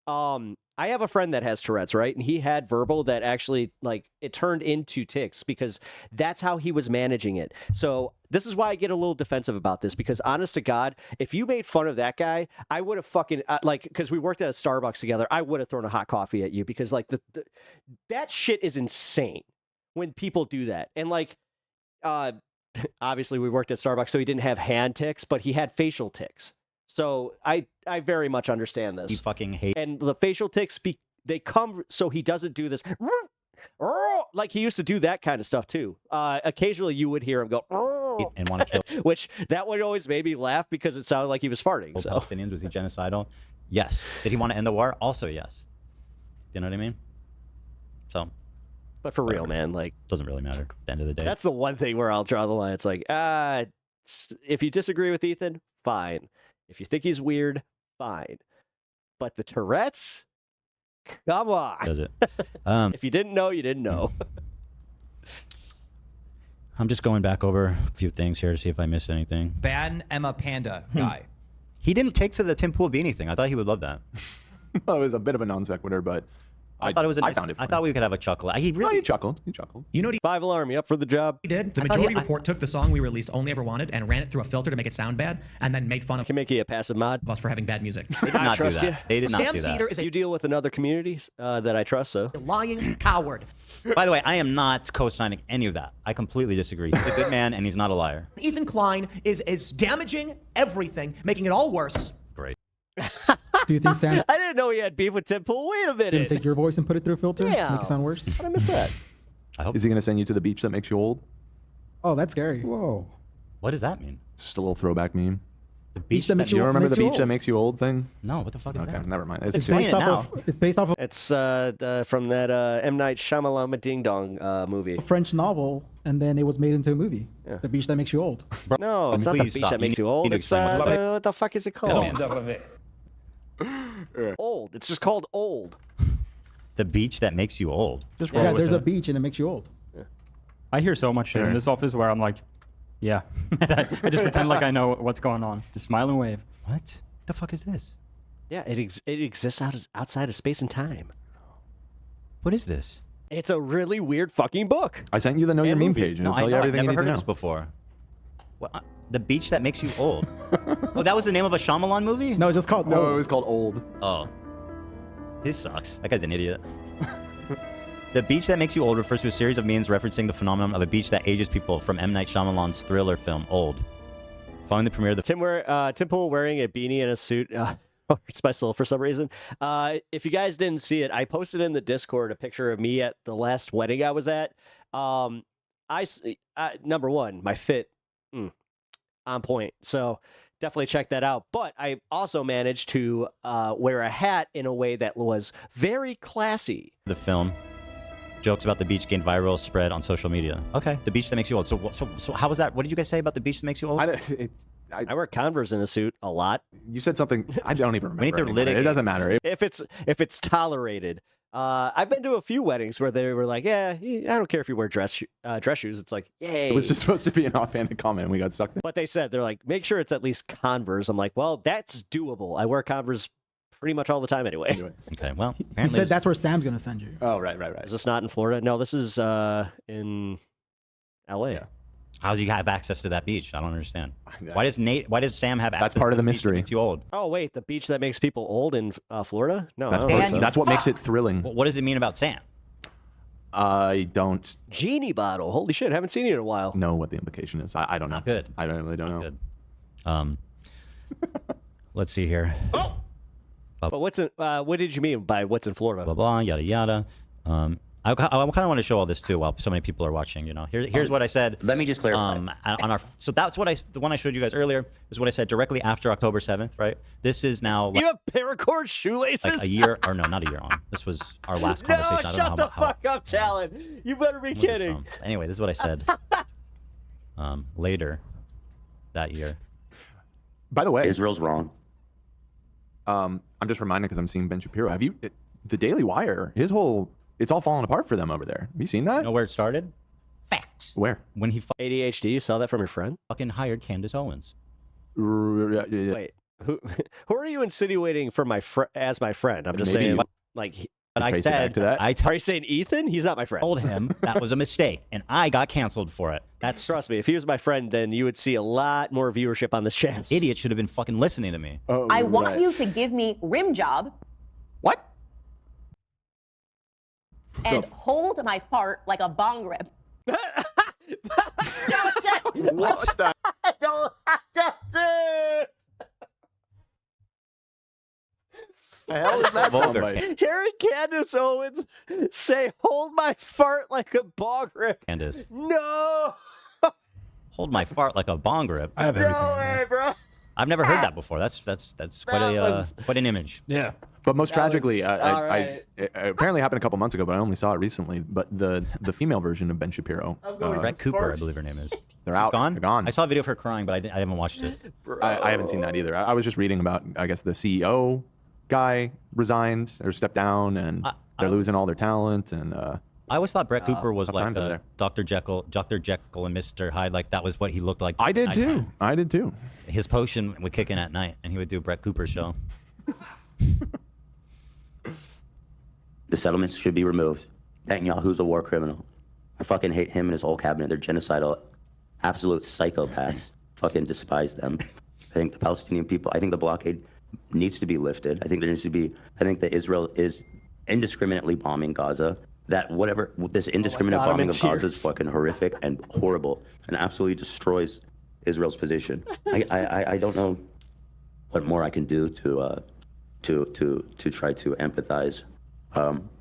I have a friend that has Tourette's, right? And he had verbal that actually like it turned into tics because that's how he was managing it. So this is why I get a little defensive about this because honest to God, if you made fun of that guy, I would have fucking because we worked at a Starbucks together, I would have thrown a hot coffee at you because like that shit is insane. When people do that. And like, obviously we worked at Starbucks, so he didn't have hand tics, but he had facial tics. So I very much understand this. You fucking hate. And the facial tics they come so he doesn't do this. Like he used to do that kind of stuff too. Occasionally you would hear him go and want to kill. Which that one always made me laugh because it sounded like he was farting. So Palestinians, was he genocidal? Yes. Did he want to end the war? Also yes. You know what I mean? So. But for real, man, like doesn't really matter at the end of the day. That's the one thing where I'll draw the line. It's like, if you disagree with Ethan, fine. If you think he's weird, fine. But the Tourette's, come on. Does it? If you didn't know, you didn't know. I'm just going back over a few things here to see if I missed anything. Ban Emma Panda guy. He didn't take to the Tim Pool beanie thing. I thought he would love that. Well, it was a bit of a non sequitur, but I thought it was. I found it. I thought we could have a chuckle. He really he chuckled. He chuckled. You know what Five Alarm, you up for the job? he did? The Majority Report took the song we released, Only Ever Wanted, and ran it through a filter to make it sound bad, and then made fun of Can make you a passive mod. us for having bad music. They did not do that. They did not Sam do that. Cedar is a You deal with another community that I trust, so. lying coward. By the way, I am not co-signing any of that. I completely disagree. He's a good man, and he's not a liar. Ethan Klein is damaging everything, making it all worse. Great. Do you think Sam I didn't know he had beef with Tim Pool. Wait a minute. didn't take your voice and put it through a filter? Yeah. Make it sound worse? How'd I miss that? Is he going to send you to the beach that makes you old? Oh, that's scary. Whoa. What does that mean? It's just a little throwback meme. The beach that makes You you don't remember the makes you beach that old. makes you old thing? No, what the fuck is Okay, that? never mind. It's Explain based it off now. of. It's based off of It's from that M. Night Shyamalan Ding Dong movie. a French novel, and then it was made into a movie. Yeah. The Beach That Makes You Old. No, it's not the please beach stop. that makes You you old. need to It's explain what what the fuck is it called? Old. It's just called Old. The beach that makes you old. Just roll Yeah, with there's it. a beach and it makes you old. I hear so much shit in this office where I'm like, yeah. I just pretend like I know what's going on. Just smile and wave. What the fuck is this? Yeah, it exists outside of space and time. What is this? It's a really weird fucking book. I sent you the Know Your And Meme movie. page, and No, it'll I tell you know. I've everything you never need heard to of know. this before. What? The beach that makes you old. Oh, that was the name of a Shyamalan movie? No, it's just called No, Old. it was called Old. Oh. This sucks. That guy's an idiot. The beach that makes you old refers to a series of memes referencing the phenomenon of a beach that ages people from M. Night Shyamalan's thriller film, Old. Following the premiere of the Tim Pool wearing a beanie and a suit. It's my soul for some reason. If you guys didn't see it, I posted in the Discord a picture of me at the last wedding I was at. Number one, my fit on point. So definitely check that out. But I also managed to wear a hat in a way that was very classy. The film. Jokes about the beach gained viral spread on social media. Okay, the beach that makes you old. So how was that? What did you guys say about the beach that makes you old? I wear Converse in a suit a lot. You said something. I don't even remember. We need to anymore. litigate. It doesn't matter. If it's tolerated. I've been to a few weddings where they were like, yeah, I don't care if you wear dress shoes. It's like, yay. It was just supposed to be an offhanded comment, and we got sucked in. But they said, they're like, make sure it's at least Converse. I'm like, well, that's doable. I wear Converse pretty much all the time anyway. Okay, well, He said that's where Sam's going to send you. Oh, right. Is this not in Florida? No, this is in LA. Yeah. How does he have access to that beach? I don't understand. Why does Sam have access? That's part of the to beach that mystery. makes you old. Oh, wait, the beach that makes people old in Florida? No, That's I don't think so. that's what makes it thrilling. What does it mean about Sam? I don't Genie bottle. Holy shit, haven't seen you in a while. know what the implication is. I don't know. Not good. I really don't know. Good. Let's see here. But what did you mean by what's in Florida? Blah blah yada yada. I kind of want to show all this too while so many people are watching. You know, here's what I said. Let me just clarify. On our that's what the one I showed you guys earlier is what I said directly after October 7th. Right. This is now. You have paracord shoelaces? Like a year or no, not a year on. This was our last conversation. No, I don't know shut the fuck up, Talon. You better be kidding. Anyway, this is what I said. Later that year. By the way, Israel's wrong. I'm just reminded because I'm seeing Ben Shapiro. Have you the Daily Wire? It's all falling apart for them over there. Have you seen that? You know where it started? Facts. Where? When he ADHD. You saw that from your friend? fucking hired Candace Owens. Wait, who are you insinuating for as my friend? I'm just Maybe saying, you- like. But I Trace it back said to that. Are you saying Ethan? He's not my friend. told him that was a mistake, and I got canceled for it. Trust me. If he was my friend, then you would see a lot more viewership on this channel. Idiot should have been fucking listening to me. Oh, I want you to give me rim job. What? And hold my fart like a bong rip. What the? hell is that soundbite? Hearing Candace Owens say, "Hold my fart like a bong rip." Candace. No. Hold my fart like a bong rip. I have everything. No way, bro. I've never heard that before. That's quite an image. Yeah. But most tragically, it apparently happened a couple months ago, but I only saw it recently. But the female version of Ben Shapiro, Brett Cooper, I believe her name is. they're out. Gone? They're gone. I saw a video of her crying, but I haven't watched it. I haven't seen that either. I was just reading about, I guess, the CEO guy resigned or stepped down, and they're losing all their talent. And I always thought Brett Cooper was tough like times over there. Dr. Jekyll and Mr. Hyde. Like that was what he looked like. I did too. I did too. His potion would kick in at night, and he would do Brett Cooper's show. The settlements should be removed. Netanyahu's a war criminal. I fucking hate him and his whole cabinet. They're genocidal, absolute psychopaths. Fucking despise them. I think the Palestinian people, I think the blockade needs to be lifted. I think there needs to be, I think that Israel is indiscriminately bombing Gaza. That whatever, this indiscriminate bombing of Gaza is fucking horrific and horrible and absolutely destroys Israel's position. I don't know what more I can do to try to empathize.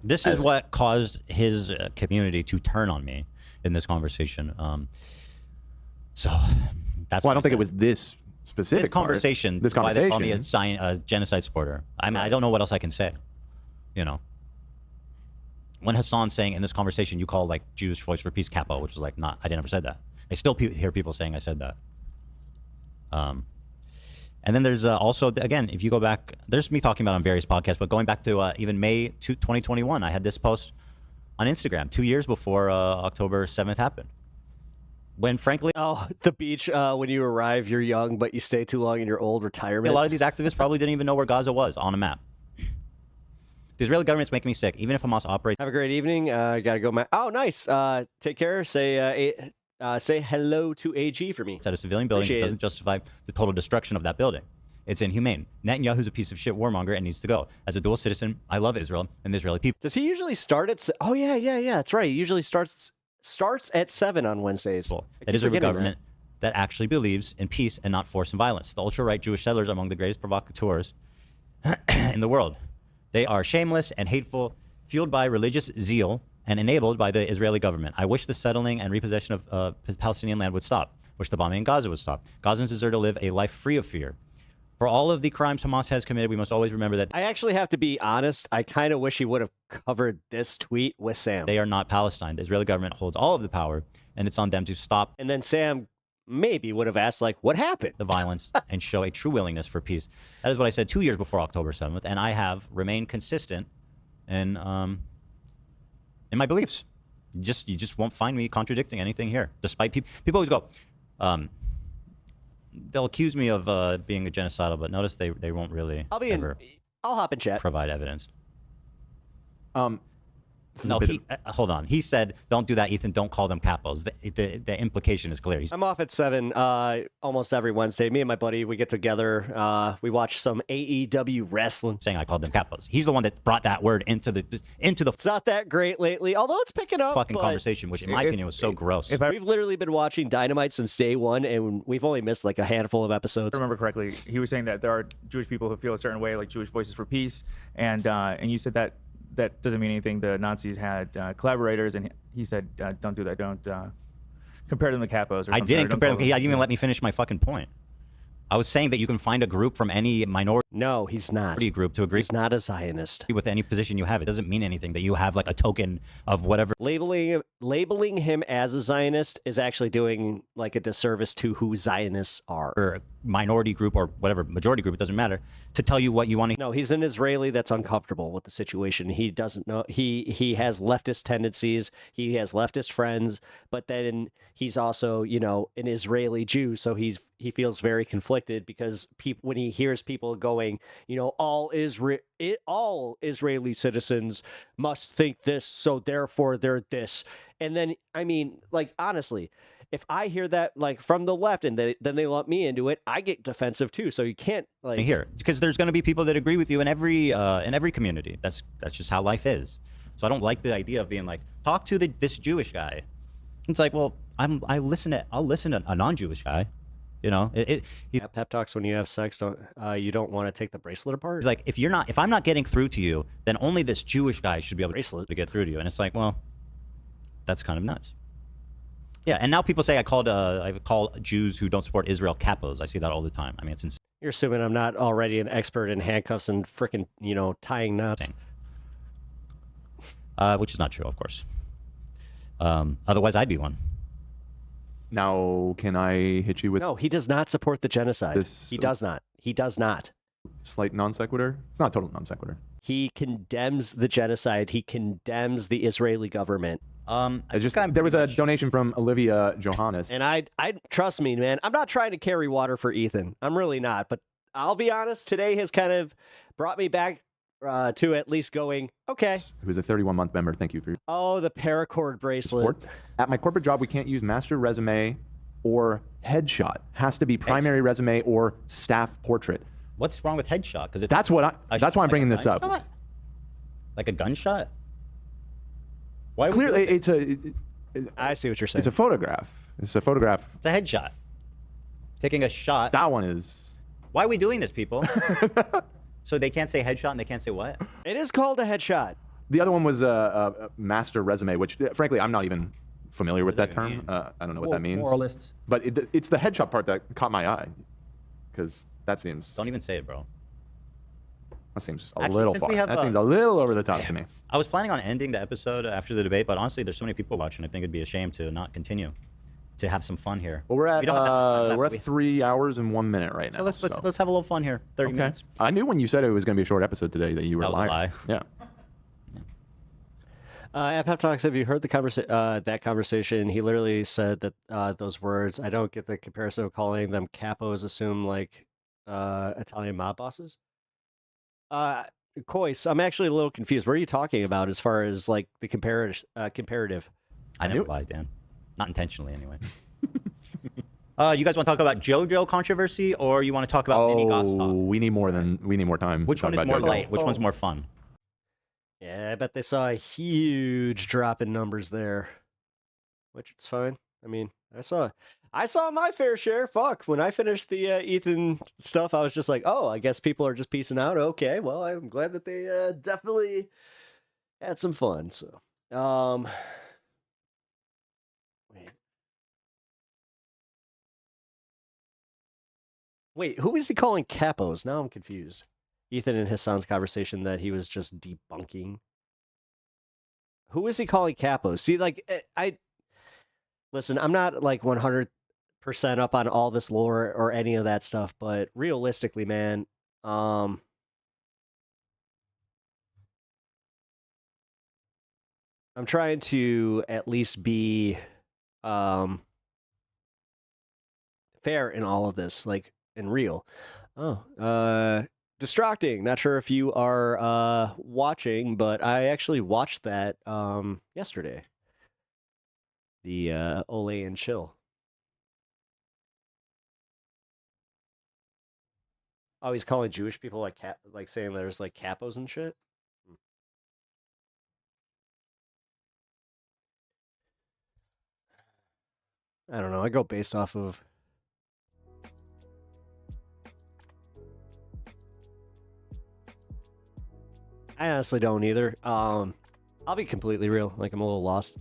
This is what caused his community to turn on me in this conversation. So that's well, I don't think it was this specific conversation. This Why they call me conversation. a genocide supporter. I mean, I don't know what else I can say. You know, when Hassan's saying in this conversation, you call like Jewish Voice for Peace capo, which is like not. I never said that. I still hear people saying I said that. And then there's also, again, if you go back, there's me talking about on various podcasts, but going back to even May 2021, I had this post on Instagram 2 years before October 7th happened. When frankly... Oh, the beach, when you arrive, you're young, but you stay too long in your old retirement. A lot of these activists probably didn't even know where Gaza was on a map. The Israeli government's making me sick, even if Hamas operates... Have a great evening. Gotta go. Oh, nice. Take care. Say hello to AG for me. At a civilian building, it doesn't justify the total destruction of that building. It's inhumane. Netanyahu's a piece of shit warmonger and needs to go. As a dual citizen, I love Israel and the Israeli people. Does he usually start at... Oh, yeah. That's right. He usually starts at 7 on Wednesdays. That Israeli government that actually believes in peace and not force and violence. The ultra-right Jewish settlers are among the greatest provocateurs in the world. They are shameless and hateful, fueled by religious zeal, and enabled by the Israeli government. I wish the settling and repossession of Palestinian land would stop. Wish the bombing in Gaza would stop. Gazans deserve to live a life free of fear. For all of the crimes Hamas has committed, we must always remember that... I actually have to be honest. I kind of wish he would have covered this tweet with Sam. They are not Palestine. The Israeli government holds all of the power, and it's on them to stop... And then Sam maybe would have asked, like, what happened? ...the violence and show a true willingness for peace. That is what I said 2 years before October 7th, and I have remained consistent in my beliefs. You just won't find me contradicting anything here. Despite people always go, they'll accuse me of being a genocidal, but notice they won't really I'll hop in chat. Provide evidence. No, hold on. He said, don't do that, Ethan. Don't call them capos. The implication is clear. I'm off at 7 almost every Wednesday. Me and my buddy, we get together. We watch some AEW wrestling. Saying I called them capos. He's the one that brought that word into the... It's not that great lately, although it's picking up. Fucking conversation, which in my opinion was so gross. We've literally been watching Dynamite since day one, and we've only missed like a handful of episodes. If I remember correctly, he was saying that there are Jewish people who feel a certain way, like Jewish Voices for Peace, and you said that doesn't mean anything. The Nazis had collaborators, and he said, don't do that. Don't compare them to capos. I didn't compare them. He didn't even let me finish my fucking point. I was saying that you can find a group from any minority. No, he's not. Group to agree. He's not a Zionist. With any position you have, it doesn't mean anything that you have like a token of whatever. Labeling him as a Zionist is actually doing like a disservice to who Zionists are. Or a minority group or whatever, majority group, it doesn't matter, to tell you what you want to. No, he's an Israeli that's uncomfortable with the situation. He doesn't know. He has leftist tendencies. He has leftist friends, but then he's also, an Israeli Jew. So he feels very conflicted because when he hears people going, all Israeli citizens must think this, so therefore they're this. And then, honestly, if I hear that from the left and then they lump me into it, I get defensive too. So you can't here, because there's going to be people that agree with you in every community. That's just how life is. So I don't like the idea of being like, talk to this Jewish guy. It's like, well, I'll listen to a non-Jewish guy. You know, pep talks when you have sex. You don't want to take the bracelet apart? He's like, if I'm not getting through to you, then only this Jewish guy should be able to get through to you. And it's like, well, that's kind of nuts. Yeah, and now people say I call Jews who don't support Israel capos. I see that all the time. I mean, it's insane. You're assuming I'm not already an expert in handcuffs and frickin', tying knots. Which is not true, of course. Otherwise, I'd be one. Now, can I hit you with... No, he does not support the genocide. He does not. He does not. Slight non sequitur? It's not total non sequitur. He condemns the genocide. He condemns the Israeli government. There was a donation from Olivia Johannes. And I trust me, man, I'm not trying to carry water for Ethan. I'm really not. But I'll be honest, today has kind of brought me back to at least going, okay. Who's a 31-month member. Thank you for your Oh, the paracord bracelet. support. At my corporate job, we can't use master resume or headshot. Has to be primary resume or staff portrait. What's wrong with headshot? Because that's why I'm bringing this up. Like a gunshot? Why? Clearly, it's a. I see what you're saying. It's a photograph. It's a photograph. It's a headshot. Taking a shot. That one is. Why are we doing this, people? So they can't say headshot and they can't say what? It is called a headshot. The other one was a master resume, which, frankly, I'm not even familiar with that term. I don't know what that means. Moralists. But it's the headshot part that caught my eye, because that seems. Don't even say it, bro. That seems a little far. That seems a little over the top to me. I was planning on ending the episode after the debate, but honestly, there's so many people watching. I think it'd be a shame to not continue, to have some fun here. Well, we're at 3 hours and 1 minute right now. So let's have a little fun here. 30 minutes. I knew when you said it was going to be a short episode today that you were lying. That was a lie. Yeah. At Pep Talks, have you heard that conversation? He literally said that those words. I don't get the comparison of calling them capos. Assume like Italian mob bosses. Kois, I'm actually a little confused. What are you talking about as far as like the comparative? I never lied, Dan. Not intentionally, anyway. You guys want to talk about JoJo controversy, or you want to talk about mini goss talk? We need more time. Which one is more light? Which one's more fun? Yeah, I bet they saw a huge drop in numbers there, which it's fine. I mean, I saw my fair share. Fuck, when I finished the Ethan stuff, I was just like, oh, I guess people are just peacing out. Okay, well, I'm glad that they definitely had some fun. So, wait, who is he calling capos? Now I'm confused. Ethan and Hassan's conversation that he was just debunking. Who is he calling capos? See, like, listen, I'm not like 100% up on all this lore or any of that stuff, but realistically, man, I'm trying to at least be fair in all of this, like, and real. Distracting. Not sure if you are watching, but I actually watched that yesterday. The Ole and Chill. Oh, he's calling Jewish people like saying there's like capos and shit. I don't know. I go based off of. I honestly don't either. I'll be completely real. Like, I'm a little lost.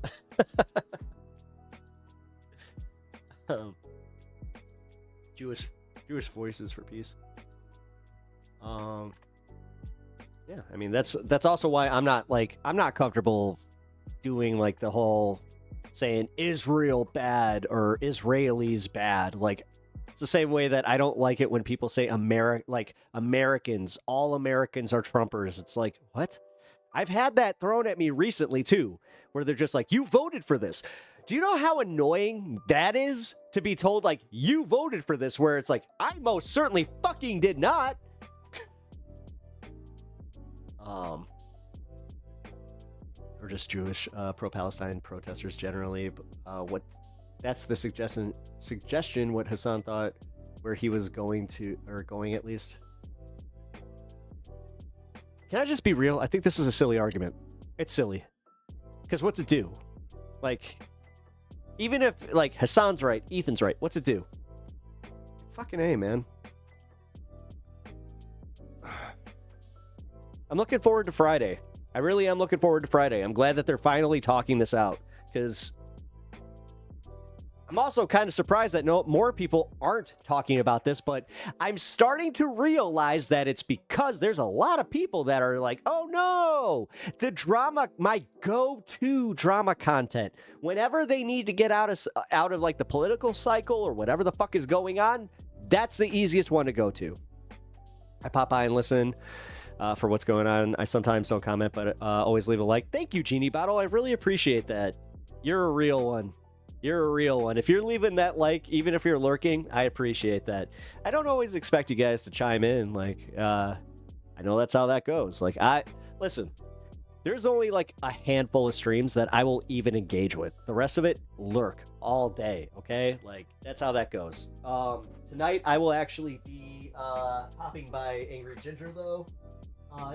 Jewish voices for peace. Yeah, I mean that's also why I'm not comfortable doing like the whole saying Israel bad or Israelis bad. Like, it's the same way that I don't like it when people say Americans, all Americans are Trumpers. It's like, what? I've had that thrown at me recently too, where they're just like, you voted for this. Do you know how annoying that is to be told like you voted for this, where it's like, I most certainly fucking did not. Or just Jewish pro-Palestine protesters generally. That's the suggestion what Hassan thought where he was going at least. Can I just be real? I think this is a silly argument. It's silly. Because what's it do? Like, even if like Hassan's right, Ethan's right, what's it do? Fucking A, man. I'm looking forward to Friday. I really am looking forward to Friday. I'm glad that they're finally talking this out, because I'm also kind of surprised that more people aren't talking about this, but I'm starting to realize that it's because there's a lot of people that are like, oh no, the drama, my go-to drama content, whenever they need to get out of like the political cycle or whatever the fuck is going on, that's the easiest one to go to. I pop by and listen for what's going on. I sometimes don't comment, but always leave a like. Thank you, Genie Bottle. I really appreciate that. You're a real one. You're a real one. If you're leaving that like, even if you're lurking, I appreciate that. I don't always expect you guys to chime in. Like, I know that's how that goes. Like, listen, there's only like a handful of streams that I will even engage with. The rest of it, lurk all day, okay? Like, that's how that goes. Tonight, I will actually be popping by Angry Ginger, though.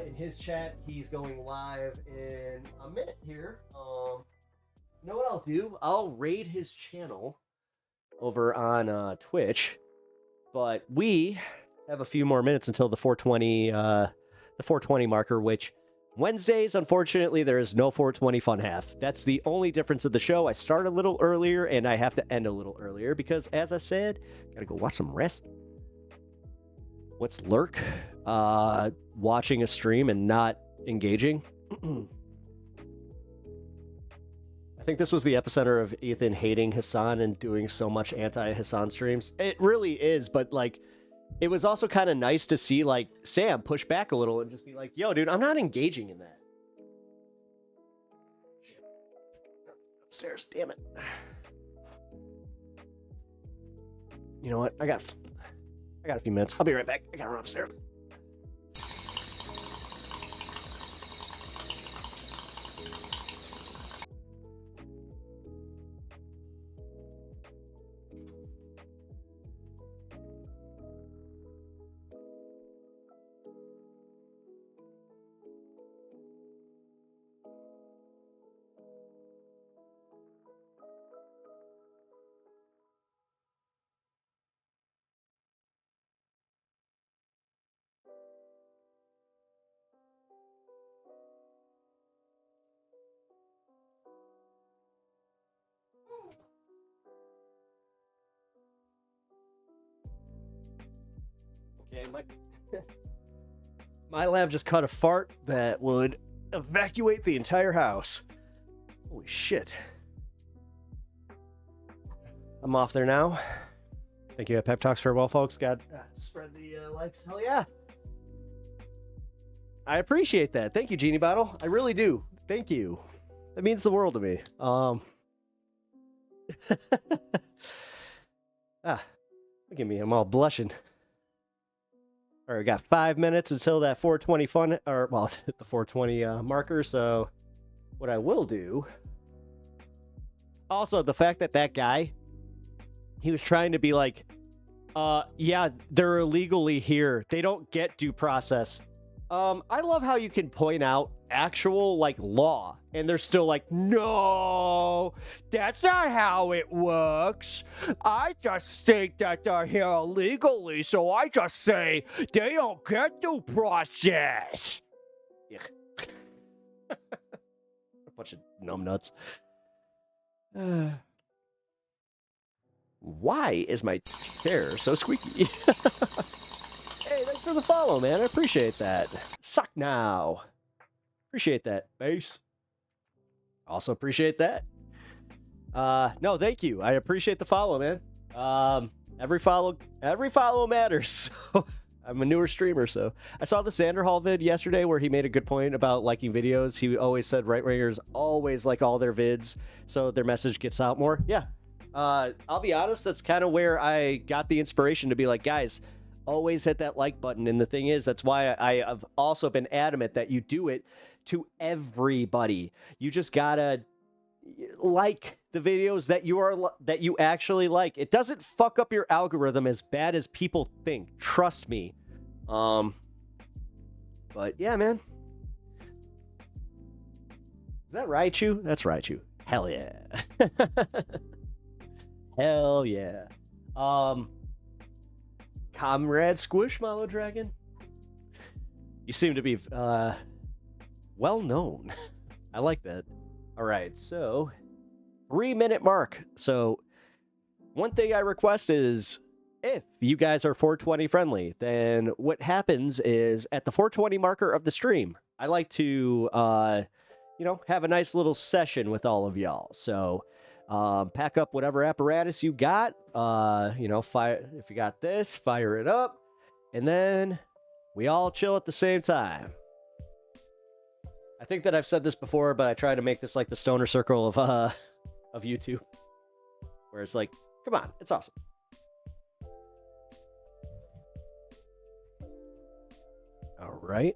In his chat, he's going live in a minute here. You know what I'll do? I'll raid his channel over on Twitch, but we have a few more minutes until the 420 marker, which Wednesdays, unfortunately, there is no 420 fun half. That's the only difference of the show. I start a little earlier and I have to end a little earlier because, as I said, gotta go watch some wrestling. What's lurk? Watching a stream and not engaging. I think this was the epicenter of Ethan hating Hassan and doing so much anti-Hassan streams. It really is, but like, it was also kind of nice to see like Sam push back a little and just be like, yo, dude, I'm not engaging in that. Upstairs, damn it. You know what? I got a few minutes. I'll be right back. I gotta run upstairs. Okay, my lab just caught a fart that would evacuate the entire house. Holy shit. I'm off there now. Thank you at Pep Talks. Farewell, folks. Got to spread the likes. Hell yeah. I appreciate that. Thank you, Genie Bottle. I really do. Thank you. That means the world to me. Look at me. I'm all blushing. All right, we got 5 minutes until that 420 fun, or well, the 420 marker. So, what I will do. Also, the fact that guy, he was trying to be like, yeah, they're illegally here. They don't get due process. I love how you can point out actual like law, and they're still like, no, that's not how it works. I just think that they're here illegally, so I just say they don't get due process. Yeah. A bunch of numbnuts. Why is my chair so squeaky? Hey, thanks for the follow, man. I appreciate that. Suck now. Appreciate that, base. Also appreciate that. No, thank you. I appreciate the follow, man. Every follow matters. So, I'm a newer streamer, so I saw the Sanderhall vid yesterday where he made a good point about liking videos. He always said right-wingers always like all their vids, so their message gets out more. Yeah. I'll be honest, that's kind of where I got the inspiration to be like, guys, always hit that like button. And the thing is, that's why I have also been adamant that you do it to everybody. You just gotta like the videos that you actually like. It doesn't fuck up your algorithm as bad as people think. Trust me. But yeah, man. Is that Raichu? That's Raichu. Hell yeah. Hell yeah. Comrade Squishmallow Dragon. You seem to be well known. I like that. All right, so 3-minute mark. So one thing I request is if you guys are 420 friendly, then what happens is at the 420 marker of the stream, I like to, have a nice little session with all of y'all. So pack up whatever apparatus you got, fire, if you got this, fire it up, and then we all chill at the same time. I think that I've said this before, but I try to make this like the stoner circle of YouTube, where it's like, come on, it's awesome. All right.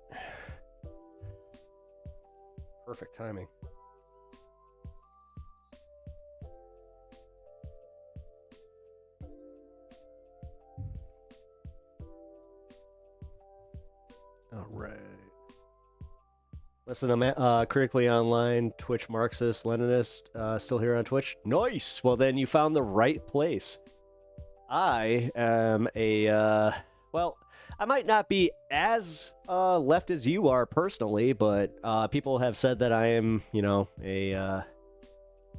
Perfect timing. All right. Listen, I'm critically online, Twitch Marxist, Leninist, still here on Twitch. Nice! Well, then you found the right place. I am I might not be as left as you are personally, but people have said that I am, a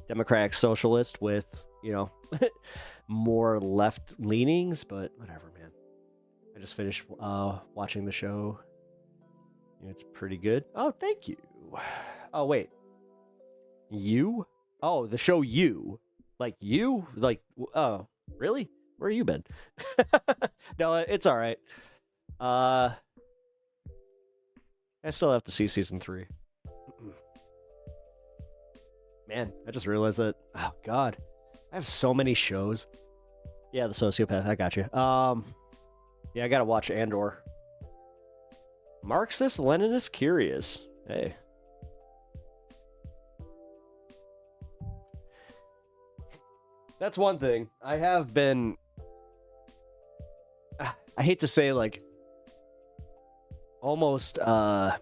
democratic socialist with, more left leanings, but whatever, man. I just finished watching the show. It's pretty good. Oh, thank you. Oh, wait. You? Oh, the show You. Like you? Like, oh, really? Where you been? No, it's all right. I still have to see season 3. Man, I just realized that. Oh, God. I have so many shows. Yeah, the sociopath. I got you. Yeah, I gotta watch Andor. Marxist, Leninist, curious. Hey. That's one thing. I have been... I hate to say, like, almost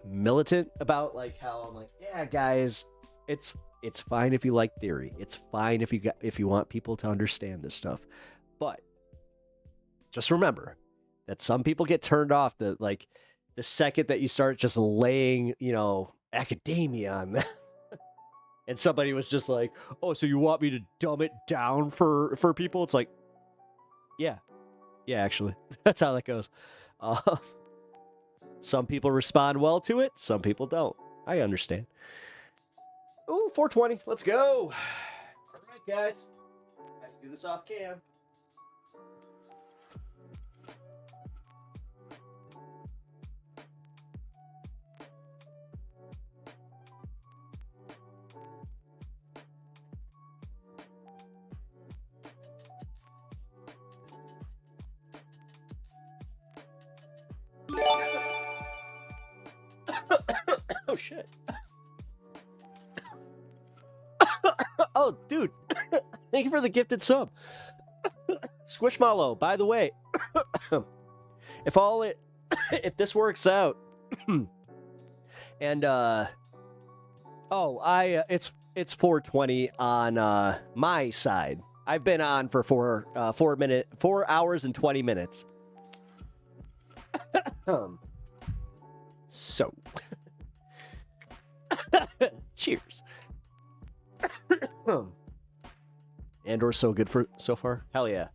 militant about, like, how I'm like, yeah, guys, it's fine if you like theory. It's fine if you want people to understand this stuff. But just remember that some people get turned off that, like, the second that you start just laying, academia on them. And somebody was just like, oh, so you want me to dumb it down for people? It's like, yeah. Yeah, actually. That's how that goes. Some people respond well to it. Some people don't. I understand. Ooh, 420. Let's go. All right, guys. I have to do this off cam. Oh, shit. Oh, dude. Thank you for the gifted sub. Squishmallow, by the way, if this works out, and it's 420 on my side. I've been on for 4 hours and 20 minutes. So cheers. Andor's so good for so far. Hell yeah.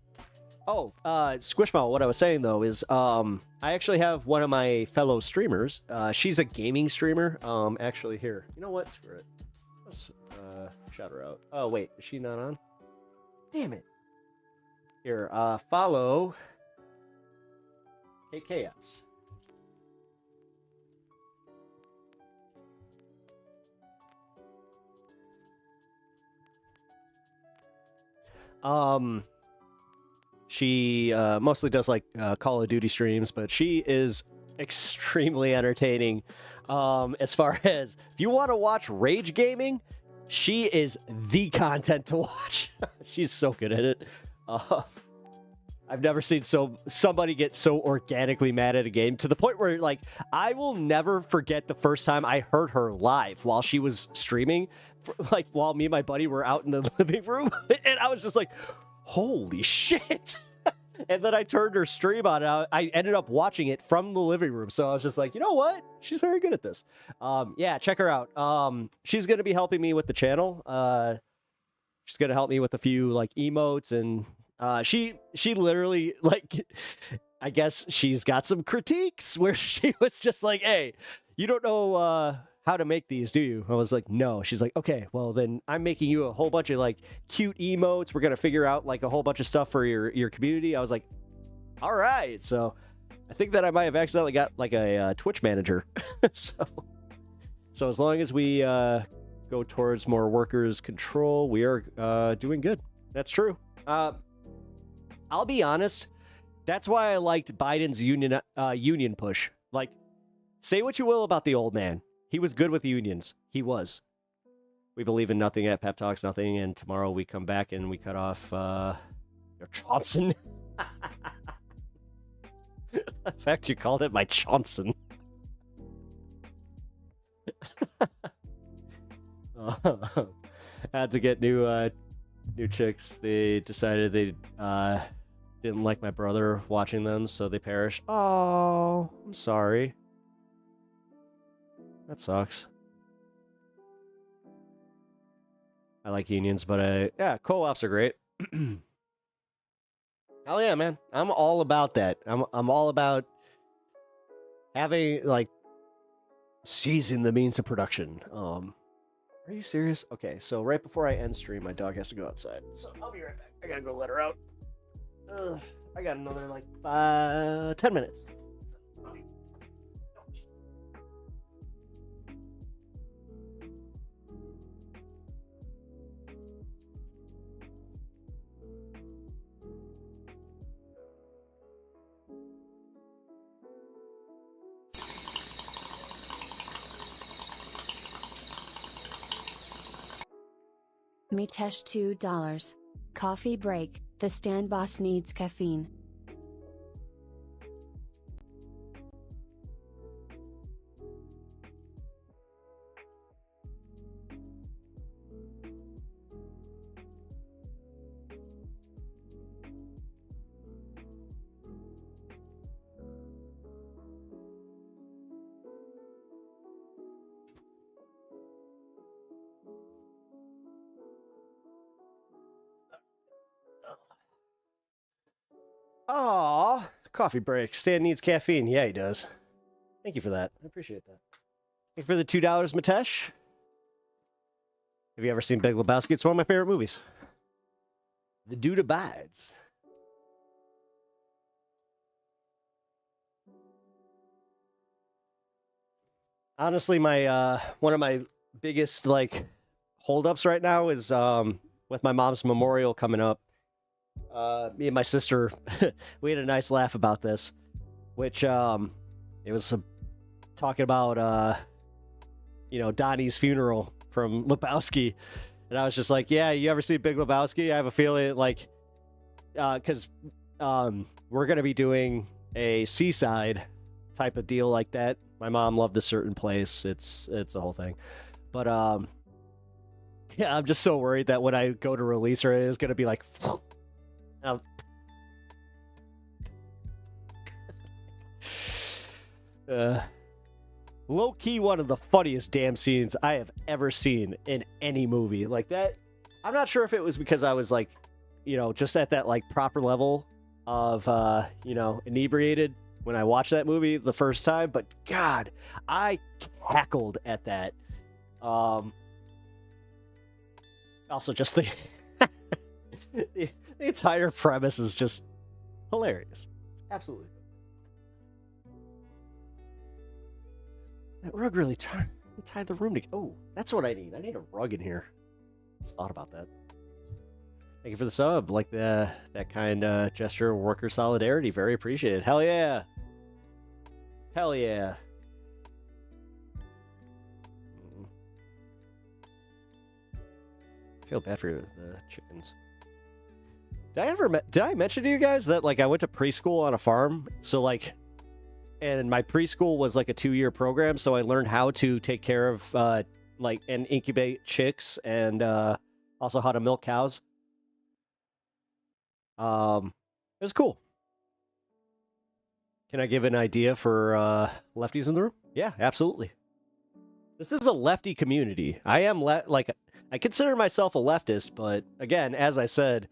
Oh, Squishmallow, what I was saying though is I actually have one of my fellow streamers. She's a gaming streamer. Actually here. You know what? Screw it. Let's shout her out. Oh wait, is she not on? Damn it. Here, follow KKS. She mostly does like Call of Duty streams, but she is extremely entertaining. As far as if you want to watch rage gaming, she is the content to watch. She's so good at it. I've never seen somebody get so organically mad at a game to the point where, like, I will never forget the first time I heard her live while she was streaming, like while me and my buddy were out in the living room, and I was just like, holy shit. And then I turned her stream on. I ended up watching it from the living room. So I was just like, you know what? She's very good at this. Yeah, check her out. She's going to be helping me with the channel. She's going to help me with a few like emotes. And she literally, like, I guess she's got some critiques where she was just like, hey, you don't know how to make these, do you? I was like, no. She's like, okay, well then I'm making you a whole bunch of like cute emotes. We're gonna figure out like a whole bunch of stuff for your community. I was like, all right. So I think that I might have accidentally got like a Twitch manager. so as long as we go towards more workers control, we are doing good. That's true. I'll be honest. That's why I liked Biden's union push. Like, say what you will about the old man. He was good with unions. He was. We believe in nothing at Pep Talks, nothing, and tomorrow we come back and we cut off your Johnson. The fact you called it my Johnson. Had to get new chicks. They decided they didn't like my brother watching them, so they perished. Oh, I'm sorry. That sucks. I like unions, but yeah, co-ops are great. Hell yeah, man. I'm all about that. I'm all about having, like, seizing the means of production. Are you serious? Okay, so right before I end stream, my dog has to go outside. So I'll be right back. I gotta go let her out. I got another, like, 10 minutes. Mitesh $2. Coffee break. The stand boss needs caffeine. Aw, coffee break. Stan needs caffeine. Yeah, he does. Thank you for that. I appreciate that. Thank you for the $2, Mitesh. Have you ever seen Big Lebowski? It's one of my favorite movies. The Dude Abides. Honestly, my one of my biggest like holdups right now is with my mom's memorial coming up. Me and my sister, we had a nice laugh about this, which it was talking about Donnie's funeral from Lebowski, and I was just like, yeah, you ever see Big Lebowski? I have a feeling like because we're gonna be doing a seaside type of deal like that. My mom loved a certain place. It's a whole thing, but yeah, I'm just so worried that when I go to release her, it's gonna be like. Low-key one of the funniest damn scenes I have ever seen in any movie. Like that, I'm not sure if it was because I was like, just at that like proper level of, inebriated when I watched that movie the first time, but God, I cackled at that. Also just the entire premise is just hilarious. Absolutely. That rug really tied the room together. Oh, that's what I need. I need a rug in here. Just thought about that. Thank you for the sub. Like that kind gesture of worker solidarity. Very appreciated. Hell yeah. Hell yeah. I feel bad for the chickens. Did I mention to you guys that like I went to preschool on a farm? So like, and my preschool was like a 2-year program, so I learned how to take care of and incubate chicks and also how to milk cows. It was cool. Can I give an idea for lefties in the room? Yeah, absolutely. This is a lefty community. I am I consider myself a leftist, but again, as I said,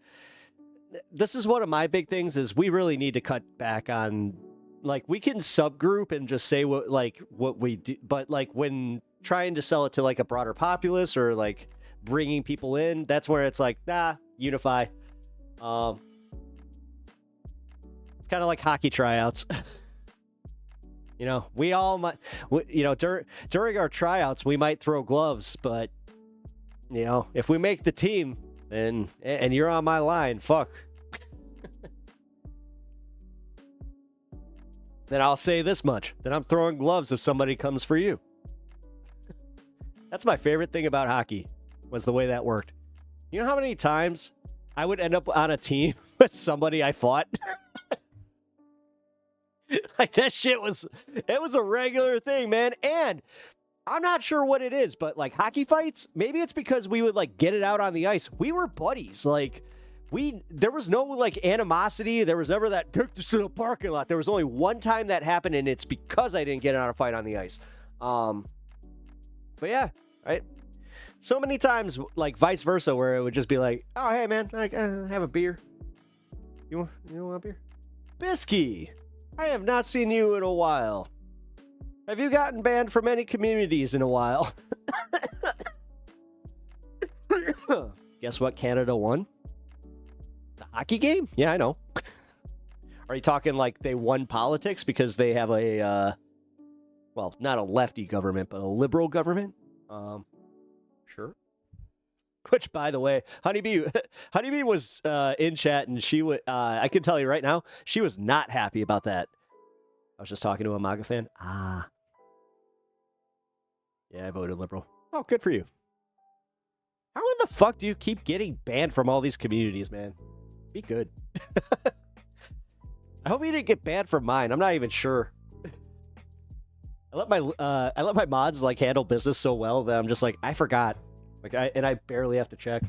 this is one of my big things is we really need to cut back on, like, we can subgroup and just say what we do, but like when trying to sell it to like a broader populace or like bringing people in, that's where it's like, nah, unify. It's kind of like hockey tryouts. You know, we all might, you know, during our tryouts, we might throw gloves, but, you know, if we make the team, then, and you're on my line, fuck. Then I'll say this much, that I'm throwing gloves if somebody comes for you. That's my favorite thing about hockey, was the way that worked. You know how many times I would end up on a team with somebody I fought? Like, that shit was a regular thing, man. And I'm not sure what it is, but like hockey fights, maybe it's because we would like get it out on the ice. We were buddies. Like, there was no like animosity. There was never that took this to the parking lot. There was only one time that happened, and it's because I didn't get out a fight on the ice. But yeah, right. So many times, like vice versa, where it would just be like, "Oh, hey man, like have a beer. You want a beer? Bisky, I have not seen you in a while. Have you gotten banned from any communities in a while?" Guess what? Canada won the hockey game. Yeah, I know. Are you talking like they won politics because they have a, well, not a lefty government, but a liberal government? Sure. Which, by the way, Honeybee was in chat, and she would. I can tell you right now, she was not happy about that. I was just talking to a MAGA fan. Ah. Yeah, I voted liberal. Oh, good for you. How in the fuck do you keep getting banned from all these communities, man? Be good. I hope you didn't get banned from mine. I'm not even sure. I let my mods like handle business so well that I'm just like, I forgot. Like I barely have to check.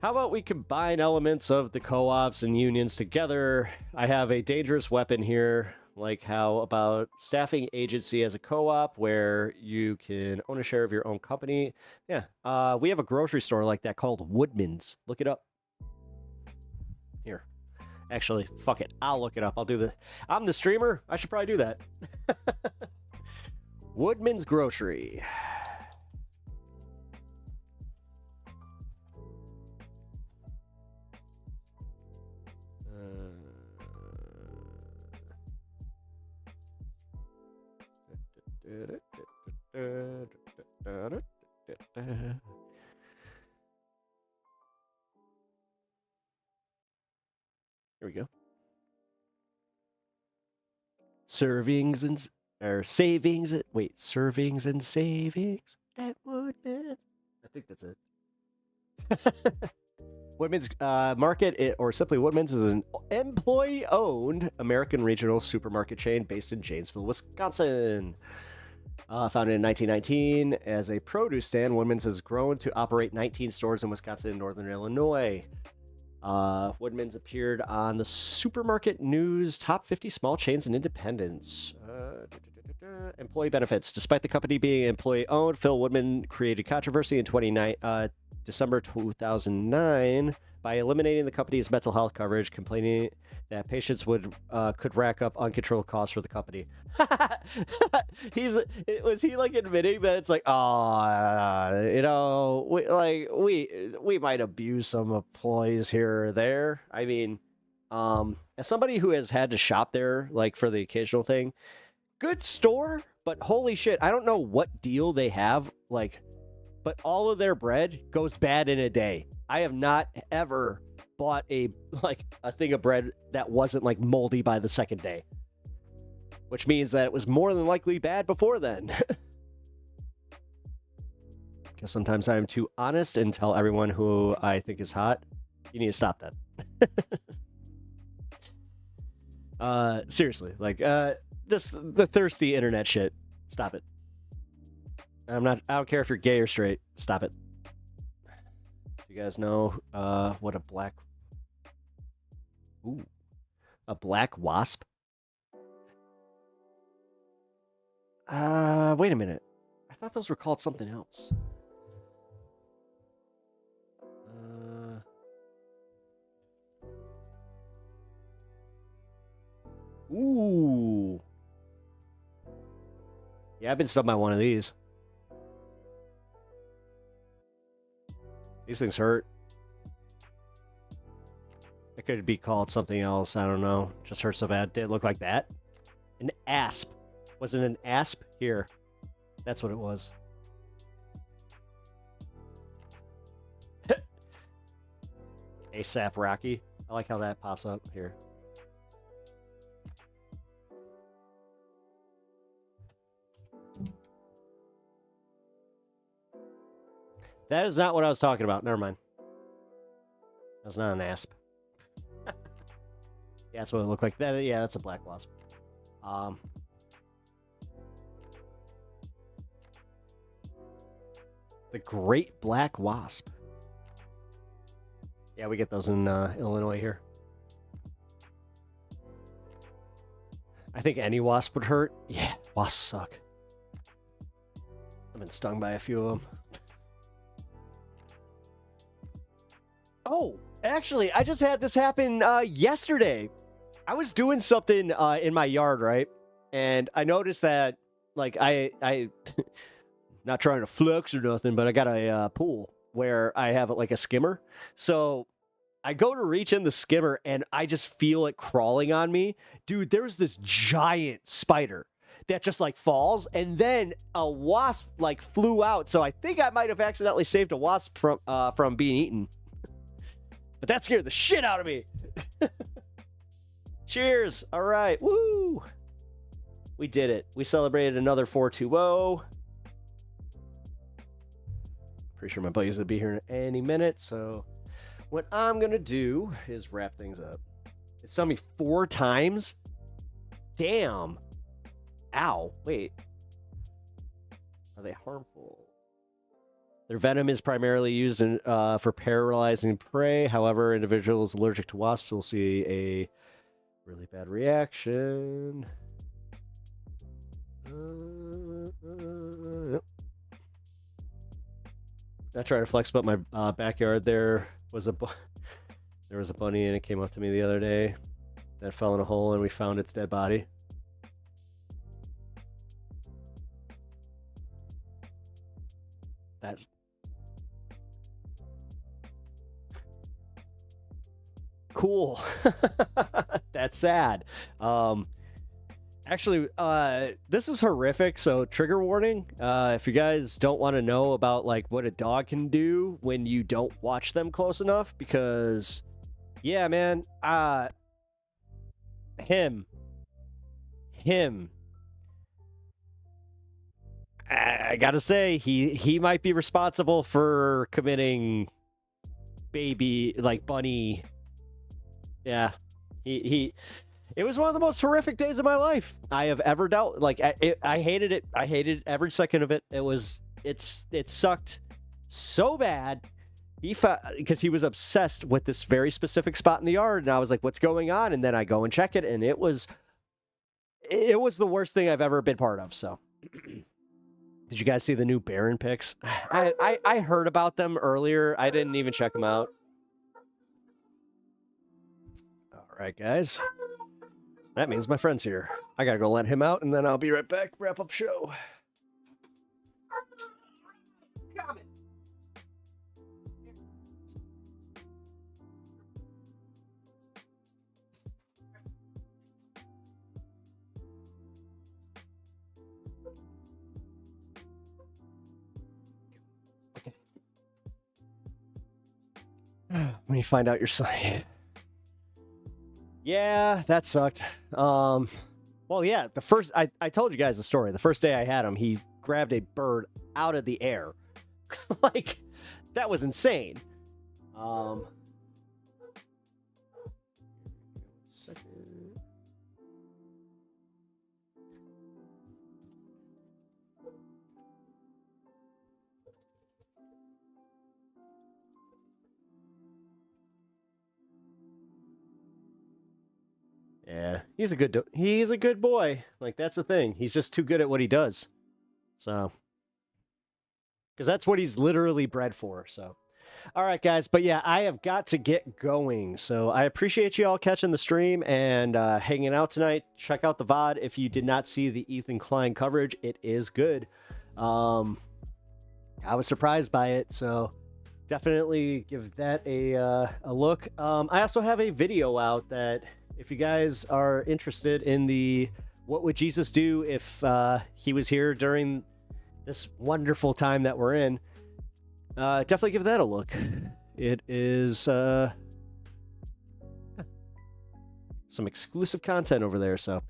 How about we combine elements of the co-ops and unions together? I have a dangerous weapon here. Like, how about staffing agency as a co-op where you can own a share of your own company? Yeah, we have a grocery store like that called Woodman's. Look it up. Here. Actually, fuck it. I'll look it up. I'll do the... I'm the streamer. I should probably do that. Woodman's Grocery. Here we go. Servings and savings. Wait, servings and savings at Woodman's. I think that's it. Woodman's Market, or simply Woodman's, is an employee-owned American regional supermarket chain based in Janesville, Wisconsin. Founded in 1919 as a produce stand, Woodman's has grown to operate 19 stores in Wisconsin and northern Illinois. Woodman's appeared on the Supermarket News Top 50 Small Chains and Independents. Employee benefits. Despite the company being employee-owned, Phil Woodman created controversy in December 2009 by eliminating the company's mental health coverage, complaining that patients could rack up uncontrolled costs for the company. Was he like admitting that it's like, oh, you know, we might abuse some employees here or there. I mean, as somebody who has had to shop there, like for the occasional thing, good store, but holy shit, I don't know what deal they have, like, but all of their bread goes bad in a day. I have not ever bought a thing of bread that wasn't like moldy by the second day, which means that it was more than likely bad before then. Guess sometimes I'm too honest and tell everyone who I think is hot. You need to stop that. Seriously, like the thirsty internet shit. Stop it. I don't care if you're gay or straight. Stop it. You guys know what a black wasp? Wait a minute. I thought those were called something else. Ooh. Yeah, I've been stung by one of these. These things hurt. It could be called something else. I don't know. Just hurt so bad. Did it look like that? An asp. Was it an asp? Here. That's what it was. ASAP Rocky. I like how that pops up here. That is not what I was talking about. Never mind. That's not an asp. Yeah, that's what it looked like. That, yeah, that's a black wasp. The great black wasp. Yeah, we get those in Illinois here. I think any wasp would hurt. Yeah, wasps suck. I've been stung by a few of them. Oh, actually, I just had this happen yesterday. I was doing something in my yard, right? And I noticed that, like, I not trying to flex or nothing, but I got a pool where I have like a skimmer. So I go to reach in the skimmer and I just feel it crawling on me. Dude, there's this giant spider that just like falls, and then a wasp like flew out. So I think I might have accidentally saved a wasp from being eaten. But that scared the shit out of me. Cheers. All right. Woo. We did it. We celebrated another 420. Pretty sure my buddies will be here in any minute. So what I'm going to do is wrap things up. It stung me 4 times. Damn. Ow. Wait. Are they harmful? Their venom is primarily used for paralyzing prey. However, individuals allergic to wasps will see a really bad reaction. I tried to flex, but my backyard there was there was a bunny, and it came up to me the other day that fell in a hole, and we found its dead body. That. Cool. That's sad. Actually, this is horrific, so trigger warning. If you guys don't want to know about like what a dog can do when you don't watch them close enough, because yeah, man, him. I gotta say, he might be responsible for committing baby, like bunny. Yeah, it was one of the most horrific days of my life I have ever dealt. Like, I hated it. I hated every second of it. It sucked so bad. Because he was obsessed with this very specific spot in the yard, and I was like, "What's going on?" And then I go and check it, and it was the worst thing I've ever been part of. So, did you guys see the new Baron pics? I heard about them earlier. I didn't even check them out. All right, guys. That means my friend's here. I gotta go let him out, and then I'll be right back. Wrap up show. When you find out your son. Yeah, that sucked. Well, yeah, I told you guys the story. The first day I had him, he grabbed a bird out of the air. Like, that was insane. Second. Yeah, he's a good boy. Like, that's the thing. He's just too good at what he does. So, because that's what he's literally bred for. So, all right, guys. But yeah, I have got to get going. So I appreciate you all catching the stream and hanging out tonight. Check out the VOD if you did not see the Ethan Klein coverage. It is good. I was surprised by it. So definitely give that a look. I also have a video out that if you guys are interested in the what would Jesus do if he was here during this wonderful time that we're in, definitely give that a look. It is some exclusive content over there. So,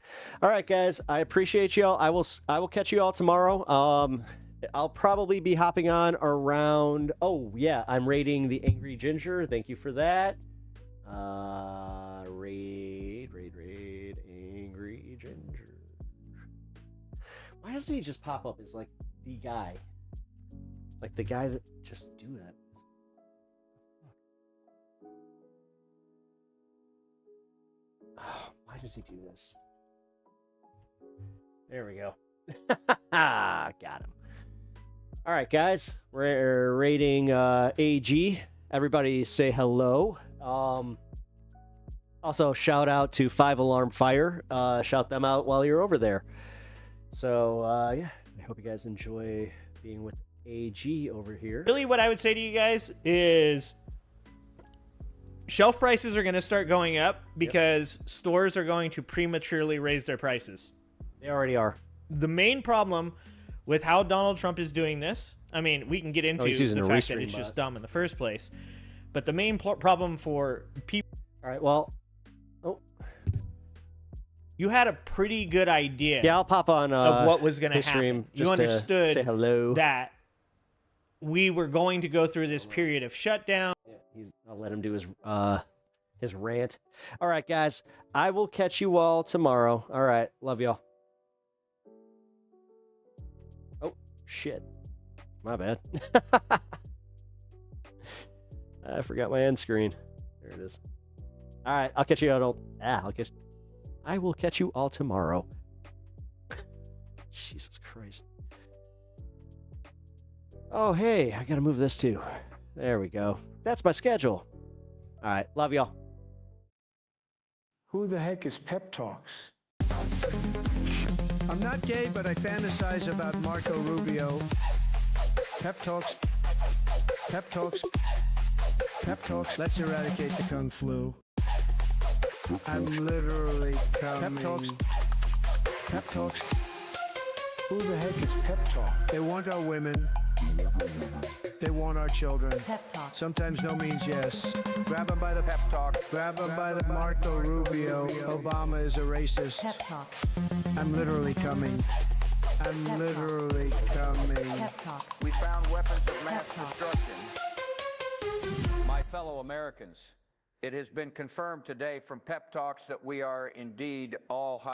all right, guys, I appreciate y'all. I will catch you all tomorrow. I'll probably be hopping on around. Oh yeah, I'm raiding the Angry Ginger. Thank you for that. Raid Angry Ginger. Why doesn't he just pop up as like the guy? Like the guy that just do that. Oh, why does he do this? There we go. Got him. All right, guys. We're rating AG. Everybody say hello. Also, shout out to 5 Alarm Fire. Shout them out while you're over there. So, yeah, I hope you guys enjoy being with AG over here. Really, what I would say to you guys is shelf prices are going to start going up because stores are going to prematurely raise their prices. They already are. The main problem with how Donald Trump is doing this, I mean, we can get into the fact that it's just dumb in the first place, but the main problem for people... All right, well... You had a pretty good idea. Yeah, I'll pop on of what was going to happen. Stream You understood say hello. that we were going to go through this period of shutdown. Yeah, I'll let him do his rant. All right, guys. I will catch you all tomorrow. All right. Love y'all. Oh, shit. My bad. I forgot my end screen. There it is. All right. I'll catch you all. I will catch you all tomorrow. Jesus Christ. Oh, hey, I gotta move this too. There we go. That's my schedule. All right, love y'all. Who the heck is Pep Talks? I'm not gay, but I fantasize about Marco Rubio. Pep Talks. Pep Talks. Pep Talks. Let's eradicate the Kung Flu. I'm literally coming. Pep Talks. Pep Talks. Who the heck is Pep Talk? They want our women. They want our children. Pep Talk. Sometimes no means yes. Grab them by the Pep Talk. Grab them by the Marco Rubio. Obama is a racist. Pep Talk. I'm literally coming. I'm literally coming. Pep Talks. We found weapons of mass destruction. My fellow Americans, it has been confirmed today from Pep Talks that we are indeed all